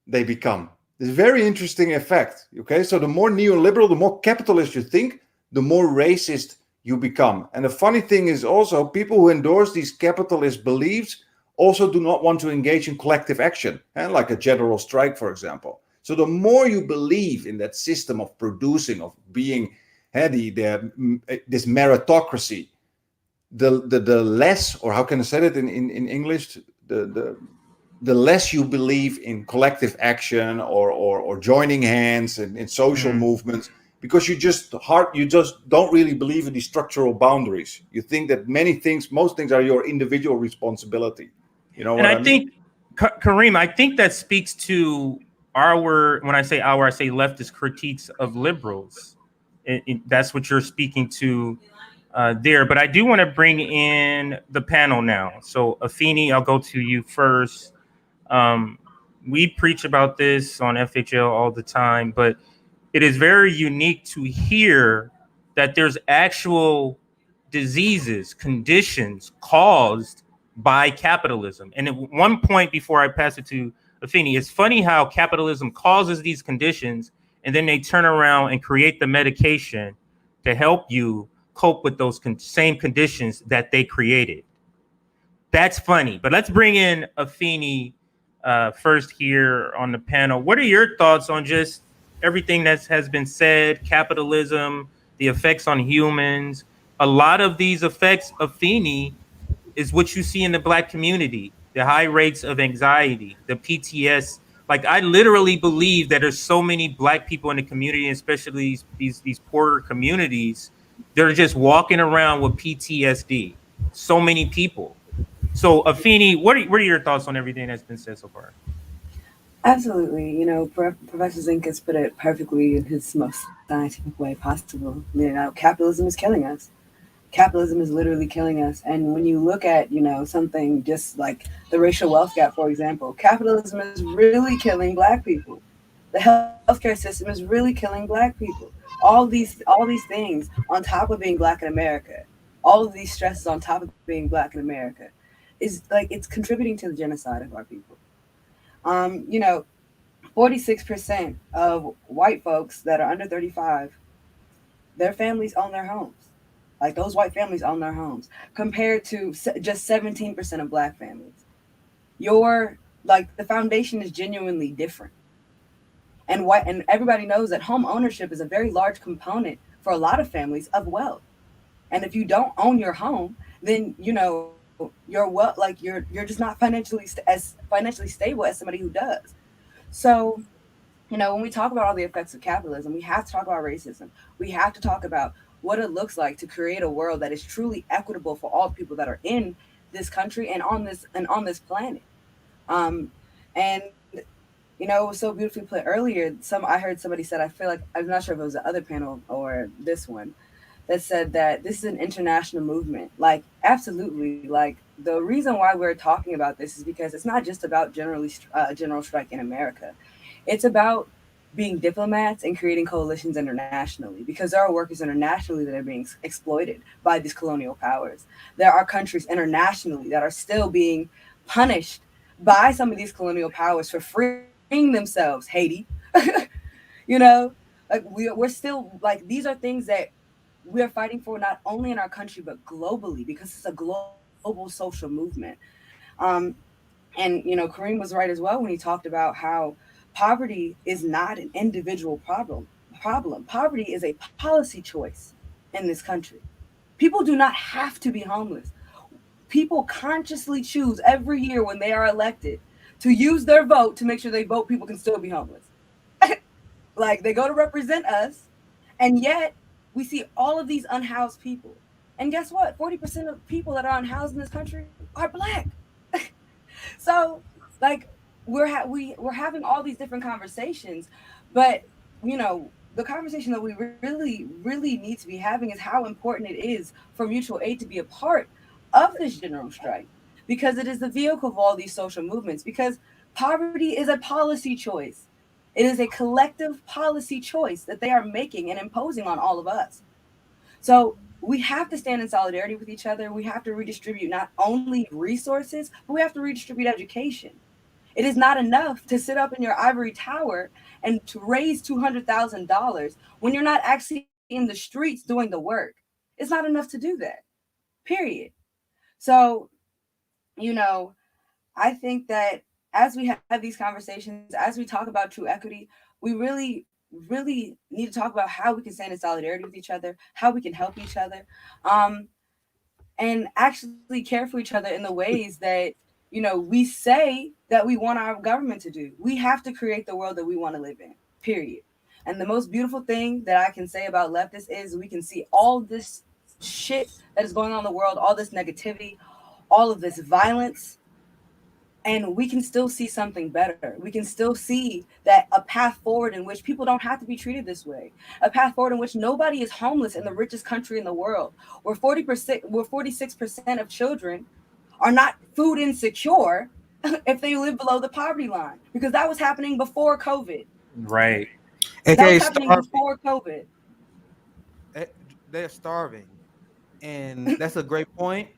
they become. It's a very interesting effect. Okay, so the more neoliberal, the more capitalist you think, the more racist you become. And the funny thing is also people who endorse these capitalist beliefs also do not want to engage in collective action, like a general strike, for example. So the more you believe in that system of producing, of being this meritocracy, the less, or how can I say it in English, the less you believe in collective action or joining hands in social movements, because you just don't really believe in these structural boundaries. You think that most things are your individual responsibility. You know what I mean? Think, Karim, I think that speaks to when I say our, I say leftist critiques of liberals. That's what you're speaking to there. But I do want to bring in the panel now. So Afeni, I'll go to you first. We preach about this on FHL all the time, but it is very unique to hear that there's actual diseases, conditions caused by capitalism. And at one point, before I pass it to Afeni, it's funny how capitalism causes these conditions, and then they turn around and create the medication to help you cope with those same conditions that they created. That's funny. But let's bring in Afeni first here on the panel. What are your thoughts on just everything that has been said, capitalism, the effects on humans? A lot of these effects, Afeni, is what you see in the Black community, the high rates of anxiety, the PTS. Like, I literally believe that there's so many Black people in the community, especially these poorer communities, they're just walking around with PTSD. So many people. So, Afeni, what are your thoughts on everything that's been said so far? Absolutely. Professor Zenkus put it perfectly in his most scientific way possible. Capitalism is killing us. Capitalism is literally killing us. And when you look at, something just like the racial wealth gap, for example, capitalism is really killing Black people. The healthcare system is really killing Black people. All these things on top of being Black in America, all of these stresses on top of being Black in America, is it's contributing to the genocide of our people. 46% of white folks that are under 35, their families own their homes. Like, those white families own their homes, compared to just 17% of Black families. The foundation is genuinely different. And everybody knows that home ownership is a very large component for a lot of families of wealth. And if you don't own your home, then you're just not financially stable as somebody who does. So, when we talk about all the effects of capitalism, we have to talk about racism. We have to talk about what it looks like to create a world that is truly equitable for all people that are in this country and on this planet. It was so beautifully put earlier. I heard somebody said, I feel like, I'm not sure if it was the other panel or this one, that said that this is an international movement. Like, absolutely. Like, the reason why we're talking about this is because it's not just about general strike in America. It's about being diplomats and creating coalitions internationally, because there are workers internationally that are being exploited by these colonial powers. There are countries internationally that are still being punished by some of these colonial powers for freeing themselves. Haiti, we're still, these are things that we are fighting for, not only in our country, but globally, because it's a global social movement. And Karim was right as well when he talked about how poverty is not an individual problem. Poverty is a policy choice in this country. People do not have to be homeless. People consciously choose every year when they are elected to use their vote to make sure they vote people can still be homeless. They go to represent us, and yet we see all of these unhoused people. And guess what? 40% of people that are unhoused in this country are Black. So, we're having all these different conversations, but the conversation that we really need to be having is how important it is for mutual aid to be a part of this general strike, because it is the vehicle of all these social movements, because poverty is a policy choice. It is a collective policy choice that they are making and imposing on all of us. So we have to stand in solidarity with each other. We have to redistribute not only resources, but we have to redistribute education. It is not enough to sit up in your ivory tower and to raise $200,000 when you're not actually in the streets doing the work. It's not enough to do that, period. So, I think that as we have these conversations, as we talk about true equity, we really need to talk about how we can stand in solidarity with each other, how we can help each other, and actually care for each other in the ways that, we say that we want our government to do. We have to create the world that we want to live in, period. And the most beautiful thing that I can say about leftists is we can see all this shit that is going on in the world, all this negativity, all of this violence, and we can still see something better. We can still see that a path forward in which people don't have to be treated this way. A path forward in which nobody is homeless in the richest country in the world, where 46% of children are not food insecure if they live below the poverty line, because that was happening before COVID. Right. That was happening before COVID. They're starving, and that's a great point.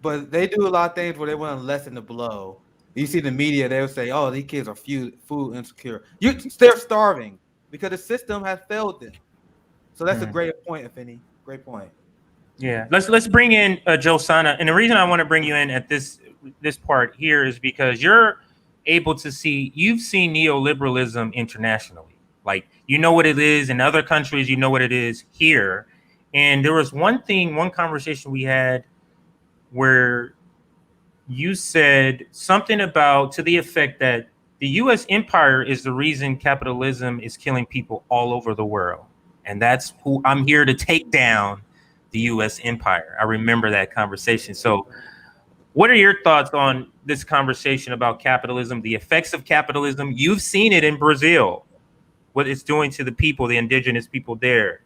But they do a lot of things where they want to lessen the blow. You see the media, they'll say, "Oh, these kids are food insecure." They're starving because the system has failed them. So that's a great point, Afeni. Great point. Yeah, let's bring in Josanna, and the reason I want to bring you in at this part here is because you're able to see. You've seen neoliberalism internationally, like you know what it is in other countries, you know what it is here, and there was one conversation we had where you said something about to the effect that the U.S. empire is the reason capitalism is killing people all over the world, and that's who I'm here to take down. The U.S. empire. I remember that conversation. So what are your thoughts on this conversation about capitalism, the effects of capitalism? You've seen it in Brazil, what it's doing to the people, the indigenous people there,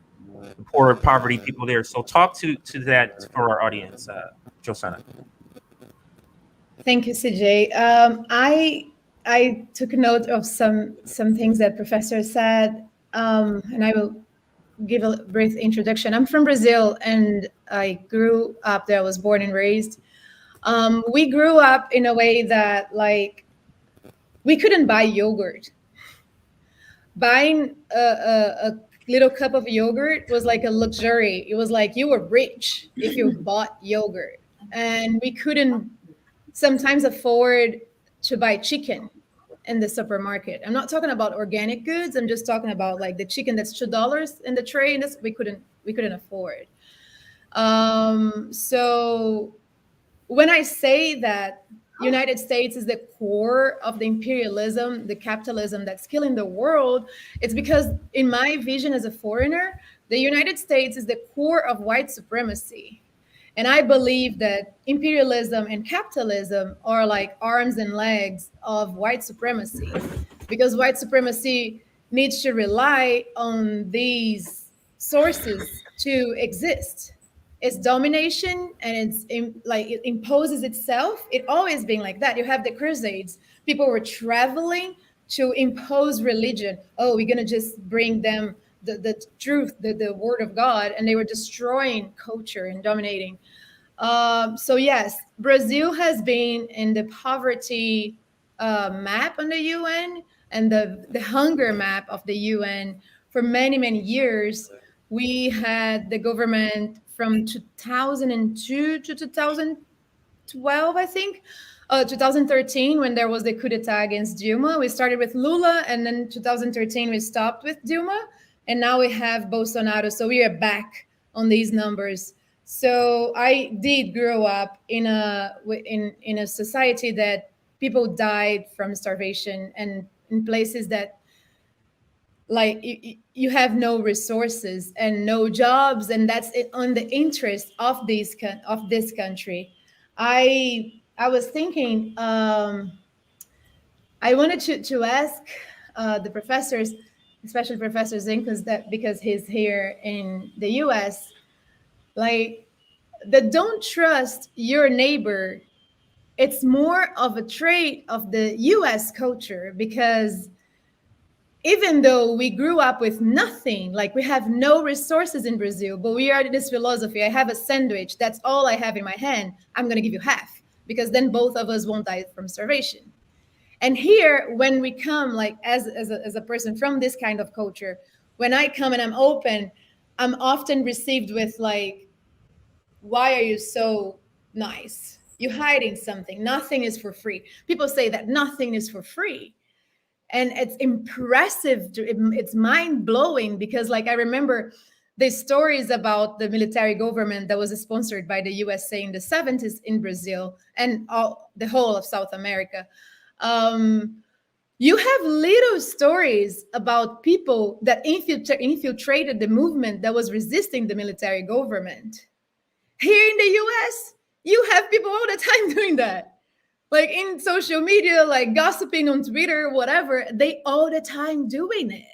the poor poverty people there. So talk to that for our audience, Josanna. Thank you, CJ. I took note of some things that Professor said, and I will give a brief introduction. I'm from Brazil, and I grew up there. I was born and raised. We grew up in a way that, like, we couldn't buy yogurt. Buying a little cup of yogurt was like a luxury. It was like you were rich if you bought yogurt. And we couldn't sometimes afford to buy chicken in the supermarket. I'm not talking about organic goods. I'm just talking about like the chicken that's $2 in the tray, and this we couldn't afford. So when I say that United States is the core of the imperialism, the capitalism that's killing the world, it's because in my vision as a foreigner, the United States is the core of white supremacy. And I believe that imperialism and capitalism are like arms and legs of white supremacy, because white supremacy needs to rely on these sources to exist. It's domination, and it imposes itself. It always been like that. You have the Crusades. People were traveling to impose religion. Oh, we're going to just bring them the truth, the word of God, and they were destroying culture and dominating. So yes, Brazil has been in the poverty map on the UN and the hunger map of the UN for many, many years. We had the government from 2002 to 2012, I think. 2013, when there was the coup d'etat against Dilma. We started with Lula, and then 2013 we stopped with Dilma, and now we have Bolsonaro. So we are back on these numbers. So I did grow up in a society that people died from starvation, and in places that like you have no resources and no jobs, and that's it on the interest of this country. I was thinking, I wanted to ask the professors, especially Professor Zenkus, that because he's here in the US, like the don't trust your neighbor, it's more of a trait of the US culture, because even though we grew up with nothing, like we have no resources in Brazil, but we are this philosophy. I have a sandwich, that's all I have in my hand. I'm going to give you half, because then both of us won't die from starvation. And here, when we come, like as a person from this kind of culture, when I come and I'm open, I'm often received with like, why are you so nice? You're hiding something. Nothing is for free. People say that nothing is for free. And it's impressive. It's mind-blowing, because like I remember the stories about the military government that was sponsored by the USA in the 70s in Brazil and the whole of South America. You have little stories about people that infiltrated the movement that was resisting the military government. Here in the US, you have people all the time doing that. Like in social media, like gossiping on Twitter, whatever, they all the time doing it.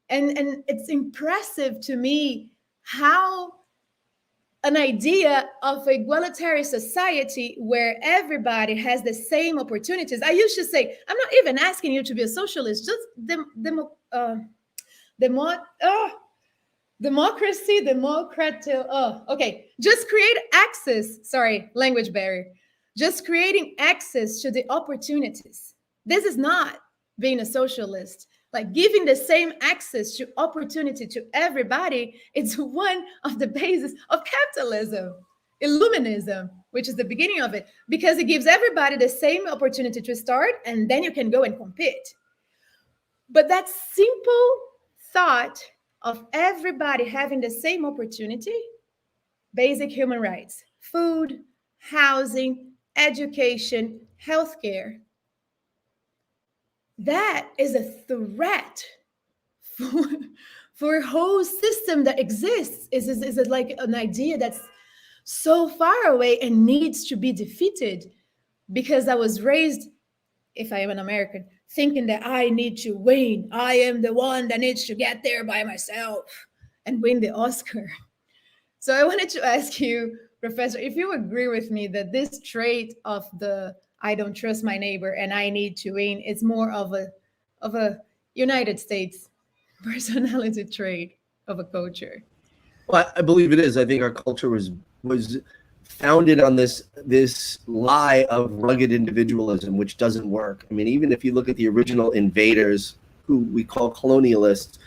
And it's impressive to me how an idea of egalitarian society where everybody has the same opportunities. I used to say, I'm not even asking you to be a socialist, just democracy, okay. Just create access, sorry, language barrier. Just creating access to the opportunities. This is not being a socialist. Like giving the same access to opportunity to everybody, it's one of the bases of capitalism, Illuminism, which is the beginning of it, because it gives everybody the same opportunity to start, and then you can go and compete. But that simple thought of everybody having the same opportunity, basic human rights, food, housing, education, healthcare, that is a threat for a whole system that exists. Is it like an idea that's so far away and needs to be defeated? Because I was raised, if I am an American, thinking that I need to win. I am the one that needs to get there by myself and win the Oscar. So I wanted to ask you, Professor, if you agree with me that this trait of the I don't trust my neighbor and I need to win is more of a United States personality trait of a culture. Well, I believe it is. I think our culture was founded on this lie of rugged individualism, which doesn't work. I mean, even if you look at the original invaders, who we call colonialists,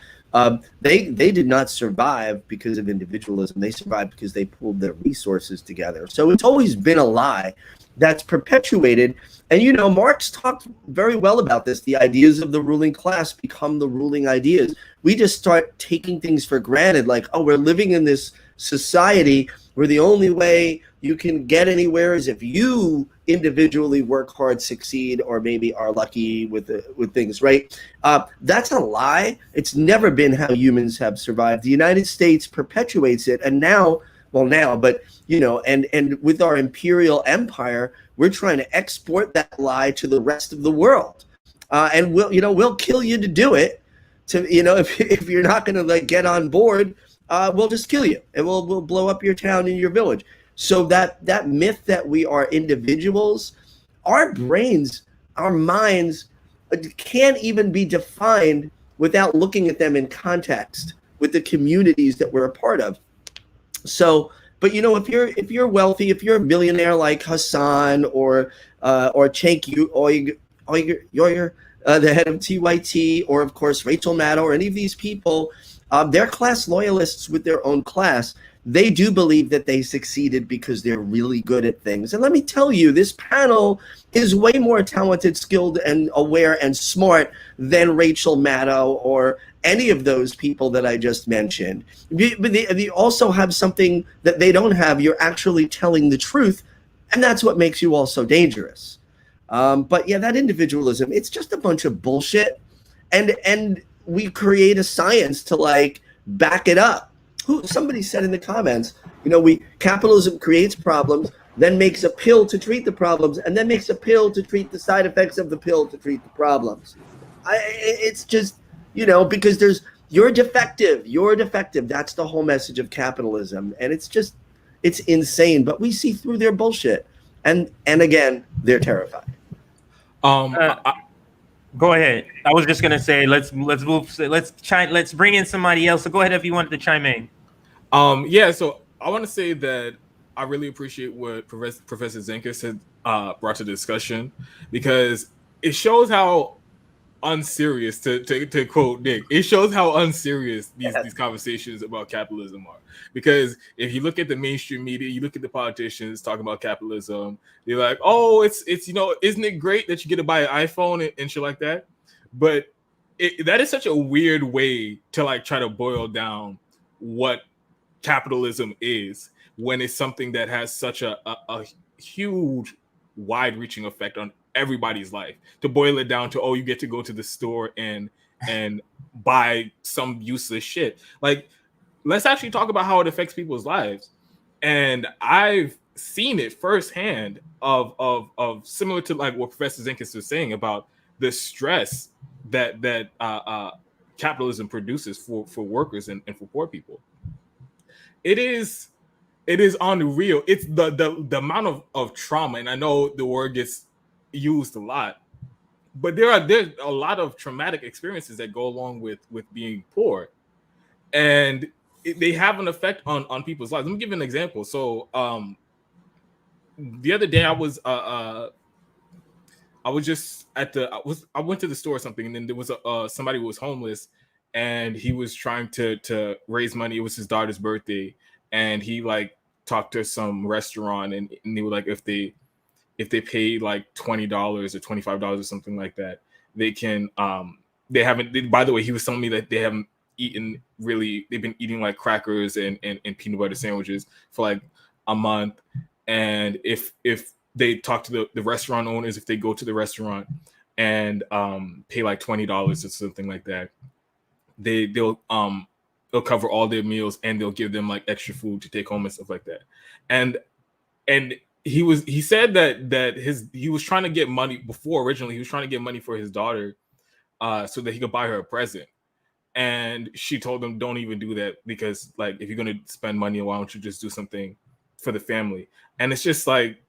they did not survive because of individualism. They survived because they pulled their resources together. So it's always been a lie that's perpetuated. And, you know, Marx talked very well about this. The ideas of the ruling class become the ruling ideas. We just start taking things for granted, like, oh, we're living in this society where the only way you can get anywhere is if you individually work hard, succeed, or maybe are lucky with things, right? That's a lie. It's never been how humans have survived. The United States perpetuates it, and now, but you know, and with our imperial empire, we're trying to export that lie to the rest of the world, and we'll kill you to do it. To, you know, if you're not going to like get on board, we'll just kill you, and we'll blow up your town and your village. So that myth that we are individuals, our brains, our minds can't even be defined without looking at them in context with the communities that we're a part of. So, but you know, if you're wealthy, if you're a millionaire like Hassan or Cenk Uygur, the head of TYT, or of course Rachel Maddow, or any of these people, they're class loyalists with their own class. They do believe that they succeeded because they're really good at things. And let me tell you, this panel is way more talented, skilled, and aware and smart than Rachel Maddow or any of those people that I just mentioned. But they also have something that they don't have. You're actually telling the truth, and that's what makes you all so dangerous. But yeah, that individualism, it's just a bunch of bullshit. And we create a science to like back it up. Somebody said in the comments, you know, capitalism creates problems, then makes a pill to treat the problems, and then makes a pill to treat the side effects of the pill to treat the problems. It's just you know, because you're defective. That's the whole message of capitalism. And it's insane, but we see through their bullshit. And again, they're terrified. Go ahead. I was just gonna say let's bring in somebody else. So go ahead if you wanted to chime in. Yeah, so I want to say that I really appreciate what Professor Zenkus had brought to the discussion, because it shows how unserious, to quote Nick, it shows how unserious these conversations about capitalism are. Because if you look at the mainstream media, you look at the politicians talking about capitalism, they're like, oh, it's you know, isn't it great that you get to buy an iPhone and shit like that? But that is such a weird way to like try to boil down what capitalism is, when it's something that has such a huge, wide-reaching effect on everybody's life. To boil it down to, oh, you get to go to the store and buy some useless shit. Like, let's actually talk about how it affects people's lives. And I've seen it firsthand of similar to like what Professor Zenkus was saying about the stress that capitalism produces for workers and for poor people. It is unreal. It's the amount of trauma, and I know the word gets used a lot, but there's a lot of traumatic experiences that go along with being poor, and they have an effect on people's lives. Let me give you an example. So the other day I went to the store or something, and then there was somebody who was homeless, and he was trying to raise money. It was his daughter's birthday, and he like talked to some restaurant, and they were like, if they pay like $20 or $25 or something like that, they can by the way, he was telling me that they haven't eaten really, they've been eating like crackers and peanut butter sandwiches for like a month. And if they talk to the restaurant owners, if they go to the restaurant and pay like $20 or something like that, they'll cover all their meals, and they'll give them like extra food to take home and stuff like that. And he said that he was trying to get money before. Originally he was trying to get money for his daughter so that he could buy her a present. And she told him, don't even do that, because like, if you're going to spend money, why don't you just do something for the family? And it's just like,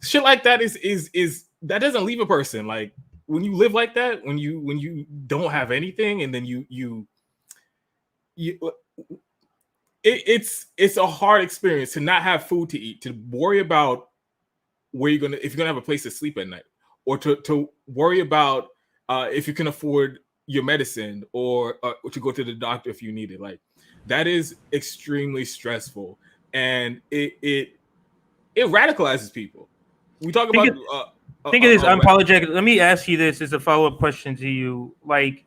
shit like that is that doesn't leave a person. Like, when you live like that, when you don't have anything, and then it's a hard experience to not have food to eat, to worry about if you're gonna have a place to sleep at night, or to worry about if you can afford your medicine, or to go to the doctor if you need it. Like, that is extremely stressful, and it radicalizes people. We talk about think of this unapologetic. Let me ask you this as a follow-up question to you. Like,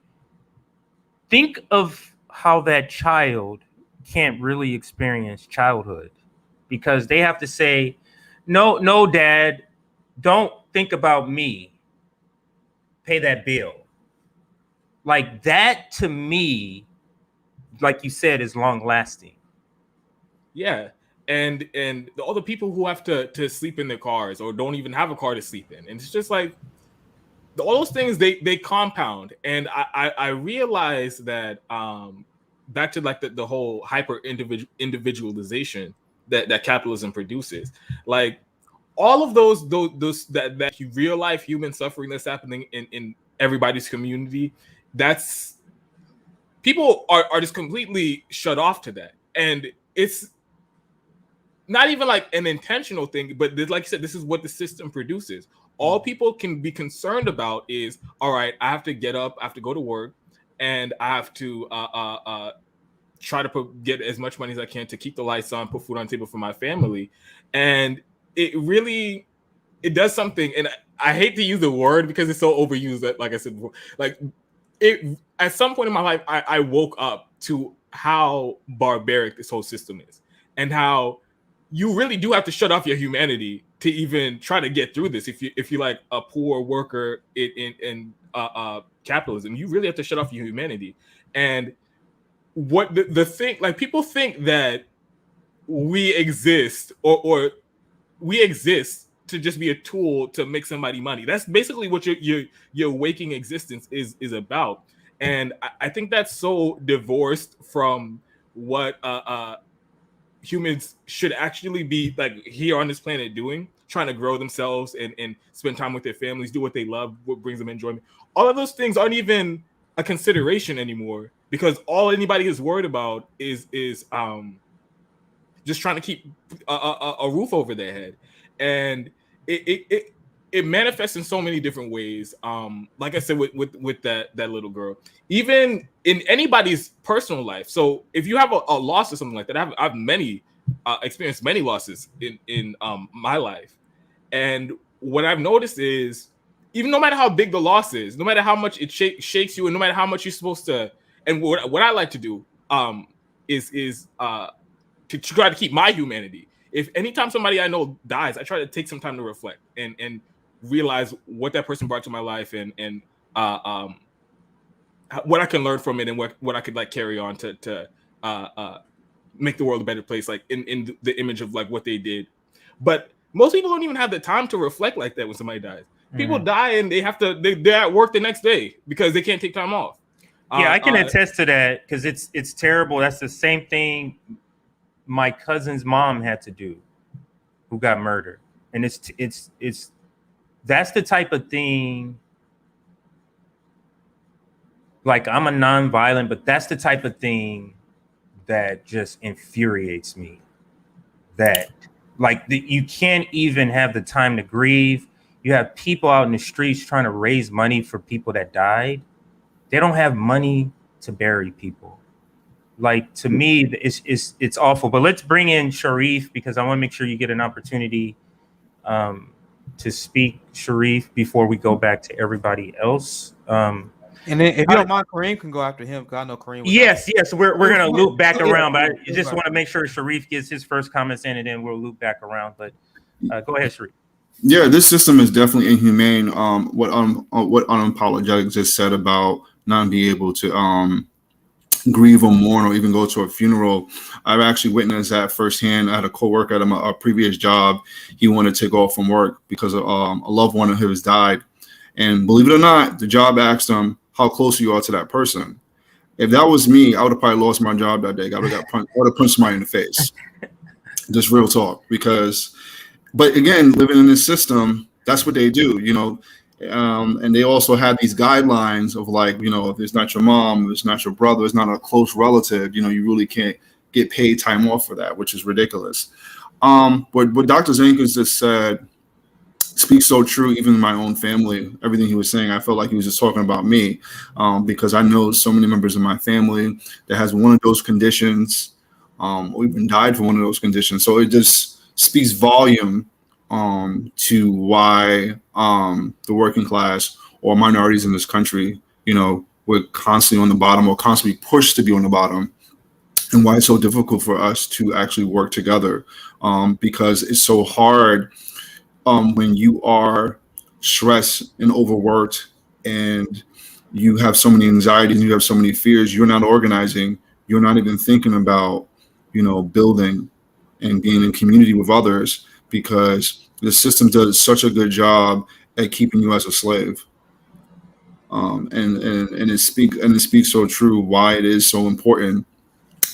think of how that child can't really experience childhood, because they have to say, no, dad, don't think about me. Pay that bill. Like, that to me, like you said, is long lasting. Yeah. And all the people who have to sleep in their cars, or don't even have a car to sleep in. And it's just like, all those things, they compound. And I realized that back to like the whole hyper individualization that capitalism produces, like all of those that real life human suffering that's happening in everybody's community, that's, people are just completely shut off to that. And it's not even like an intentional thing, but like you said, this is what the system produces. All people can be concerned about is, all right, I have to get up, I have to go to work, and I have to try to get as much money as I can to keep the lights on, put food on the table for my family. And it does something, and I hate to use the word because it's so overused, that, like I said before, like at some point in my life, I woke up to how barbaric this whole system is, and how you really do have to shut off your humanity to even try to get through this. If you're like a poor worker in capitalism, you really have to shut off your humanity. And what the thing, like, people think that we exist or we exist to just be a tool to make somebody money. That's basically what your waking existence is about. And I think that's so divorced from what humans should actually be like here on this planet doing, trying to grow themselves and spend time with their families, do what they love, what brings them enjoyment. All of those things aren't even a consideration anymore, because all anybody is worried about is just trying to keep a roof over their head. And it manifests in so many different ways. Like I said, with that little girl, even in anybody's personal life. So if you have a loss or something like that, I've many experienced many losses in my life. And what I've noticed is, even no matter how big the loss is, no matter how much it shakes you, and no matter how much you're supposed to, and what I like to do is to try to keep my humanity. If anytime somebody I know dies, I try to take some time to reflect and realize what that person brought to my life, and what I can learn from it, and what I could like carry on to make the world a better place, like in the image of like what they did. But most people don't even have the time to reflect like that when somebody dies. People die and they're at work the next day because they can't take time off. Yeah, I can attest to that, because it's terrible. That's the same thing my cousin's mom had to do, who got murdered. And it's that's the type of thing, like, I'm a non-violent, but that's the type of thing that just infuriates me. That, like, you can't even have the time to grieve. You have people out in the streets trying to raise money for people that died. They don't have money to bury people. Like, to me, it's awful. But let's bring in Shareef, because I want to make sure you get an opportunity to speak, Shareef, before we go back to everybody else. And then, if you don't mind, Karim can go after him, because I know Karim. Yes, we're gonna loop back around, but I just want to make sure Shareef gets his first comments in, and then we'll loop back around. But go ahead, Shareef. Yeah, this system is definitely inhumane. What Unapologetic just said about not being able to grieve or mourn or even go to a funeral, I've actually witnessed that firsthand. I had a coworker at a previous job. He wanted to take off from work because a loved one of his died, and believe it or not, the job asked him how close you are to that person. If that was me, I would have probably lost my job that day. I would have punched somebody in the face. Just real talk. But again, living in this system, that's what they do, you know. And they also have these guidelines of, like, you know, if it's not your mom, if it's not your brother, it's not a close relative, you know, you really can't get paid time off for that, which is ridiculous. But what Dr. Zenkus just said speaks so true. Even in my own family, everything he was saying, I felt like he was just talking about me, because I know so many members of my family that has one of those conditions, or even died from one of those conditions. So it just speaks volume to why the working class or minorities in this country, you know, we're constantly on the bottom, or constantly pushed to be on the bottom, and why it's so difficult for us to actually work together, because it's so hard when you are stressed and overworked, and you have so many anxieties and you have so many fears. You're not organizing. You're not even thinking about, you know, building and being in community with others, because the system does such a good job at keeping you as a slave. And it speaks so true why it is so important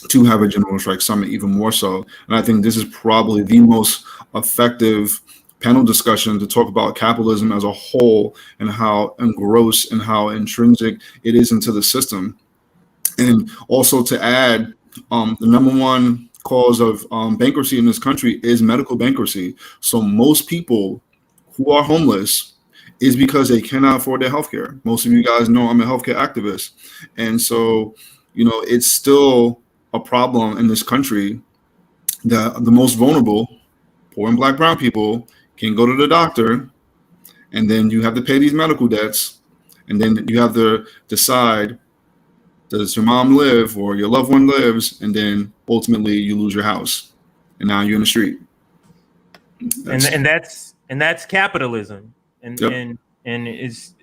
to have a general strike summit, even more so. And I think this is probably the most effective panel discussion to talk about capitalism as a whole, and how engrossed and how intrinsic it is into the system. And also to add, the number one cause of bankruptcy in this country is medical bankruptcy. So most people who are homeless is because they cannot afford their healthcare. Most of you guys know I'm a healthcare activist. And so, you know, it's still a problem in this country that the most vulnerable, poor and black, brown people, can go to the doctor, and then you have to pay these medical debts, and then you have to decide, does your mom live or your loved one lives, and then ultimately you lose your house, and now you're in the street. And that's capitalism. And is,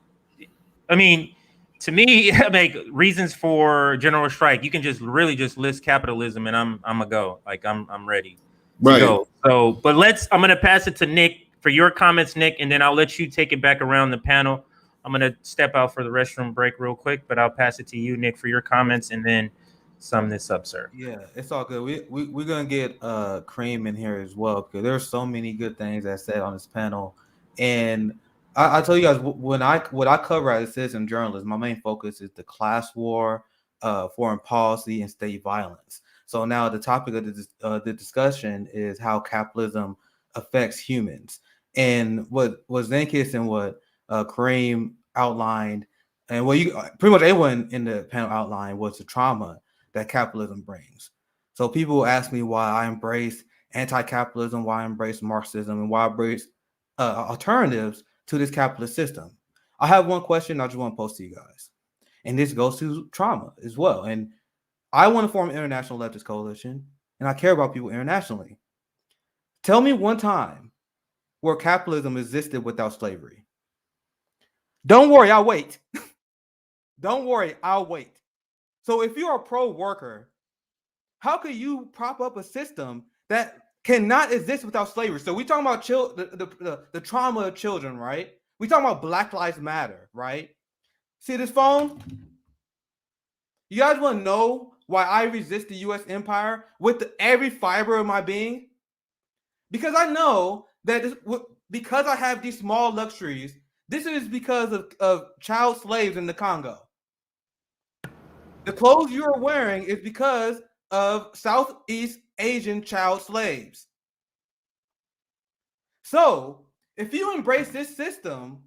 I mean, to me, like, reasons for general strike, you can just really just list capitalism, and I'm a go. Like, I'm ready to go. So, but I'm gonna pass it to Nick for your comments, Nick, and then I'll let you take it back around the panel. I'm going to step out for the restroom break real quick, but I'll pass it to you, Nick, for your comments and then sum this up, sir. Yeah, it's all good. We're going to get Karim in here as well, because there's so many good things that said on this panel. And I tell you guys, what I cover as a citizen journalist, my main focus is the class war, foreign policy, and state violence. So now the topic of the discussion is how capitalism affects humans. And what Zenkus and what Karim outlined, and what you pretty much everyone in the panel outlined, was the trauma that capitalism brings. So people ask me why I embrace anti-capitalism, why I embrace Marxism, and why I embrace alternatives to this capitalist system. I have one question I just want to pose to you guys, and this goes to trauma as well. And I want to form an international leftist coalition, and I care about people internationally. Tell me one time where capitalism existed without slavery. Don't worry, I'll wait. Don't worry, I'll wait. So if you're a pro-worker, how could you prop up a system that cannot exist without slavery? So we're talking about the trauma of children, right? We're talking about Black Lives Matter, right? See this phone? You guys want to know why I resist the U.S. empire with every fiber of my being? Because I know that because I have these small luxuries, this is because of child slaves in the Congo. The clothes you are wearing is because of Southeast Asian child slaves. So if you embrace this system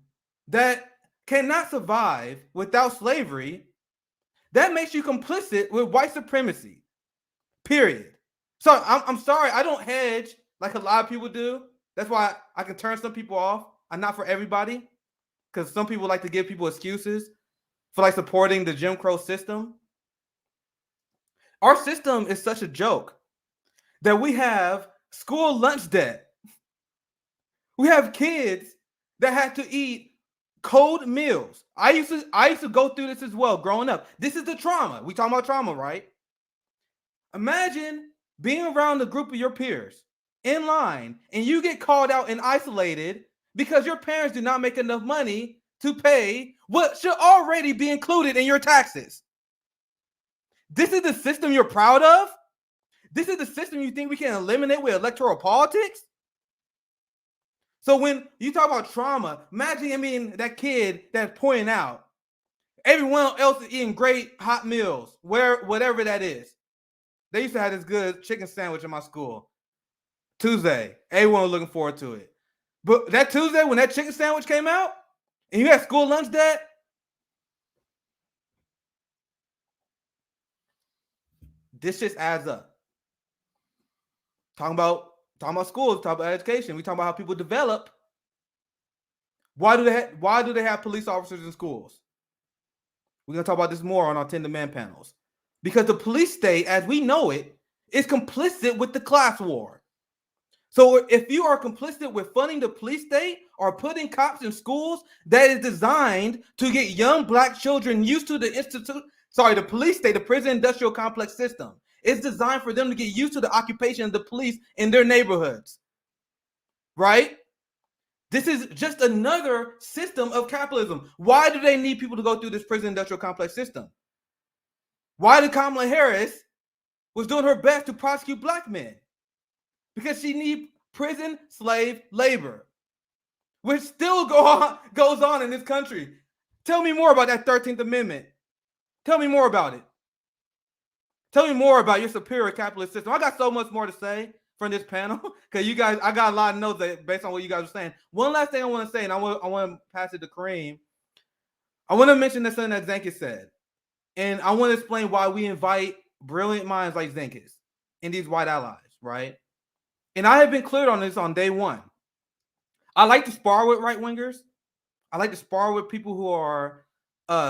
that cannot survive without slavery, that makes you complicit with white supremacy, period. So I'm sorry, I don't hedge like a lot of people do. That's why I can turn some people off. I'm not for everybody, because some people like to give people excuses for like supporting the Jim Crow system. Our system is such a joke that we have school lunch debt. We have kids that have to eat cold meals. I used to go through this as well growing up. This is the trauma. We talking about trauma, right? Imagine being around a group of your peers in line and you get called out and isolated because your parents do not make enough money to pay what should already be included in your taxes. This is the system you're proud of? This is the system you think we can eliminate with electoral politics? So when you talk about trauma, imagine that kid that's pointing out everyone else is eating great hot meals, whatever that is. They used to have this good chicken sandwich in my school. Tuesday, everyone was looking forward to it. But that Tuesday, when that chicken sandwich came out, and you had school lunch debt, this just adds up. Talking about schools, talking about education. We talking about how people develop. Why do they have police officers in schools? We're gonna talk about this more on our 10 demand panels. Because the police state, as we know it, is complicit with the class war. So if you are complicit with funding the police state or putting cops in schools that is designed to get young Black children used to the police state, the prison industrial complex system, it's designed for them to get used to the occupation of the police in their neighborhoods, right? This is just another system of capitalism. Why do they need people to go through this prison industrial complex system? Why did Kamala Harris was doing her best to prosecute Black men? Because she needs prison slave labor, which still goes on in this country. Tell me more about that 13th Amendment. Tell me more about it. Tell me more about your superior capitalist system. I got so much more to say from this panel because you guys, I got a lot of notes based on what you guys are saying. One last thing I want to say, and I want to pass it to Karim. I want to mention the something that Zenkus said, and I want to explain why we invite brilliant minds like Zenkus and these white allies, right? And I have been clear on this on day one. I like to spar with right wingers. I like to spar with people who are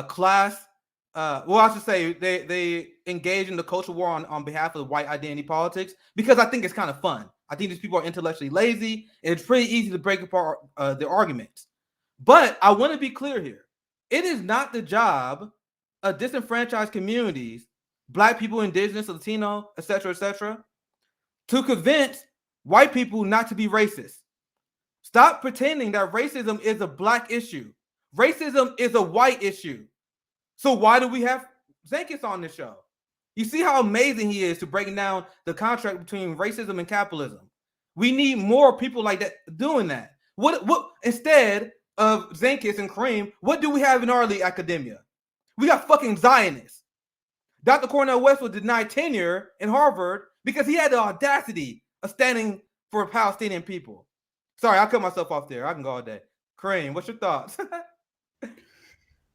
class. I should say they engage in the culture war on behalf of white identity politics because I think it's kind of fun. I think these people are intellectually lazy, and it's pretty easy to break apart their arguments. But I want to be clear here. It is not the job of disenfranchised communities, Black people, Indigenous, Latino, etc., to convince white people not to be racist. Stop pretending that racism is a Black issue. Racism is a white issue. So why do we have Zenkus on this show? You see how amazing he is to breaking down the contract between racism and capitalism. We need more people like that doing that. What instead of Zenkus and Karim, what do we have in our elite academia? We got fucking Zionists. Dr. Cornel West was denied tenure in Harvard because he had the audacity of standing for Palestinian people. Sorry, I'll cut myself off there. I can go all day. Karim, what's your thoughts?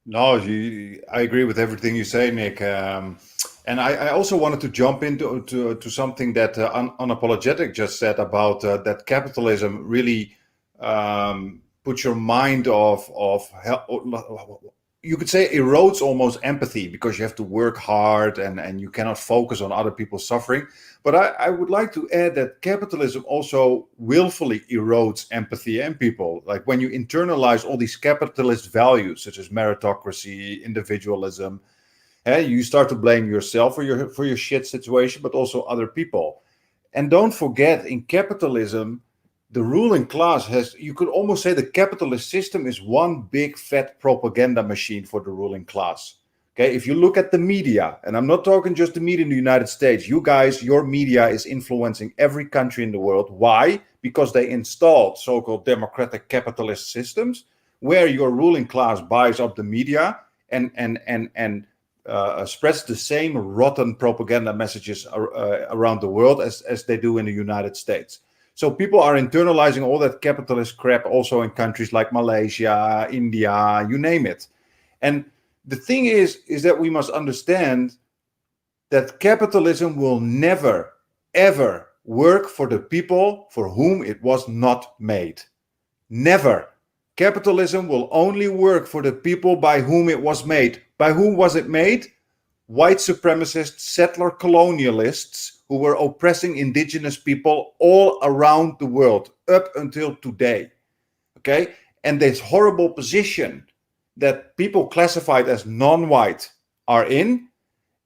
No, I agree with everything you say, Nick. And I also wanted to jump into something that Unapologetic just said about that capitalism really puts your mind off you could say erodes almost empathy, because you have to work hard and you cannot focus on other people's suffering. But I would like to add that capitalism also willfully erodes empathy in people. Like when you internalize all these capitalist values, such as meritocracy, individualism, you start to blame yourself for your shit situation, but also other people. And don't forget, in capitalism, the ruling class you could almost say the capitalist system is one big fat propaganda machine for the ruling class. Okay, if you look at the media, and I'm not talking just the media in the United States, you guys, your media is influencing every country in the world. Why? Because they installed so-called democratic capitalist systems where your ruling class buys up the media and spreads the same rotten propaganda messages around the world as they do in the United States. So people are internalizing all that capitalist crap also in countries like Malaysia, India, you name it. And the thing is that we must understand that capitalism will never, ever work for the people for whom it was not made. Never. Capitalism will only work for the people by whom it was made. By whom was it made? White supremacist settler colonialists who were oppressing indigenous people all around the world up until today. Okay? And this horrible position that people classified as non-white are in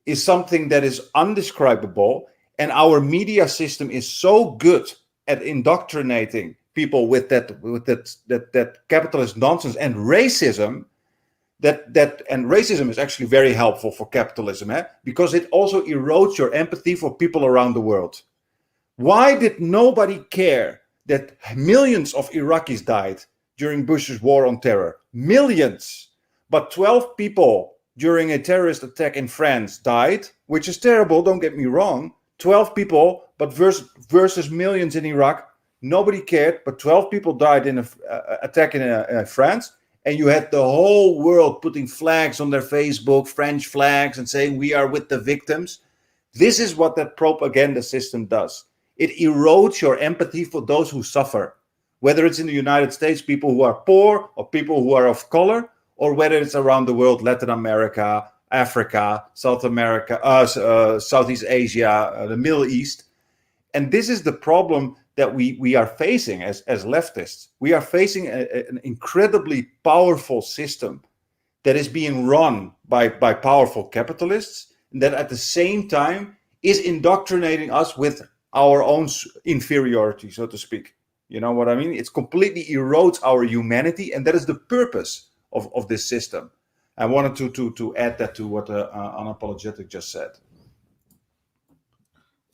is something that is undescribable. And our media system is so good at indoctrinating people with that capitalist nonsense and racism and racism is actually very helpful for capitalism, because it also erodes your empathy for people around the world. Why did nobody care that millions of Iraqis died during Bush's war on terror? Millions. But 12 people during a terrorist attack in France died, which is terrible, don't get me wrong. 12 people, but versus millions in Iraq, nobody cared, but 12 people died in an attack in France. And you had the whole world putting flags on their Facebook, French flags, and saying we are with the victims. This is what that propaganda system does. It erodes your empathy for those who suffer, whether it's in the United States, people who are poor, or people who are of color, or whether it's around the world, Latin America, Africa, South America, Southeast Asia, the Middle East. And this is the problem that we are facing as leftists. We are facing an incredibly powerful system that is being run by powerful capitalists, and that at the same time is indoctrinating us with our own inferiority, so to speak. You know what I mean? It completely erodes our humanity, and that is the purpose of this system. I wanted to add that to what Unapologetic just said.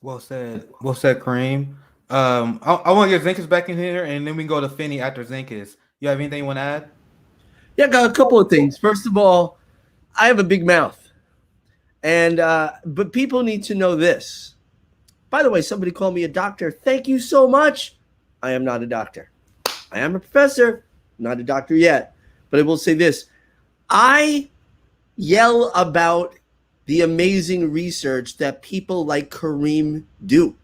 Well said, Karim. I want to get Zenkus back in here, and then we can go to Afeni after Zenkus. You have anything you want to add? Yeah, I got a couple of things. First of all, I have a big mouth, and but people need to know this. By the way, somebody called me a doctor. Thank you so much. I am not a doctor. I am a professor, not a doctor yet. But I will say this. I yell about the amazing research that people like Karim do.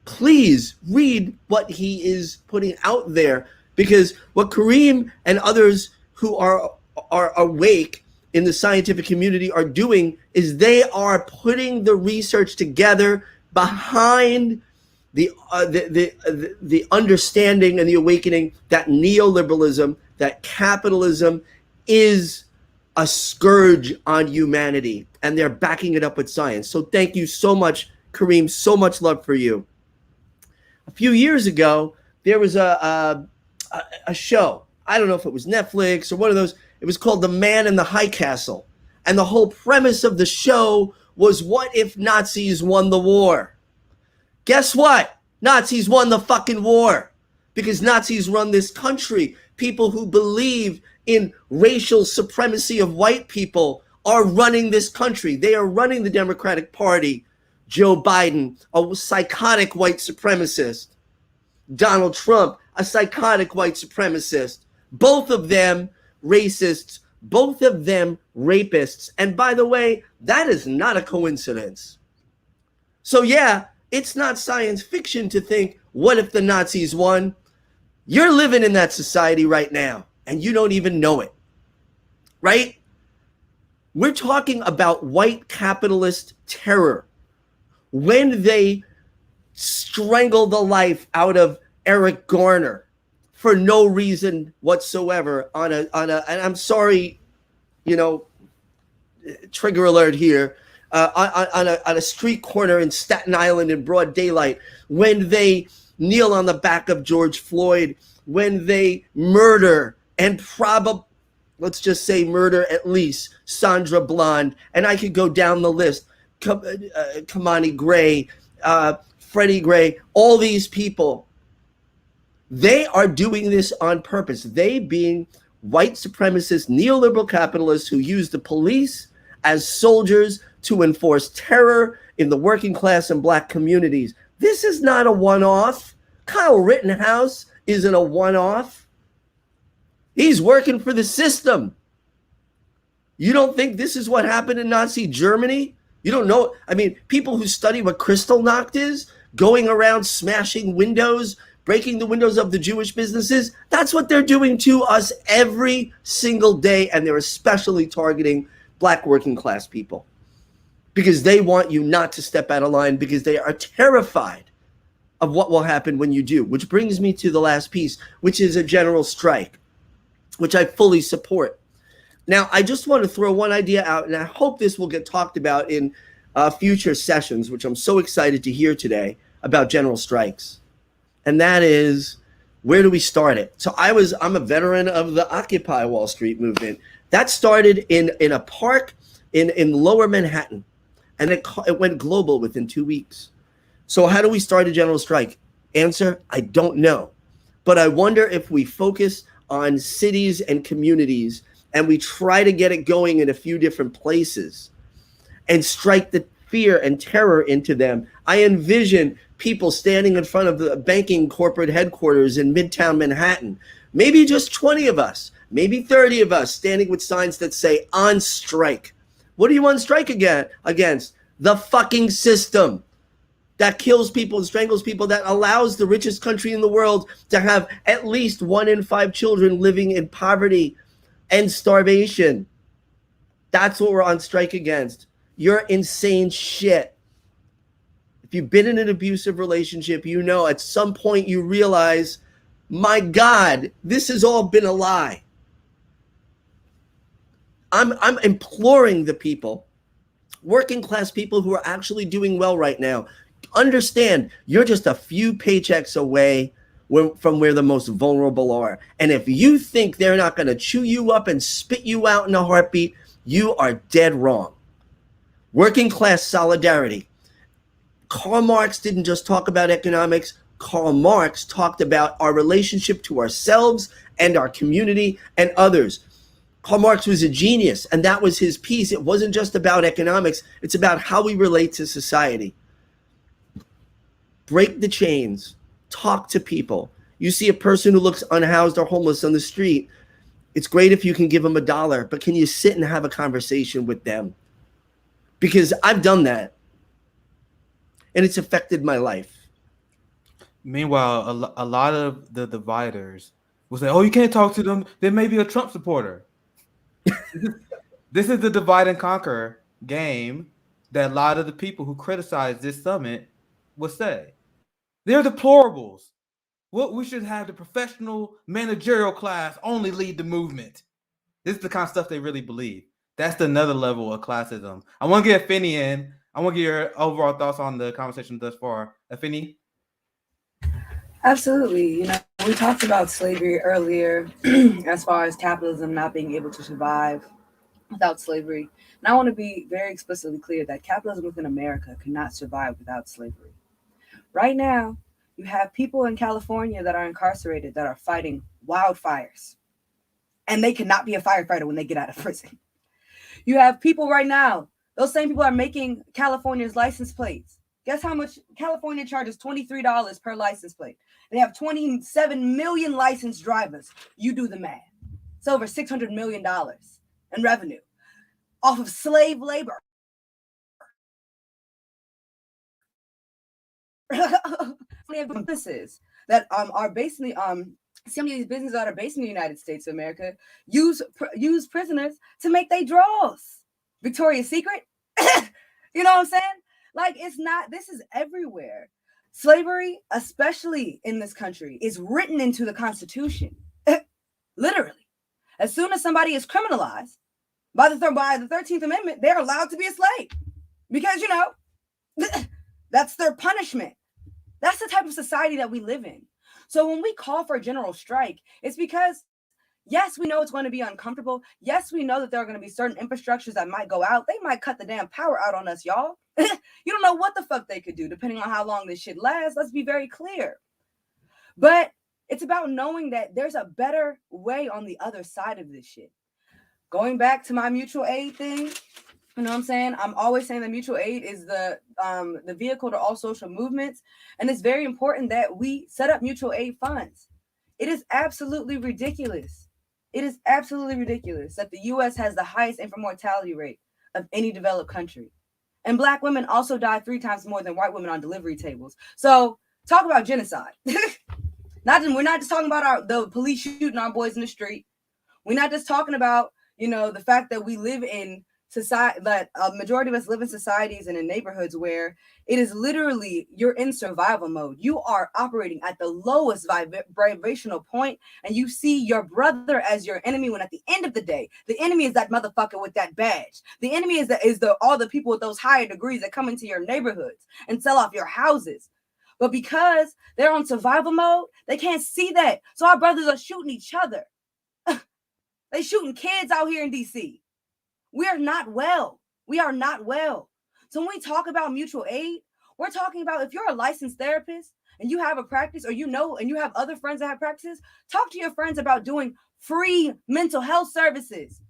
Please read what he is putting out there, because what Karim and others who are awake in the scientific community are doing is they are putting the research together behind the understanding and the awakening that neoliberalism, that capitalism is a scourge on humanity, and they're backing it up with science. So thank you so much, Karim. So much love for you. A few years ago, there was a show I don't know if it was Netflix or one of those. It was called The Man in the High Castle. And the whole premise of the show was, what if Nazis won the war? Guess what? Nazis won the fucking war, because Nazis run this country. People who believe in racial supremacy of white people are running this country. They are running the Democratic Party. Joe Biden, a psychotic white supremacist. Donald Trump, a psychotic white supremacist. Both of them racists, both of them rapists. And by the way, that is not a coincidence. So yeah, it's not science fiction to think, what if the Nazis won? You're living in that society right now, and you don't even know it, right? We're talking about white capitalist terror. When they strangle the life out of Eric Garner for no reason whatsoever on a, and I'm sorry, you know, trigger alert here, on a street corner in Staten Island in broad daylight, when they kneel on the back of George Floyd, when they murder and probably, let's just say murder at least Sandra Bland, and I could go down the list, Kamani Gray, Freddie Gray, all these people, they are doing this on purpose. They being white supremacist neoliberal capitalists who use the police as soldiers to enforce terror in the working class and black communities. This is not a one-off. Kyle Rittenhouse isn't a one-off. He's working for the system. You don't think this is what happened in Nazi Germany? You don't know. I mean, people who study what Kristallnacht is, going around smashing windows, breaking the windows of the Jewish businesses, that's what they're doing to us every single day. And they're especially targeting black working class people because they want you not to step out of line, because they are terrified of what will happen when you do. Which brings me to the last piece, which is a general strike, which I fully support. Now, I just want to throw one idea out, and I hope this will get talked about in future sessions, which I'm so excited to hear today about general strikes. And that is, where do we start it? So I'm a veteran of the Occupy Wall Street movement. That started in a park in lower Manhattan, and it went global within 2 weeks. So how do we start a general strike? Answer, I don't know. But I wonder if we focus on cities and communities and we try to get it going in a few different places and strike the fear and terror into them. I envision people standing in front of the banking corporate headquarters in Midtown Manhattan, maybe just 20 of us, maybe 30 of us, standing with signs that say on strike. What are you on strike against? The fucking system that kills people and strangles people, that allows the richest country in the world to have at least 1 in 5 children living in poverty and starvation. That's what we're on strike against. You're insane shit. If you've been in an abusive relationship, you know at some point you realize, my God, this has all been a lie. I'm imploring the people, working class people who are actually doing well right now, understand you're just a few paychecks away from where the most vulnerable are. And if you think they're not going to chew you up and spit you out in a heartbeat, you are dead wrong. Working class solidarity. Karl Marx didn't just talk about economics. Karl Marx talked about our relationship to ourselves and our community and others. Karl Marx was a genius, and that was his piece. It wasn't just about economics. It's about how we relate to society. Break the chains. Talk to people. You see a person who looks unhoused or homeless on the street. It's great if you can give them $1, but can you sit and have a conversation with them? Because I've done that, and it's affected my life. Meanwhile, a lot of the dividers will say, oh, you can't talk to them. They may be a Trump supporter. This is the divide and conquer game that a lot of the people who criticize this summit will say. They're deplorables. Well, we should have the professional managerial class only lead the movement. This is the kind of stuff they really believe. That's another level of classism. I want to get Afeni in. I want to get your overall thoughts on the conversation thus far. Afeni? Absolutely. You know, We talked about slavery earlier as far as capitalism not being able to survive without slavery. And I want to be very explicitly clear that capitalism within America cannot survive without slavery. Right now, you have people in California that are incarcerated that are fighting wildfires. And they cannot be a firefighter when they get out of prison. You have people right now, those same people are making California's license plates. Guess how much California charges? $23 per license plate. They have 27 million licensed drivers. You do the math. It's over $600 million in revenue off of slave labor. Businesses that are basically some of these businesses that are based in the United States of America use prisoners to make their draws. Victoria's Secret, you know what I'm saying? Like, it's not. This is everywhere. Slavery, especially in this country, is written into the Constitution. Literally, as soon as somebody is criminalized by the 13th Amendment, they're allowed to be a slave because that's their punishment. That's the type of society that we live in. So when we call for a general strike, it's because, yes, we know it's going to be uncomfortable. Yes, we know that there are going to be certain infrastructures that might go out. They might cut the damn power out on us, y'all. You don't know what the fuck they could do, depending on how long this shit lasts. Let's be very clear. But it's about knowing that there's a better way on the other side of this shit. Going back to my mutual aid thing, you know what I'm saying? I'm always saying that mutual aid is the vehicle to all social movements. And it's very important that we set up mutual aid funds. It is absolutely ridiculous. It is absolutely ridiculous that the U.S. has the highest infant mortality rate of any developed country. And Black women also die 3 times more than white women on delivery tables. So talk about genocide. We're not just talking about the police shooting our boys in the street. We're not just talking about, the fact that we live in society, that a majority of us live in societies and in neighborhoods where it is literally, you're in survival mode. You are operating at the lowest vibrational point, and you see your brother as your enemy, when at the end of the day, the enemy is that motherfucker with that badge. The enemy is all the people with those higher degrees that come into your neighborhoods and sell off your houses. But because they're on survival mode, they can't see that. So our brothers are shooting each other. They shooting kids out here in DC. We are not well. We are not well. So when we talk about mutual aid, we're talking about, if you're a licensed therapist and you have a practice, or and you have other friends that have practices, talk to your friends about doing free mental health services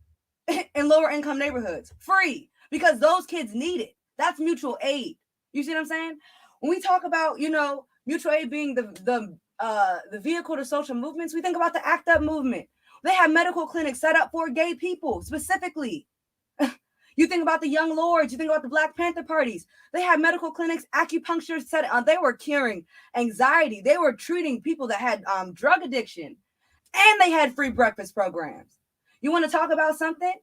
in lower income neighborhoods. Free, because those kids need it. That's mutual aid. You see what I'm saying? When we talk about, mutual aid being the vehicle to social movements, we think about the ACT UP movement. They have medical clinics set up for gay people specifically. You think about the Young Lords, you think about the Black Panther parties. They had medical clinics, acupuncture set. They were curing anxiety. They were treating people that had drug addiction, and they had free breakfast programs. You want to talk about something?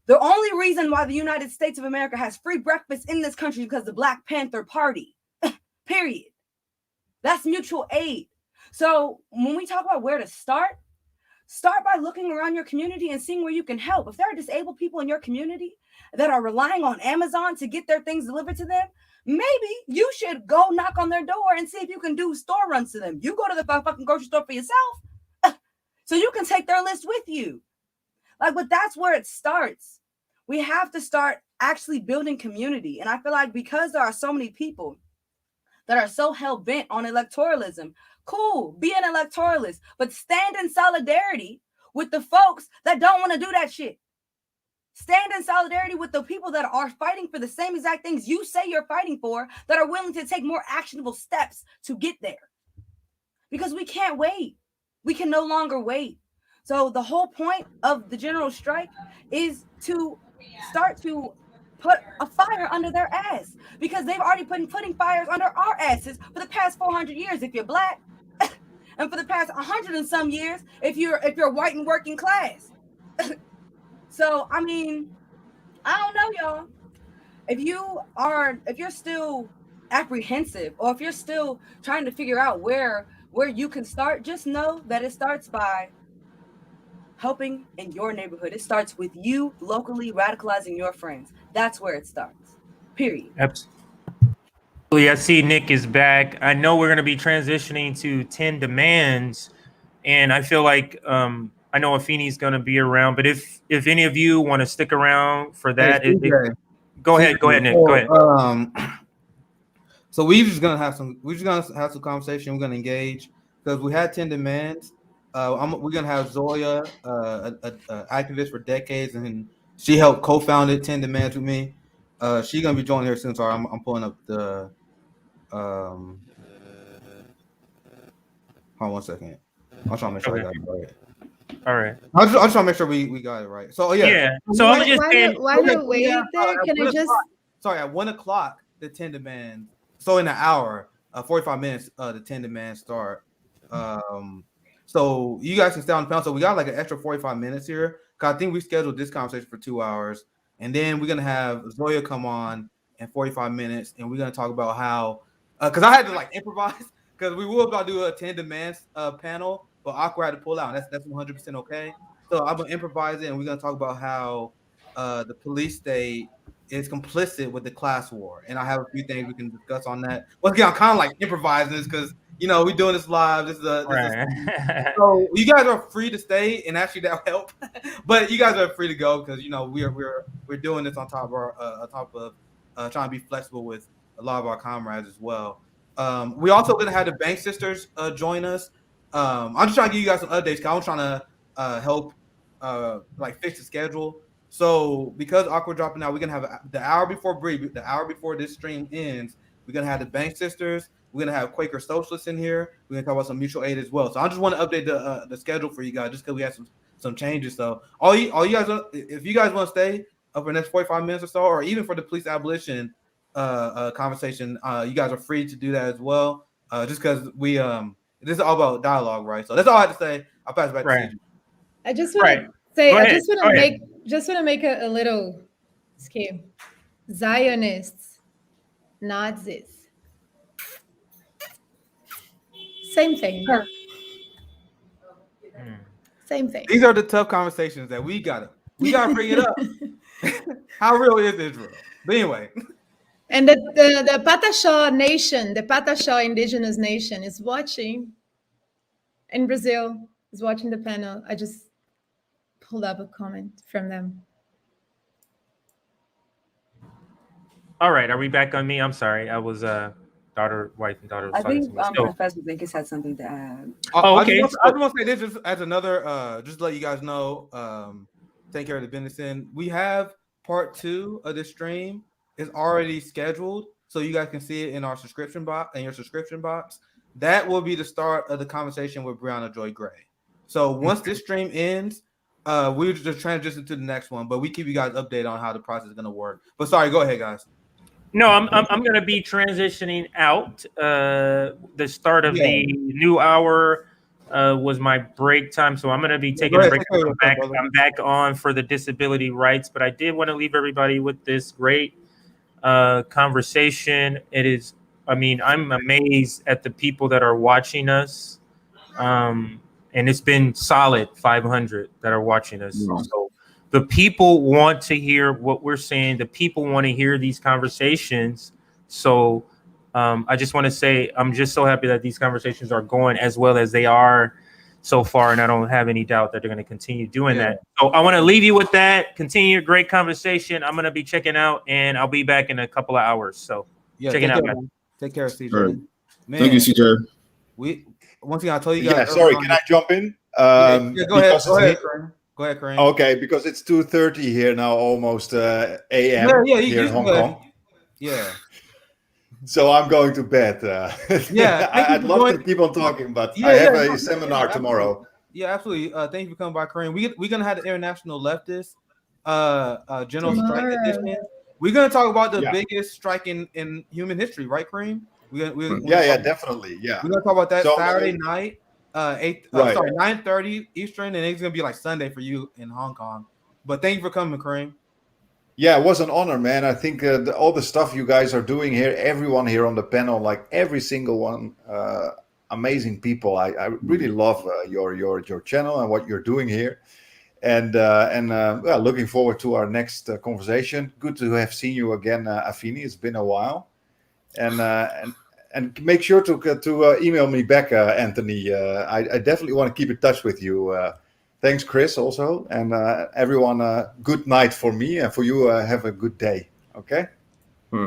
The only reason why the United States of America has free breakfast in this country is because the Black Panther Party. Period. That's mutual aid. So when we talk about where to start by looking around your community and seeing where you can help. If there are disabled people in your community that are relying on Amazon to get their things delivered to them, maybe you should go knock on their door and see if you can do store runs to them. You go to the fucking grocery store for yourself so you can take their list with you. But that's where it starts. We have to start actually building community. And I feel like because there are so many people that are so hell-bent on electoralism, cool, be an electoralist, but stand in solidarity with the folks that don't want to do that shit. Stand in solidarity with the people that are fighting for the same exact things you say you're fighting for, that are willing to take more actionable steps to get there. Because we can't wait. We can no longer wait. So the whole point of the general strike is to start to put a fire under their ass, because they've already been putting fires under our asses for the past 400 years if you're Black, and for the past 100 and some years if you're white and working class. So I mean, I don't know, y'all. If you're still apprehensive, or if you're still trying to figure out where you can start, just know that it starts by helping in your neighborhood. It starts with you locally radicalizing your friends. That's where it starts. Period. Absolutely. I see Nick is back. I know we're going to be transitioning to 10 demands and I feel like I know Afeni's going to be around, but if any of you want to stick around for that, Hey, go ahead, Nick. Go ahead. So we're just gonna have some conversation. We're gonna engage because we had 10 demands. We're gonna have Zoya, an activist for decades, and she helped co-founded 10 Demands with me. She's gonna be joining here soon. Sorry, I'm pulling up the. Hold on 1 second. I'm trying to make sure I got it right. All right. I just want to make sure we got it right. So yeah. So I'm just saying. While you wait there, can I just? Sorry, at 1 o'clock the 10 demands. So in an hour, 45 minutes, the 10 demands start. So you guys can stay on the panel. So we got like an extra 45 minutes here. Cause I think we scheduled this conversation for 2 hours, and then we're gonna have Zoya come on in 45 minutes, and we're gonna talk about how. Cause I had to like improvise, cause we were about to do a 10 demands panel, but Awkward had to pull out. That's 100% okay. So I'm gonna improvise it, and we're gonna talk about how the police state is complicit with the class war, and I have a few things we can discuss on that. Once again, I'm kind of like improvising this because we're doing this live. This is so you guys are free to stay, and actually that'll help. But you guys are free to go because we're doing this on top of trying to be flexible with a lot of our comrades as well. We also gonna have the Bank Sisters join us. I'm just trying to give you guys some updates because I'm trying to help like fix the schedule. So because Awkward dropping out, we're gonna have the hour before this stream ends. We're gonna have the Bank Sisters. We're gonna have Quaker Socialists in here. We're gonna talk about some mutual aid as well. So I just want to update the schedule for you guys, just because we had some changes. So all you guys, if you guys want to stay for the next 45 minutes or so, or even for the police abolition conversation, you guys are free to do that as well. Just because this is all about dialogue, right? So that's all I have to say. I'll pass it back to CJ. I just want to say, I just want to make a little scheme. Zionists, Nazis, same thing. Same thing. These are the tough conversations that we gotta bring it up. How real is Israel? But anyway. And the Bettache nation, the Bettache indigenous nation is watching in Brazil, is watching the panel. I just pulled up a comment from them. All right, are we back on me? I'm sorry, I was wife and daughter. I think Professor Zenkus had something to add. Okay. I just want to say this just as another, just to let you guys know, take care of the business. We have part 2 of this stream is already scheduled, so you guys can see it in our subscription box. That will be the start of the conversation with Brianna Joy Gray. So once this stream ends, we'll just transition to the next one. But we keep you guys updated on how the process is going to work. But sorry, go ahead, guys. No, I'm going to be transitioning out. The start of the new hour was my break time, so I'm going to be taking a break. I'm back on for the disability rights, but I did want to leave everybody with this great conversation. It is, I'm amazed at the people that are watching us, and it's been solid 500 that are watching us. So the people want to hear what we're saying. The people want to hear these conversations. So I just want to say I'm just so happy that these conversations are going as well as they are so far, and I don't have any doubt that they're going to continue doing that. So I want to leave you with that. Continue your great conversation. I'm going to be checking out, and I'll be back in a couple of hours. So check it out, guys. Take care, CJ. Right. Thank you, CJ. Once again, I told you guys. Yeah, sorry. Can I jump in? Go ahead, Karim. Okay, because it's 2:30 here now, almost a.m. here in Hong Kong. Yeah. So I'm going to bed. I'd love to keep on talking, but I have a seminar tomorrow. Yeah, absolutely. Thank you for coming by, Karim. We're gonna have the International Leftist General Strike Edition. We're gonna talk about the biggest strike in human history, right, Karim? Definitely. Yeah. We're gonna talk about that Saturday night, 9:30 Eastern, and it's gonna be like Sunday for you in Hong Kong. But thank you for coming, Karim. Yeah, it was an honor, man. I think all the stuff you guys are doing here, everyone here on the panel, like every single one, amazing people. I really love your channel and what you're doing here, and looking forward to our next conversation. Good to have seen you again, Afeni. It's been a while, and and make sure to email me back, Anthony. I definitely want to keep in touch with you. Thanks, Chris, also, and everyone. Good night for me, and for you. Have a good day. Okay.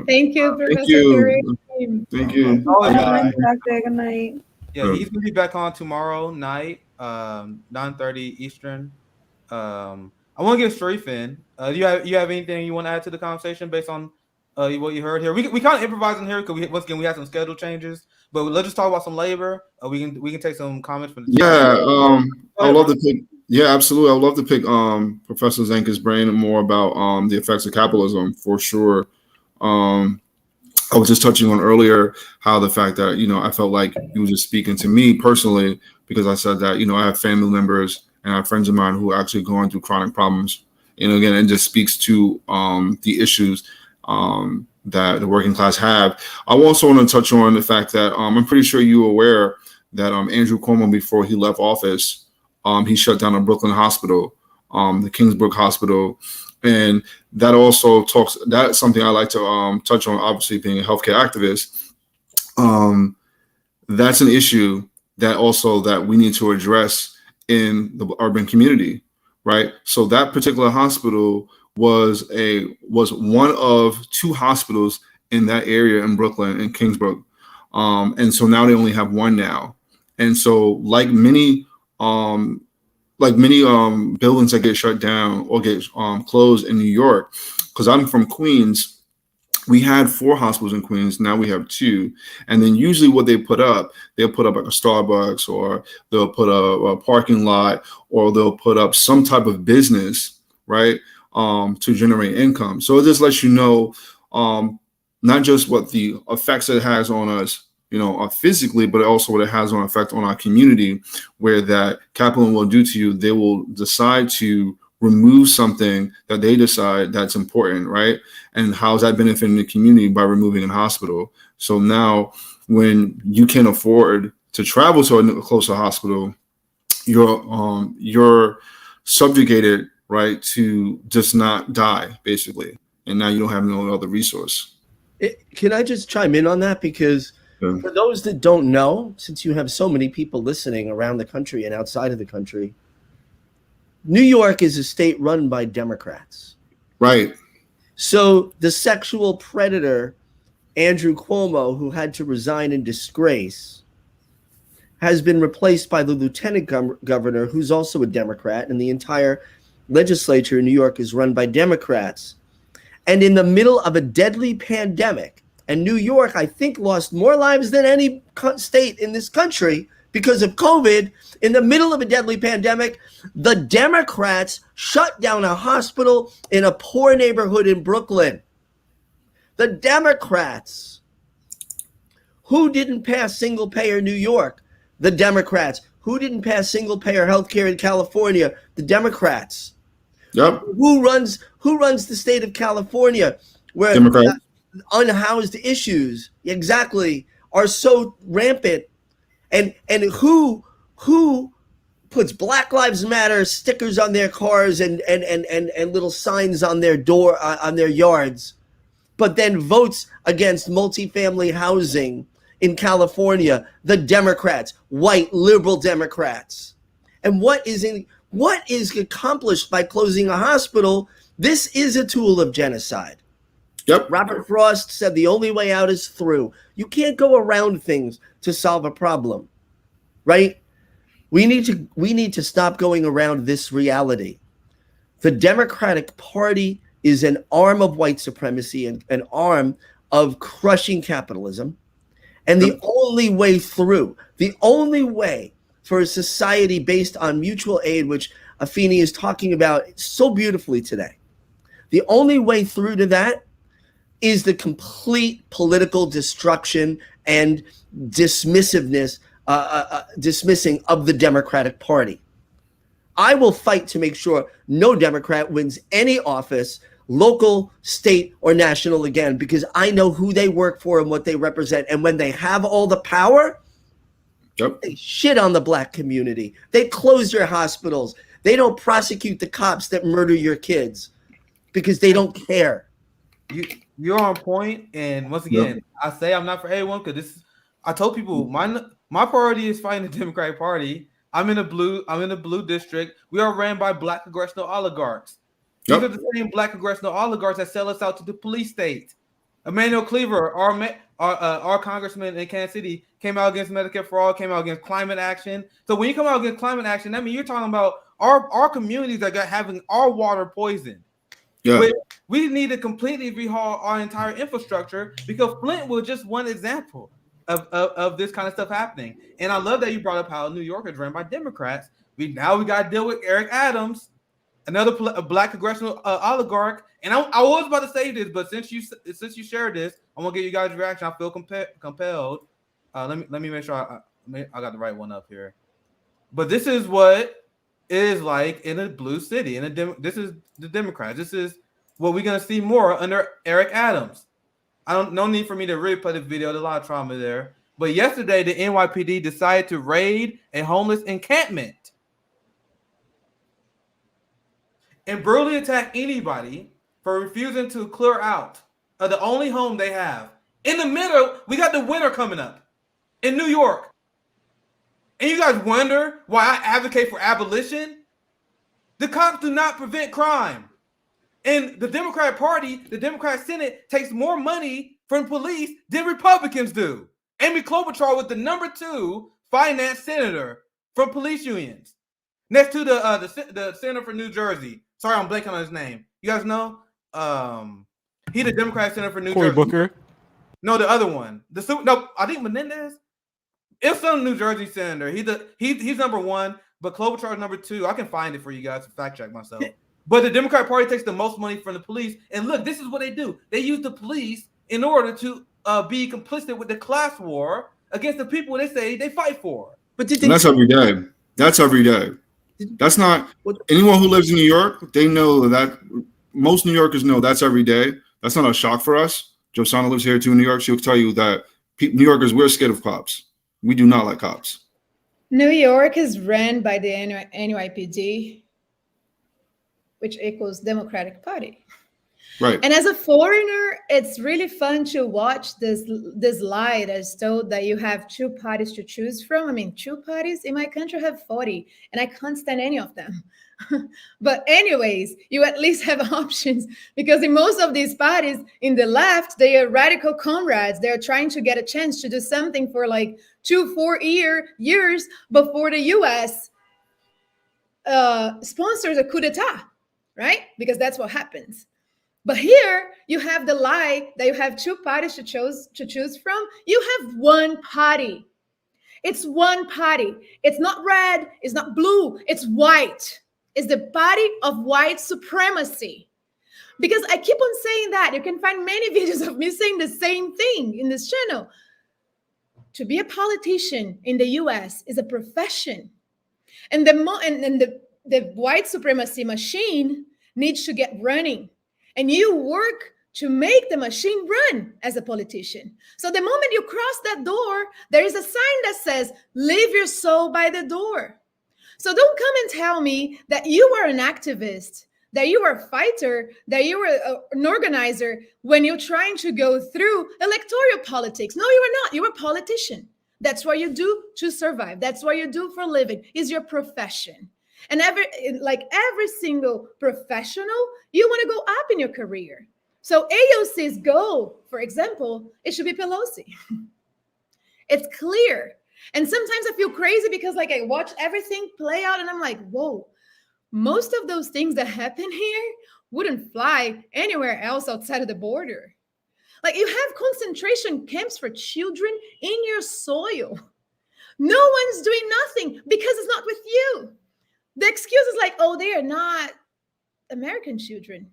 Thank you, Professor Thank you. Karim. Thank you. Bye. Good night. Yeah, he's gonna be back on tomorrow night, 9:30 Eastern. I want to get Shareef in. You have anything you want to add to the conversation based on what you heard here? We kind of improvising here because once again we had some schedule changes, but let's just talk about some labor. We can take some comments from the chat. Yeah, I would love to pick. Yeah, absolutely. I would love to pick Professor Zenkus' brain more about the effects of capitalism for sure. I was just touching on earlier how the fact that, I felt like he was just speaking to me personally because I said that, I have family members and I have friends of mine who are actually going through chronic problems. Again, it just speaks to the issues that the working class have. I also want to touch on the fact that I'm pretty sure you're aware that Andrew Cuomo, before he left office, he shut down a Brooklyn hospital, the Kingsbrook Hospital. And that also that's something I like to touch on, obviously being a healthcare activist. That's an issue that we need to address in the urban community, right? So that particular hospital was one of two hospitals in that area in Brooklyn, in Kingsbrook. And so now they only have one now. And so like many buildings that get shut down or get closed in New York, because I'm from Queens, we had 4 hospitals in Queens. Now we have 2. And then usually what they'll put up like a Starbucks, or they'll put a parking lot, or they'll put up some type of business, right, to generate income. So it just lets you know not just what the effects it has on us, physically, but also what it has on effect on our community, where that capitalism will do to you. They will decide to remove something that they decide that's important, right? And how's that benefiting the community by removing a hospital? So now when you can afford to travel to a closer hospital, you're subjugated, right, to just not die, basically. And now you don't have no other resource. Can I just chime in on that? Because for those that don't know, since you have so many people listening around the country and outside of the country, New York is a state run by Democrats. Right. So the sexual predator, Andrew Cuomo, who had to resign in disgrace, has been replaced by the lieutenant governor, who's also a Democrat, and the entire legislature in New York is run by Democrats. And in the middle of a deadly pandemic, and New York, I think, lost more lives than any state in this country because of COVID. In the middle of a deadly pandemic, the Democrats shut down a hospital in a poor neighborhood in Brooklyn. The Democrats. Who didn't pass single-payer New York? The Democrats. Who didn't pass single-payer healthcare in California? The Democrats. Yep. Who runs the state of California, where unhoused issues are so rampant, and who puts Black Lives Matter stickers on their cars and little signs on their door on their yards, but then votes against multifamily housing in California? The Democrats, white liberal Democrats. And what is accomplished by closing a hospital? This is a tool of genocide. Yep. Robert Frost said the only way out is through. You can't go around things to solve a problem, right? We need to stop going around this reality. The Democratic Party is an arm of white supremacy and an arm of crushing capitalism. And the only way through, the only way for a society based on mutual aid, which Afeni is talking about so beautifully today, the only way through to that is the complete political destruction and dismissiveness, dismissing of the Democratic Party. I will fight to make sure no Democrat wins any office, local, state, or national again, because I know who they work for and what they represent. And when they have all the power, they shit on the Black community. They close your hospitals. They don't prosecute the cops that murder your kids because they don't care. You're on point, and once again, I say I'm not for everyone because I told people my priority is fighting the Democratic Party. I'm in a blue district. We are ran by black congressional oligarchs. These are the same black congressional oligarchs that sell us out to the police state. Emmanuel Cleaver, our congressman in Kansas City, came out against Medicare for All, came out against climate action. So when you come out against climate action, that means you're talking about our communities that got having our water poisoned. Yeah. We need to completely rehaul our entire infrastructure, because Flint was just one example of this kind of stuff happening. And I love that you brought up how New York is run by Democrats. We got to deal with Eric Adams, another black congressional oligarch. And I was about to say this, but since you shared this, I want to get you guys' reaction. I feel compelled. Let me make sure I got the right one up here. But this is what it is like in a blue city. This is the Democrats. This is what we're gonna see more under Eric Adams. No need for me to replay the video. There's a lot of trauma there. But yesterday, the NYPD decided to raid a homeless encampment and brutally attack anybody for refusing to clear out of the only home they have. In the middle, we got the winter coming up in New York. And you guys wonder why I advocate for abolition? The cops do not prevent crime. And the Democratic Party, the Democratic Senate, takes more money from police than Republicans do. Amy Klobuchar was the #2 finance senator from police unions, next to the senator for New Jersey. Sorry, I'm blanking on his name. You guys know? He the Democratic senator for New Jersey. Booker. No, the other one. I think Menendez. It's some New Jersey senator. He's #1, but Klobuchar is #2. I can find it for you guys to fact check myself. But the Democratic Party takes the most money from the police. And look, this is what they do. They use the police in order to be complicit with the class war against the people they say they fight for. But that's every day. That's every day. That's not anyone who lives in New York. They know that most New Yorkers know that's every day. That's not a shock for us. Josanna lives here too in New York. She'll tell you that New Yorkers, we're scared of cops. We do not like cops. New York is ran by the NYPD, which equals Democratic Party. Right. And as a foreigner, it's really fun to watch this lie that's told that you have 2 parties to choose from. I mean, 2 parties in my country have 40, and I can't stand any of them. But anyways, you at least have options, because in most of these parties in the left, they are radical comrades. They're trying to get a chance to do something for like 2-4 years before the US sponsors a coup d'etat, right? Because that's what happens. But here you have the lie that you have 2 parties to choose from. You have 1 party. It's 1 party. It's not red. It's not blue. It's white. It's the party of white supremacy. Because I keep on saying that. You can find many videos of me saying the same thing in this channel. To be a politician in the US is a profession. And the white supremacy machine needs to get running. And you work to make the machine run as a politician. So the moment you cross that door, there is a sign that says, leave your soul by the door. So don't come and tell me that you are an activist, that you are a fighter, that you are an organizer when you're trying to go through electoral politics. No, you are not. You're a politician. That's what you do to survive. That's what you do for a living, is your profession. And every single professional, you want to go up in your career. So AOC's goal, for example, it should be Pelosi. It's clear. And sometimes I feel crazy because I watch everything play out and I'm like, whoa, most of those things that happen here wouldn't fly anywhere else outside of the border. You have concentration camps for children in your soil. No one's doing nothing because it's not with you. The excuse is oh, they are not American children.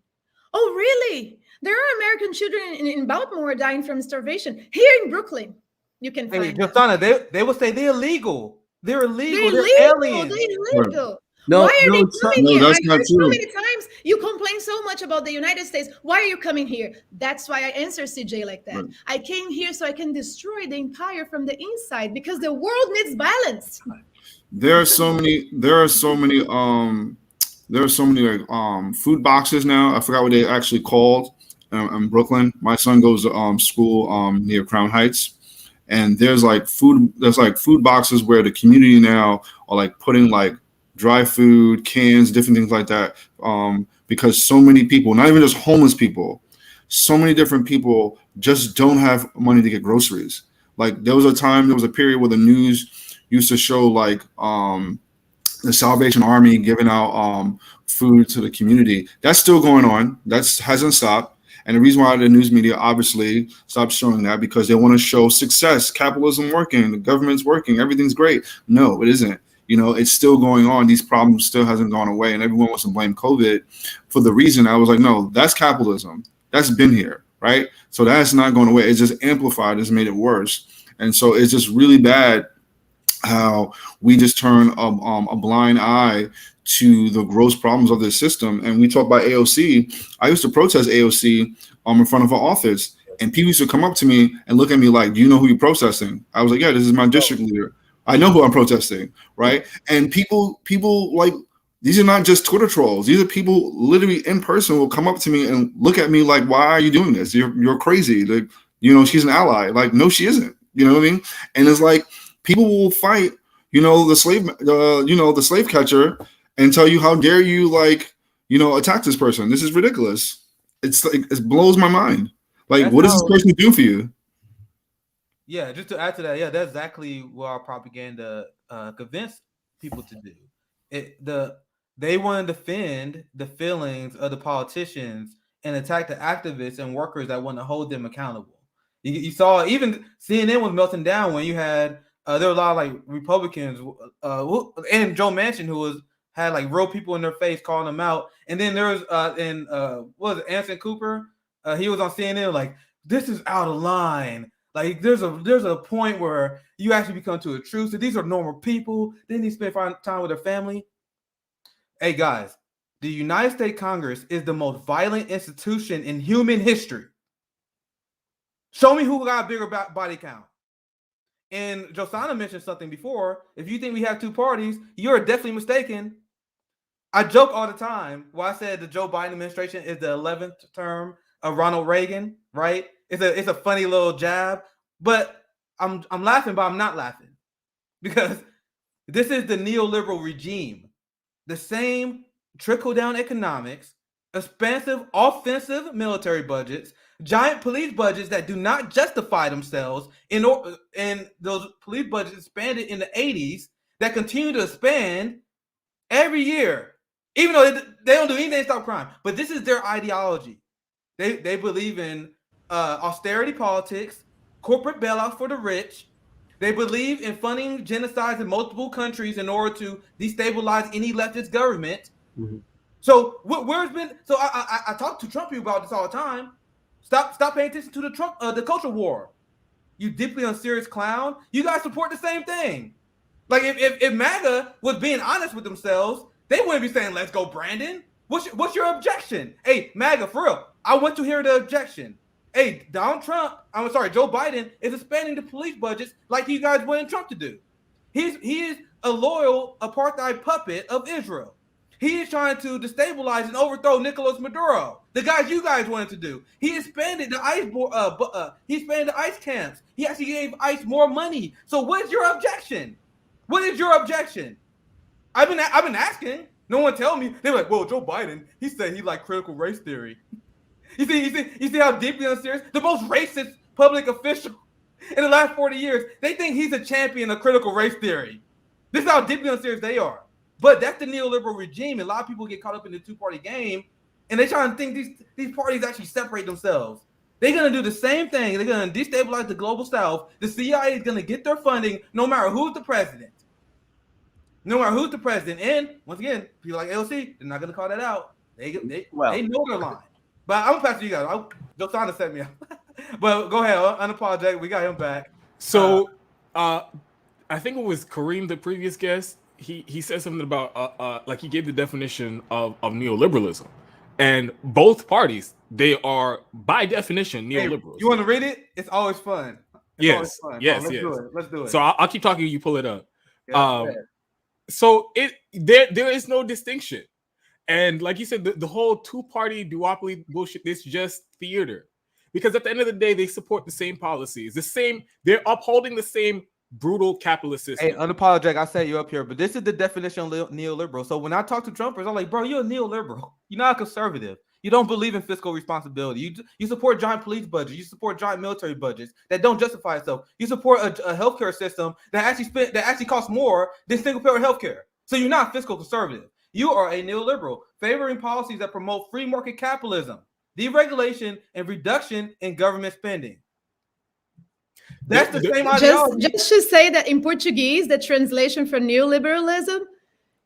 Oh, really? There are American children in Baltimore dying from starvation. Here in Brooklyn, you can find Josanna, they will say they're illegal. They're illegal. They're aliens. They're illegal. No, why are they coming here? That's I not heard true. so many times you complain so much about the United States. Why are you coming here? That's why I answer CJ like that. Right. I came here so I can destroy the empire from the inside because the world needs balance. There are so many food boxes now. I forgot what they actually called in Brooklyn. My son goes to school near Crown Heights, and there's like food boxes where the community now are like putting like dry food, cans, different things like that, because so many people, not even just homeless people, so many different people just don't have money to get groceries. Like there was a period where the news used to show like the Salvation Army giving out food to the community. That's still going on. That hasn't stopped. And the reason why the news media obviously stopped showing that, because they want to show success, capitalism working, the government's working, everything's great. No, it isn't. You know, it's still going on. These problems still hasn't gone away, and everyone wants to blame COVID for the reason. I was like, no, that's capitalism. That's been here, right? So that's not going away. It's just amplified. It's made it worse. And so it's just really bad how we just turn a blind eye to the gross problems of this system. And we talk about AOC. I used to protest AOC in front of her office, and people used to come up to me and look at me like, do you know who you're protesting? I was like, yeah, this is my district leader. I know who I'm protesting, right? And people like, these are not just Twitter trolls. These are people literally in person will come up to me and look at me like, why are you doing this? You're crazy. Like, you know, she's an ally. Like, no, she isn't. You know what I mean? And it's like, people will fight, you know, the slave catcher and tell you, how dare you, like, you know, attack this person? This is ridiculous. It's like, it blows my mind. Like, what does this person do for you? Yeah, just to add to that, yeah, that's exactly what our propaganda convinced people to do. They want to defend the feelings of the politicians and attack the activists and workers that want to hold them accountable. You saw even CNN was melting down when you had there were a lot of like Republicans and Joe Manchin who had like real people in their face calling them out, and then there was what was it, Anderson Cooper? He was on CNN like, this is out of line. Like there's a point where you actually become to a truth. So these are normal people. They need to spend time with their family. Hey guys, the United States Congress is the most violent institution in human history. Show me who got a bigger body count. And Josanna mentioned something before. If you think we have two parties, you're definitely mistaken. I joke all the time when I said the Joe Biden administration is the 11th term of Ronald Reagan, right? It's a funny little jab, but I'm laughing, but I'm not laughing, because this is the neoliberal regime. The same trickle-down economics, expansive offensive military budgets, giant police budgets that do not justify themselves, and those police budgets expanded in the 80s that continue to expand every year, even though they don't do anything to stop crime. But this is their ideology. They believe in austerity politics, corporate bailouts for the rich. They believe in funding genocides in multiple countries in order to destabilize any leftist government. Mm-hmm. So where's been? So I talk to Trump people about this all the time. Stop paying attention to the culture war. You deeply unserious clown. You guys support the same thing. Like if MAGA was being honest with themselves, they wouldn't be saying, "Let's go, Brandon." What's your objection? Hey, MAGA, for real. I want to hear the objection. Hey, Joe Biden is expanding the police budgets like you guys wanted Trump to do. He is a loyal apartheid puppet of Israel. He is trying to destabilize and overthrow Nicolas Maduro, the guys you guys wanted to do. He expanded the he expanded the ICE camps. He actually gave ICE more money. So what is your objection? What is your objection? I've been asking. No one tell me. They're like, well, Joe Biden, he said he liked critical race theory. You see how deeply unserious? The most racist public official in the last 40 years, they think he's a champion of critical race theory. This is how deeply unserious they are. But that's the neoliberal regime. And a lot of people get caught up in the two-party game, and they try to think these parties actually separate themselves. They're going to do the same thing. They're going to destabilize the global South. The CIA is going to get their funding no matter who's the president. No matter who's the president. And once again, people like AOC, they're not going to call that out. They know their line. But I'm going to pass to you guys. Josanna set me up. But go ahead. Unapologetic. We got him back. So I think it was Karim, the previous guest. He said something about like he gave the definition of neoliberalism. And both parties, they are by definition neoliberals. Hey, you want to read it? It's always fun. Yes. Let's do it. So I'll keep talking. You pull it up. Yeah, so there is no distinction. And like you said, the whole two-party duopoly bullshit, it's just theater. because at the end of the day, they support the same policies, they're upholding the same brutal capitalist system. Hey, unapologetic, I set you up here, but this is the definition of neoliberal. So when I talk to Trumpers, I'm like, bro, you're a neoliberal. You're not a conservative. You don't believe in fiscal responsibility. You support giant police budgets. You support giant military budgets that don't justify itself. You support a healthcare system that actually costs more than single-payer healthcare. So you're not fiscal conservative. You are a neoliberal, favoring policies that promote free market capitalism, deregulation, and reduction in government spending. That's the same ideology. Just to say that in Portuguese, the translation for neoliberalism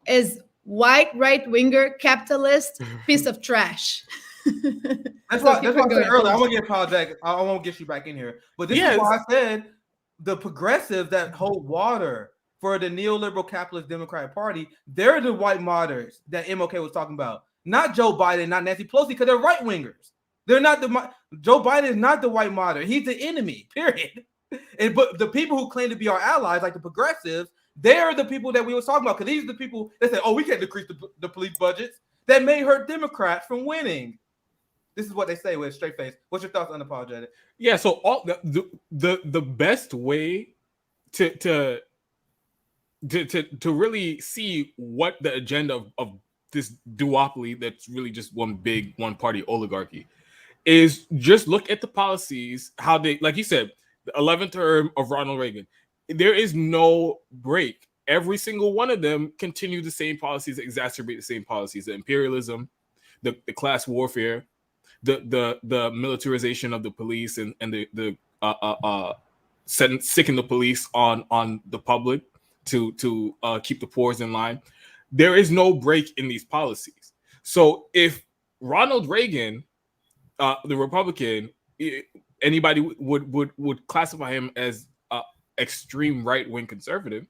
is white right-winger capitalist piece of trash. That's why I said earlier, I won't get apologetic. I won't get you back in here. But this is why I said the progressives that hold water for the neoliberal capitalist Democratic Party, they're the white moderates that MLK was talking about. Not Joe Biden, not Nancy Pelosi, because they're right-wingers. They're not Joe Biden is not the white moderate. He's the enemy, period. But the people who claim to be our allies, like the progressives, they're the people that we were talking about, because these are the people that say, oh, we can't decrease the police budgets. That may hurt Democrats from winning. This is what they say with a straight face. What's your thoughts on unapologetic? Yeah, so all the best way to really see what the agenda of this duopoly that's really just one big one-party oligarchy is, just look at the policies, how they, like you said, the 11th term of Ronald Reagan. There is no break. Every single one of them continue the same policies, exacerbate the same policies: the imperialism, the class warfare, the militarization of the police, and the sicking the police on the public to keep the poor in line. There is no break in these policies. So if Ronald Reagan, the Republican, anybody would classify him as extreme right-wing conservative,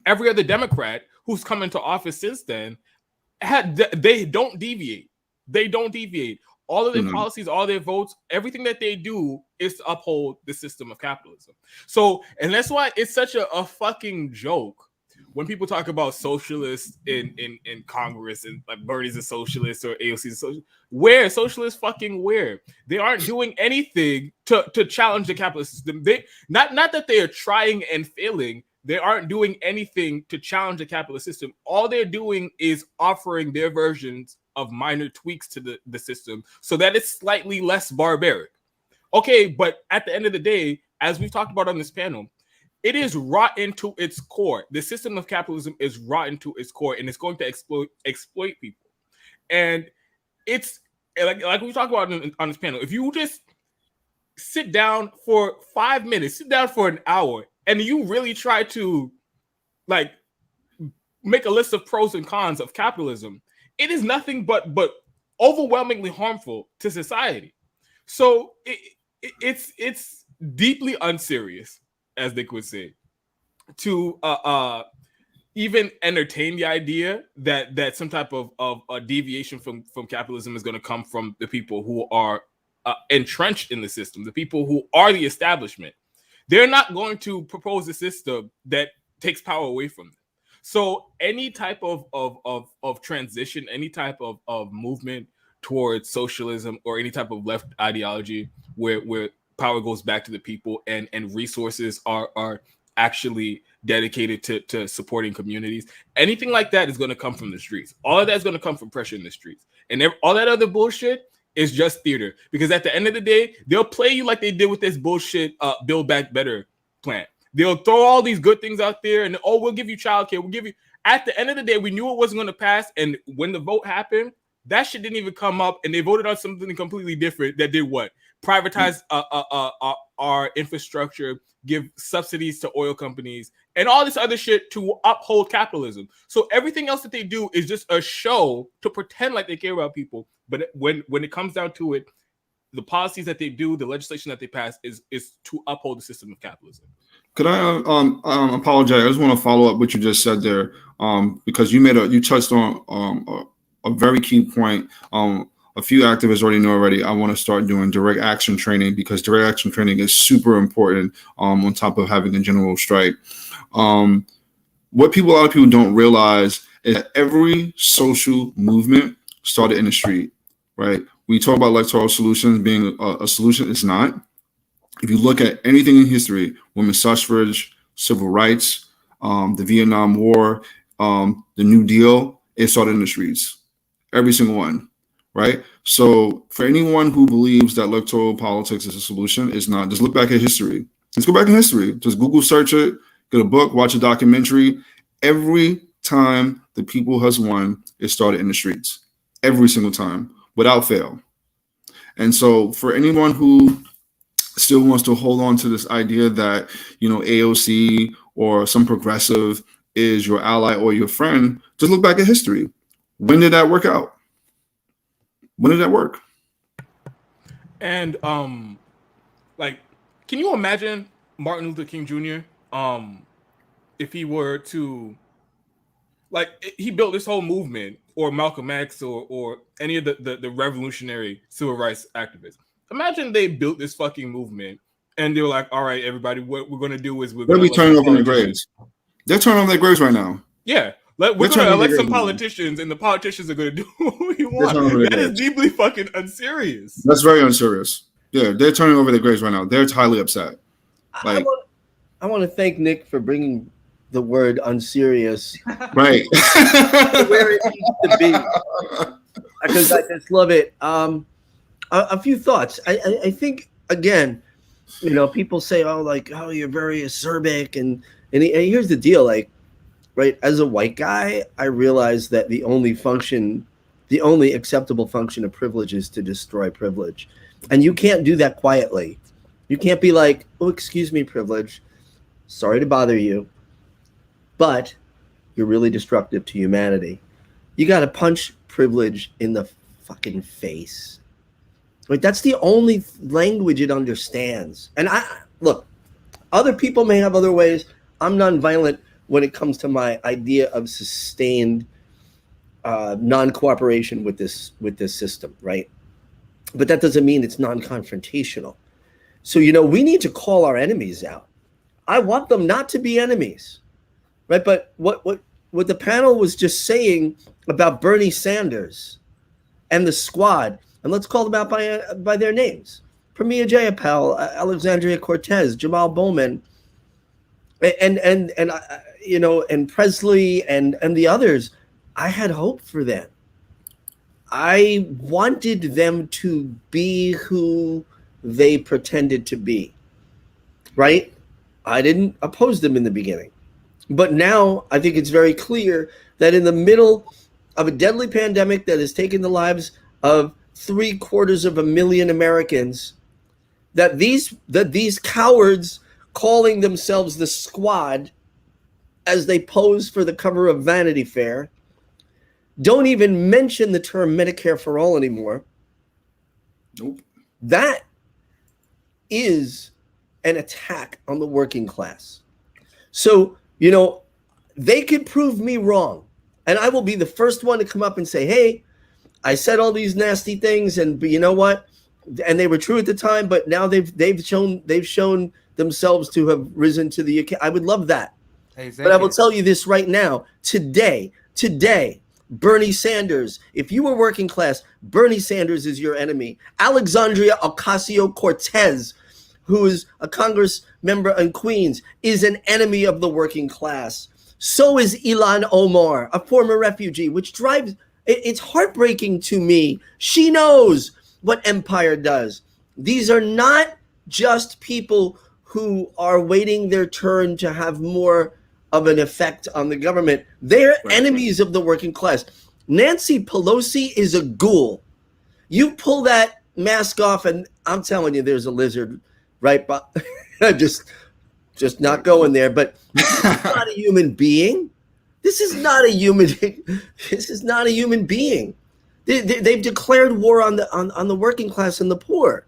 every other Democrat who's come into office since then, they don't deviate. They don't deviate. All of their policies, all their votes, everything that they do is to uphold the system of capitalism. So, and that's why it's such a fucking joke when people talk about socialists in Congress, and like Bernie's a socialist or AOC's a socialist. Where? Socialists fucking where? They aren't doing anything to challenge the capitalist system. They not that they are trying and failing. They aren't doing anything to challenge the capitalist system. All they're doing is offering their versions of minor tweaks to the system so that it's slightly less barbaric. Okay, but at the end of the day, as we've talked about on this panel, it is rotten to its core. The system of capitalism is rotten to its core, and it's going to exploit people. And it's like we talked about on this panel. If you just sit down for 5 minutes, sit down for an hour, and you really try to like make a list of pros and cons of capitalism, it is nothing but overwhelmingly harmful to society. So it's deeply unserious, as they could say, to even entertain the idea that some type of a deviation from capitalism is going to come from the people who are entrenched in the system, the people who are the establishment. They're not going to propose a system that takes power away from them. So any type of transition, any type of movement towards socialism or any type of left ideology where power goes back to the people and resources are actually dedicated to supporting communities, anything like that is going to come from the streets. All of that is going to come from pressure in the streets. And all that other bullshit is just theater, because at the end of the day, they'll play you like they did with this bullshit Build Back Better plan. They'll throw all these good things out there and, oh, we'll give you childcare. We'll give you. At the end of the day, we knew it wasn't going to pass. And when the vote happened, that shit didn't even come up. And they voted on something completely different that did what? Privatize our infrastructure, give subsidies to oil companies, and all this other shit to uphold capitalism. So everything else that they do is just a show to pretend like they care about people. But when it comes down to it, the policies that they do, the legislation that they pass is to uphold the system of capitalism. Could I apologize? I just want to follow up what you just said there, because you touched on a very key point. A few activists already know already. I want to start doing direct action training, because direct action training is super important on top of having a general strike. What a lot of people don't realize is that every social movement started in the street, right? we talk about electoral solutions being a solution. It's not. If you look at anything in history, women's suffrage, civil rights, the Vietnam War, the New Deal, it started in the streets. Every single one, right? So for anyone who believes that electoral politics is a solution, it's not. Just look back at history. Let's go back in history. Just Google search it, get a book, watch a documentary. Every time the people has won, it started in the streets. Every single time, without fail. And so for anyone who still wants to hold on to this idea that, AOC or some progressive is your ally or your friend, just look back at history. When did that work out? When did that work? And can you imagine Martin Luther King Jr. If he were to, he built this whole movement, or Malcolm X, or any of the revolutionary civil rights activists. Imagine they built this fucking movement and they were like, all right, everybody, what we're going to do is we're going to be turning over their graves. They're turning over their graves right now. Yeah. We're going to elect some politicians, and the politicians are going to do what we want. That is deeply fucking unserious. That's very unserious. Yeah, they're turning over their graves right now. They're highly upset. I want to thank Nick for bringing the word unserious right where it needs to be, because I just love it. A few thoughts. I think, again, people say, oh, you're very acerbic, and here's the deal, right, as a white guy, I realize that the only acceptable function of privilege is to destroy privilege, and you can't do that quietly. You can't be like, oh, excuse me, privilege, sorry to bother you, but you're really destructive to humanity. You got to punch privilege in the fucking face. Like, that's the only language it understands. And look, other people may have other ways. I'm nonviolent when it comes to my idea of sustained non-cooperation with this system, right? But that doesn't mean it's non-confrontational. So, we need to call our enemies out. I want them not to be enemies. Right, but what the panel was just saying about Bernie Sanders and the squad, and let's call them out by their names: Pramila Jayapal, Alexandria Cortez, Jamal Bowman, and Presley and the others. I had hope for them. I wanted them to be who they pretended to be. Right? I didn't oppose them in the beginning. But now I think it's very clear that in the middle of a deadly pandemic that has taken the lives of 750,000 Americans, that these cowards calling themselves the squad as they pose for the cover of Vanity Fair don't even mention the term Medicare for all anymore. Nope. That is an attack on the working class. So, they could prove me wrong, and I will be the first one to come up and say, hey, I said all these nasty things, but you know what? And they were true at the time, but now they've shown themselves to have risen to the occasion. I would love that. Hey, but I will tell you this right now. Today, Bernie Sanders, if you were working class, Bernie Sanders is your enemy. Alexandria Ocasio-Cortez, who is a Congress member in Queens, is an enemy of the working class. So is Ilhan Omar, a former refugee, which drives, it's heartbreaking to me. She knows what empire does. These are not just people who are waiting their turn to have more of an effect on the government. They're enemies of the working class. Nancy Pelosi is a ghoul. You pull that mask off, and I'm telling you, there's a lizard right by. just not going there. But this is not a human being. This is not a human. This is not a human being. They've declared war on the working class and the poor,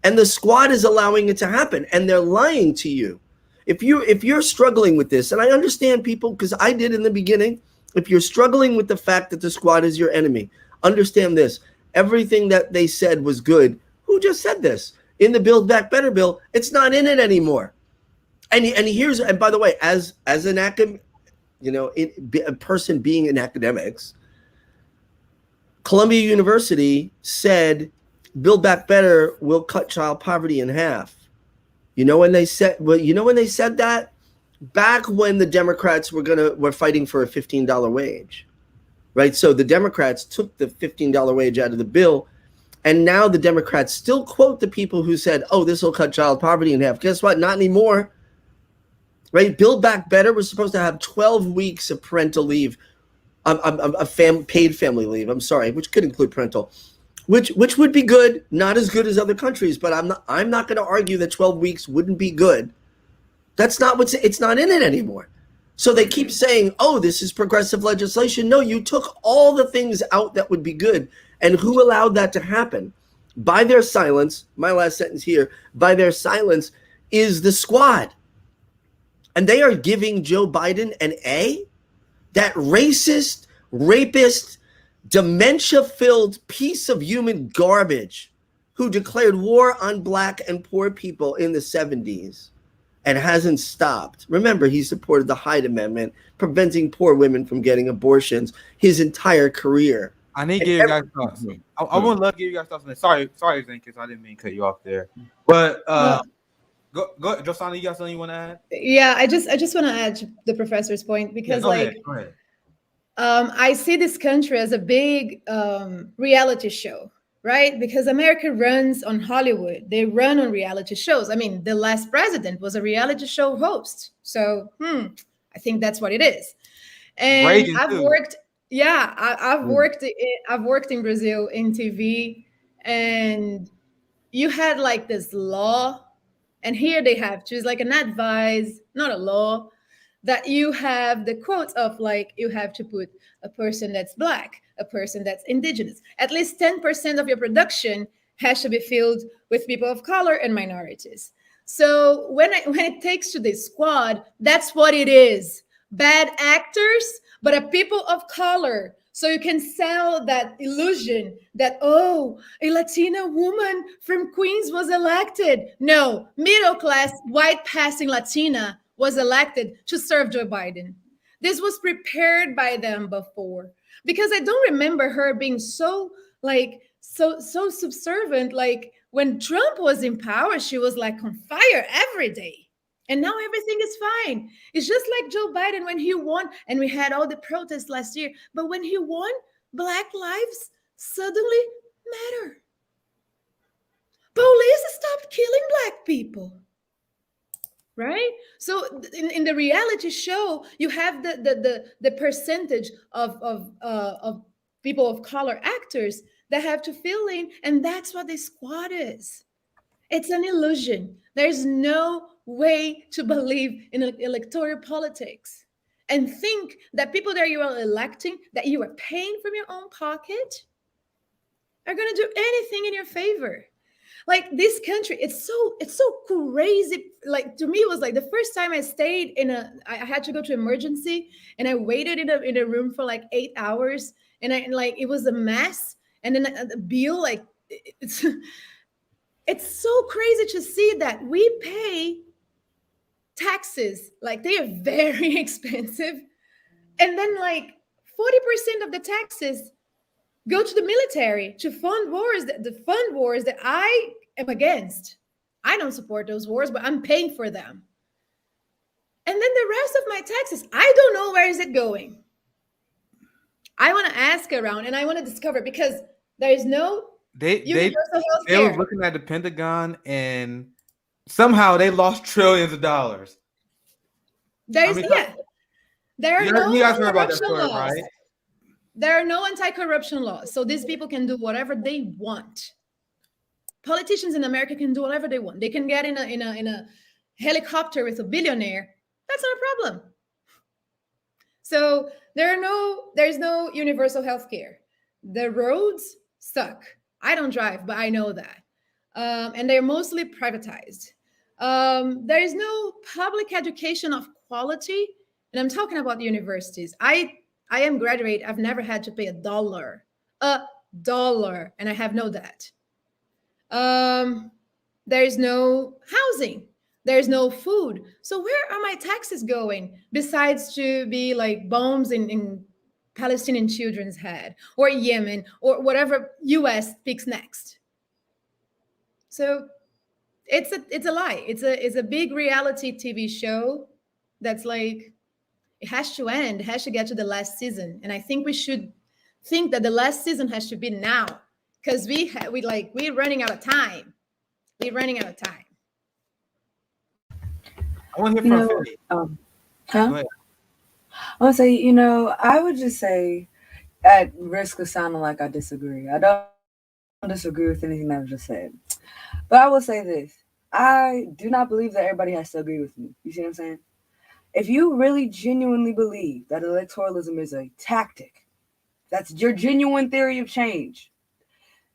and the squad is allowing it to happen. And they're lying to you. If you're struggling with this, and I understand people, because I did in the beginning. If you're struggling with the fact that the squad is your enemy, understand this: everything that they said was good. Who just said this? In the Build Back Better bill, it's not in it anymore. And by the way, as an academic, a person being in academics, Columbia University said Build Back Better will cut child poverty in half. You know when they said that? Back when the Democrats were fighting for a $15 wage. Right? So the Democrats took the $15 wage out of the bill, and now the Democrats still quote the people who said, "Oh, this will cut child poverty in half." Guess what? Not anymore. Right? Build Back Better was supposed to have 12 weeks of parental leave, paid family leave. I'm sorry, which could include parental, which would be good, not as good as other countries, but I'm not going to argue that 12 weeks wouldn't be good. That's not it's not in it anymore. So they keep saying, "Oh, this is progressive legislation." No, you took all the things out that would be good, and who allowed that to happen? By their silence, my last sentence here, by their silence is the squad. And they are giving Joe Biden an A? That racist, rapist, dementia-filled piece of human garbage who declared war on Black and poor people in the 70s and hasn't stopped. Remember, he supported the Hyde Amendment, preventing poor women from getting abortions his entire career. I need to give you guys thoughts. I would love to give you guys thoughts on this. Sorry, Zenkus, I didn't mean to cut you off there. But go, Josanna, you got something you want to add? Yeah, I just want to add to the professor's point because Go ahead. I see this country as a big reality show, right? Because America runs on Hollywood. They run on reality shows. I mean, the last president was a reality show host. So, I think that's what it is. And Reagan I've too. worked, yeah, I've worked in Brazil in TV, and you had like this law, and here they have to, it's like an advice, not a law, that you have the quotes of like, you have to put a person that's Black, a person that's indigenous. At least 10% of your production has to be filled with people of color and minorities. So when it takes to the squad, that's what it is. Bad actors, but a people of color. So you can sell that illusion that, oh, a Latina woman from Queens was elected. No, middle class, white passing Latina was elected to serve Joe Biden. This was prepared by them before, because I don't remember her being so subservient. Like when Trump was in power, she was like on fire every day. And now everything is fine. It's just like Joe Biden when he won, and we had all the protests last year. But when he won, Black lives suddenly matter. Police stopped killing Black people. Right? So in the reality show, you have the percentage of people of color actors that have to fill in, and that's what the squad is. It's an illusion. There's no way to believe in electoral politics and think that people that you are electing, that you are paying from your own pocket, are going to do anything in your favor. Like this country, it's so crazy. Like to me, it was like the first time I stayed I had to go to emergency, and I waited in a room for like 8 hours, and it was a mess. And then the bill, like it's so crazy to see that we pay taxes, like they are very expensive, and then like 40% of the taxes go to the military to fund wars that I am against. I don't support those wars, but I'm paying for them. And then the rest of my taxes, I don't know where is it going. I want to ask around, and I want to discover, because there is no universal health care. They were looking at the Pentagon, and somehow they lost trillions of dollars. There are no you guys heard about that anti-corruption story, laws. right? There are no anti-corruption laws. So these people can do whatever they want. Politicians in America can do whatever they want. They can get in a helicopter with a billionaire. That's not a problem. So there's no universal health care. The roads suck. I don't drive, but I know that. And they're mostly privatized. There is no public education of quality. And I'm talking about universities. I am graduate. I've never had to pay $1. And I have no debt. There is no housing. There's no food. So where are my taxes going besides to be like bombs in Palestinian children's head, or Yemen, or whatever US picks next? So it's a lie. It's a big reality TV show that's like, it has to end. It has to get to the last season, and I think we should think that the last season has to be now, because we're running out of time. We're running out of time. I want to hear from Afeni. Huh? Go ahead. I want to say, I would just say, at risk of sounding like I disagree, I don't disagree with anything that I just said. But I will say this. I do not believe that everybody has to agree with me. You see what I'm saying? If you really genuinely believe that electoralism is a tactic, that's your genuine theory of change,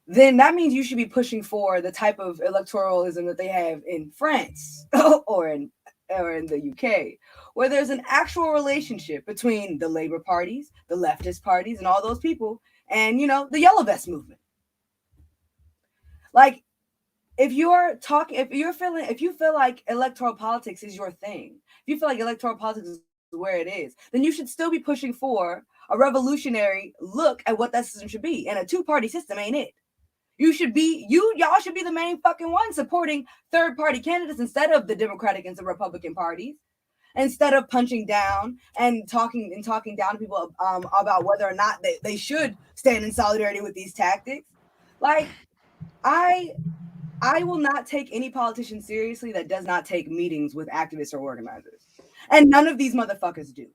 then that means you should be pushing for the type of electoralism that they have in France or in the UK, where there's an actual relationship between the labor parties, the leftist parties, and all those people, and the yellow vest movement. Like, if you feel like electoral politics is your thing, if you feel like electoral politics is where it is, then you should still be pushing for a revolutionary look at what that system should be. And a two-party system ain't it. Y'all should be the main fucking ones supporting third-party candidates instead of the Democratic and the Republican parties, instead of punching down and talking down to people about whether or not they should stand in solidarity with these tactics. Like, I will not take any politician seriously that does not take meetings with activists or organizers. And none of these motherfuckers do.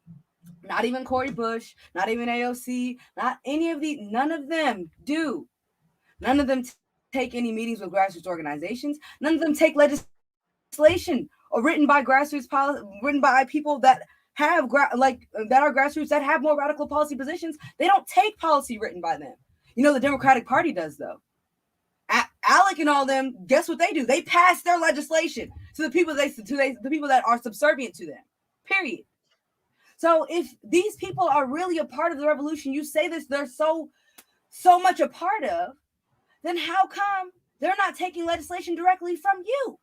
Not even Cori Bush, not even AOC, not any of these, none of them do. None of them take any meetings with grassroots organizations. None of them take legislation or written by people that have that are grassroots, that have more radical policy positions. They don't take policy written by them. The Democratic Party does, though. Alec and all them, guess what they do? They pass their legislation to the people the people that are subservient to them. Period. So if these people are really a part of the revolution, you say this, they're so much a part of, then how come they're not taking legislation directly from you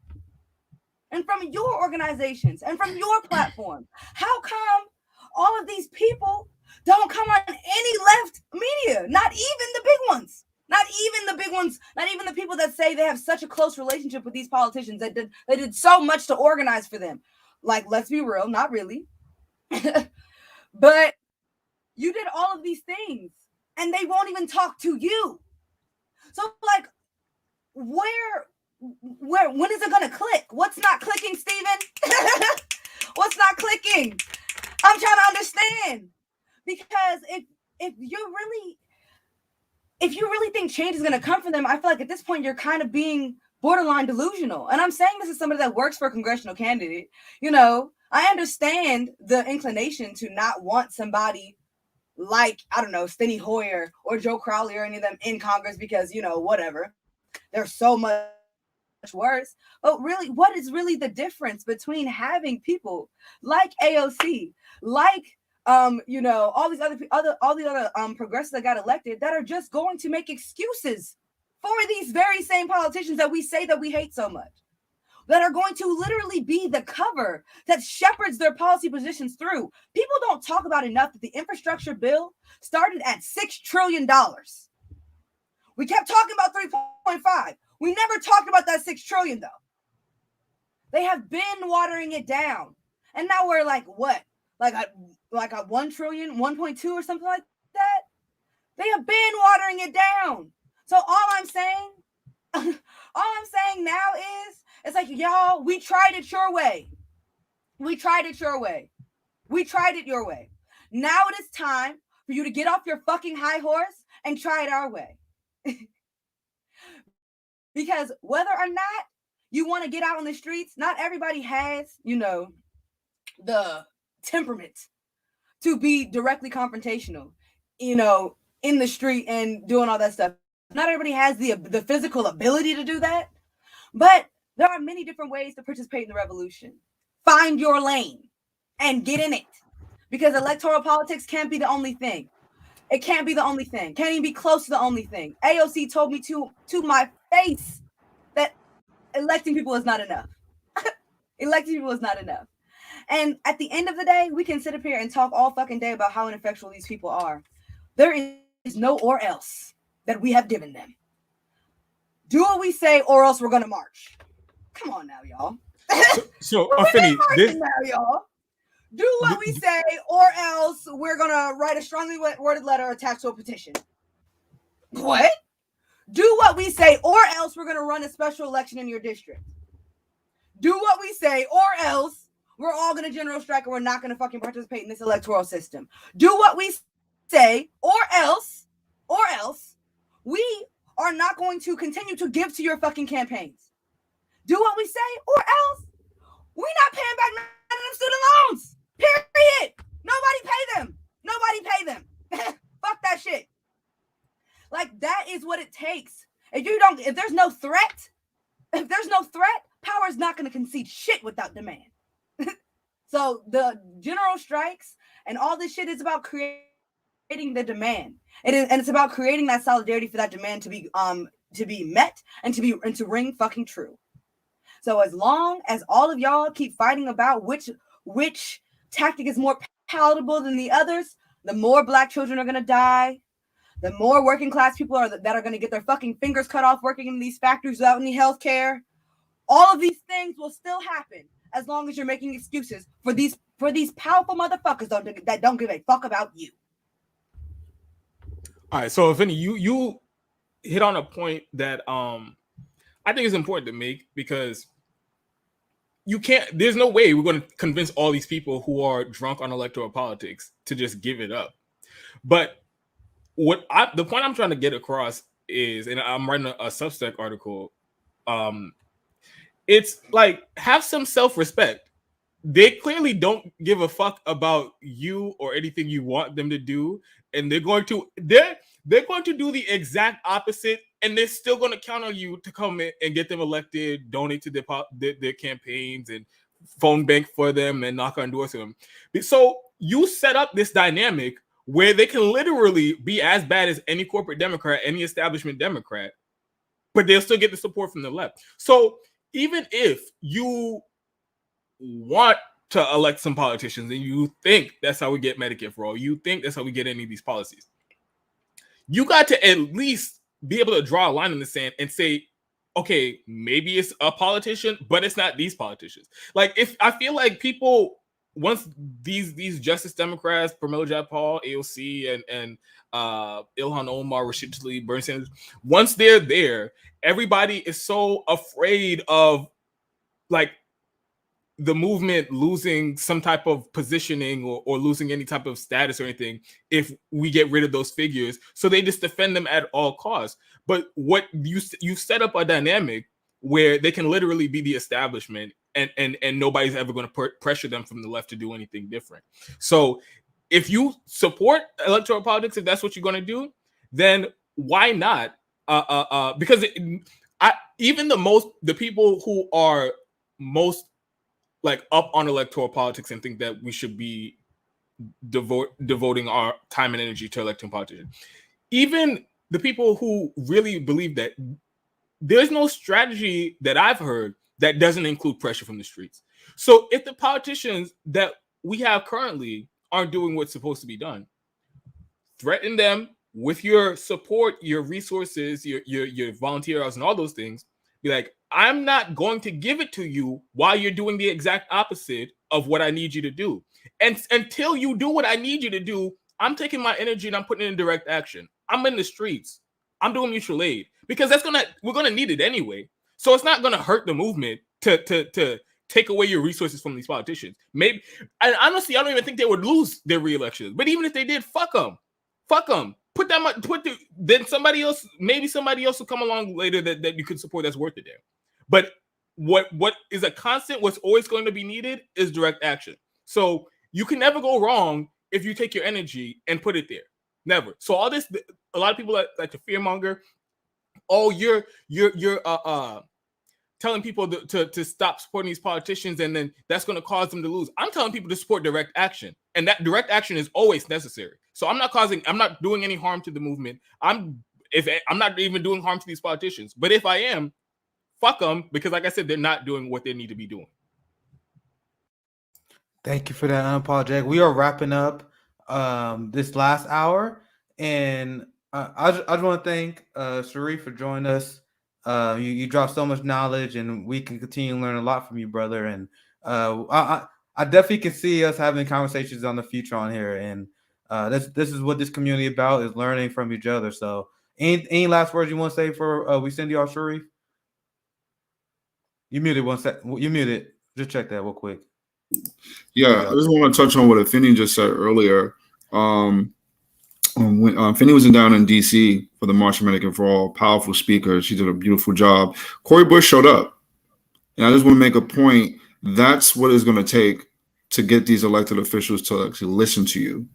and from your organizations and from your platform? How come all of these people don't come on any left media? Not even the big ones. Not even the big ones. Not even the people that say they have such a close relationship with these politicians that they did so much to organize for them. Like, let's be real, not really. But you did all of these things and they won't even talk to you. So, like, when is it gonna click? What's not clicking, Steven? What's not clicking? I'm trying to understand. Because if you really think change is gonna come from them, I feel like at this point you're kind of being borderline delusional. And I'm saying this as somebody that works for a congressional candidate. I understand the inclination to not want somebody like, I don't know, Steny Hoyer or Joe Crowley or any of them in Congress because, whatever. They're so much worse. But really, what is really the difference between having people like AOC, like all these other progressives that got elected that are just going to make excuses for these very same politicians that we say that we hate so much, that are going to literally be the cover that shepherds their policy positions through? People don't talk about enough that the infrastructure bill started at $6 trillion. We kept talking about 3.5. We never talked about that $6 trillion, though. They have been watering it down. And now we're like, what? Like a 1 trillion, 1.2 or something like that? They have been watering it down. So all I'm saying now is, it's like, y'all, we tried it your way. We tried it your way. We tried it your way. Now it is time for you to get off your fucking high horse and try it our way. Because whether or not you want to get out on the streets, not everybody has, the temperament to be directly confrontational, in the street and doing all that stuff. Not everybody has the physical ability to do that, but there are many different ways to participate in the revolution. Find your lane and get in it, because electoral politics can't be the only thing. It can't be the only thing. Can't even be close to the only thing. AOC told me to my face that electing people is not enough. Electing people is not enough. And at the end of the day, we can sit up here and talk all fucking day about how ineffectual these people are. There is no or else that we have given them. Do what we say, or else we're gonna march. Come on now, y'all. So Afeni, this now, y'all. Do what we say, or else we're gonna write a strongly worded letter attached to a petition. What? Do what we say, or else we're gonna run a special election in your district. Do what we say, or else we're all gonna general strike and we're not gonna fucking participate in this electoral system. Do what we say, or else we are not going to continue to give to your fucking campaigns. Do what we say, or else we're not paying back none of them student loans. Period. Nobody pay them. Nobody pay them. Fuck that shit. Like, that is what it takes. If there's no threat, power is not going to concede shit without demand. So the general strikes and all this shit is about creating the demand. It's about creating that solidarity for that demand to be met and to ring fucking true. So as long as all of y'all keep fighting about which tactic is more palatable than the others, the more Black children are going to die. The more working class people that are going to get their fucking fingers cut off working in these factories without any health care. All of these things will still happen as long as you're making excuses for these powerful motherfuckers that don't give a fuck about you. All right, so Afeni, you hit on a point that I think is important to make, because there's no way we're going to convince all these people who are drunk on electoral politics to just give it up. But the point I'm trying to get across is, and I'm writing a Substack article, it's like, have some self-respect. They clearly don't give a fuck about you or anything you want them to do, and they're going to do the exact opposite, and they're still going to count on you to come in and get them elected, donate to their campaigns, and phone bank for them, and knock on doors for them. So you set up this dynamic where they can literally be as bad as any corporate Democrat, any establishment Democrat, but they'll still get the support from the left. So even if you want to elect some politicians and you think that's how we get Medicare for all, you think that's how we get any of these policies, you got to at least be able to draw a line in the sand and say, okay, maybe it's a politician, but it's not these politicians. Like, if I feel like people, once these Justice Democrats, Pramila Jayapal, AOC, and Ilhan Omar, Rashid Tlaib, Bernie Sanders, once they're there, everybody is so afraid of, like, the movement losing some type of positioning or losing any type of status or anything if we get rid of those figures. So they just defend them at all costs. But what you set up a dynamic where they can literally be the establishment, and nobody's ever going to pressure them from the left to do anything different. So if you support electoral politics, if that's what you're going to do, then why not? Because even the people who are most, like, up on electoral politics and think that we should be devoting our time and energy to electing politicians, even the people who really believe that, there's no strategy that I've heard that doesn't include pressure from the streets. So if the politicians that we have currently aren't doing what's supposed to be done, threaten them with your support, your resources, your volunteer hours, and all those things. Be like, I'm not going to give it to you while you're doing the exact opposite of what I need you to do. And until you do what I need you to do, I'm taking my energy and I'm putting it in direct action. I'm in the streets. I'm doing mutual aid, because we're gonna need it anyway. So it's not gonna hurt the movement to take away your resources from these politicians. Maybe, and honestly, I don't even think they would lose their re-elections. But even if they did, fuck them. Then somebody else will come along later that you could support that's worth it there. But what is a constant, what's always going to be needed, is direct action. So you can never go wrong if you take your energy and put it there. Never. So all this, a lot of people like to fearmonger. Oh, you're telling people to stop supporting these politicians, and then that's going to cause them to lose. I'm telling people to support direct action, and that direct action is always necessary. So I'm not doing any harm to the movement. I'm not even doing harm to these politicians. But if I am, fuck them, because like I said, they're not doing what they need to be doing. Thank you for that, Unapologetic. We are wrapping up this last hour, and I just want to thank Shareef for joining us. You drop so much knowledge, and we can continue to learn a lot from you, brother. And I definitely can see us having conversations on the future on here. And this is what this community about, is learning from each other. So any last words you want to say for we send you all, Shareef? You muted one sec. You muted. Just check that real quick. Yeah, I just want to touch on what Afeni just said earlier. When Afeni was down in D.C. for the March for Medicare for All, powerful speaker. She did a beautiful job. Cori Bush showed up. And I just want to make a point. That's what it's going to take to get these elected officials to actually listen to you.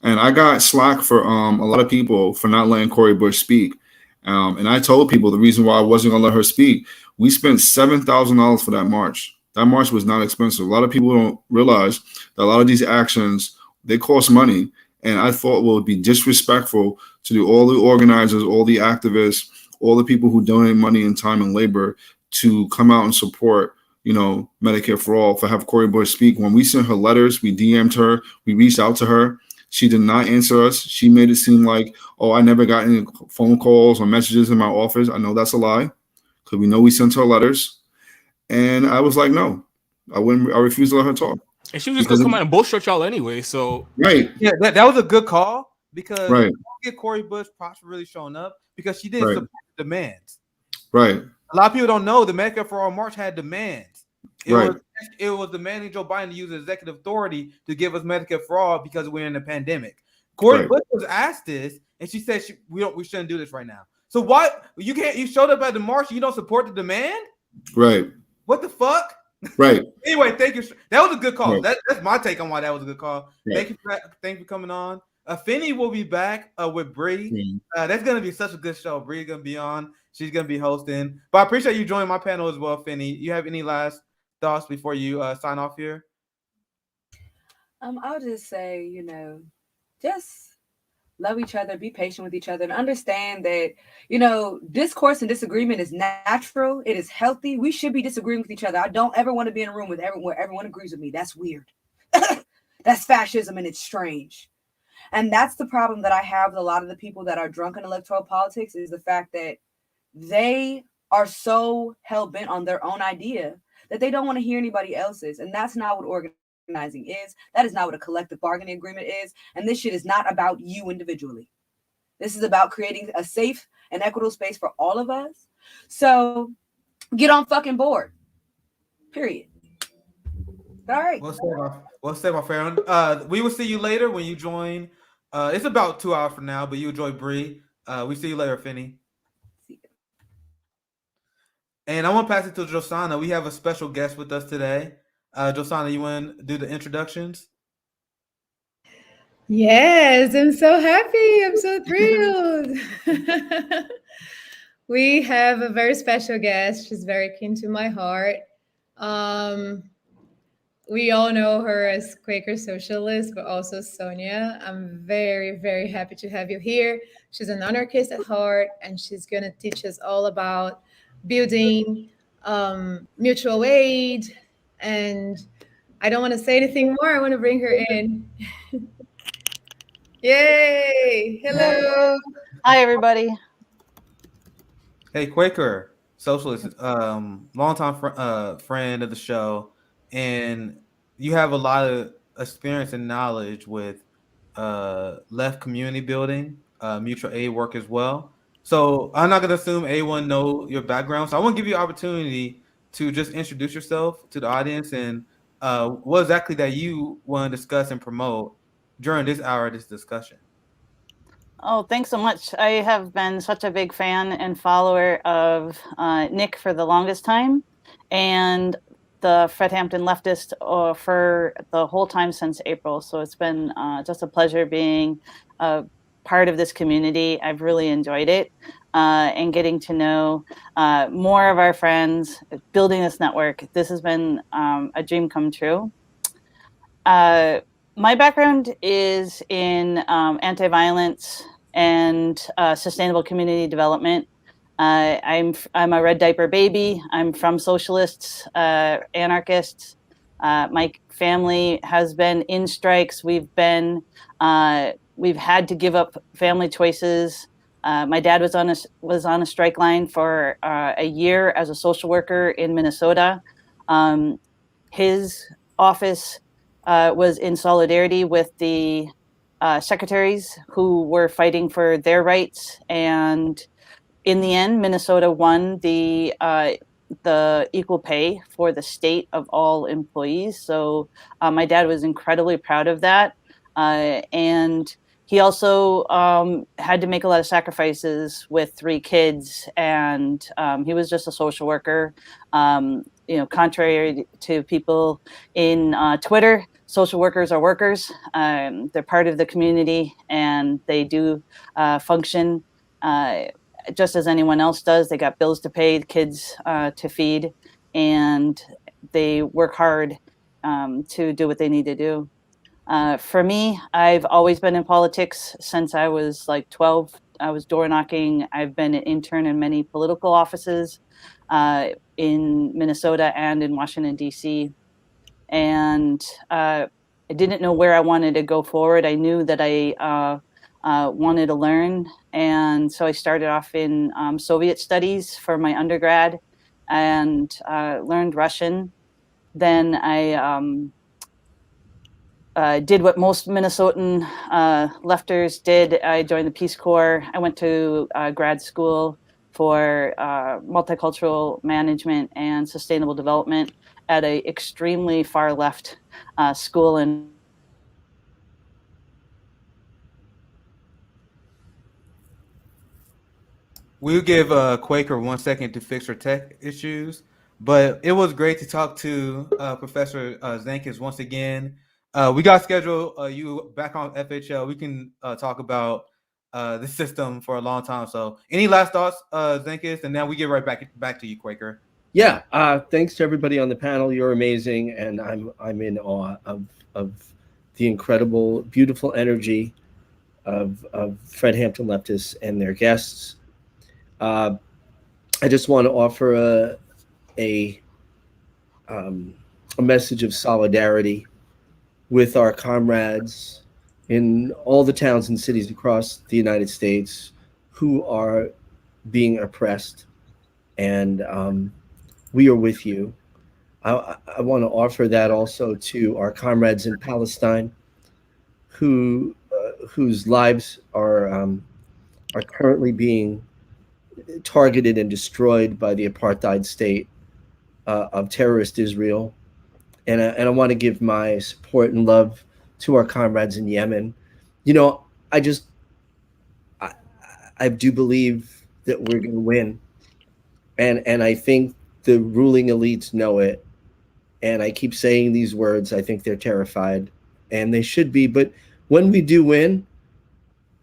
And I got slack for a lot of people for not letting Cori Bush speak. And I told people the reason why I wasn't going to let her speak, we spent $7,000 for that march. That march was not expensive. A lot of people don't realize that a lot of these actions, they cost money. And I thought it would be disrespectful to do all the organizers, all the activists, all the people who donate money and time and labor to come out and support, Medicare for All, for have Cori Bush speak. When we sent her letters, we DM'd her, we reached out to her. She did not answer us. She made it seem like, oh, I never got any phone calls or messages in my office. I know that's a lie, because we know we sent her letters. And I was like, no, I refused to let her talk. And she was just going to come out and bullshit y'all anyway. So right. Yeah, that was a good call, because right. Get Cori Bush props for really showing up, because she didn't support the demands. Right. A lot of people don't know the Medicare for All March had demands. It was demanding Joe Biden to use executive authority to give us Medicare for All because we're in a pandemic. Cori Bush was asked this, and she said we shouldn't do this right now. So why you showed up at the march, you don't support the demand? Right. What the fuck? Right. Anyway, thank you. That was a good call. Right. That's my take on why that was a good call. Right. Thank you for coming on. Afeni will be back with Bree. Mm-hmm. That's gonna be such a good show. Bree's gonna be on. She's gonna be hosting. But I appreciate you joining my panel as well, Afeni. You have any last thoughts before you sign off here? I'll just say, just love each other, be patient with each other, and understand that, discourse and disagreement is natural. It is healthy. We should be disagreeing with each other. I don't ever want to be in a room where everyone agrees with me. That's weird. That's fascism, and it's strange. And that's the problem that I have with a lot of the people that are drunk in electoral politics, is the fact that they are so hell-bent on their own idea that they don't want to hear anybody else's. And that's not what organizing is. That is not what a collective bargaining agreement is. And this shit is not about you individually. This is about creating a safe and equitable space for all of us. So get on fucking board. Period. All right. Well said, my friend. We will see you later when you join. It's about 2 hours from now, but you enjoy Bree. We see you later, Afeni. And I want to pass it to Josanna. We have a special guest with us today. Josanna, you want to do the introductions? Yes, I'm so happy. I'm so thrilled. We have a very special guest. She's very keen to my heart. We all know her as Quaker Socialist, but also Sonia. I'm very, very happy to have you here. She's an anarchist at heart, and she's going to teach us all about building mutual aid. And I don't want to say anything more. I want to bring her in. Yay! Hello. Hi, everybody. Hey, Quaker Socialist, longtime friend of the show. And you have a lot of experience and knowledge with left community building, mutual aid work as well. So I'm not going to assume anyone know your background. So I want to give you an opportunity to just introduce yourself to the audience and what exactly that you want to discuss and promote during this hour of this discussion. Oh, thanks so much. I have been such a big fan and follower of Nick for the longest time, and the Fred Hampton Leftist for the whole time since April. So it's been just a pleasure being a part of this community. I've really enjoyed it and getting to know more of our friends, building this network. This has been a dream come true. My background is in anti-violence and sustainable community development. I'm a red diaper baby. I'm from socialists, anarchists. My family has been in strikes. We've had to give up family choices My dad was on a strike line for a year as a social worker in Minnesota. His office was in solidarity with the secretaries who were fighting for their rights, and in the end, Minnesota won the equal pay for the state of all employees. So my dad was incredibly proud of that, and he also had to make a lot of sacrifices with 3 kids, and he was just a social worker. Contrary to people in Twitter, social workers are workers. They're part of the community, and they do function just as anyone else does. They got bills to pay, kids to feed, and they work hard to do what they need to do. For me, I've always been in politics since I was like 12. I was door knocking. I've been an intern in many political offices in Minnesota and in Washington, D.C. And I didn't know where I wanted to go forward. I knew that I wanted to learn. And so I started off in Soviet studies for my undergrad and learned Russian. Then I did what most Minnesotan lefters did. I joined the Peace Corps. I went to grad school for multicultural management and sustainable development at an extremely far left school in. We'll give Quaker 1 second to fix her tech issues, but it was great to talk to Professor Zenkus once again. We got scheduled you back on FHL. We can talk about the system for a long time. So any last thoughts, Zenkus? And then we get right back to you, Quaker. Yeah, thanks to everybody on the panel. You're amazing, and I'm in awe of the incredible, beautiful energy of Fred Hampton Leftists and their guests. I just want to offer a message of solidarity with our comrades in all the towns and cities across the United States who are being oppressed, and we are with you. I want to offer that also to our comrades in Palestine, whose lives are currently being targeted and destroyed by the apartheid state of terrorist Israel. And I want to give my support and love to our comrades in Yemen. I do believe that we're going to win. And I think the ruling elites know it. And I keep saying these words. I think they're terrified, and they should be. But when we do win,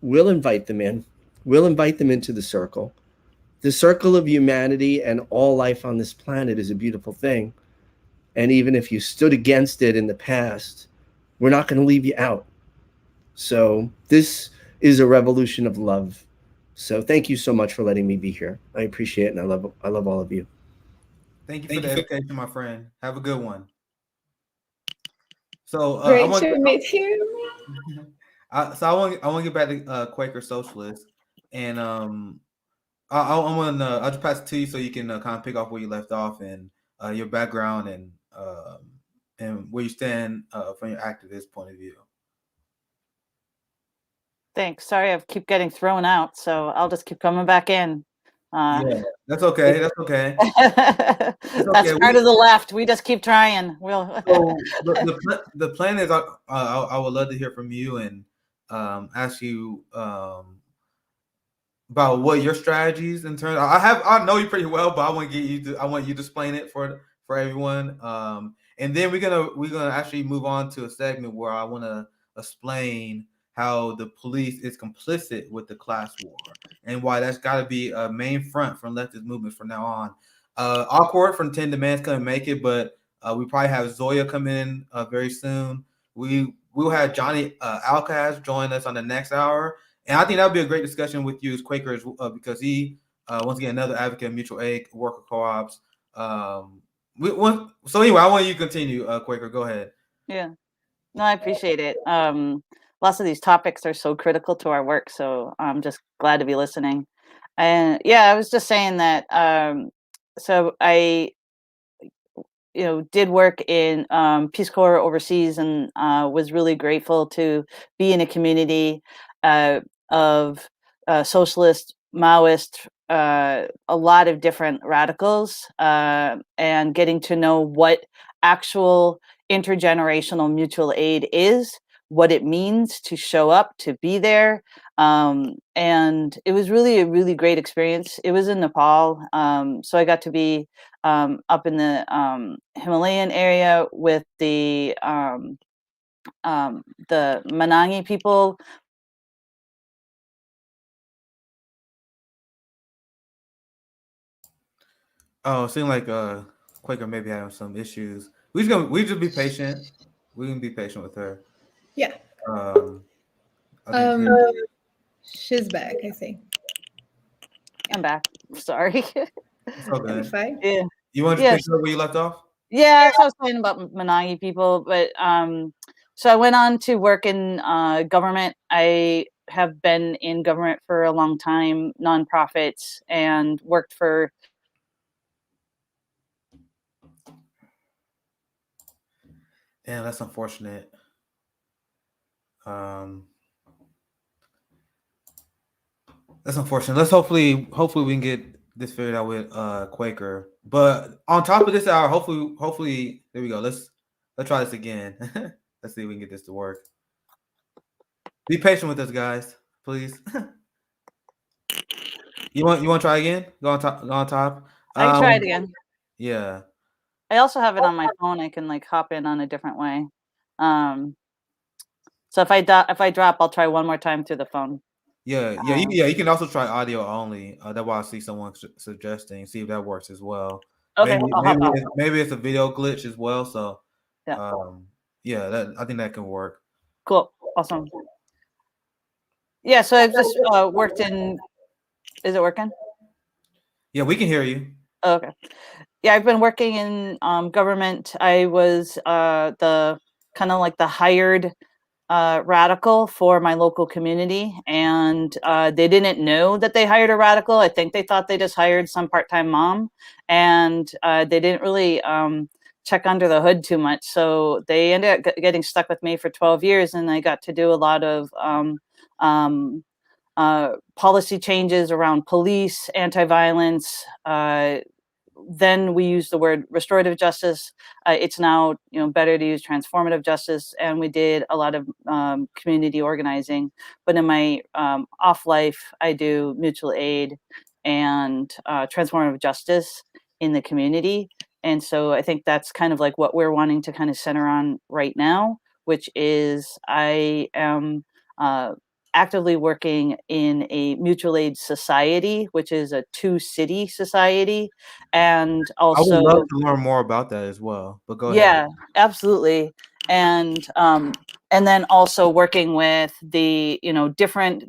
we'll invite them in. We'll invite them into the circle. The circle of humanity and all life on this planet is a beautiful thing. And even if you stood against it in the past, we're not going to leave you out. So this is a revolution of love. So thank you so much for letting me be here. I appreciate it, and I love all of you. Thank you for the education, my friend. Have a good one. So great to meet you. I want to get back to Quaker Socialist, and I'll just pass it to you so you can kind of pick off where you left off and your background and where you stand from your activist point of view. Thanks. Sorry, I keep getting thrown out, so I'll just keep coming back in. Yeah, that's okay. That's okay. That's part of the left. We just keep trying. We'll. So the plan is I would love to hear from you and ask you about what your strategies in terms. I know you pretty well, but I want you to explain it for everyone. And then we're gonna actually move on to a segment where I want to explain how the police is complicit with the class war and why that's got to be a main front from leftist movements from now on. Awkward from 10 Demands couldn't make it, but we probably have Zoya come in very soon. We'll have Johnny Alcaz join us on the next hour. And I think that would be a great discussion with you as Quaker because he, once again, another advocate of mutual aid, worker co-ops. So anyway, I want you to continue, Quaker. Go ahead. Yeah. No, I appreciate it. lots of these topics are so critical to our work. So I'm just glad to be listening. And yeah, I was just saying that. So I, did work in Peace Corps overseas, and was really grateful to be in a community of socialist, Maoist, a lot of different radicals, and getting to know what actual intergenerational mutual aid is, what it means to show up, to be there. And it was really a really great experience. It was in Nepal. So I got to be up in the Himalayan area with the Manangi people. Oh, it seemed like Quaker maybe having some issues. We just be patient. We can be patient with her. Yeah. I think she's back, I think. I'm back. Sorry. It's all good. Yeah. You want to pick up where you left off? Yeah, so I was talking about Manangi people, but so I went on to work in government. I have been in government for a long time, nonprofits, and worked for. Yeah, that's unfortunate. That's unfortunate. Let's hopefully we can get this figured out with Quaker. But on top of this hour, hopefully there we go. Let's try this again. Let's see if we can get this to work. Be patient with us, guys, please. You want to try again? Go on top. I can try it again. Yeah. I also have it on my phone. I can like hop in on a different way. So if I drop, I'll try one more time through the phone. Yeah. You can also try audio only. That's why I see someone suggesting. See if that works as well. Okay. Maybe it's a video glitch as well. So yeah, I think that can work. Cool. Awesome. Yeah. So I've just worked in. Is it working? Yeah, we can hear you. Oh, okay. Yeah, I've been working in government. I was the kind of like the hired radical for my local community, and they didn't know that they hired a radical. I think they thought they just hired some part-time mom, and they didn't really check under the hood too much. So they ended up getting stuck with me for 12 years, and I got to do a lot of policy changes around police, anti-violence. Then we use the word restorative justice. It's now better to use transformative justice, and we did a lot of community organizing. But in my off life, I do mutual aid and transformative justice in the community. And so I think that's kind of like what we're wanting to kind of center on right now, which is I am actively working in a mutual aid society, which is a 2-city society. And also, I would love to learn more about that as well. But go ahead. Yeah, absolutely. And then also working with the different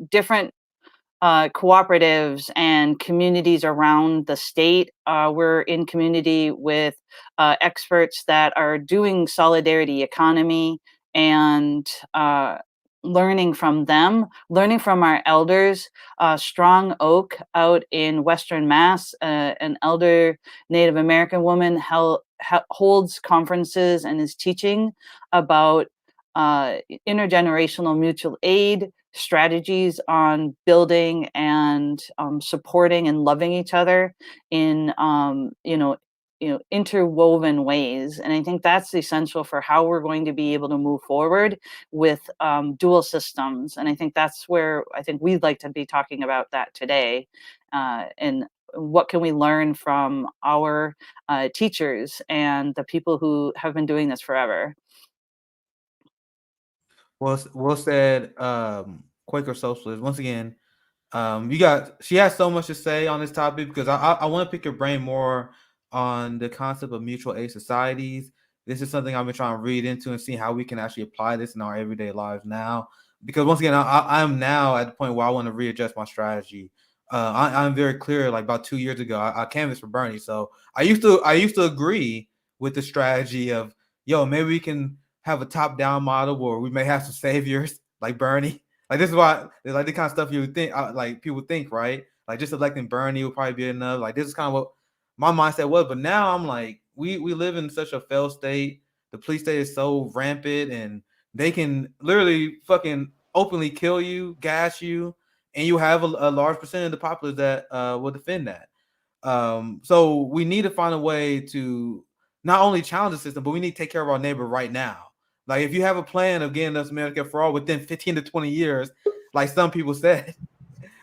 cooperatives and communities around the state. We're in community with experts that are doing solidarity economy and learning from them, learning from our elders. Strong Oak out in Western Mass, an elder Native American woman holds conferences and is teaching about intergenerational mutual aid strategies on building and supporting and loving each other in interwoven ways. And I think that's essential for how we're going to be able to move forward with dual systems. And I think that's where I think we'd like to be talking about that today. And what can we learn from our teachers and the people who have been doing this forever? Well said, Quaker Socialist. Once again, she has so much to say on this topic because I want to pick your brain more on the concept of mutual aid societies. This is something I've been trying to read into and see how we can actually apply this in our everyday lives now. Because once again, I'm now at the point where I want to readjust my strategy. I'm very clear. Like about 2 years ago, I canvassed for Bernie, so I used to agree with the strategy of maybe we can have a top-down model where we may have some saviors like Bernie. Like this is why, like the kind of stuff you would think, like people think, right? Like just electing Bernie would probably be enough. Like this is kind of what my mindset was. But now I'm like, we live in such a failed state. The police state is so rampant, and they can literally fucking openly kill you, gas you, and you have a large percentage of the populace that will defend that. So we need to find a way to not only challenge the system, but we need to take care of our neighbor right now. Like if you have a plan of getting us Medicare for all within 15 to 20 years, like some people said,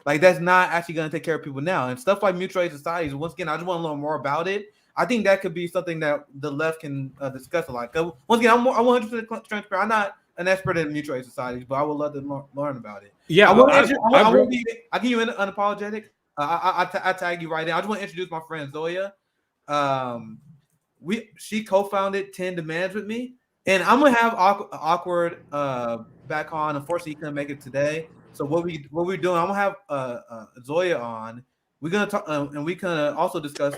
like that's not actually going to take care of people now. And stuff like mutual aid societies, once again, I just want to learn more about it. I think that could be something that the left can discuss a lot. Once again, I'm 100% transparent. I'm not an expert in mutual aid societies, but I would love to learn about it. Yeah, I give you an unapologetic. I tag you right now. I just want to introduce my friend Zoya. She co-founded 10 Demands with me, and I'm gonna have Awkward back on. Unfortunately, he couldn't make it today. So what we're doing, I'm gonna have Zoya on. We're gonna talk, and we can also discuss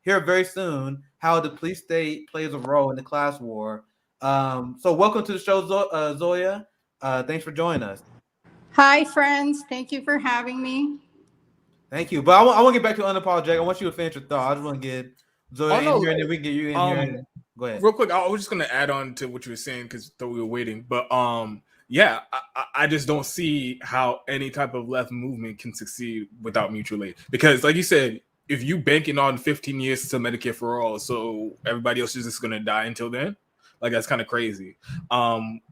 here very soon how the police state plays a role in the class war. So welcome to the show, Zoya. Thanks for joining us. Hi, friends. Thank you for having me. Thank you. But I want to get back to Unapologetic. I want you to finish your thought. I just want to get Zoya in here, and then we can get you in here. Go ahead. Real quick, I was just going to add on to what you were saying because we were waiting. But yeah, I just don't see how any type of left movement can succeed without mutual aid. Because like you said, if you banking on 15 years to Medicare for all, so everybody else is just going to die until then, like that's kind of crazy.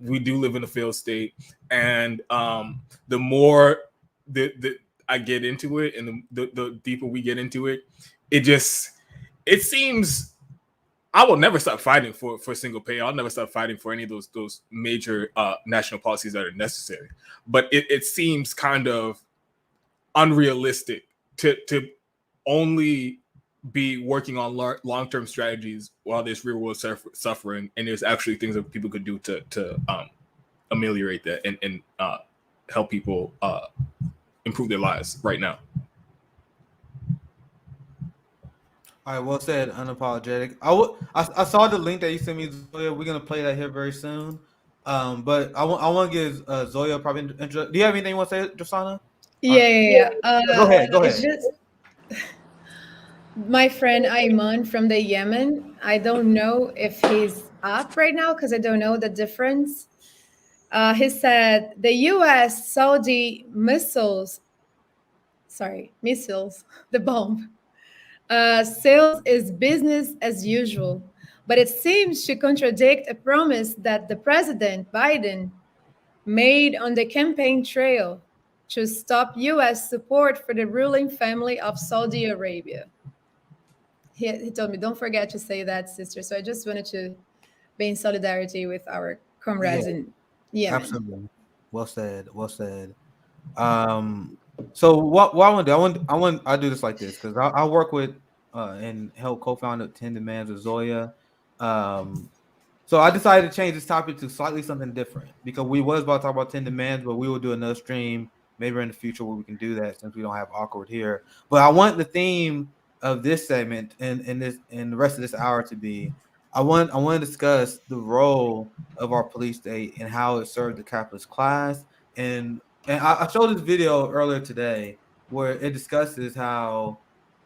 We do live in a failed state. And the more I get into it and the deeper we get into it, it seems I will never stop fighting for single pay. I'll never stop fighting for any of those major national policies that are necessary. But it seems kind of unrealistic to only be working on long-term strategies while there's real world suffering, and there's actually things that people could do to ameliorate that and help people improve their lives right now. All right, well said, Unapologetic. I saw the link that you sent me, Zoya. We're gonna play that here very soon. But I want to give Zoya probably intro. Do you have anything you want to say, Josanna? Yeah. Go ahead. It's just my friend Ayman from the Yemen. I don't know if he's up right now because I don't know the difference. He said the U.S. Saudi missiles, the bomb. Sales is business as usual, but it seems to contradict a promise that the President Biden made on the campaign trail to stop U.S. support for the ruling family of Saudi Arabia. He told me, don't forget to say that, sister. So I just wanted to be in solidarity with our comrades in Yemen. Absolutely. Well said. So what I want to do, I do this like this because I work with and help co-found 10 Demands with Zoya. So I decided to change this topic to slightly something different because we was about to talk about 10 Demands, but we will do another stream maybe in the future where we can do that since we don't have Awkward here. But I want the theme of this segment and the rest of this hour to be I want to discuss the role of our police state and how it served the capitalist class. And I showed this video earlier today where it discusses how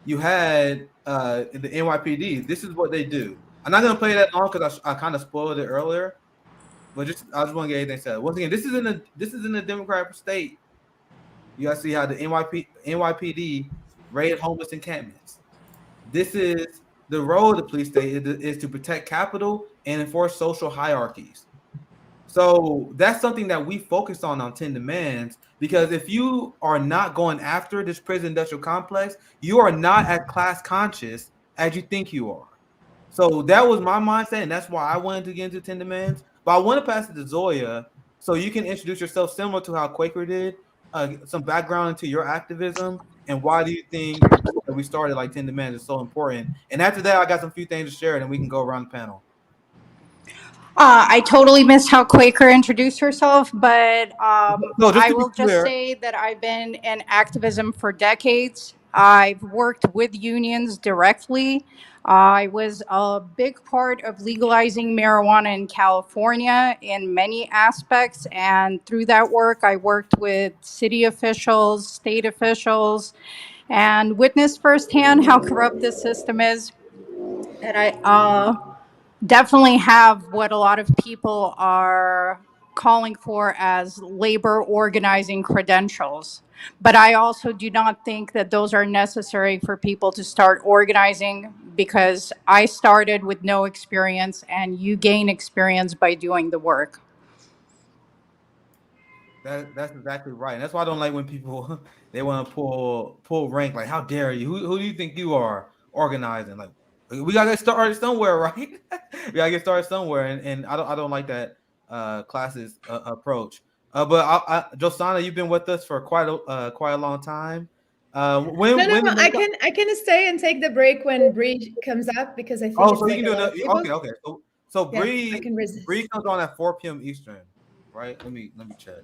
you had the NYPD. This is what they do. I'm not gonna play that long because I kind of spoiled it earlier, but I just want to get anything said. Once again, this is in a democratic state. You guys see how the NYPD raid homeless encampments. This is the role of the police state is to protect capital and enforce social hierarchies. So that's something that we focus on 10 Demands, because if you are not going after this prison industrial complex, you are not as class conscious as you think you are. So that was my mindset, and that's why I wanted to get into 10 Demands. But I want to pass it to Zoya so you can introduce yourself similar to how Quaker did, some background into your activism, and why do you think that we started like 10 Demands is so important. And after that, I got some few things to share, and we can go around the panel. I totally missed how Quaker introduced herself, but I will just say that I've been in activism for decades. I've worked with unions directly. I was a big part of legalizing marijuana in California in many aspects. And through that work, I worked with city officials, state officials, and witnessed firsthand how corrupt this system is. And I definitely have what a lot of people are calling for as labor organizing credentials. But I also do not think that those are necessary for people to start organizing, because I started with no experience and you gain experience by doing the work. That's exactly right. And that's why I don't like when people they want to pull rank. Like, how dare you? Who do you think you are organizing? Like, we gotta get started somewhere, right? We gotta get started somewhere, and I don't like that classist approach. But Josanna, you've been with us for quite a long time. When I can stay and take the break when Bree comes up, because I think oh, it's so you like can a do lot of another. people. Okay. So Yeah, Bree I can resist. comes on at 4 p.m. Eastern, right? Let me check.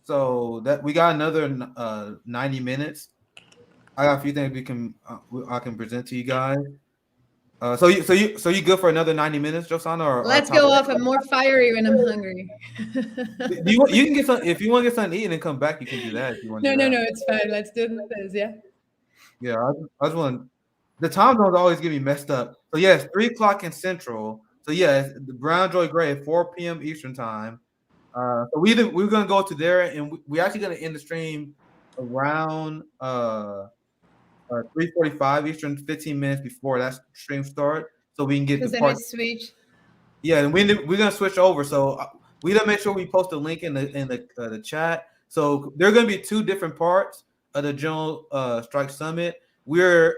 So that we got another 90 minutes. I got a few things I can present to you guys. So you good for another 90 minutes, Josanna? Or Let's go off. I'm more fiery when I'm hungry. you can get some if you want to get something to eat and come back. You can do that if you want to. No, it's fine. Let's do this. Yeah. Yeah, I just want the time zones always get me messed up. So yes, 3 o'clock in Central. So yes, the Brown Joy Gray at 4 p.m. Eastern time. So we're gonna go to there, and we're actually gonna end the stream around 3:45 Eastern, 15 minutes before that stream start, so we can get the part. Switch. Yeah, and we're gonna switch over. So we gotta make sure we post a link in the chat. So there are gonna be 2 different parts of the General Strike Summit. We're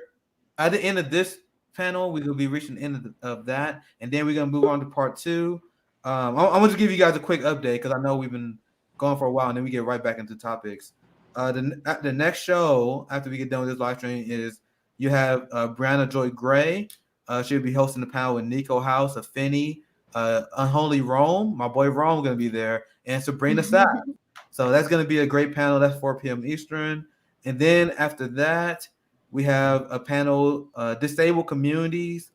at the end of this panel. We will be reaching the end of that, and then we're gonna move on to part 2. I'm gonna just give you guys a quick update because I know we've been going for a while, and then we get right back into topics. The next show after we get done with this live stream is you have Brianna Joy Gray. She'll be hosting the panel with Nico House, Afeni, Unholy Rome. My boy Rome gonna be there, and Sabrina Sapp. So that's gonna be a great panel. That's 4 p.m. Eastern, and then after that we have a panel, disabled communities.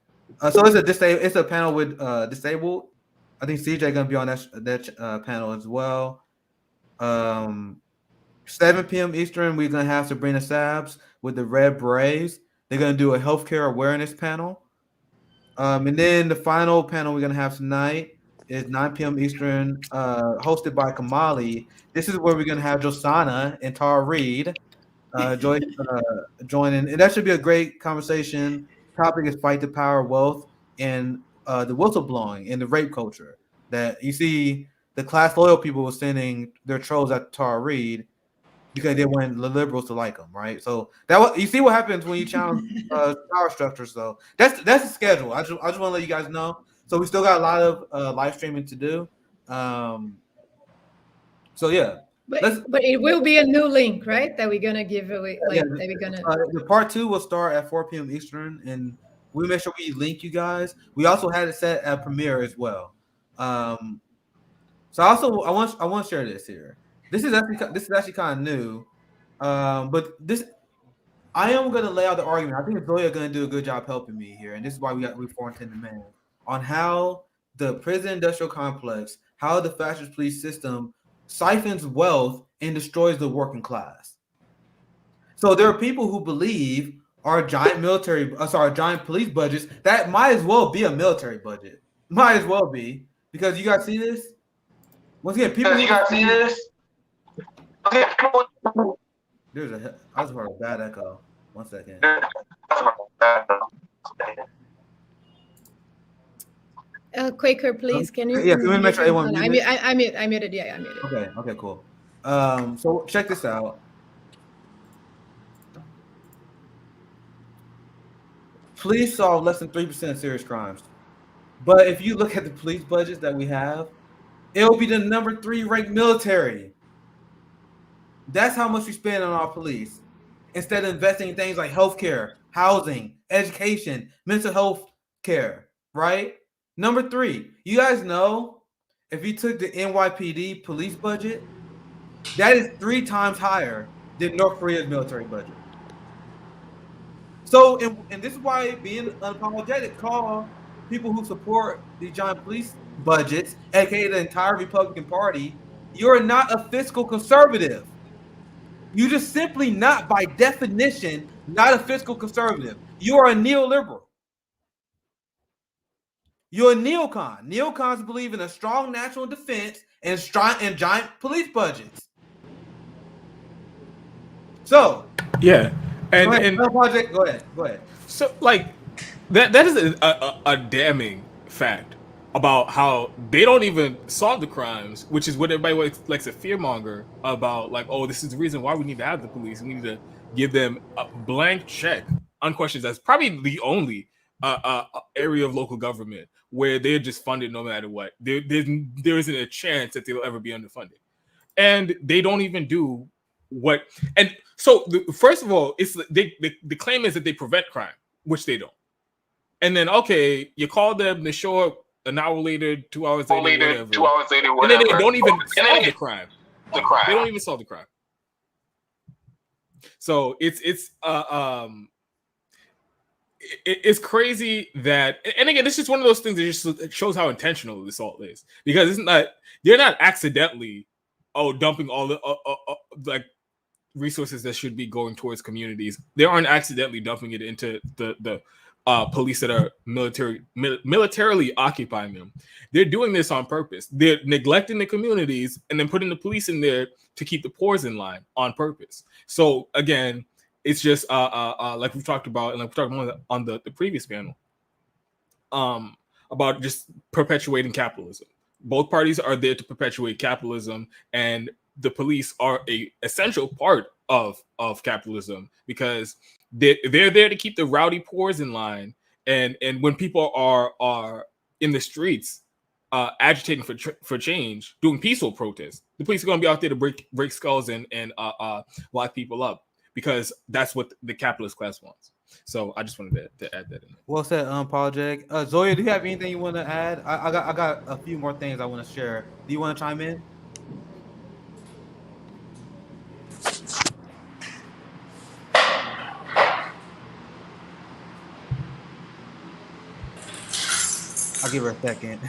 So it's a panel with disabled. I think CJ gonna be on that panel as well. 7 p.m. Eastern, we're gonna have Sabrina Sabbs with the Red Braves. They're gonna do a healthcare awareness panel. And then the final panel we're gonna have tonight is 9 p.m. Eastern, hosted by Kamali. This is where we're gonna have Josanna and Tara Reid joining, and that should be a great conversation. Topic is fight the power of wealth and the whistleblowing and the rape culture that you see. The class loyal people were sending their trolls at Tara Reid because they want the liberals to like them, right? So you see what happens when you challenge power structures. So that's the schedule. I just want to let you guys know. So we still got a lot of live streaming to do. So yeah. But it will be a new link, right? That we're gonna give away. Like that we're gonna. The part 2 will start at 4 p.m. Eastern, and we make sure we link you guys. We also had it set at premiere as well. So also I want to share this here. This is actually kind of new, but this I am going to lay out the argument. I think Zoya going to do a good job helping me here, and this is why we formed in demand on how the prison industrial complex, how the fascist police system siphons wealth and destroys the working class. So there are people who believe our giant giant police budgets that might as well be a military budget. Might as well be, because you guys see this. Once again, people. You guys see this. I just heard a bad echo. 1 second. Quaker, please. Can you? Yeah, can we make sure everyone muted? I muted. Yeah, I muted. Okay, cool. So check this out. Police solve less than 3% of serious crimes, but if you look at the police budgets that we have, it will be the number 3 ranked military. That's how much we spend on our police, instead of investing in things like healthcare, housing, education, mental health care, right? Number 3, you guys know if you took the NYPD police budget, that is 3 times higher than North Korea's military budget. So, and this is why being unapologetic, call people who support the giant police budgets, aka the entire Republican Party, you're not a fiscal conservative. You're just simply not, by definition, not a fiscal conservative. You are a neoliberal. You're a neocon. Neocons believe in a strong national defense and giant police budgets. So, yeah, and go ahead. So, like, that is a damning fact about how they don't even solve the crimes, which is what everybody likes to fearmonger about. Like, oh, this is the reason why we need to have the police. We need to give them a blank check on questions. That's probably the only area of local government where they're just funded no matter what. There isn't a chance that they'll ever be underfunded, and they don't even do what. And so, first of all, it's the claim is that they prevent crime, which they don't. And then, okay, you call them, they show up an hour later, 2 hours later, whatever. 2 hours later, whatever. And then they don't even solve the crime. They don't even solve the crime. So it's crazy that, and again, this is one of those things that just shows how intentional this all is, because it's not, they're not accidentally dumping all the like resources that should be going towards communities. They aren't accidentally dumping it into the police that are militarily occupying them. They're doing this on purpose. They're neglecting the communities and then putting the police in there to keep the poor in line on purpose. So again, it's just like we've talked about, and like we talked about on the previous panel, about just perpetuating capitalism. Both parties are there to perpetuate capitalism, and the police are a essential part of capitalism, because they're there to keep the rowdy poors in line, and when people are in the streets agitating for change, doing peaceful protests, the police are going to be out there to break skulls and lock people up, because that's what the capitalist class wants. So I just wanted to add that in there. Well said, Unapologetic. Zoya, do you have anything you want to add? I got a few more things I want to share. Do you want to chime in? I'll give her a second.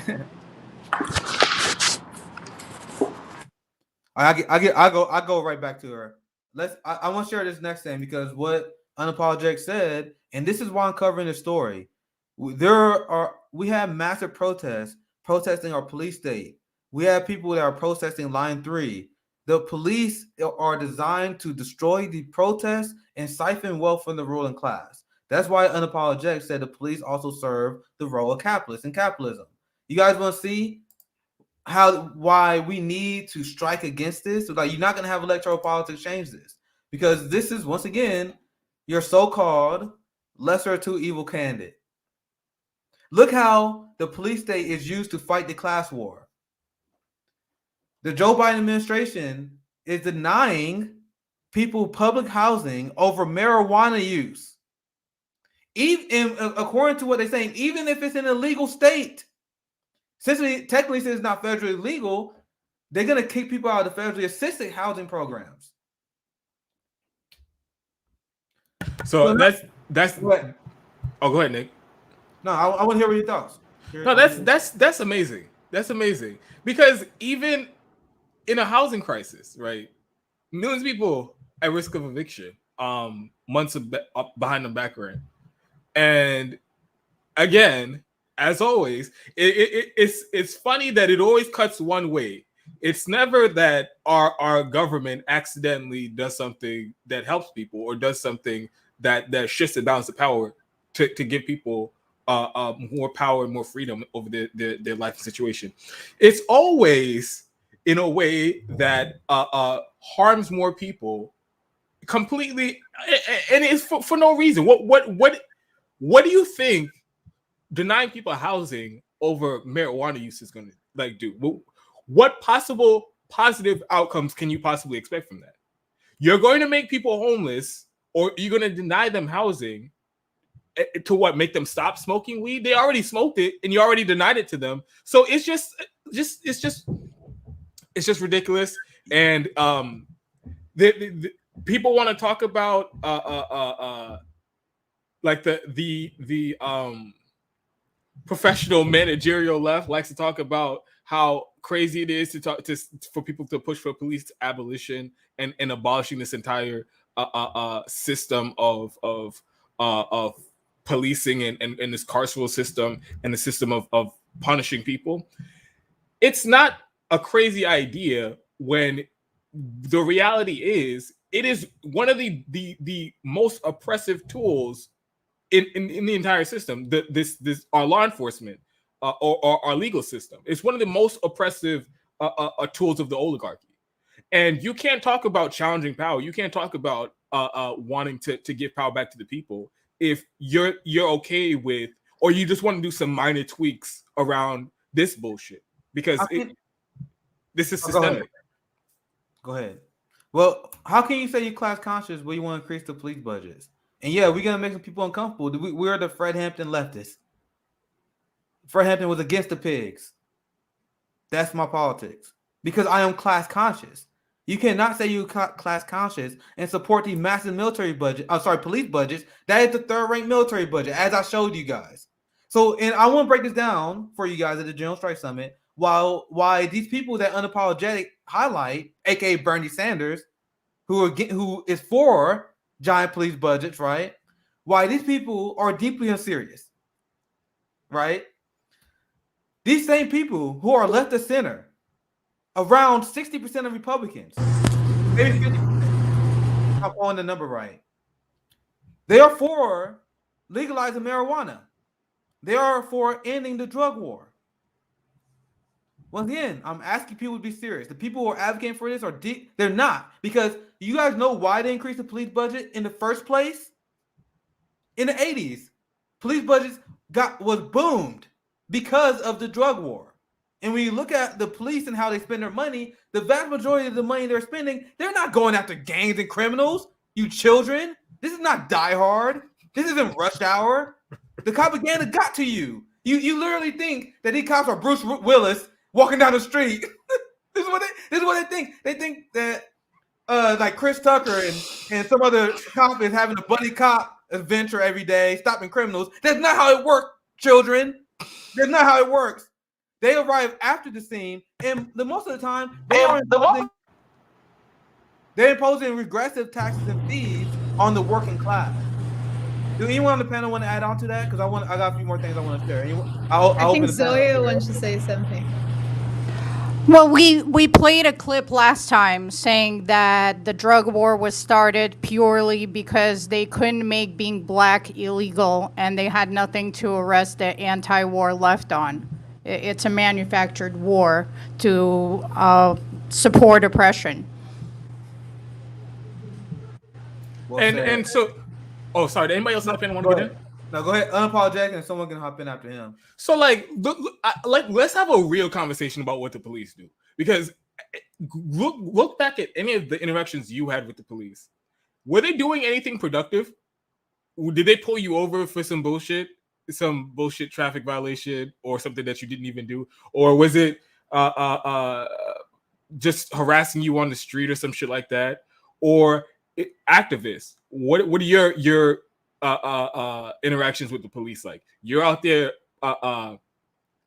I'll go right back to her. I want to share this next thing, because what Unapologetic said, and this is why I'm covering this story. We have massive protests protesting our police state. We have people that are protesting Line 3. The police are designed to destroy the protests and siphon wealth from the ruling class. That's why Unapologetic said the police also serve the role of capitalists in capitalism. You guys want to see why we need to strike against this? So, like, you're not going to have electoral politics change this, because this is, once again, your so-called lesser of two evil candidate. Look how the police state is used to fight the class war. The Joe Biden administration is denying people public housing over marijuana use. Even according to what they're saying, even if it's an illegal state, since technically it's not federally legal, they're going to kick people out of the federally assisted housing programs. So that's. Go ahead. Oh, go ahead, Nick. No, I want to hear what your thoughts. No, that's amazing. That's amazing, because even in a housing crisis, right, millions of people at risk of eviction, months behind the back rent, and again, as always, it's funny that it always cuts one way. It's never that our government accidentally does something that helps people, or does something that shifts the balance of power to give people more power and more freedom over their life situation. It's always in a way that harms more people completely, and it's for no reason. What do you think denying people housing over marijuana use is going to do? What possible positive outcomes can you possibly expect from that? You're going to make people homeless, or you're going to deny them housing to what? Make them stop smoking weed? They already smoked it, and you already denied it to them. So it's just ridiculous. And the people want to talk about like the professional managerial left likes to talk about how crazy it is for people to push for police abolition and abolishing this entire system of policing and this carceral system and the system of punishing people. It's not a crazy idea when the reality is it is one of the most oppressive tools in the entire system. This our law enforcement or our legal system. It's one of the most oppressive tools of the oligarchy. And you can't talk about challenging power. You can't talk about wanting to give power back to the people if you're okay with, or you just want to do some minor tweaks around this bullshit, because this is systemic. Go ahead. Well, how can you say you're class conscious when you want to increase the police budgets? And yeah, we're gonna make some people uncomfortable. We're the Fred Hampton leftists. Fred Hampton was against the pigs. That's my politics, because I am class conscious. You cannot say you're class conscious and support the massive military budget. I'm sorry, police budgets. That is the third-ranked military budget, as I showed you guys. So, and I want to break this down for you guys at the General Strike Summit. Why these people that Unapologetic highlight, aka Bernie Sanders, who is for giant police budgets, right? Why these people are deeply unserious, right? These same people who are left of center, around 60% of Republicans, maybe 50%, I'm on the number right. They are for legalizing marijuana. They are for ending the drug war. Once again, I'm asking people to be serious. The people who are advocating for this they're not, because you guys know why they increased the police budget in the first place? In the 80s, police budgets was boomed because of the drug war. And when you look at the police and how they spend their money, the vast majority of the money they're spending, they're not going after gangs and criminals. You children, this is not Die Hard. This isn't Rush Hour. The propaganda got to you. You literally think that these cops are Bruce Willis walking down the street. This is what they think. They think that like Chris Tucker and some other cop is having a buddy cop adventure every day, stopping criminals. That's not how it works, children. That's not how it works. They arrive after the scene, and most of the time they're imposing regressive taxes and fees on the working class. Do anyone on the panel want to add on to that? Because I got a few more things I want to share. I think Zoya wants to say something. Well, we played a clip last time saying that the drug war was started purely because they couldn't make being black illegal, and they had nothing to arrest the anti-war left on. It's a manufactured war to support oppression. And so, oh, sorry. Did anybody else hop in want to get in? No, go ahead. Unapologetic, and someone can hop in after him. So, let's have a real conversation about what the police do. Because look back at any of the interactions you had with the police. Were they doing anything productive? Did they pull you over for some bullshit traffic violation or something that you didn't even do? Or was it just harassing you on the street or some shit like that? Or activists? What are your interactions with the police like? You're out there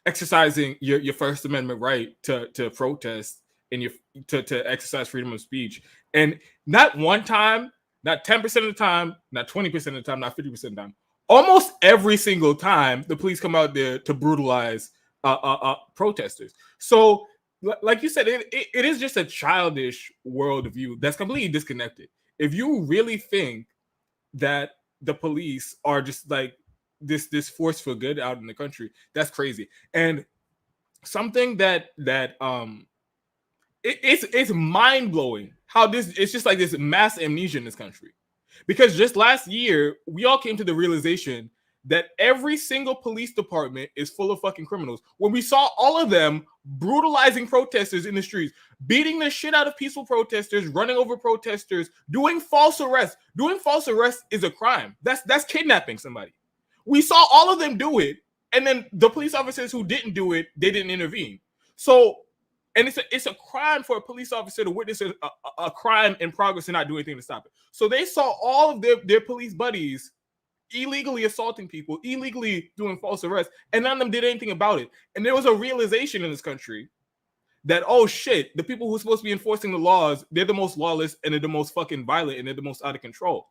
exercising your First Amendment right to protest and to exercise freedom of speech, and not one time, not 10% of the time, not 20% of the time, not 50% of the time, almost every single time the police come out there to brutalize protesters. So like you said, it is just a childish worldview that's completely disconnected. If you really think that the police are just like this force for good out in the country, that's crazy. And something that it's mind-blowing how it's just like this mass amnesia in this country. Because just last year, we all came to the realization that every single police department is full of fucking criminals. When we saw all of them brutalizing protesters in the streets, beating the shit out of peaceful protesters, running over protesters, doing false arrests. Doing false arrests is a crime. That's kidnapping somebody. We saw all of them do it, and then the police officers who didn't do it, they didn't intervene. So, and it's a crime for a police officer to witness a crime in progress and not do anything to stop it. So they saw all of their police buddies illegally assaulting people, illegally doing false arrests, and none of them did anything about it. And there was a realization in this country that, oh shit, the people who are supposed to be enforcing the laws, they're the most lawless and they're the most fucking violent and they're the most out of control.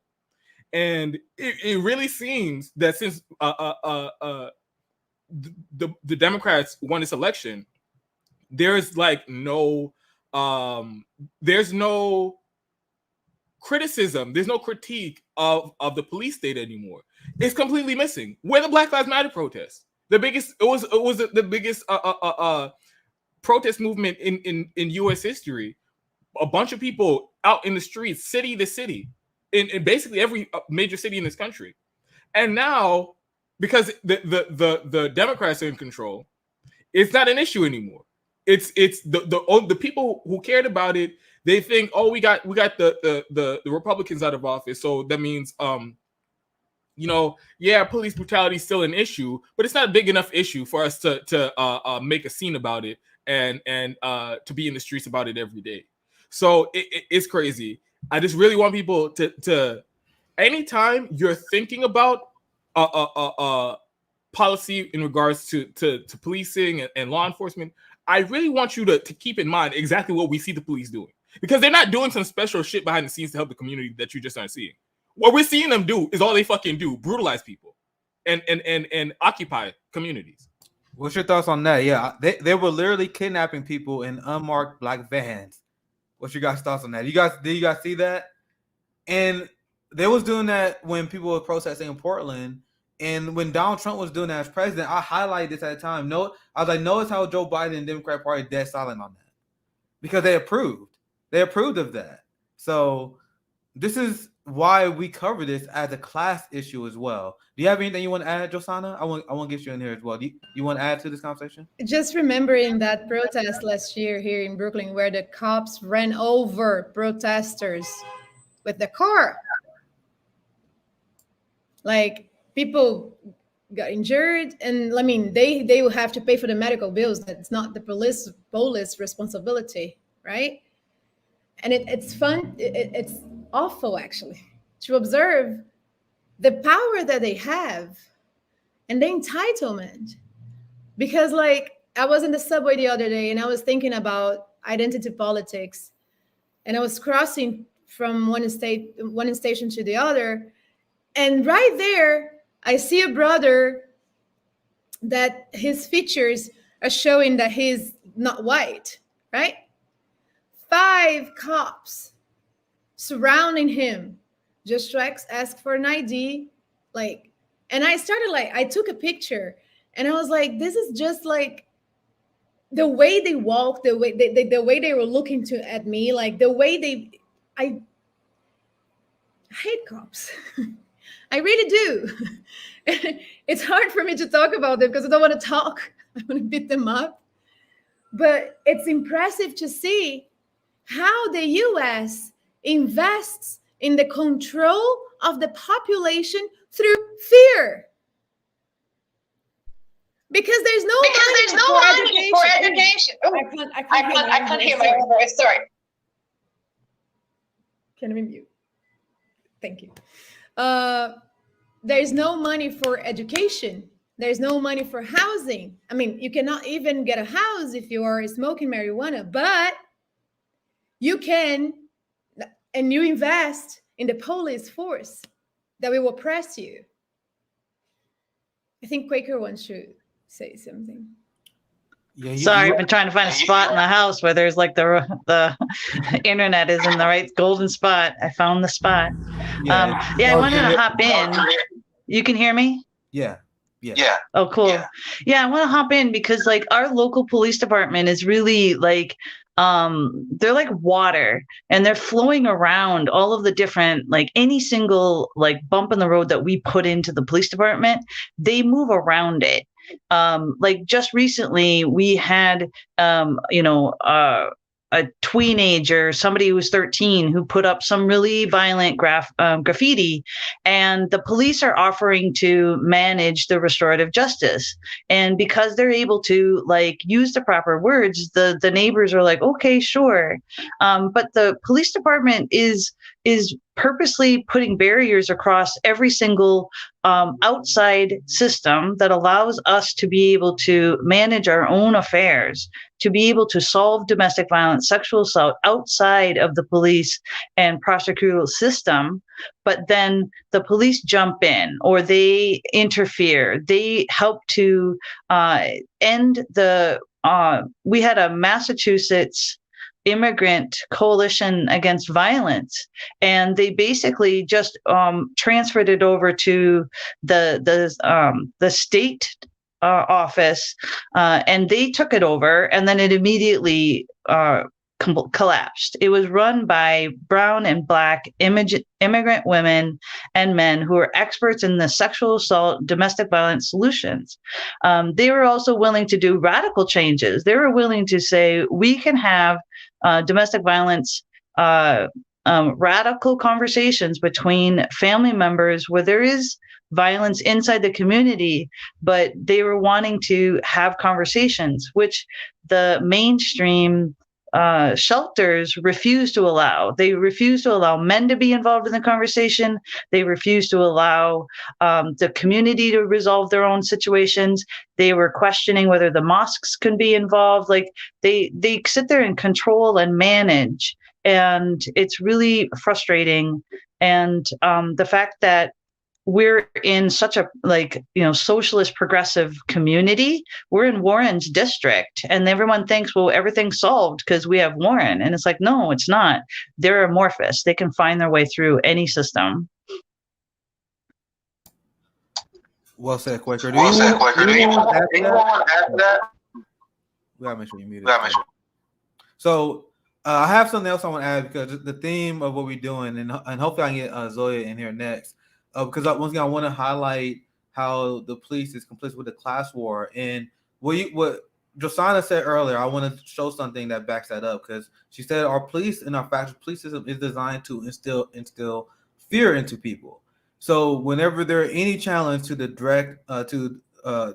And it really seems that since the Democrats won this election, there's like there's no criticism, there's no critique of the police state anymore. It's completely missing. Where the Black Lives Matter protests, the biggest protest movement in U.S. history. A bunch of people out in the streets, city to city, in basically every major city in this country. And now, because the Democrats are in control, it's not an issue anymore. It's the people who cared about it. They think, oh, we got the Republicans out of office, so that means police brutality is still an issue, but it's not a big enough issue for us to make a scene about it and to be in the streets about it every day. So it's crazy. I just really want people to anytime you're thinking about policy in regards to policing and law enforcement, I really want you to keep in mind exactly what we see the police doing, because they're not doing some special shit behind the scenes to help the community that you just aren't seeing. What we're seeing them do is all they fucking do: brutalize people and occupy communities. What's your thoughts on that? Yeah, they were literally kidnapping people in unmarked black vans. What's your guys' thoughts on that? Did you guys see that? And they was doing that when people were protesting in Portland. And when Donald Trump was doing that as president, I highlighted this at the time. I was like, notice how Joe Biden and the Democrat Party are dead silent on that. Because they approved. They approved of that. So this is why we cover this as a class issue as well. Do you have anything you want to add, Josanna? I want to get you in here as well. Do you want to add to this conversation? Just remembering that protest last year here in Brooklyn where the cops ran over protesters with the car. Like, people got injured, and I mean, they will have to pay for the medical bills. That's not the police responsibility, right? And it's fun. It's awful, actually, to observe the power that they have and the entitlement. Because, like, I was in the subway the other day and I was thinking about identity politics, and I was crossing from one station to the other, and right there I see a brother that his features are showing that he's not white, right? 5 cops surrounding him, just to ask for an ID, like, and I started, like, I took a picture and I was like, this is just like the way they walk, the way they were looking at me, like the way I hate cops. I really do. It's hard for me to talk about them because I don't want to talk. I want to beat them up. But it's impressive to see how the US invests in the control of the population through fear. Because there's no money for education. Oh, I can't hear my own voice. Sorry. Can we mute? Thank you. There's no money for education. There's no money for housing. I mean, you cannot even get a house if you are smoking marijuana, but you can, and you invest in the police force that will oppress you. I think Quaker wants to say something. Yeah, sorry, I've been trying to find a spot in the house where there's like the internet is in the right golden spot. I found the spot. I wanted to hop in. You can hear me? Yeah. Oh, cool. Yeah, I want to hop in because like our local police department is really like they're like water, and they're flowing around all of the different, like any single like bump in the road that we put into the police department, they move around it. Like just recently we had a teenager, somebody who was 13, who put up some really violent graffiti, and the police are offering to manage the restorative justice. And because they're able to like use the proper words, the neighbors are like, okay, sure. But the police department is is purposely putting barriers across every single outside system that allows us to be able to manage our own affairs, to be able to solve domestic violence, sexual assault outside of the police and prosecutorial system. But then the police jump in, or they interfere. They help to end the. We had a Massachusetts immigrant coalition against violence, and they basically just transferred it over to the state office, and they took it over, and then it immediately collapsed. It was run by brown and black immigrant women and men who are experts in the sexual assault, domestic violence solutions. They were also willing to do radical changes. They were willing to say, we can have domestic violence radical conversations between family members where there is violence inside the community, but they were wanting to have conversations, which the mainstream shelters refuse to allow. They refuse to allow men to be involved in the conversation. They refuse to allow the community to resolve their own situations. They were questioning whether the mosques can be involved. Like they sit there and control and manage, and it's really frustrating. And the fact that we're in such a socialist progressive community. We're in Warren's district, and everyone thinks, well, everything's solved because we have Warren. And it's like, no, it's not. They're amorphous. They can find their way through any system. Well said, Quaker. Do anyone want to add to that? We gotta make sure you mute it. So I have something else I want to add, because the theme of what we're doing, and hopefully I can get Zoya in here next. Because once again, I want to highlight how the police is complicit with the class war. And what Josanna said earlier, I want to show something that backs that up, because she said our police and our fascist police system is designed to instill fear into people. So whenever there are any challenge to the direct to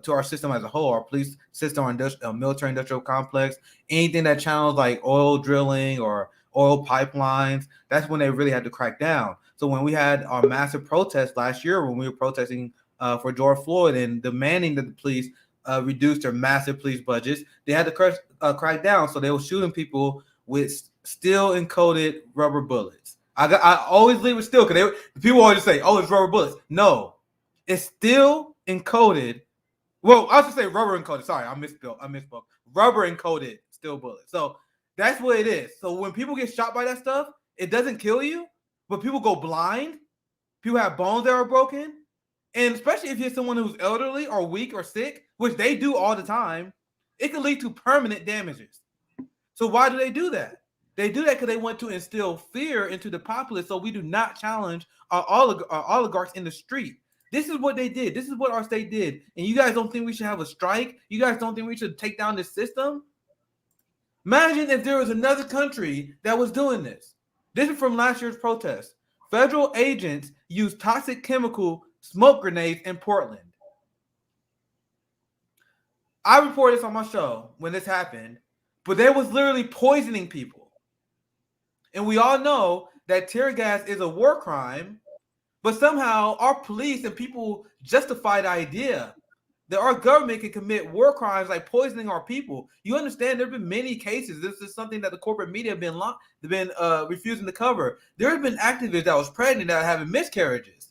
our system as a whole, our police system, our military industrial complex, anything that channels like oil drilling or oil pipelines, that's when they really had to crack down. So when we had our massive protest last year, when we were protesting for George Floyd and demanding that the police reduce their massive police budgets, they had to crack down. So they were shooting people with steel encoded rubber bullets. I always leave with steel, because people always say, "Oh, it's rubber bullets." No, it's steel encoded. Well, I should say rubber encoded. Sorry, I misspoke. Rubber encoded steel bullets. So that's what it is. So when people get shot by that stuff, it doesn't kill you, but people go blind. People have bones that are broken. And especially if you're someone who's elderly or weak or sick, which they do all the time, it can lead to permanent damages. So why do they do that? They do that because they want to instill fear into the populace, so we do not challenge our oligarchs in the street. This is what they did. This is what our state did. And you guys don't think we should have a strike? You guys don't think we should take down this system? Imagine if there was another country that was doing this. This is from last year's protest. Federal agents used toxic chemical smoke grenades in Portland. I reported this on my show when this happened, but they was literally poisoning people. And we all know that tear gas is a war crime, but somehow our police and people justify the idea that our government can commit war crimes like poisoning our people. You understand, there have been many cases. This is something that the corporate media have been refusing to cover. There have been activists that was pregnant that are having miscarriages.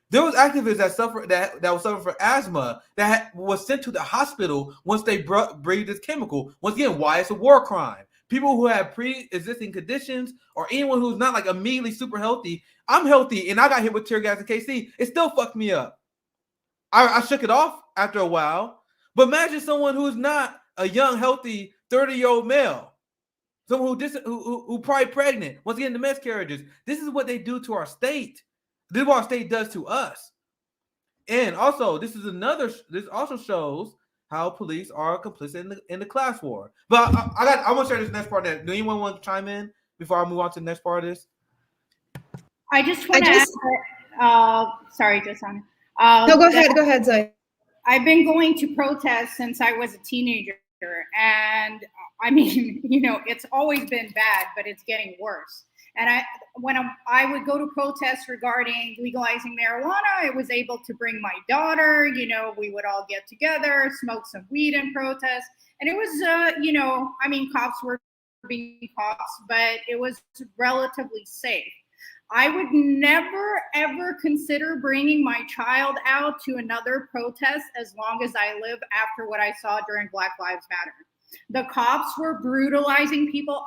There was activists that was suffering from asthma that was sent to the hospital once they breathed this chemical. Once again, why it's a war crime. People who have pre-existing conditions, or anyone who's not like immediately super healthy. I'm healthy and I got hit with tear gas in KC. It still fucked me up. I shook it off after a while. But imagine someone who's not a young, healthy 30-year-old male. Someone who probably pregnant. Once again, the miscarriages. This is what they do to our state. This is what our state does to us. And also, this also shows how police are complicit in the class war. But I want to share this next part. Do anyone want to chime in before I move on to the next part of this? I just want to add, sorry, Josanna. No, go ahead, Zoe. I've been going to protests since I was a teenager. And I mean, it's always been bad, but it's getting worse. And when I would go to protests regarding legalizing marijuana, I was able to bring my daughter. You know, we would all get together, smoke some weed in protest, and it was, you know, I mean, cops were being cops, but it was relatively safe. I would never, ever consider bringing my child out to another protest as long as I live after what I saw during Black Lives Matter. The cops were brutalizing people.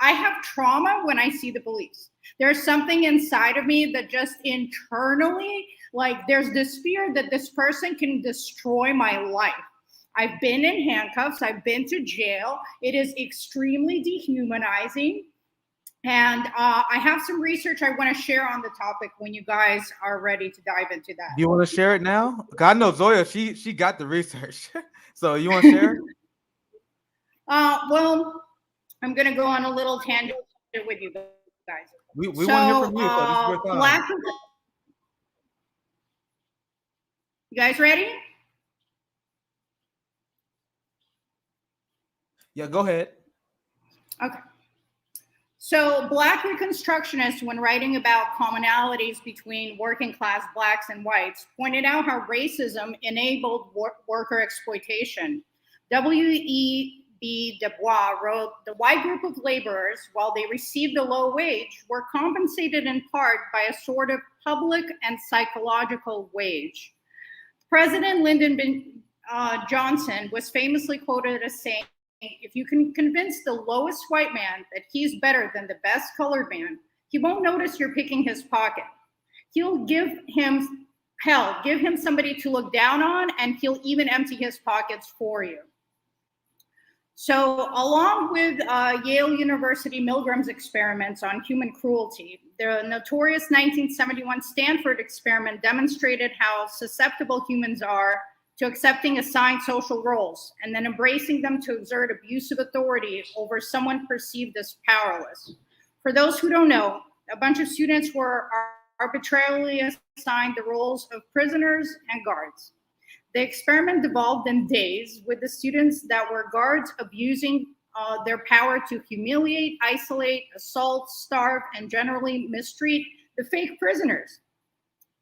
I have trauma when I see the police. There's something inside of me that just internally, like there's this fear that this person can destroy my life. I've been in handcuffs. I've been to jail. It is extremely dehumanizing. And I have some research I want to share on the topic when you guys are ready to dive into that. Do you want to share it now? I know Zoya, she got the research. So you want to share? Well, I'm going to go on a little tangent with you guys. We want to hear from you. So this is your time. You guys ready? Yeah, go ahead. Okay. So Black Reconstructionists, when writing about commonalities between working class Blacks and whites, pointed out how racism enabled worker exploitation. W.E.B. Du Bois wrote, "The white group of laborers, while they received a low wage, were compensated in part by a sort of public and psychological wage." President Lyndon Johnson was famously quoted as saying, "If you can convince the lowest white man that he's better than the best colored man, he won't notice you're picking his pocket. He'll give him somebody to look down on, and he'll even empty his pockets for you." So along with Yale University Milgram's experiments on human cruelty, the notorious 1971 Stanford experiment demonstrated how susceptible humans are to accepting assigned social roles and then embracing them to exert abusive authority over someone perceived as powerless. For those who don't know, a bunch of students were arbitrarily assigned the roles of prisoners and guards. The experiment devolved in days, with the students that were guards abusing their power to humiliate, isolate, assault, starve, and generally mistreat the fake prisoners.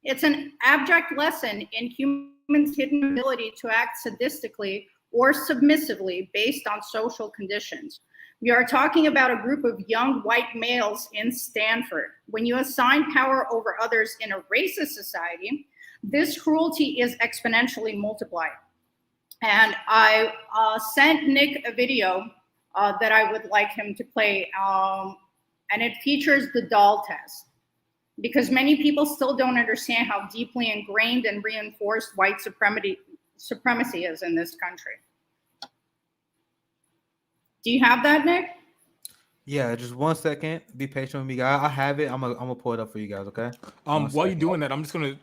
It's an abject lesson in humans' hidden ability to act sadistically or submissively based on social conditions. We are talking about a group of young white males in Stanford. When you assign power over others in a racist society, this cruelty is exponentially multiplied. And I sent Nick a video that I would like him to play, and it features the doll test, because many people still don't understand how deeply ingrained and reinforced white supremacy is in this country. Do you have that, Nick? Yeah, just 1 second. Be patient with me, guys. I have it. I'm gonna pull it up for you guys, okay? While you're doing that, I'm just gonna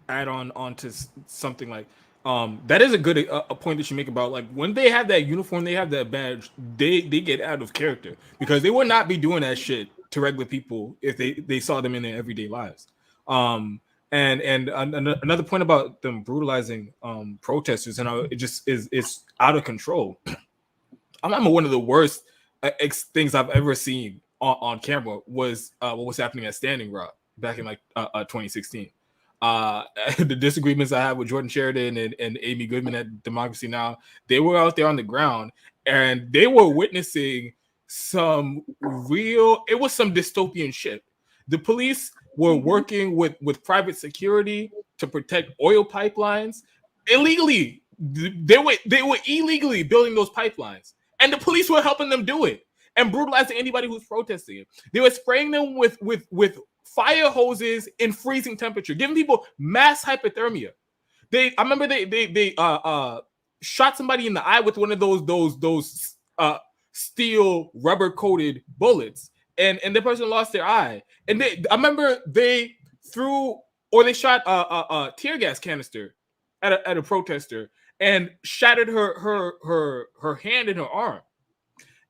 add on to something like that is a good a point that you make about, like, when they have that uniform, they have that badge, they get out of character, because they would not be doing that shit to regular people if they saw them in their everyday lives. And another point about them brutalizing protesters, and it just is out of control. I remember one of the worst things I've ever seen on camera was what was happening at Standing Rock back in 2016. The disagreements I had with Jordan Sheridan and Amy Goodman at Democracy Now!, they were out there on the ground and they were witnessing some dystopian shit. The police were working with private security to protect oil pipelines illegally. They were illegally building those pipelines, and the police were helping them do it and brutalizing anybody who's protesting it. They were spraying them with fire hoses in freezing temperature, giving people mass hypothermia. I remember they shot somebody in the eye with one of those steel rubber coated bullets, and the person lost their eye. And I remember they shot a tear gas canister at a protester and shattered her hand and her arm.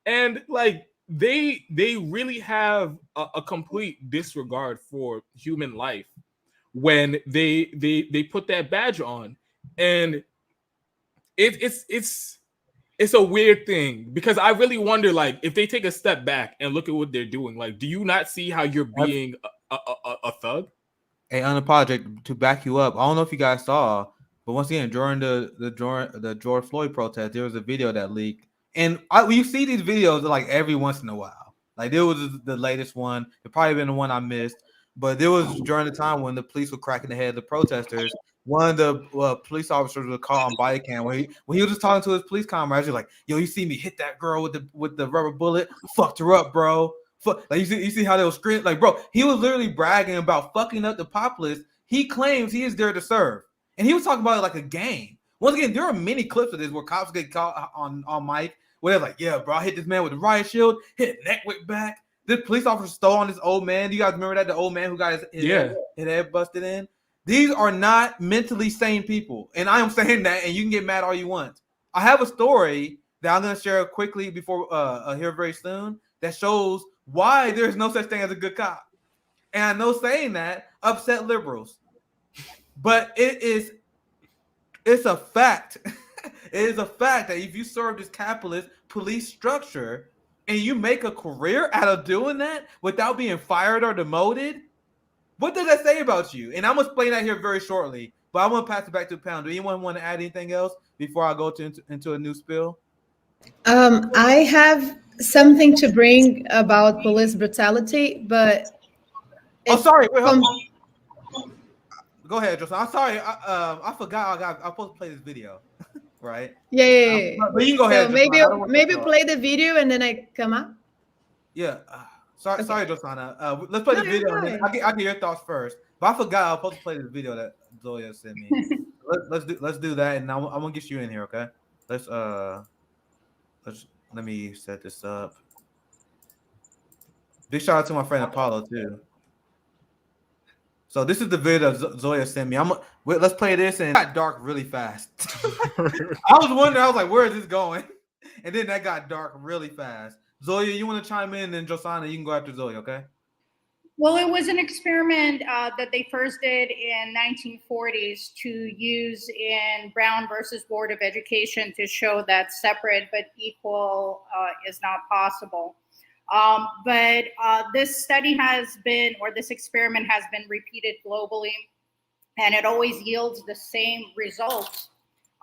And like they really have a complete disregard for human life when they put that badge on. And it's it's a weird thing because I really wonder, like, if they take a step back and look at what they're doing, like, do you not see how you're being a thug? Hey, Unapologetic, to back you up, I don't know if you guys saw, but once again, during the George Floyd protest, there was a video that leaked. And you see these videos like every once in a while. Like there was the latest one. It probably been the one I missed. But there was during the time when the police were cracking the head of the protesters. One of the police officers was caught on body cam when he was just talking to his police comrades. He's like, "Yo, you see me hit that girl with the rubber bullet? Fucked her up, bro." Like you see how they were screaming, like, bro, he was literally bragging about fucking up the populace. He claims he is there to serve, and he was talking about it like a game. Once again, there are many clips of this where cops get caught on mic where they're like, "Yeah, bro, I hit this man with a riot shield, hit neck with back." This police officer stole on this old man. Do you guys remember that? The old man who got his head busted in. These are not mentally sane people, and I am saying that, and you can get mad all you want. I have a story that I'm going to share quickly before here very soon that shows why there's no such thing as a good cop. And I know saying that upset liberals, but it's a fact. It is a fact that if you serve this capitalist police structure and you make a career out of doing that without being fired or demoted, what does that say about you? And I'm going to explain that here very shortly, but I want to pass it back to the panel. Do anyone want to add anything else before I go into a new spill? I have something to bring about police brutality, but sorry. Wait, hold on. Go ahead, Josanna. I'm sorry. I forgot. I'm supposed to play this video, right? Yeah. But you can go ahead. So maybe play the video and then I come up. Yeah. Sorry, Josanna. Let's play the video. And then I get your thoughts first. But I forgot I was supposed to play this video that Zoya sent me. let's do that, and I'm gonna get you in here, okay? Let me set this up. Big shout out to my friend Apollo too. So this is the video that Zoya sent me. Let's play this, and it got dark really fast. I was wondering, I was like, where is this going? And then that got dark really fast. Zoya, you want to chime in, and Josanna, you can go after Zoya, okay? Well, it was an experiment that they first did in 1940s to use in Brown versus Board of Education to show that separate but equal is not possible. But this study has been, or this experiment has been repeated globally, and it always yields the same results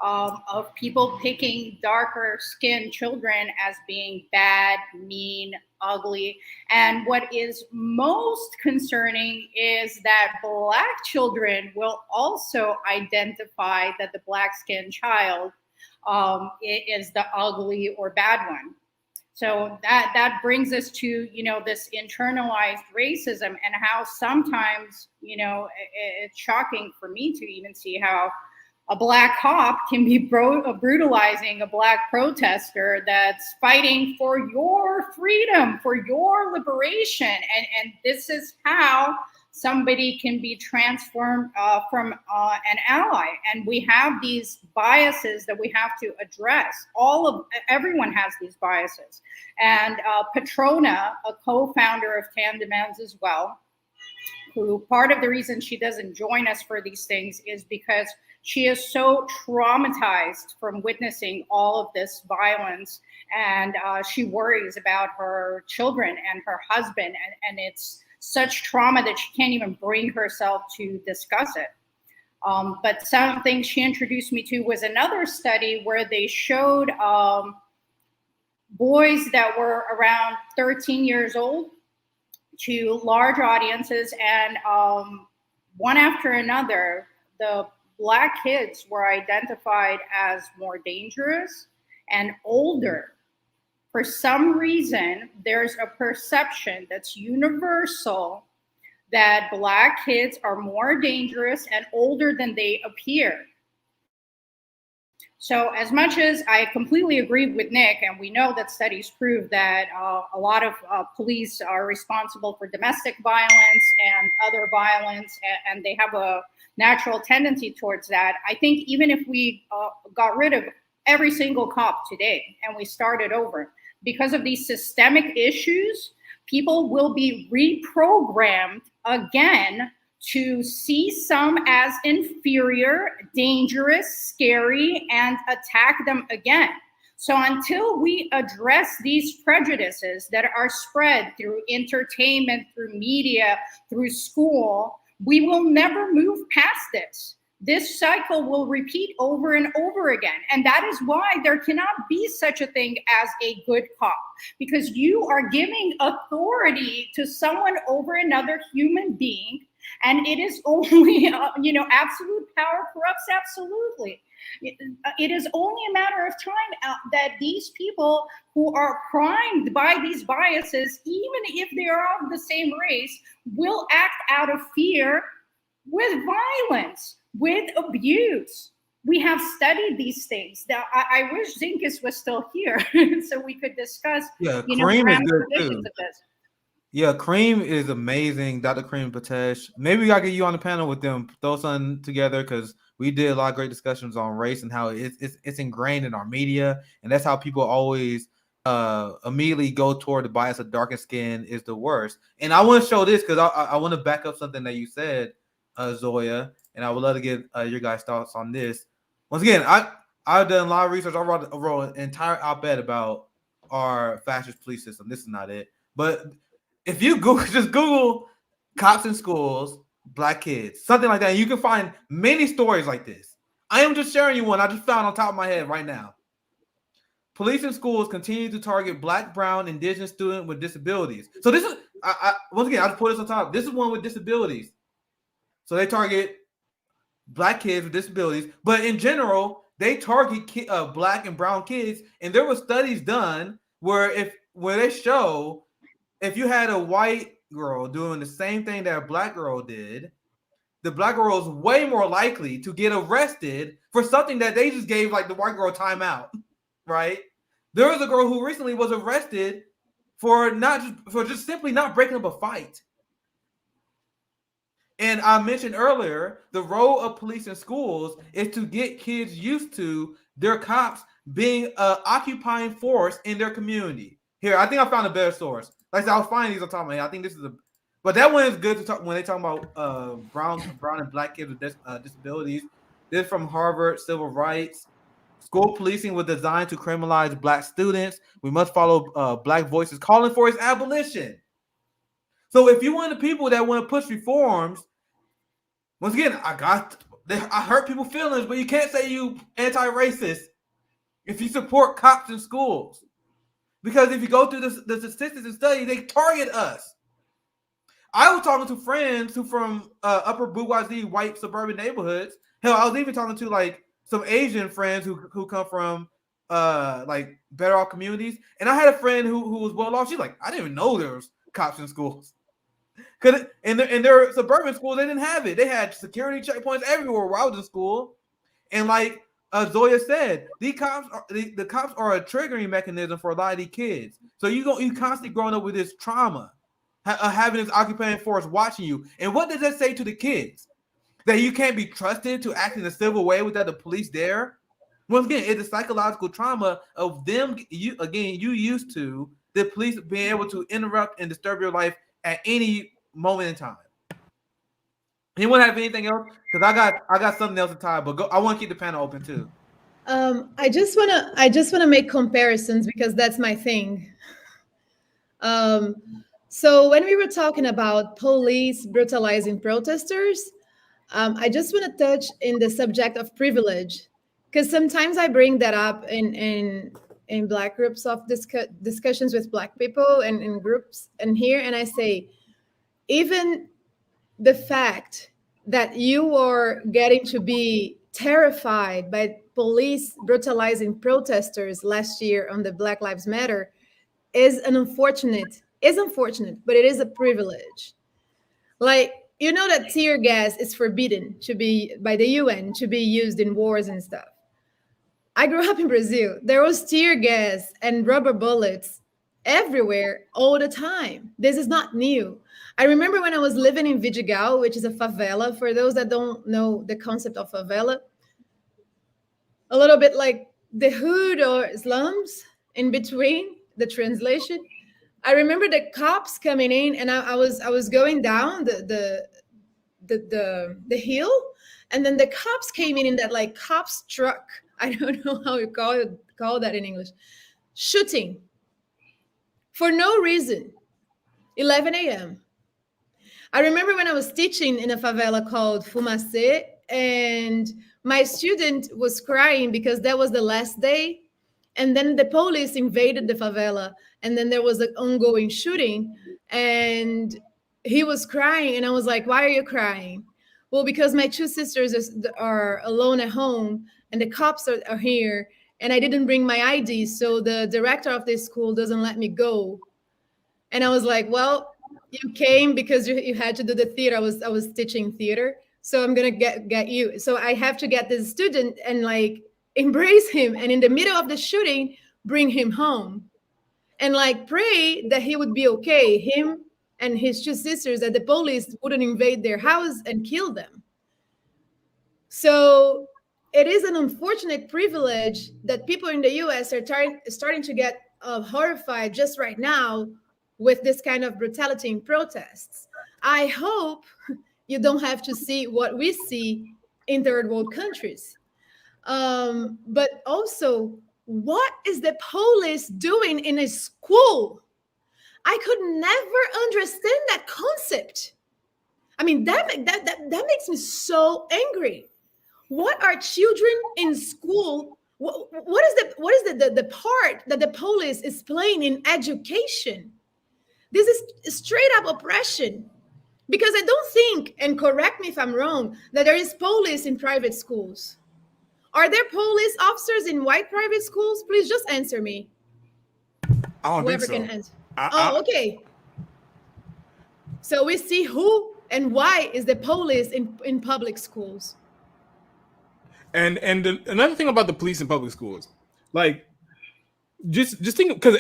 of people picking darker skinned children as being bad, mean, ugly. And what is most concerning is that Black children will also identify that the black skinned child is the ugly or bad one. So that brings us to, this internalized racism, and how sometimes, it's shocking for me to even see how a Black cop can be brutalizing a Black protester that's fighting for your freedom, for your liberation. And this is how somebody can be transformed from an ally. And we have these biases that we have to address. Everyone has these biases. And Petrona, a co-founder of Tandem Ends as well, who part of the reason she doesn't join us for these things is because she is so traumatized from witnessing all of this violence, and she worries about her children and her husband, and it's such trauma that she can't even bring herself to discuss it. But something she introduced me to was another study where they showed boys that were around 13 years old to large audiences, and one after another, the Black kids were identified as more dangerous and older. For some reason, there's a perception that's universal that Black kids are more dangerous and older than they appear. So as much as I completely agree with Nick, and we know that studies prove that a lot of police are responsible for domestic violence and other violence, and they have a natural tendency towards that, I think even if we got rid of every single cop today and we started over, because of these systemic issues, people will be reprogrammed again to see some as inferior, dangerous, scary, and attack them again. So until we address these prejudices that are spread through entertainment, through media, through school, we will never move past this. This cycle will repeat over and over again. And that is why there cannot be such a thing as a good cop, because you are giving authority to someone over another human being. And it is only, absolute power corrupts absolutely. It is only a matter of time that these people who are primed by these biases, even if they are of the same race, will act out of fear with violence, with abuse. We have studied these things. Now, I wish Zenkus was still here so we could discuss. Yeah, Karim is good too. Of this. Yeah, Karim is amazing. Dr. Karim Bettache. Maybe we gotta get you on the panel with them, throw something together, because we did a lot of great discussions on race and how it's ingrained in our media, and that's how people always immediately go toward the bias of darkened skin is the worst. And I want to show this because I want to back up something that you said, Zoya, and I would love to get your guys' thoughts on this. Once again, I've done a lot of research. I wrote an entire op-ed about our fascist police system. This is not it, but if you Google cops in schools, black kids, something like that, you can find many stories like this. I am just sharing you one I just found on top of my head right now. Police in schools continue to target black, brown, indigenous students with disabilities. So this is, once again, I just put this on top. This is one with disabilities. So they target black kids with disabilities, but in general, they target black and brown kids. And there were studies done where they show if you had a white girl doing the same thing that a black girl did, the black girl is way more likely to get arrested for something that they just gave like the white girl time out, right? There was a girl who recently was arrested for just simply not breaking up a fight. And I mentioned earlier, the role of police in schools is to get kids used to their cops being an occupying force in their community. Here, I think I found a better source. Like I said, I was finding these on top of my head. I think this is but that one is good to talk when they talk about brown and black kids with disabilities. This is from Harvard Civil Rights. School policing was designed to criminalize black students. We must follow black voices calling for its abolition. So if you're one of the people that want to push reforms, once again, I hurt people's feelings, but you can't say you anti-racist if you support cops in schools. Because if you go through the statistics and studies, they target us. I was talking to friends who from upper bourgeoisie white suburban neighborhoods. Hell, I was even talking to like some Asian friends who come from like better off communities. And I had a friend who was well off. She's like, I didn't even know there was cops in schools. Cause in their suburban schools, they didn't have it. They had security checkpoints everywhere where I was in school. And like Zoya said, the cops are a triggering mechanism for a lot of these kids. So you constantly growing up with this trauma, having this occupying force watching you. And what does that say to the kids? That you can't be trusted to act in a civil way without the police there? Once again, it's a psychological trauma of them. You used to the police being able to interrupt and disturb your life at any moment in time. Anyone have anything else? Because I got something else to tie, but I want to keep the panel open too. I just wanna make comparisons because that's my thing. So when we were talking about police brutalizing protesters, I just want to touch in the subject of privilege, because sometimes I bring that up in Black groups of discussions with Black people and in groups and here, and I say, even the fact that you are getting to be terrified by police brutalizing protesters last year on the Black Lives Matter is unfortunate, but it is a privilege. Like, you know that tear gas is forbidden to be by the UN to be used in wars and stuff. I grew up in Brazil. There was tear gas and rubber bullets everywhere all the time. This is not new. I remember when I was living in Vidigal, which is a favela. For those that don't know the concept of favela, a little bit like the hood or slums in between the translation. I remember the cops coming in, and I was going down the hill, and then the cops came in that like cops truck. I don't know how you call it, call that in English, shooting for no reason, 11 a.m. I remember when I was teaching in a favela called Fumacê, and my student was crying because that was the last day. And then the police invaded the favela, and then there was an ongoing shooting, and he was crying. And I was like, why are you crying? Well, because my two sisters are alone at home, and the cops are here, and I didn't bring my ID, so the director of this school doesn't let me go. And I was like, well, you came because you had to do the theater. I was teaching theater, so I'm gonna get you. So I have to get this student and like embrace him, and in the middle of the shooting, bring him home, and like pray that he would be okay. Him and his two sisters, that the police wouldn't invade their house and kill them. So it is an unfortunate privilege that people in the U.S. are starting to get horrified just right now with this kind of brutality in protests. I hope you don't have to see what we see in third world countries. But also, what is the police doing in a school? I could never understand that concept. I mean, that makes me so angry. What are children in school? What is the part that the police is playing in education? This is straight up oppression. Because I don't think, and correct me if I'm wrong, that there is police in private schools. Are there police officers in white private schools? Please just answer me. I don't Whoever think so. can answer. Okay. So we see who and why is the police in public schools. And another thing about the police in public schools, like just think, because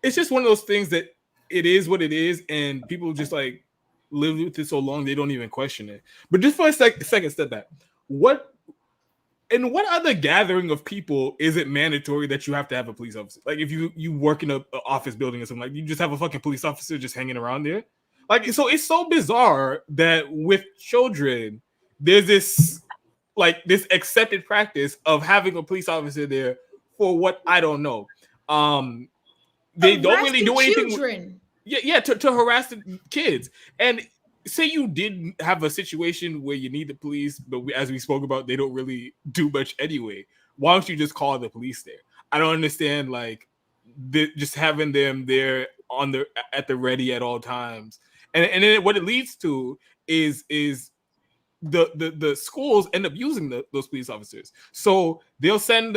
it's just one of those things that it is what it is, and people just like live with it so long they don't even question it. But just for a second step back, what other gathering of people is it mandatory that you have to have a police officer? Like if you work in an office building or something, like you just have a fucking police officer just hanging around there? Like, so it's so bizarre that with children, there's this accepted practice of having a police officer there for what I don't know. They don't really do anything. Children. To harass the kids. And say you did have a situation where you need the police, but as we spoke about, they don't really do much anyway. Why don't you just call the police there? I don't understand, like, just having them there at the ready at all times. And then what it leads to is the schools end up using those police officers. So they'll send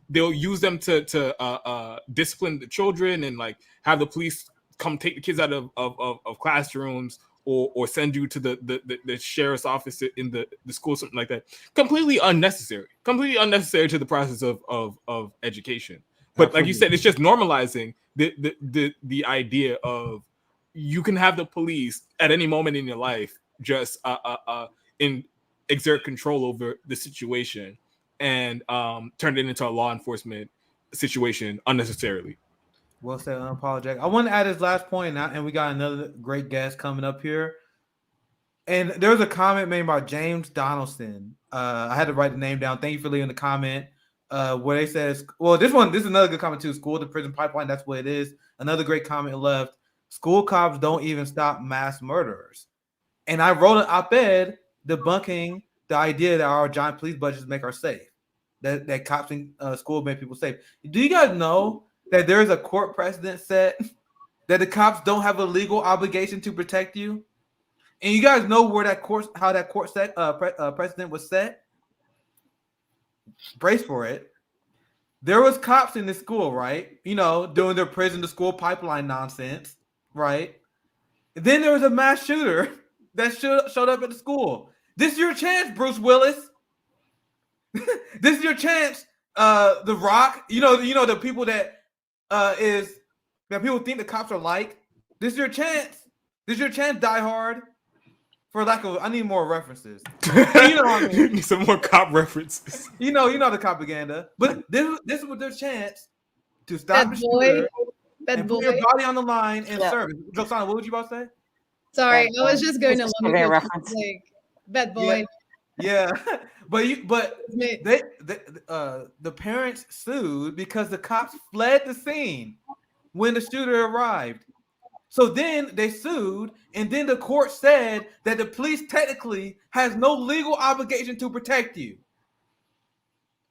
they'll use them to discipline the children and like have the police come take the kids out of classrooms or send you to the sheriff's office in the school, something like that. Completely unnecessary to the process of education. But absolutely, like you said, it's just normalizing the idea of you can have the police at any moment in your life just exert control over the situation and turn it into a law enforcement situation unnecessarily. Well said, Unapologetic. I want to add this last point, and we got another great guest coming up here. And there's a comment made by James Donaldson. I had to write the name down. Thank you for leaving the comment. Where they says, well, this is another good comment too. School to prison pipeline, that's what it is. Another great comment left. School cops don't even stop mass murderers. And I wrote an op-ed debunking the idea that our giant police budgets make us safe. That cops in school make people safe. Do you guys know that there is a court precedent set that the cops don't have a legal obligation to protect you? And you guys know how that court precedent was set? Brace for it. There was cops in the school, right? You know, doing their prison to school pipeline nonsense, right? And then there was a mass shooter that showed up at the school. This is your chance, Bruce Willis. This is your chance, The Rock. You know the people that people think the cops are like. This is your chance. This is your chance, Die Hard. For lack of, I need more references. You know what I mean? You need some more cop references. You know the propaganda. But this was their chance to stop the shooter and put your body on the line and serve. Josanna, what would you about to say? Sorry, I was just going to look at like Bad Boy. Yeah, but the parents sued because the cops fled the scene when the shooter arrived. So then they sued, and then the court said that the police technically has no legal obligation to protect you.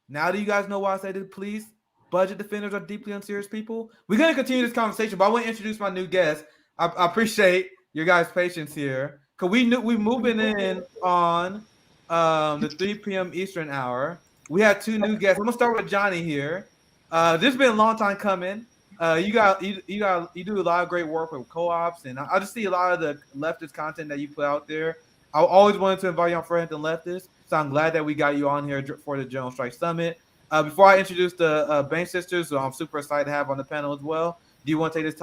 Now do you guys know why I say the police budget defenders are deeply unserious people? We're going to continue this conversation, but I want to introduce my new guest. I appreciate your guys' patience here, because we moving in on the 3 p.m. Eastern hour. We have two new guests. I'm gonna start with Johnny here. This has been a long time coming. You do a lot of great work with co-ops, and I just see a lot of the leftist content that you put out there. I always wanted to invite you on Fred and Leftist, so I'm glad that we got you on here for the General Strike Summit. Before I introduce the Bain sisters, who I'm super excited to have on the panel as well, do you want to take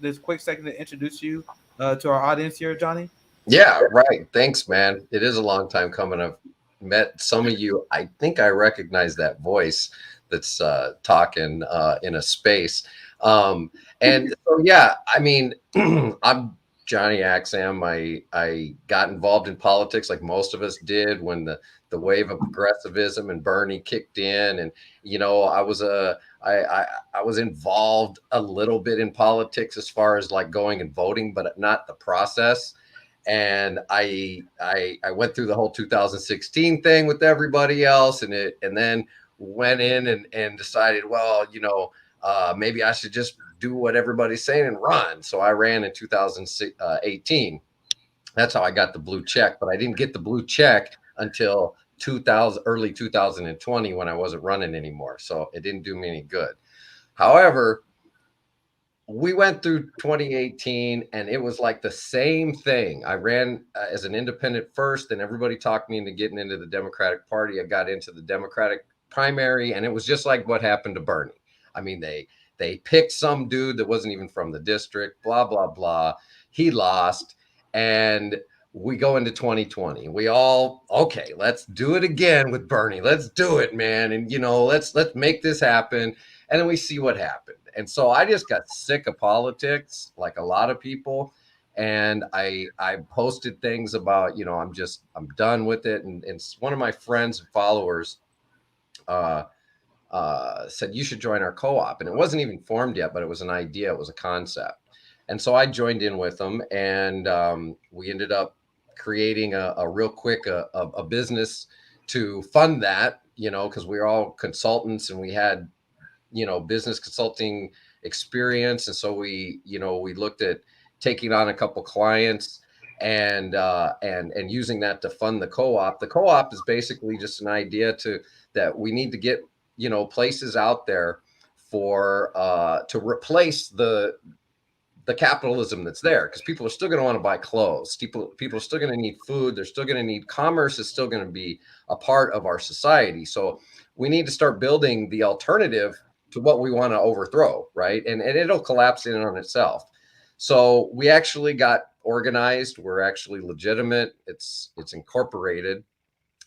this quick second to introduce you to our audience here, Johnny? Yeah, right. Thanks, man. It is a long time coming. I've met some of you. I think I recognize that voice that's talking in a space. And so, yeah, I mean, I'm Johnny Axam. I got involved in politics like most of us did when the wave of progressivism and Bernie kicked in. And, you know, I was involved a little bit in politics as far as like going and voting, but not the process. And I went through the whole 2016 thing with everybody else, and then went in and decided, well, you know, maybe I should just do what everybody's saying and run. So I ran in 2018. That's how I got the blue check, but I didn't get the blue check until early 2020 when I wasn't running anymore. So it didn't do me any good. However, we went through 2018 and it was like the same thing. I ran as an independent first, and everybody talked me into getting into the Democratic Party. I got into the Democratic primary, and it was just like what happened to Bernie. I mean, they picked some dude that wasn't even from the district, blah, blah, blah. He lost. And we go into 2020. We all, okay, let's do it again with Bernie. Let's do it, man. And, you know, let's make this happen. And then we see what happened. And so I just got sick of politics, like a lot of people. And I posted things about, you know, I'm done with it. And one of my friends and followers said, you should join our co-op. And it wasn't even formed yet, but it was an idea. It was a concept. And so I joined in with them, and we ended up creating a real quick a business to fund that, you know, because we were all consultants and we had, you know, business consulting experience. And so we looked at taking on a couple clients and using that to fund the co-op. The co-op is basically just an idea that we need to get, you know, places out there for to replace the capitalism that's there, because people are still going to want to buy clothes. People are still going to need food. They're still going to need commerce. Is still going to be a part of our society. So we need to start building the alternative to what we want to overthrow, right? And it'll collapse in on itself. So we actually got organized. We're actually legitimate. It's incorporated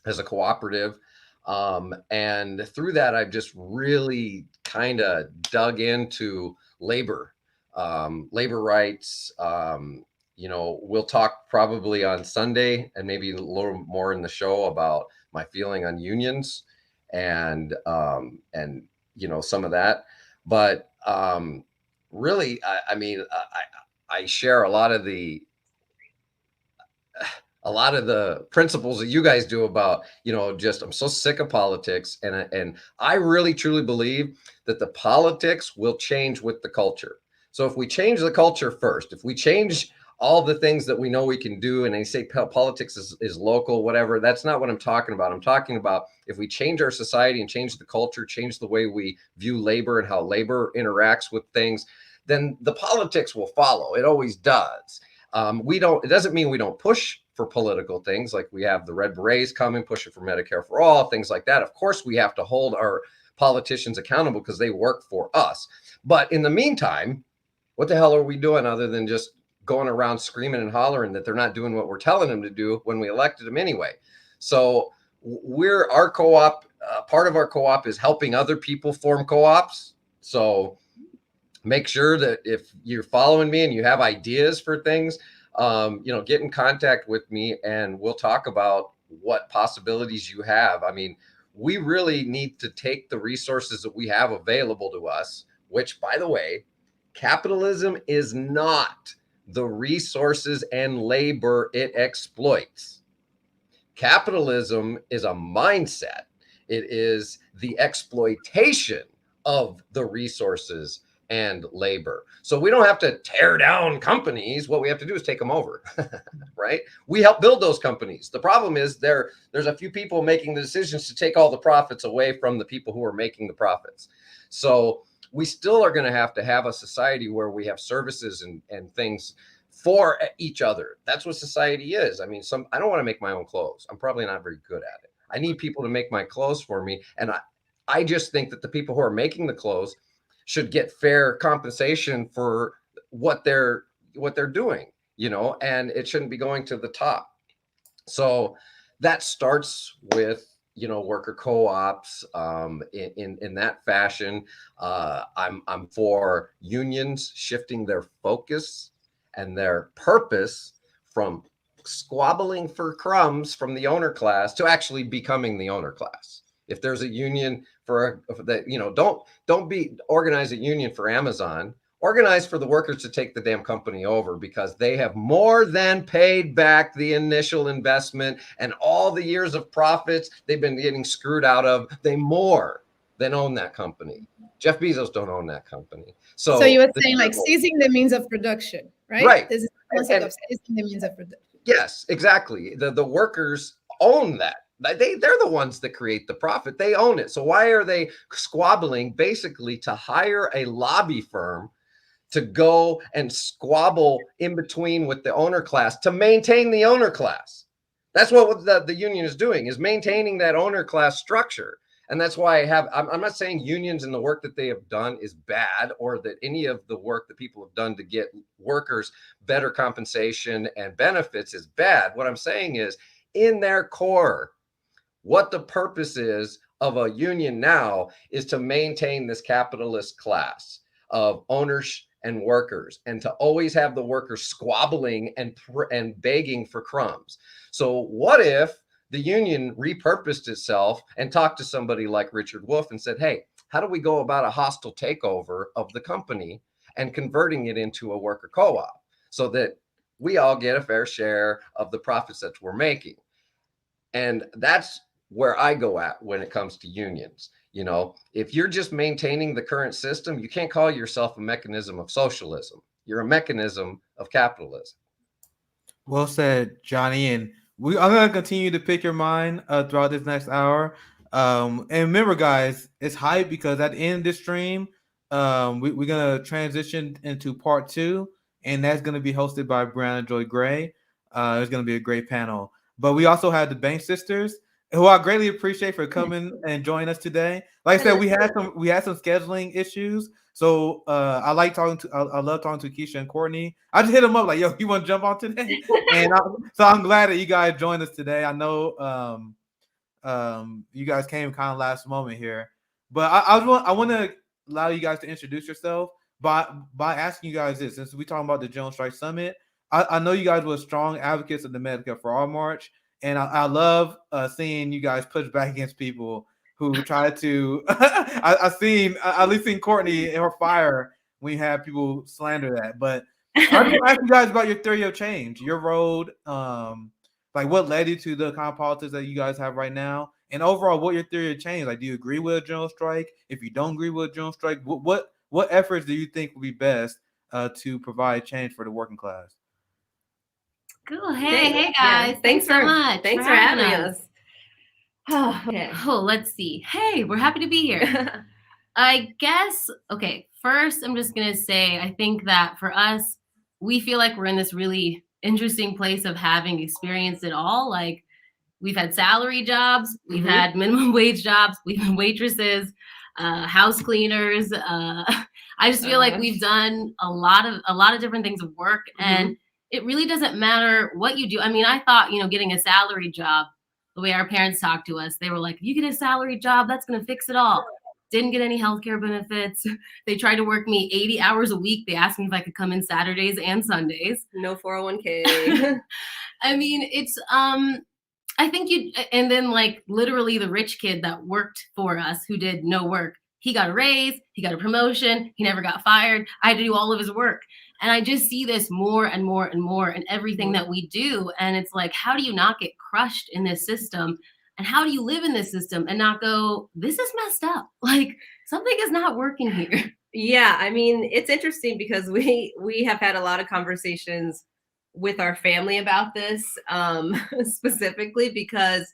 as a cooperative. And through that, I've just really kind of dug into labor rights. You know, we'll talk probably on Sunday and maybe a little more in the show about my feeling on unions and you know, some of that. But really, I mean, I share a lot of the principles that you guys do about, you know, just I'm so sick of politics, and I really truly believe that the politics will change with the culture. So if we change the culture first, if we change all the things that we know we can do, and they say politics is local, whatever, that's not what I'm talking about. I'm talking about if we change our society and change the culture, change the way we view labor and how labor interacts with things, then the politics will follow. It always does. It doesn't mean we don't push for political things, like we have the Red Berets coming, pushing for Medicare for all, things like that. Of course, we have to hold our politicians accountable because they work for us. But in the meantime, what the hell are we doing other than just going around screaming and hollering that they're not doing what we're telling them to do when we elected them anyway? So our co-op, part of our co-op is helping other people form co-ops. So make sure that if you're following me and you have ideas for things, you know, get in contact with me and we'll talk about what possibilities you have. I mean, we really need to take the resources that we have available to us, which, by the way, capitalism is not the resources and labor it exploits. Capitalism is a mindset. It is the exploitation of the resources and labor. So we don't have to tear down companies. What we have to do is take them over, right? We help build those companies. The problem is there's a few people making the decisions to take all the profits away from the people who are making the profits. So we still are going to have a society where we have services and things for each other. That's what society is. I mean, I don't want to make my own clothes. I'm probably not very good at it. I need people to make my clothes for me. And I just think that the people who are making the clothes should get fair compensation for what they're doing, you know, and it shouldn't be going to the top. So that starts with, you know, worker co-ops in that fashion. I'm for unions shifting their focus and their purpose from squabbling for crumbs from the owner class to actually becoming the owner class. If there's a union for that, you know, don't organize a union for Amazon. Organize for the workers to take the damn company over, because they have more than paid back the initial investment and all the years of profits they've been getting screwed out of. They more than own that company. Jeff Bezos don't own that company. So you were saying like seizing the means of production, right? Right. This is the concept of seizing the means of production. Yes, exactly. The workers own that. They're the ones that create the profit. They own it. So why are they squabbling basically to hire a lobby firm to go and squabble in between with the owner class to maintain the owner class? That's what the union is doing, is maintaining that owner class structure. And that's why I'm not saying unions and the work that they have done is bad, or that any of the work that people have done to get workers better compensation and benefits is bad. What I'm saying is, in their core, what the purpose is of a union now is to maintain this capitalist class of owners and workers, and to always have the workers squabbling and begging for crumbs. So what if the union repurposed itself and talked to somebody like Richard Wolff and said, hey, how do we go about a hostile takeover of the company and converting it into a worker co-op so that we all get a fair share of the profits that we're making? And that's where I go at when it comes to unions. You know, if you're just maintaining the current system, you can't call yourself a mechanism of socialism. You're a mechanism of capitalism. Well said, Johnny. And I'm going to continue to pick your mind throughout this next hour. And remember, guys, it's hype, because at the end of this stream, we're going to transition into part 2, and that's going to be hosted by Brianna Joy Gray. It's going to be a great panel. But we also have the Bank Sisters, who I greatly appreciate for coming and joining us today. Like I said, we had some scheduling issues, so I love talking to Keisha and Courtney. I just hit them up like, yo, you want to jump on today? And so I'm glad that you guys joined us today. I know you guys came kind of last moment here, but I want to allow you guys to introduce yourself by asking you guys this. Since we're talking about the General Strike Summit, I know you guys were strong advocates of the Medicare for All March. And I love seeing you guys push back against people who try to. I've at least seen Courtney in her fire when you have people slander that. But I just ask you guys about your theory of change, your road, like what led you to the kind of politics that you guys have right now, and overall, what your theory of change. Like, do you agree with a general strike? If you don't agree with a general strike, what efforts do you think would be best to provide change for the working class? Cool. Hey guys. Thanks so much. Thanks for having us. Oh, okay. Oh, let's see. Hey, we're happy to be here. I guess, okay, first I'm just going to say, I think that for us, we feel like we're in this really interesting place of having experienced it all. Like, we've had salary jobs, we've had minimum wage jobs, we've been waitresses, house cleaners. I just feel like we've done a lot of different things of work, and it really doesn't matter what you do. I mean, I thought, getting a salary job, the way our parents talked to us, they were like, if you get a salary job, that's going to fix it all. Didn't get any healthcare benefits. They tried to work me 80 hours a week. They asked me if I could come in Saturdays and Sundays. No 401k. I mean, it's I think and then like literally the rich kid that worked for us who did no work, he got a raise, he got a promotion, he never got fired. I had to do all of his work. And I just see this more and more and more in everything that we do. And it's like, how do you not get crushed in this system? And how do you live in this system and not go, this is messed up? Like something is not working here. Yeah, I mean, it's interesting because we have had a lot of conversations with our family about this, specifically because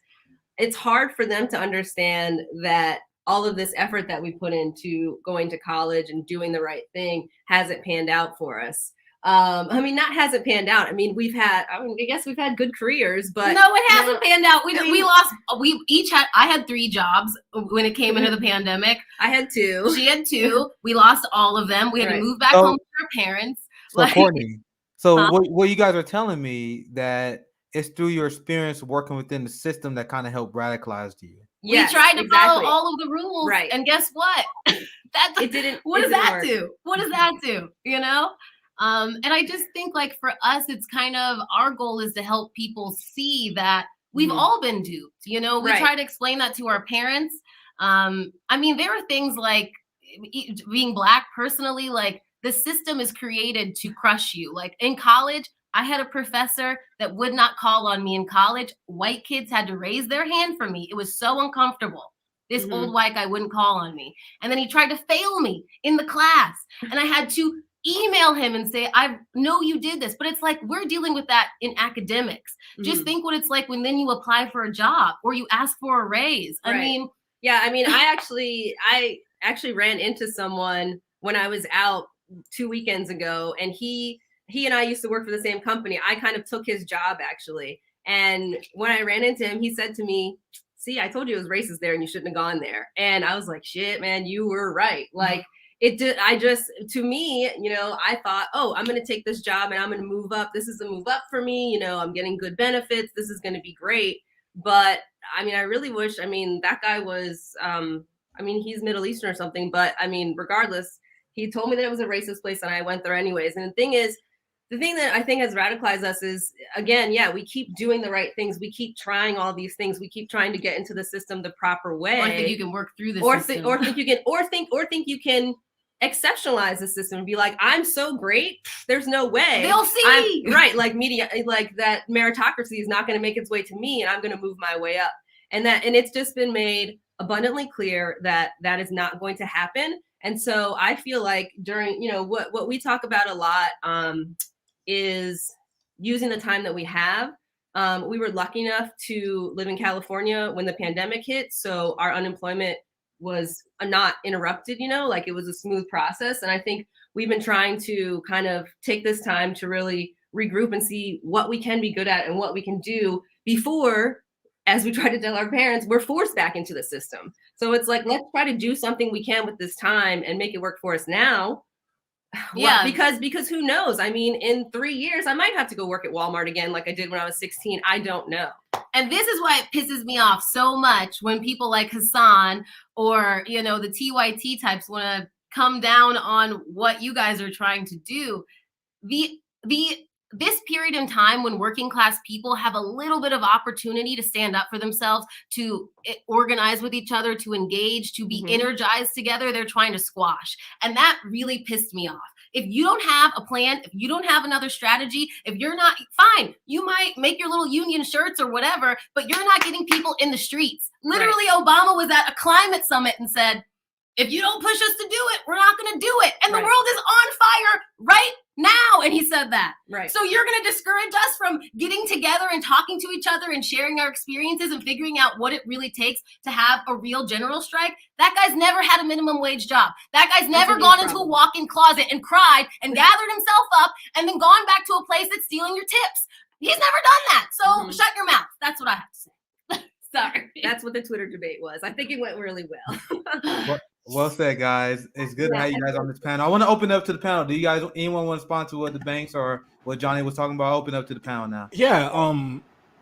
it's hard for them to understand that all of this effort that we put into going to college and doing the right thing hasn't panned out for us. I mean, not hasn't panned out. I mean, I guess we've had good careers, but no, it hasn't panned out. We each had, I had 3 jobs when it came into the pandemic. I had 2. She had 2. We lost all of them. We had to move back home to our parents. So Courtney, what you guys are telling me that it's through your experience working within the system that kind of helped radicalize you. Yes, we tried to follow all of the rules, right? And guess what? It didn't. What does that do? What does that do? You know? And I just think like for us, it's kind of our goal is to help people see that we've all been duped. You know, we try to explain that to our parents. I mean, there are things like being Black personally, like the system is created to crush you. Like in college, I had a professor that would not call on me in college. White kids had to raise their hand for me. It was so uncomfortable. This old white guy wouldn't call on me. And then he tried to fail me in the class. And I had to email him and say, I know you did this. But it's like, we're dealing with that in academics. Just think what it's like when then you apply for a job or you ask for a raise. I mean, yeah, I mean, I actually ran into someone when I was out 2 weekends ago, and he and I used to work for the same company. I kind of took his job actually. And when I ran into him, he said to me, see, I told you it was racist there and you shouldn't have gone there. And I was like, shit, man, you were right. Like it did. To me, you know, I thought, oh, I'm going to take this job and I'm going to move up. This is a move up for me. You know, I'm getting good benefits. This is going to be great. But I mean, I really wish, I mean, that guy was, I mean, he's Middle Eastern or something, but I mean, regardless, he told me that it was a racist place and I went there anyways. And the thing that I think has radicalized us is, again, yeah, we keep doing the right things. We keep trying all these things. We keep trying to get into the system the proper way. Or think you can work through the system. Or think you can exceptionalize the system and be like, I'm so great. There's no way. They'll see. Right. Like media, like that meritocracy is not going to make its way to me and I'm going to move my way up. And it's just been made abundantly clear that that is not going to happen. And so I feel like during, you know, what we talk about a lot, is using the time that we have. We were lucky enough to live in California when the pandemic hit. So our unemployment was not interrupted, you know, like it was a smooth process. And I think we've been trying to kind of take this time to really regroup and see what we can be good at and what we can do before, as we try to tell our parents, we're forced back into the system. So it's like, let's try to do something we can with this time and make it work for us now. Yeah, because who knows? I mean, in 3 years, I might have to go work at Walmart again, like I did when I was 16. I don't know. And this is why it pisses me off so much when people like Hassan or, you know, the TYT types want to come down on what you guys are trying to do. This period in time when working class people have a little bit of opportunity to stand up for themselves, to organize with each other, to engage, to be energized together, they're trying to squash. And that really pissed me off. If you don't have a plan, if you don't have another strategy, if you're not, fine, you might make your little union shirts or whatever, but you're not getting people in the streets. Literally, Obama was at a climate summit and said, if you don't push us to do it, we're not going to do it. And the world is on fire right now. And he said that. Right. So you're going to discourage us from getting together and talking to each other and sharing our experiences and figuring out what it really takes to have a real general strike. That guy's never had a minimum wage job. That guy's never gone into a walk-in closet and cried and gathered himself up and then gone back to a place that's stealing your tips. He's never done that. So shut your mouth. That's what I have to say. Sorry. That's what the Twitter debate was. I think it went really well. Well said, guys. It's good to have you guys on this panel. I want to open up to the panel. Do you guys, anyone want to respond to what the banks or what Johnny was talking about? Open up to the panel now. Yeah,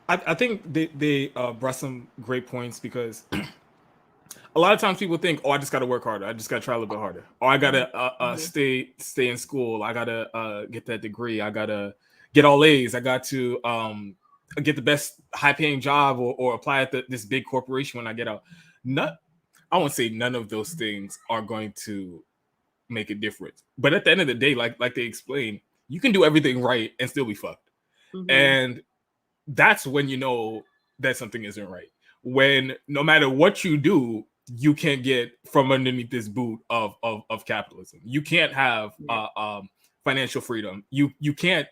I think they brought some great points because a lot of times people think, oh, I just got to work harder. I just got to try a little bit harder. Or I got to stay in school. I got to get that degree. I got to get all A's. I got to get the best high-paying job or apply at this big corporation when I get out. I won't say none of those things are going to make a difference. But at the end of the day, like they explained, you can do everything right and still be fucked. Mm-hmm. And that's when you know that something isn't right. When no matter what you do, you can't get from underneath this boot of capitalism. You can't have financial freedom. You can't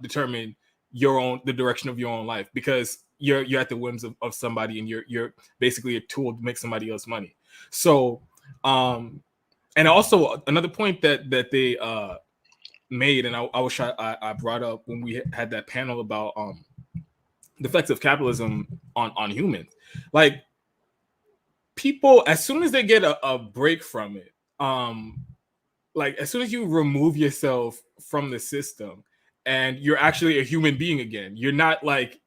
determine the direction of your own life, because you're at the whims of somebody, and you're basically a tool to make somebody else money. So and also another point that they made, and I brought up when we had that panel about the effects of capitalism on humans. Like, people, as soon as they get a break from it, like as soon as you remove yourself from the system and you're actually a human being again, you're not like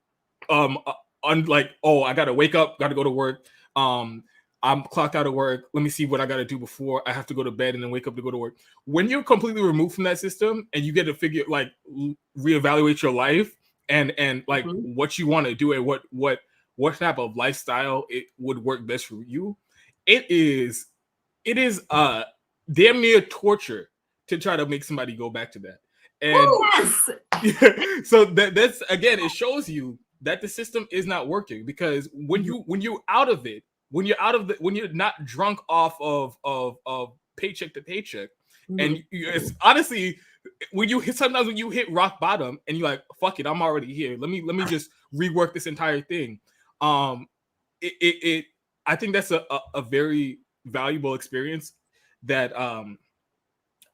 like, oh, I gotta wake up, gotta go to work, I'm clocked out of work, let me see what I gotta do before I have to go to bed and then wake up to go to work. When you're completely removed from that system and you get to figure, like, reevaluate your life and like what you want to do and what type of lifestyle it would work best for you, it is damn near torture to try to make somebody go back to that. And so that's, again, it shows you that the system is not working, because when you're out of it, when you're not drunk off of paycheck to paycheck, and it's honestly, sometimes when you hit rock bottom and you're like, fuck it, I'm already here, let me just rework this entire thing. I think that's a very valuable experience that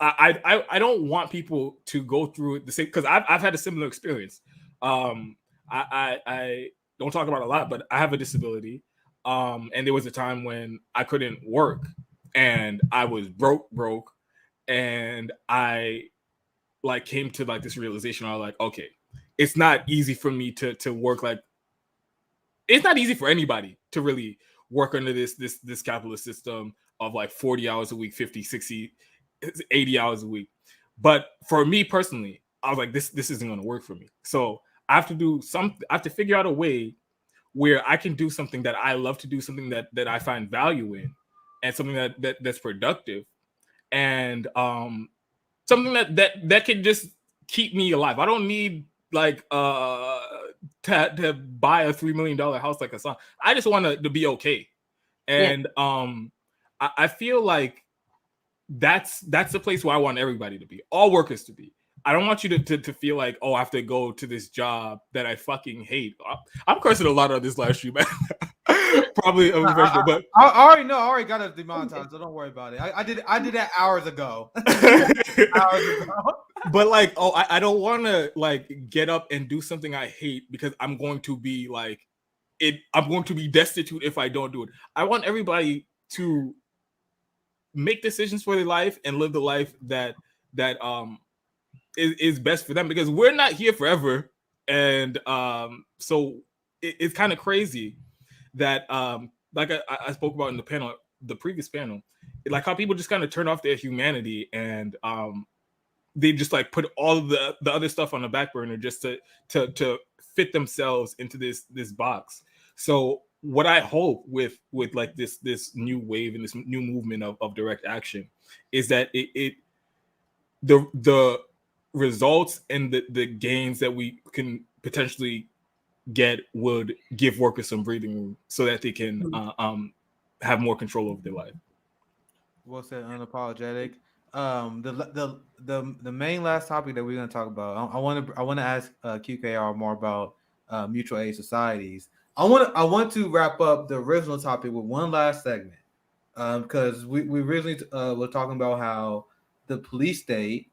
I don't want people to go through the same, because I've had a similar experience. I don't talk about it a lot, but I have a disability. And there was a time when I couldn't work and I was broke, and I like came to like this realization. I was like, okay, it's not easy for me to work. Like, it's not easy for anybody to really work under this capitalist system of like 40 hours a week, 50, 60, 80 hours a week. But for me personally, I was like, this isn't going to work for me. So I have to do something. I have to figure out a way where I can do something that I love to do, something that I find value in, and something that's productive, and something that can just keep me alive. I don't need like to buy a $3 million house like a son. I just want to be okay. And I feel like that's the place where I want everybody to be, all workers to be. I don't want you to feel like, oh, I have to go to this job that I fucking hate. I'm cursing a lot on this live stream, man. Probably unprofessional, but I already know. I already got it demonetized, so don't worry about it. I did that hours ago. But like, oh, I don't want to like get up and do something I hate because I'm going to be like it. I'm going to be destitute if I don't do it. I want everybody to make decisions for their life and live the life that is best for them, because we're not here forever. And so it's kind of crazy that like I spoke about in the previous panel, like how people just kind of turn off their humanity and they just like put all of the other stuff on the back burner just to fit themselves into this box. So what I hope with like this new wave and this new movement of direct action is that the results and the gains that we can potentially get would give workers some breathing room so that they can have more control over their life. Well said, Unapologetic. The main last topic that we're going to talk about, I want to ask QKR more about mutual aid societies. I want to wrap up the original topic with one last segment, because we originally were talking about how the police state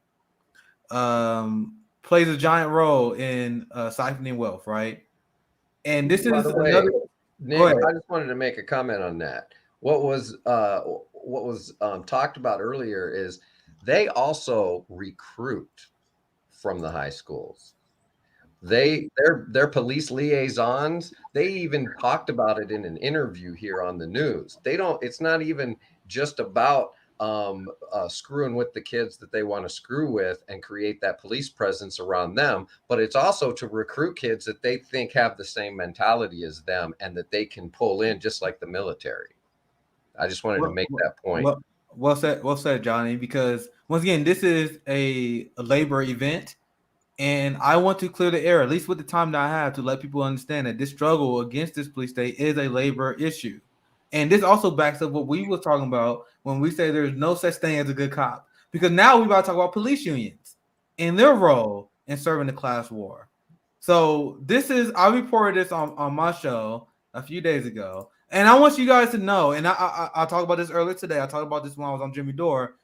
plays a giant role in siphoning wealth, right? And this By is the way, another. Nick, I just wanted to make a comment on that. What was talked about earlier is they also recruit from the high schools. They're police liaisons. They even talked about it in an interview here on the news. It's not even just about screwing with the kids that they want to screw with and create that police presence around them. But it's also to recruit kids that they think have the same mentality as them and that they can pull in just like the military. I just wanted to make that point. Well said, Johnny, because once again, this is a labor event. And I want to clear the air, at least with the time that I have, to let people understand that this struggle against this police state is a labor issue. And this also backs up what we were talking about when we say there's no such thing as a good cop. Because now we're about to talk about police unions and their role in serving the class war. So I reported this on my show a few days ago. And I want you guys to know, and I talked about this earlier today. I talked about this when I was on Jimmy Dore.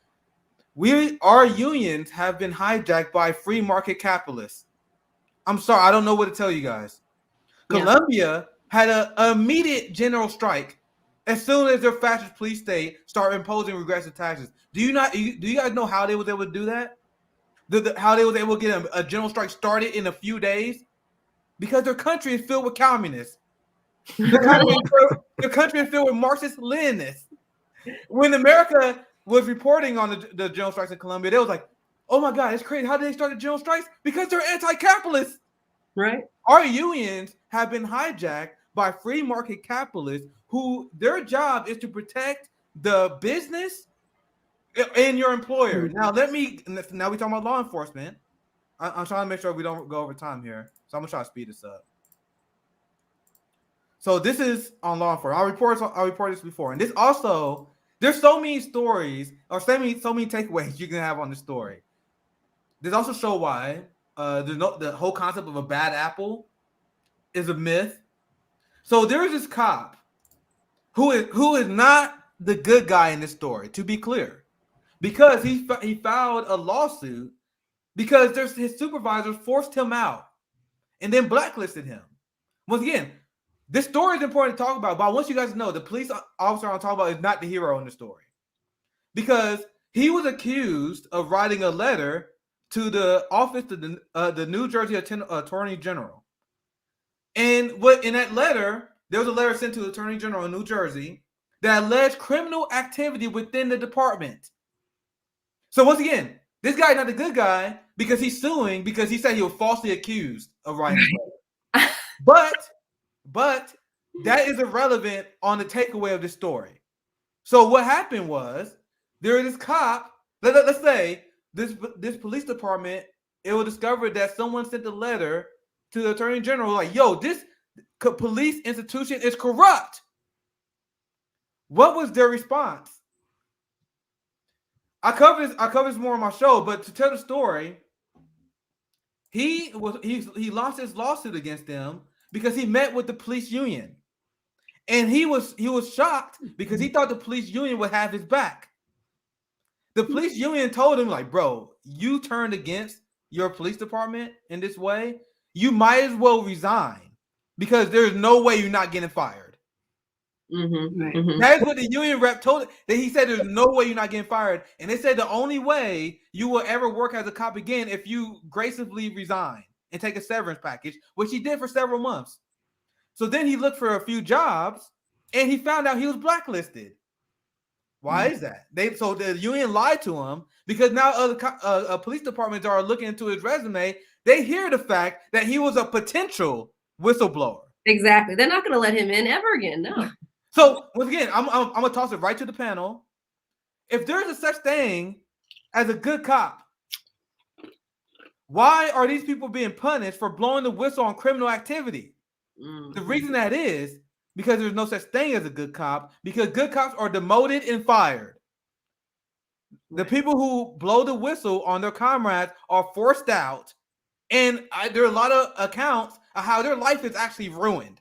Our unions have been hijacked by free market capitalists. I'm sorry, I don't know what to tell you guys. Yeah. Colombia had an immediate general strike as soon as their fascist police state started imposing regressive taxes. Do you guys know how they was able to do that? How they was able to get a general strike started in a few days? Because their country is filled with communists. The country is filled with Marxist-Leninists. When America was reporting on the general strikes in Colombia, they was like, oh my God, it's crazy. How did they start the general strikes? Because they're anti-capitalist. Right. Our unions have been hijacked by free market capitalists who their job is to protect the business and your employer. Now we're talking about law enforcement. I'm trying to make sure we don't go over time here. So I'm gonna try to speed this up. So this is on law enforcement. I reported this before. And this also, there's so many stories or so many takeaways you can have on the story. This also show why the whole concept of a bad apple is a myth. So there is this cop who is not the good guy in this story, to be clear, because he filed a lawsuit because his supervisors forced him out and then blacklisted him. Once again, this story is important to talk about, but I want you guys to know the police officer I'm talking about is not the hero in the story, because he was accused of writing a letter to the office of the New Jersey Attorney General. And in that letter, there was a letter sent to the Attorney General in New Jersey that alleged criminal activity within the department. So once again, this guy is not the good guy because he's suing because he said he was falsely accused of writing a letter. But that is irrelevant on the takeaway of this story. So what happened was there is this cop. Let's say this police department, it will discover that someone sent a letter to the Attorney General like, "Yo, this police institution is corrupt." What was their response? I cover this more on my show, but to tell the story, he lost his lawsuit against them because he met with the police union. And he was shocked because he thought the police union would have his back. The police union told him, like, bro, you turned against your police department in this way, you might as well resign because there's no way you're not getting fired. Mm-hmm, mm-hmm. That's what the union rep told it. That he said there's no way you're not getting fired. And they said the only way you will ever work as a cop again if you gracefully resign and take a severance package, which he did for several months. So then he looked for a few jobs and he found out he was blacklisted. Why is that? So the union lied to him because now other police departments are looking into his resume. They hear the fact that he was a potential whistleblower. Exactly. They're not going to let him in ever again. No. So once again, I'm going to toss it right to the panel. If there's a such thing as a good cop, why are these people being punished for blowing the whistle on criminal activity? Mm-hmm. The reason that is because there's no such thing as a good cop, because good cops are demoted and fired. The people who blow the whistle on their comrades are forced out, and there are a lot of accounts of how their life is actually ruined.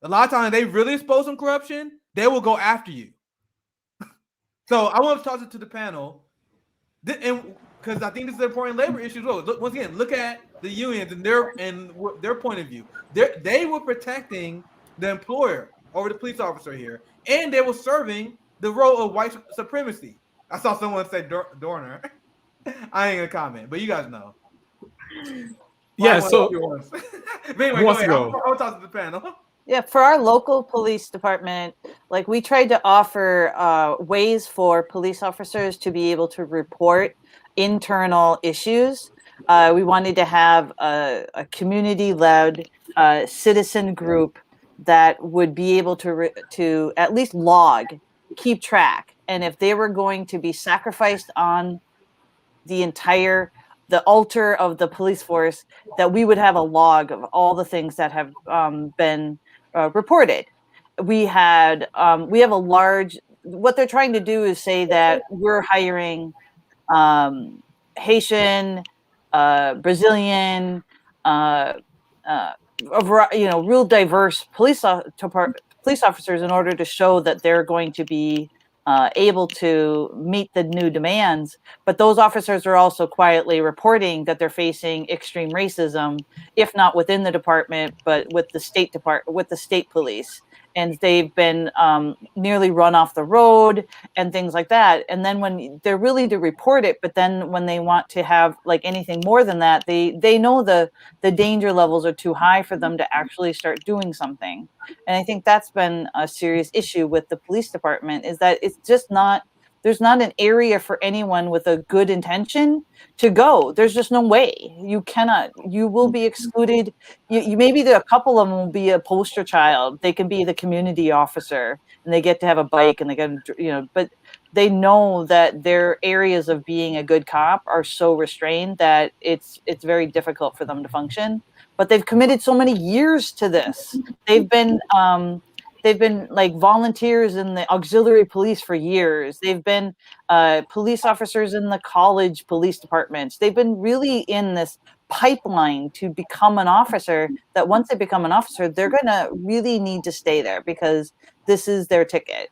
A lot of times they really expose some corruption, they will go after you. So I want to toss it to the panel, and because I think this is an important labor issue as well. Once again, look at the unions and their point of view. They were protecting the employer over the police officer here, and they were serving the role of white supremacy. I saw someone say Dorner. I ain't gonna comment, but you guys know. Yeah. So anyway, I'll toss it to the panel. Yeah, for our local police department, like we tried to offer ways for police officers to be able to report internal issues. We wanted to have a community-led citizen group that would be able to at least log, keep track, and if they were going to be sacrificed on the altar of the police force, that we would have a log of all the things that have been reported. We have a large, what they're trying to do is say that we're hiring Haitian, Brazilian, real diverse police officers in order to show that they're going to be able to meet the new demands. But those officers are also quietly reporting that they're facing extreme racism, if not within the department, but with the state police. And they've been nearly run off the road and things like that. And then when they're really to report it, but then when they want to have like anything more than that, they know the danger levels are too high for them to actually start doing something. And I think that's been a serious issue with the police department, is that it's just not, there's not an area for anyone with a good intention to go. There's just no way. You cannot, you will be excluded. You maybe a couple of them will be a poster child. They can be the community officer and they get to have a bike and they get, but they know that their areas of being a good cop are so restrained that it's very difficult for them to function. But they've committed so many years to this. They've been like volunteers in the auxiliary police for years. They've been police officers in the college police departments. They've been really in this pipeline to become an officer, that once they become an officer, they're going to really need to stay there because this is their ticket.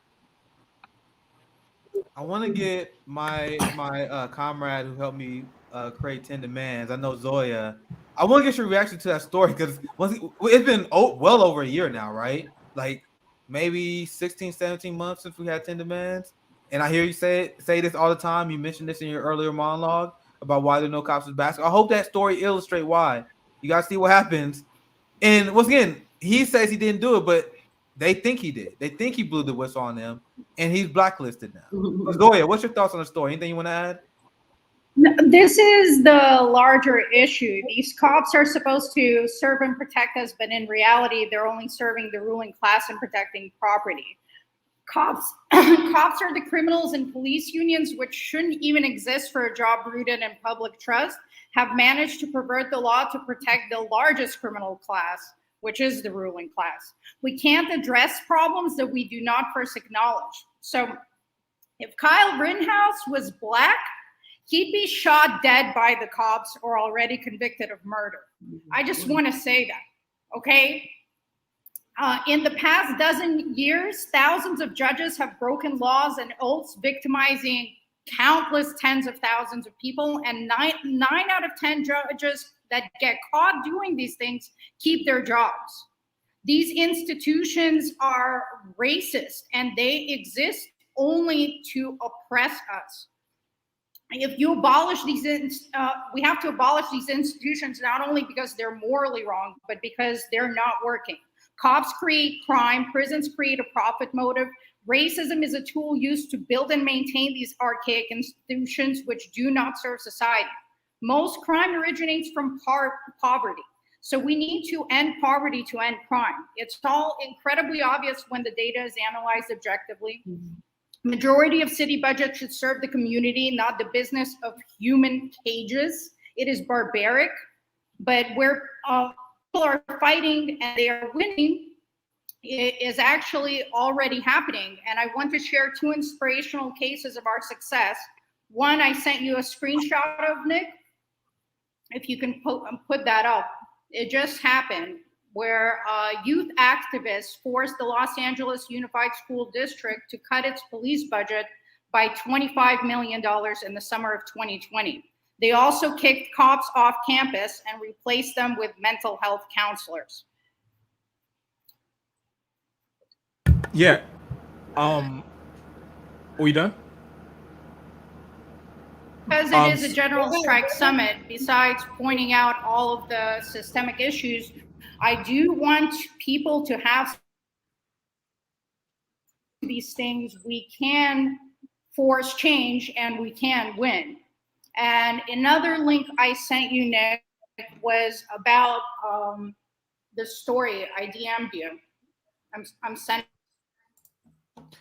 I want to get my comrade who helped me create 10 Demands. I know Zoya. I want to get your reaction to that story because it's been well over a year now, right? Like maybe 16, 17 months since we had 10 Demands. And I hear you say this all the time. You mentioned this in your earlier monologue about why there are no cops in basketball. I hope that story illustrates why. You guys see what happens. And once again, he says he didn't do it, but they think he did. They think he blew the whistle on them, and he's blacklisted now. Zoya, what's your thoughts on the story? Anything you want to add? This is the larger issue. These cops are supposed to serve and protect us, but in reality, they're only serving the ruling class and protecting property. Cops are the criminals, and police unions, which shouldn't even exist for a job rooted in public trust, have managed to pervert the law to protect the largest criminal class, which is the ruling class. We can't address problems that we do not first acknowledge. So if Kyle Rittenhouse was Black, he'd be shot dead by the cops or already convicted of murder. I just want to say that, okay? In the past dozen years, thousands of judges have broken laws and oaths, victimizing countless tens of thousands of people, and nine out of 10 judges that get caught doing these things keep their jobs. These institutions are racist, and they exist only to oppress us. If you abolish these, we have to abolish these institutions, not only because they're morally wrong, but because they're not working. Cops create crime, prisons create a profit motive. Racism is a tool used to build and maintain these archaic institutions which do not serve society. Most crime originates from poverty. So we need to end poverty to end crime. It's all incredibly obvious when the data is analyzed objectively. Majority of city budgets should serve the community, not the business of human cages. It is barbaric, but where people are fighting and they are winning, it is actually already happening. And I want to share two inspirational cases of our success. One, I sent you a screenshot of, Nick. If you can put that up. It just happened where youth activists forced the Los Angeles Unified School District to cut its police budget by $25 million in the summer of 2020. They also kicked cops off campus and replaced them with mental health counselors. Yeah. Are we done? Because it is a general strike summit, besides pointing out all of the systemic issues, I do want people to have these things. We can force change and we can win. And another link I sent you, Nick, was about the story. I DM'd you. I'm sending.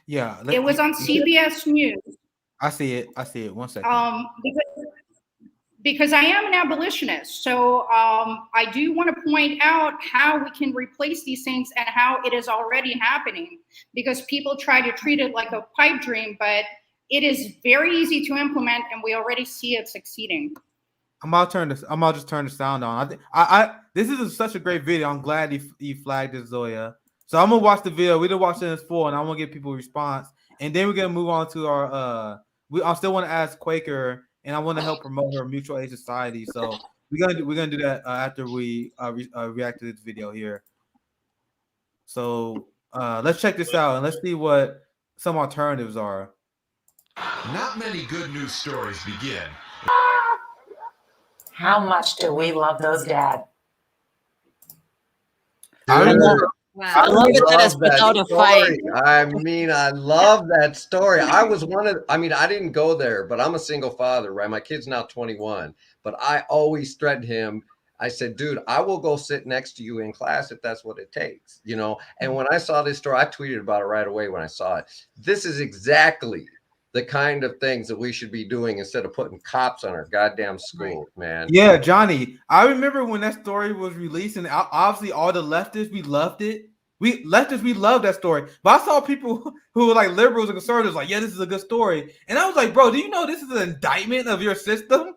Yeah. It was on CBS News. I see it. 1 second. Because I am an abolitionist. So I do want to point out how we can replace these things and how it is already happening, because people try to treat it like a pipe dream, but it is very easy to implement and we already see it succeeding. I'm about to just turn the sound on. This is such a great video. I'm glad he flagged it, Zoya. So I'm gonna watch the video. We didn't watch it in full, and I want to give people a response, and then we're gonna move on to our. I still want to ask Quaker, and I want to help promote her mutual aid society. So we're gonna do that after we react to this video here. So let's check this out and let's see what some alternatives are. Not many good news stories begin. How much do we love those dads? I love it that it's without a fight. I mean, I love that story. I didn't go there, but I'm a single father, right? My kid's now 21, but I always threatened him. I said, dude, I will go sit next to you in class if that's what it takes, you know? And when I saw this story, I tweeted about it right away when I saw it. This is exactly the kind of things that we should be doing instead of putting cops on our goddamn schools, man. Yeah, Johnny, I remember when that story was released, and obviously all the leftists, we loved it. We loved that story. But I saw people who were like liberals and conservatives like, yeah, this is a good story. And I was like, bro, do you know this is an indictment of your system?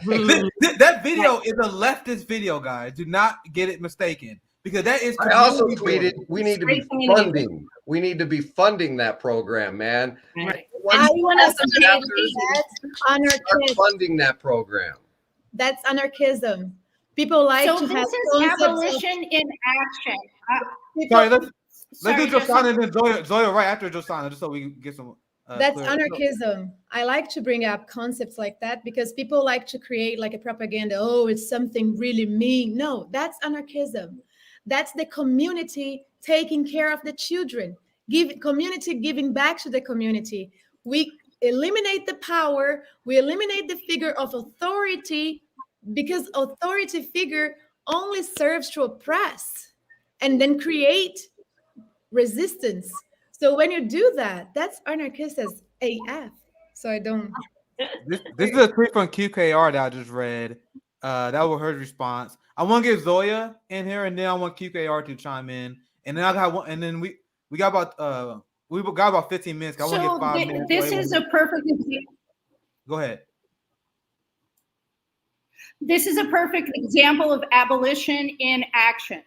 That video is a leftist video, guys. Do not get it mistaken. Because that is. I also tweeted we need to be funding. We need to be funding that program, man. I want to say that's anarchism. Funding that program. That's anarchism. People like so to this have is abolition in action. Sorry, let's do Josanna and then Zoya right after Josanna, just so we get some. That's anarchism. I like to bring up concepts like that because people like to create like a propaganda. Oh, it's something really mean. No, that's anarchism. That's the community taking care of the children. Community giving back to the community. We eliminate the power. We eliminate the figure of authority because authority figure only serves to oppress and then create resistance. So when you do that, that's anarchist as AF. So I don't. This is a tweet from QKR that I just read. That was her response. I want to get Zoya in here, and then I want QKR to chime in, and then I got one, and then we got about 15 minutes. I want to get 5 minutes. This is a perfect example. Go ahead. This is a perfect example of abolition in action.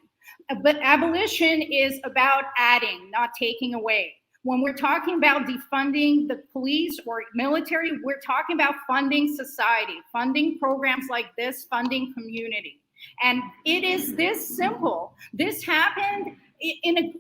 But abolition is about adding, not taking away. When we're talking about defunding the police or military, we're talking about funding society, funding programs like this, funding community. And it is this simple. This happened in an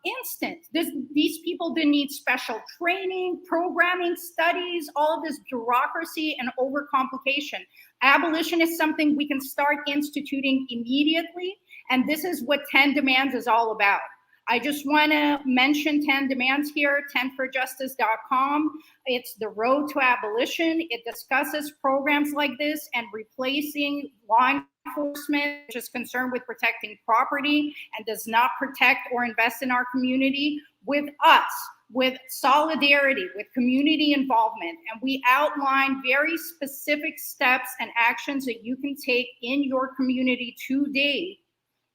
instant. These people didn't need special training, programming, studies, all of this bureaucracy and overcomplication. Abolition is something we can start instituting immediately. And this is what 10 Demands is all about. I just want to mention 10 Demands here, 10forjustice.com. It's the road to abolition. It discusses programs like this and replacing law enforcement, which is concerned with protecting property and does not protect or invest in our community, with us, with solidarity, with community involvement. And we outline very specific steps and actions that you can take in your community today,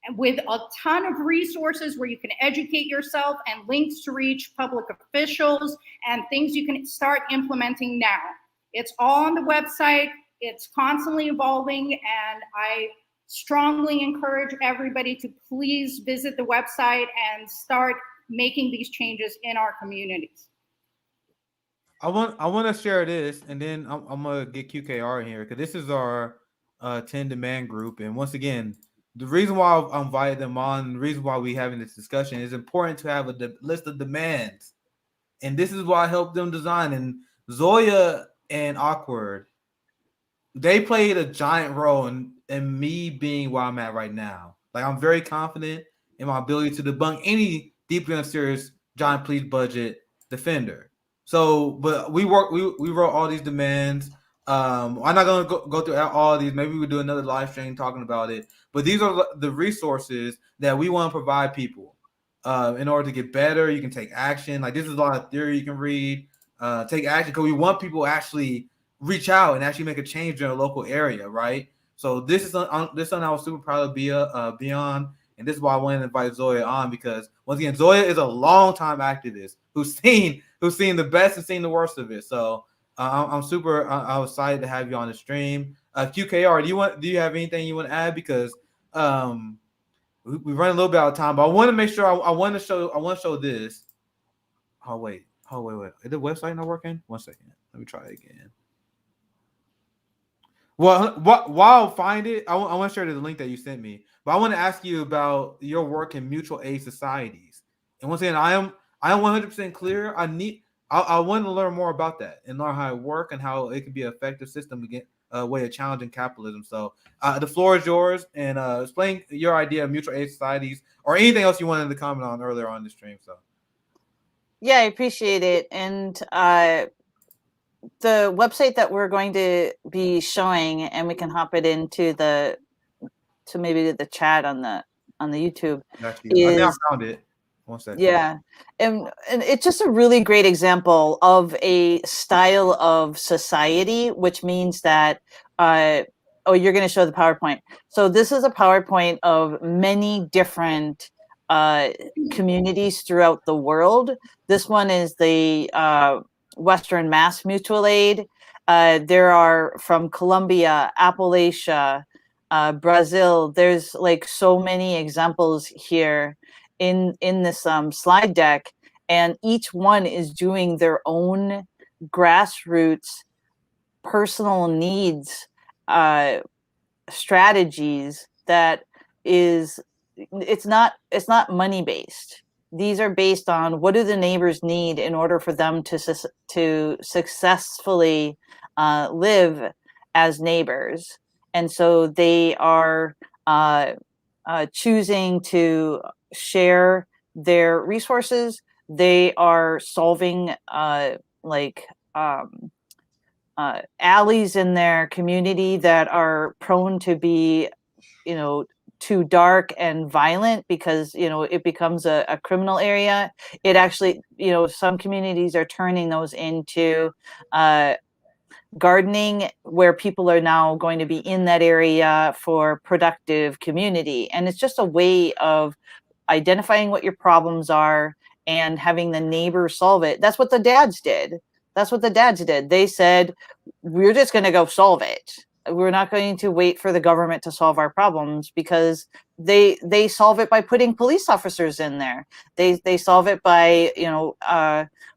and with a ton of resources where you can educate yourself and links to reach public officials and things you can start implementing now. It's all on the website. It's constantly evolving, and I strongly encourage everybody to please visit the website and start making these changes in our communities. I want to share this, and then I'm gonna get QKR in here because this is our 10 Demand group, and once again, the reason why I invited them on, the reason why we're having this discussion is important to have a list of demands. And this is why I helped them design. And Zoya and Awkward, they played a giant role in me being where I'm at right now. Like, I'm very confident in my ability to debunk any deeply unserious giant police budget defender. So, but we wrote all these demands. I'm not gonna go through all of these. Maybe we'll do another live stream talking about it. But these are the resources that we want to provide people in order to get better. You can take action. Like, this is a lot of theory you can read. Take action because we want people to actually reach out and actually make a change in a local area, right? So this is something I was super proud of be on, and this is why I wanted to invite Zoya on, because once again, Zoya is a long-time activist who's seen the best and seen the worst of it. So I'm super I was excited to have you on the stream. QKR, do you have anything you want to add? Because we run a little bit out of time, but I want to make sure I want to show this. Oh wait. Is the website not working? 1 second. Let me try it again. Well, while I find it, I want to share the link that you sent me. But I want to ask you about your work in mutual aid societies. And once again, I am 100% clear. I want to learn more about that and learn how it works and how it can be an effective system against a way of challenging capitalism. So the floor is yours, and explain your idea of mutual aid societies or anything else you wanted to comment on earlier on the stream. So. Yeah, I appreciate it. And the website that we're going to be showing, and we can hop it into maybe the chat on the YouTube. I think I found it. 1 second. Yeah, and it's just a really great example of a style of society, which means that oh, you're going to show the PowerPoint. So this is a PowerPoint of many different communities throughout the world. This one is the Western Mass Mutual Aid. There are from Colombia, Appalachia, Brazil. There's like so many examples here in this slide deck, and each one is doing their own grassroots personal needs strategies that is it's not money based. These are based on what do the neighbors need in order for them to successfully live as neighbors. And so they are choosing to share their resources. They are solving alleys in their community that are prone to be, too dark and violent because, it becomes a criminal area. It actually, some communities are turning those into gardening, where people are now going to be in that area for productive community. And it's just a way of identifying what your problems are and having the neighbor solve it. That's what the dads did. They said, we're just going to go solve it. We're not going to wait for the government to solve our problems, because they solve it by putting police officers in there. They solve it by,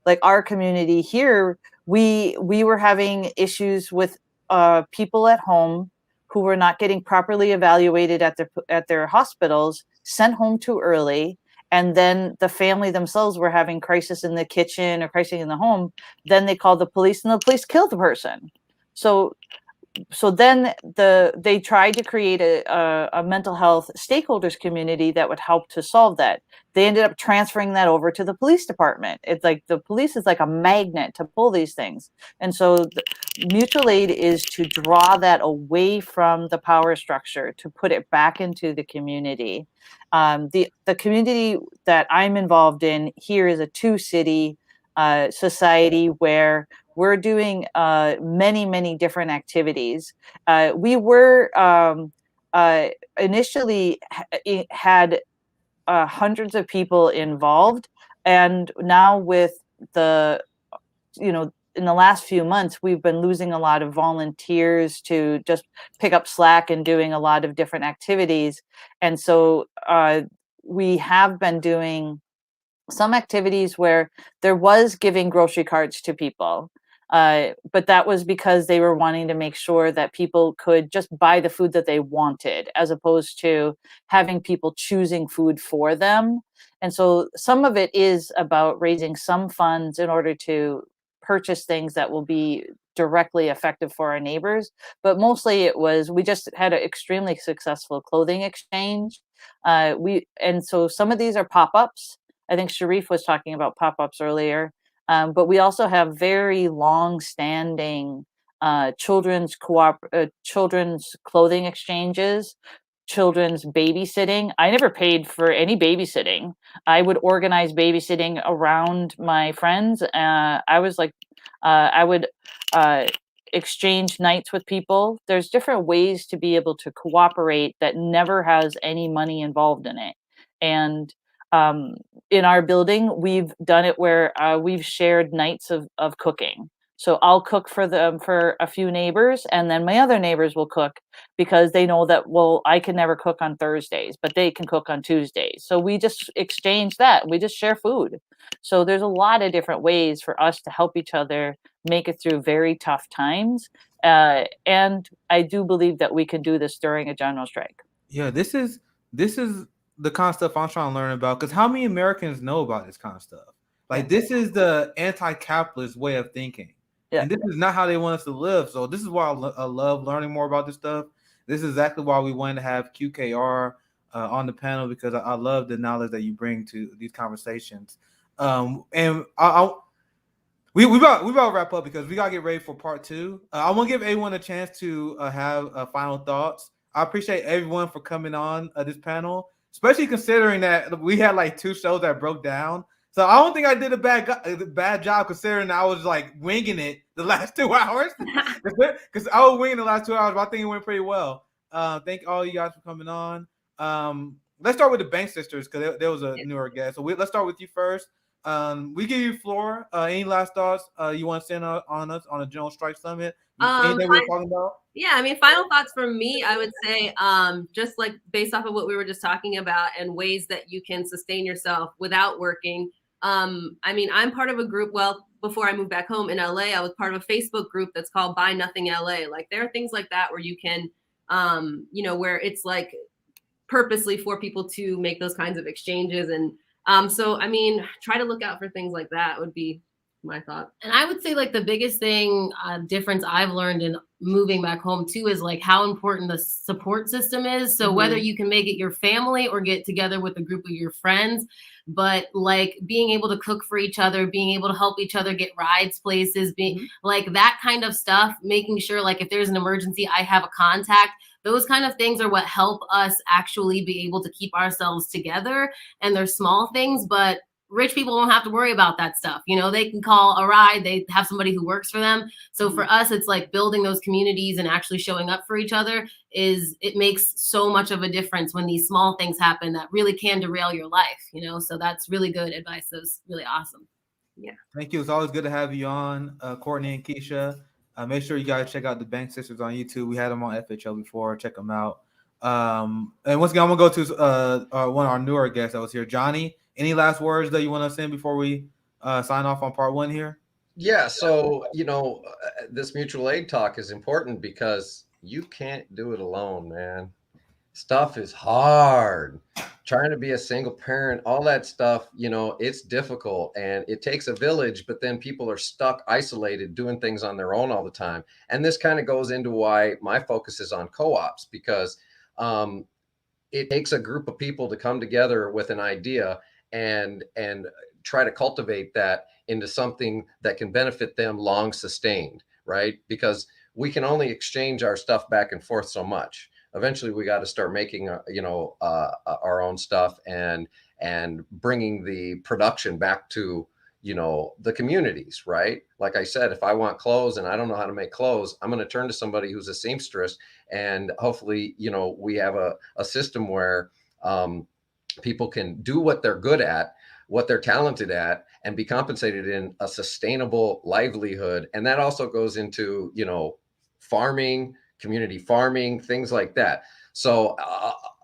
like our community here, we were having issues with people at home who were not getting properly evaluated at their hospitals, sent home too early. And then the family themselves were having crisis in the kitchen or crisis in the home. Then they called the police, and the police killed the person. So then they tried to create a mental health stakeholders community that would help to solve that. They ended up transferring that over to the police department. It's like the police is like a magnet to pull these things. And so mutual aid is to draw that away from the power structure, to put it back into the community. The community that I'm involved in here is a 2-city society where we're doing many different activities. We were initially had hundreds of people involved, and now with in the last few months, we've been losing a lot of volunteers to just pick up slack and doing a lot of different activities. And so we have been doing some activities where there was giving grocery cards to people. But that was because they were wanting to make sure that people could just buy the food that they wanted, as opposed to having people choosing food for them. And so some of it is about raising some funds in order to purchase things that will be directly effective for our neighbors, but mostly it was, we just had an extremely successful clothing exchange. And so some of these are pop-ups. I think Shareef was talking about pop-ups earlier, but we also have very long-standing children's clothing exchanges, children's babysitting. I never paid for any babysitting. I would organize babysitting around my friends. I would exchange nights with people. There's different ways to be able to cooperate that never has any money involved in it. And in our building, we've done it where we've shared nights of cooking. So I'll cook for a few neighbors, and then my other neighbors will cook, because they know that, well, I can never cook on Thursdays, but they can cook on Tuesdays. So we just exchange that. We just share food. So there's a lot of different ways for us to help each other make it through very tough times. And I do believe that we can do this during a general strike. Yeah, this is the kind of stuff I'm trying to learn about, because how many Americans know about this kind of stuff? Like, this is the anti-capitalist way of thinking. Yeah. And this is not how they want us to live. So this is why I love learning more about this stuff. This is exactly why we wanted to have QKR on the panel, because I love the knowledge that you bring to these conversations. And we about to wrap up, because we got to get ready for part 2. I want to give everyone a chance to have final thoughts. I appreciate everyone for coming on this panel, especially considering that we had like 2 shows that broke down. So I don't think I did a bad job, considering I was like winging it the last 2 hours. Because I was winging the last 2 hours, but I think it went pretty well. Thank all you guys for coming on. Let's start with the Bank Sisters, because there was a newer guest. So let's start with you first. We give you the floor. Any last thoughts you want to send on us on a General Strike Summit? Anything we're talking about? Yeah, I mean, final thoughts from me, I would say, just like based off of what we were just talking about and ways that you can sustain yourself without working. I mean, I'm part of a group. Well, before I moved back home in LA, I was part of a Facebook group that's called Buy Nothing LA. Like, there are things like that where you can, where it's like purposely for people to make those kinds of exchanges. And so, I mean, try to look out for things like that would be my thought. And I would say, like, the biggest thing difference I've learned in moving back home too is like how important the support system is. So whether you can make it your family or get together with a group of your friends, but like being able to cook for each other, being able to help each other get rides places, being like that kind of stuff, making sure like if there's an emergency, I have a contact. Those kind of things are what help us actually be able to keep ourselves together. And they're small things, but rich people don't have to worry about that stuff. You know, they can call a ride, they have somebody who works for them. So for us, it's like building those communities and actually showing up for each other it makes so much of a difference when these small things happen that really can derail your life, you know? So that's really good advice. That's really awesome. Yeah. Thank you. It's always good to have you on, Courtney and Keisha. Make sure you guys check out the Bank Sisters on YouTube. We had them on FHL before. Check them out. And once again, I'm going to go to one of our newer guests that was here, Johnny. Any last words that you want to send before we sign off on part 1 here? Yeah. So, this mutual aid talk is important because you can't do it alone, man. Stuff is hard. Trying to be a single parent, all that stuff, it's difficult and it takes a village, but then people are stuck, isolated, doing things on their own all the time. And this kind of goes into why my focus is on co-ops, because it takes a group of people to come together with an idea and try to cultivate that into something that can benefit them long sustained, right? Because we can only exchange our stuff back and forth so much. Eventually we got to start making our own stuff and bringing the production back to the communities, right? Like I said, if I want clothes and I don't know how to make clothes, I'm going to turn to somebody who's a seamstress, and hopefully we have a system where people can do what they're good at, what they're talented at, and be compensated in a sustainable livelihood. And that also goes into farming, community farming, things like that. So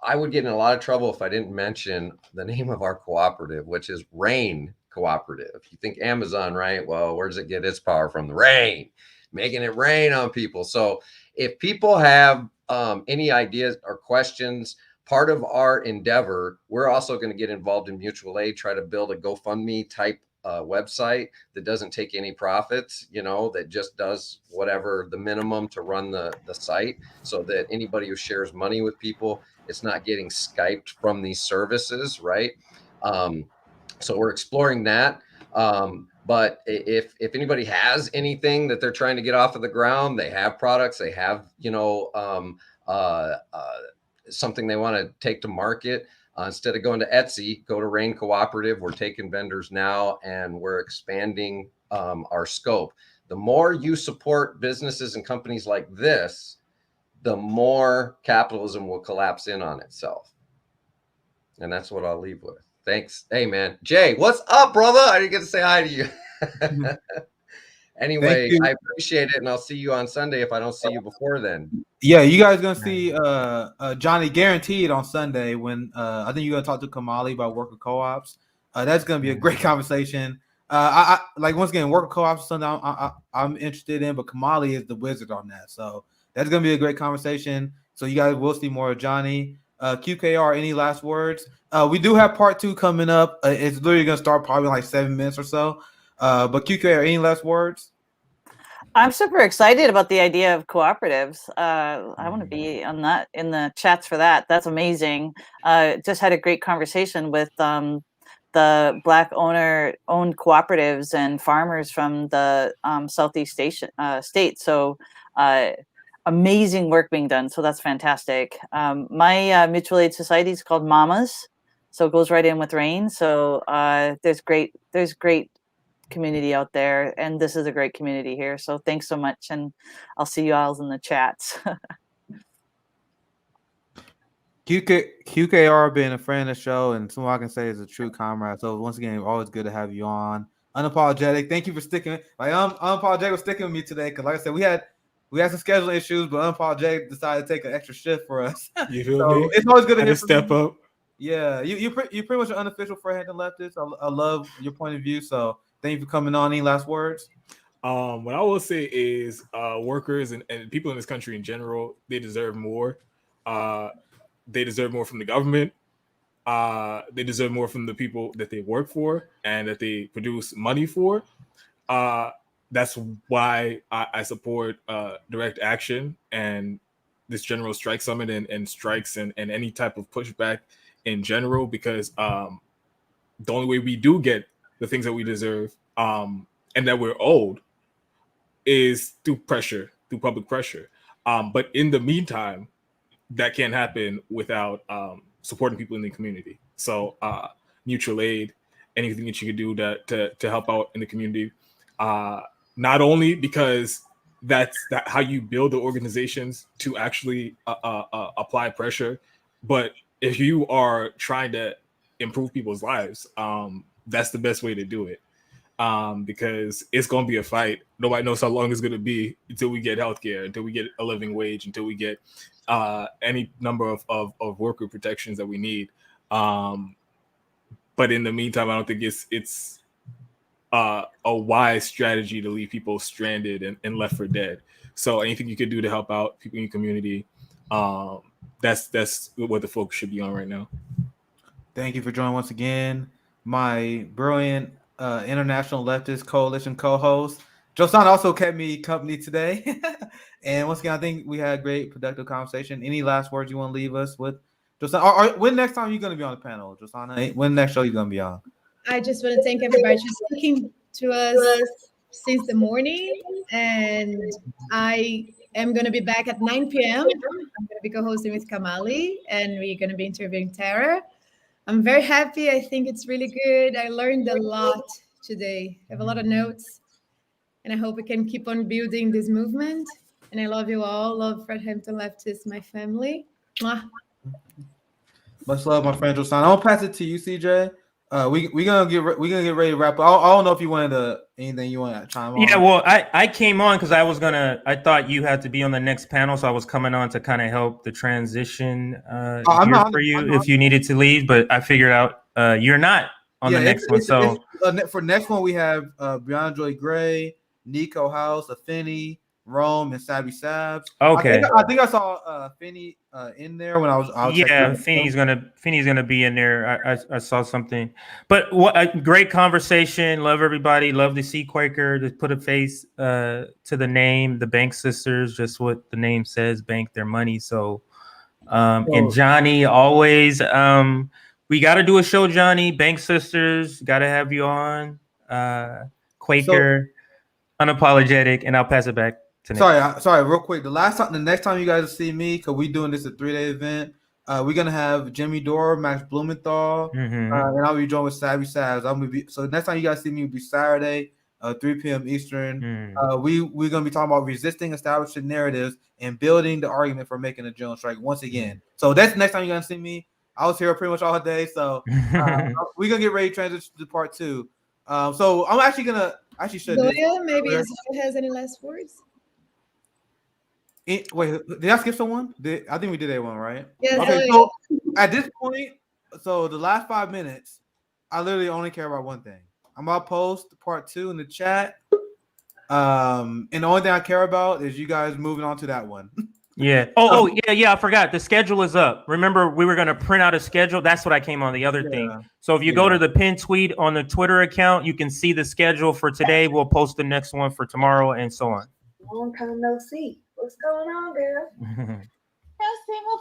I would get in a lot of trouble if I didn't mention the name of our cooperative, which is Rain Cooperative. You think Amazon, right? Well, where does it get its power from? The rain, making it rain on people. So if people have any ideas or questions, part of our endeavor, we're also going to get involved in mutual aid, try to build a GoFundMe type website that doesn't take any profits, that just does whatever the minimum to run the site, so that anybody who shares money with people, it's not getting Skyped from these services, right? So we're exploring that. But if anybody has anything that they're trying to get off of the ground, they have products, they have, something they want to take to market, instead of going to Etsy, go to Rain Cooperative. We're taking vendors now, and we're expanding our scope. The more you support businesses and companies like this, the more capitalism will collapse in on itself. And that's what I'll leave with. Thanks. Hey, man. Jay, what's up, brother? I didn't get to say hi to you. Anyway, I appreciate it, and I'll see you on Sunday if I don't see you before then. Yeah, you guys gonna see Johnny guaranteed on Sunday when I think you're gonna talk to Kamali about worker co-ops. That's gonna be a great conversation. I like, once again, worker co-ops is something I'm interested in, but Kamali is the wizard on that, so that's gonna be a great conversation. So you guys will see more of Johnny. QKR, any last words? We do have part 2 coming up. It's literally gonna start probably in like 7 minutes or so. But QKR, any last words? I'm super excited about the idea of cooperatives. I want to be on that, in the chats for that. That's amazing. Just had a great conversation with the Black owned cooperatives and farmers from the Southeast state. So amazing work being done. So that's fantastic. My mutual aid society is called Mamas. So it goes right in with Rain. So there's great community out there, and this is a great community here. So thanks so much, and I'll see you all in the chats. QKR being a friend of the show, and someone I can say is a true comrade. So once again, always good to have you on. Unapologetic, thank you for sticking. Like, Unapologetic was sticking with me today, because like I said, we had some scheduling issues, but Unapologetic decided to take an extra shift for us. You feel me? It's always good to hear step up. Yeah, you pretty much an unofficial Fred-handed leftist. I love your point of view. So thank you for coming on. Any last words? What I will say is workers and people in this country in general, they deserve more. They deserve more from the government. They deserve more from the people that they work for and that they produce money for. That's why I support direct action and this general strike summit and strikes and any type of pushback in general, because the only way we do get the things that we deserve and that we're owed is through pressure, through public pressure. But in the meantime, that can't happen without supporting people in the community. So mutual aid, anything that you can do to help out in the community, not only because that's how you build the organizations to actually apply pressure, but if you are trying to improve people's lives, that's the best way to do it. Because it's going to be a fight. Nobody knows how long it's going to be until we get healthcare, until we get a living wage, until we get any number of worker protections that we need. But in the meantime, I don't think it's a wise strategy to leave people stranded and left for dead. So anything you could do to help out people in your community, that's what the focus should be on right now. Thank you for joining once again. My brilliant International Leftist Coalition co-host. Josanna also kept me company today. And once again, I think we had a great productive conversation. Any last words you want to leave us with? Josanna, when next time are you going to be on the panel, Josanna? When next show are you going to be on? I just want to thank everybody for speaking to us since the morning. And I am going to be back at 9 p.m. I'm going to be co-hosting with Kamali, and we're going to be interviewing Tara. I'm very happy. I think it's really good. I learned a lot today. I have a lot of notes, and I hope we can keep on building this movement. And I love you all. Love Fred Hampton Leftist, my family. Mwah. Much love, my friend Josanna. I'll pass it to you, CJ. We're gonna get ready to wrap up. I don't know if you wanted anything you want to chime on. Yeah, well, I came on because I thought you had to be on the next panel, so I was coming on to kind of help the transition for you if you needed to leave, but I figured out you're not on the next one. So for next one we have Brianna Joy Gray, Nico House, Afeni, Rome, and Sabby Sabs. Okay. I think I saw Afeni in there when I was Yeah, Afeni's gonna be in there. I saw something, but what a great conversation. Love everybody. Love to see Quaker to put a face to the name. The Bank Sisters, just what the name says, bank their money. So, and Johnny always. We got to do a show, Johnny. Bank Sisters, got to have you on. Quaker, Unapologetic, and I'll pass it back to Nick. Sorry, real quick. The next time you guys see me, because we doing this a 3-day event, we're gonna have Jimmy Dore, Max Blumenthal, and I'll be joined with Sabby Sabs. So next time you guys see me will be Saturday, 3 p.m. Eastern. We're gonna be talking about resisting established narratives and building the argument for making a general strike once again. So that's the next time you're gonna see me. I was here pretty much all day, so we're gonna get ready to transition to part 2. So I'm actually gonna Zoya, maybe Zoya has any last words? Wait, did I skip someone? I think we did that one, right? Yes. Okay, so at this point, so the last 5 minutes, I literally only care about one thing. I'm gonna post part 2 in the chat. And the only thing I care about is you guys moving on to that one. Yeah. Yeah. I forgot. The schedule is up. Remember, we were going to print out a schedule. That's what I came on the other thing. So if you go to the pinned tweet on the Twitter account, you can see the schedule for today. We'll post the next one for tomorrow and so on. Long time no see. What's going on, girl?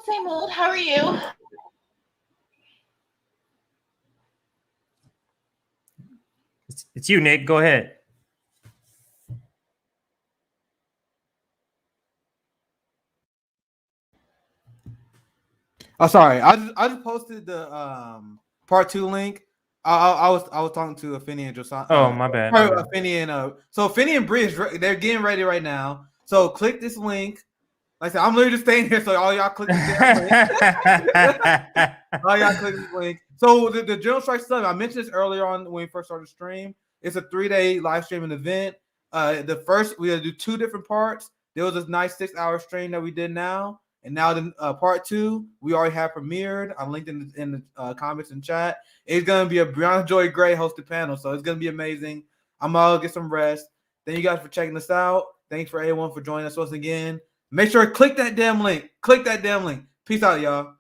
Same old. How are you? It's you, Nick. Go ahead. Oh, sorry. I just posted the part 2 link. I was talking to Afeni and Josanna. Oh, my bad. Afeni and so Afeni and Bree they're getting ready right now. So click this link. Like I said, I'm literally just staying here, so all y'all click this link. All y'all click this link. So the General Strike Summit, I mentioned this earlier on when we first started the stream. It's a 3-day live streaming event. The first, we had to do 2 different parts. There was this nice 6-hour stream that we did now. And now the part 2, we already have premiered. I linked in the comments and chat. It's going to be a Brianna Joy Gray hosted panel, so it's going to be amazing. I'm going to get some rest. Thank you guys for checking us out. Thanks for everyone for joining us once again. Make sure to click that damn link. Click that damn link. Peace out, y'all.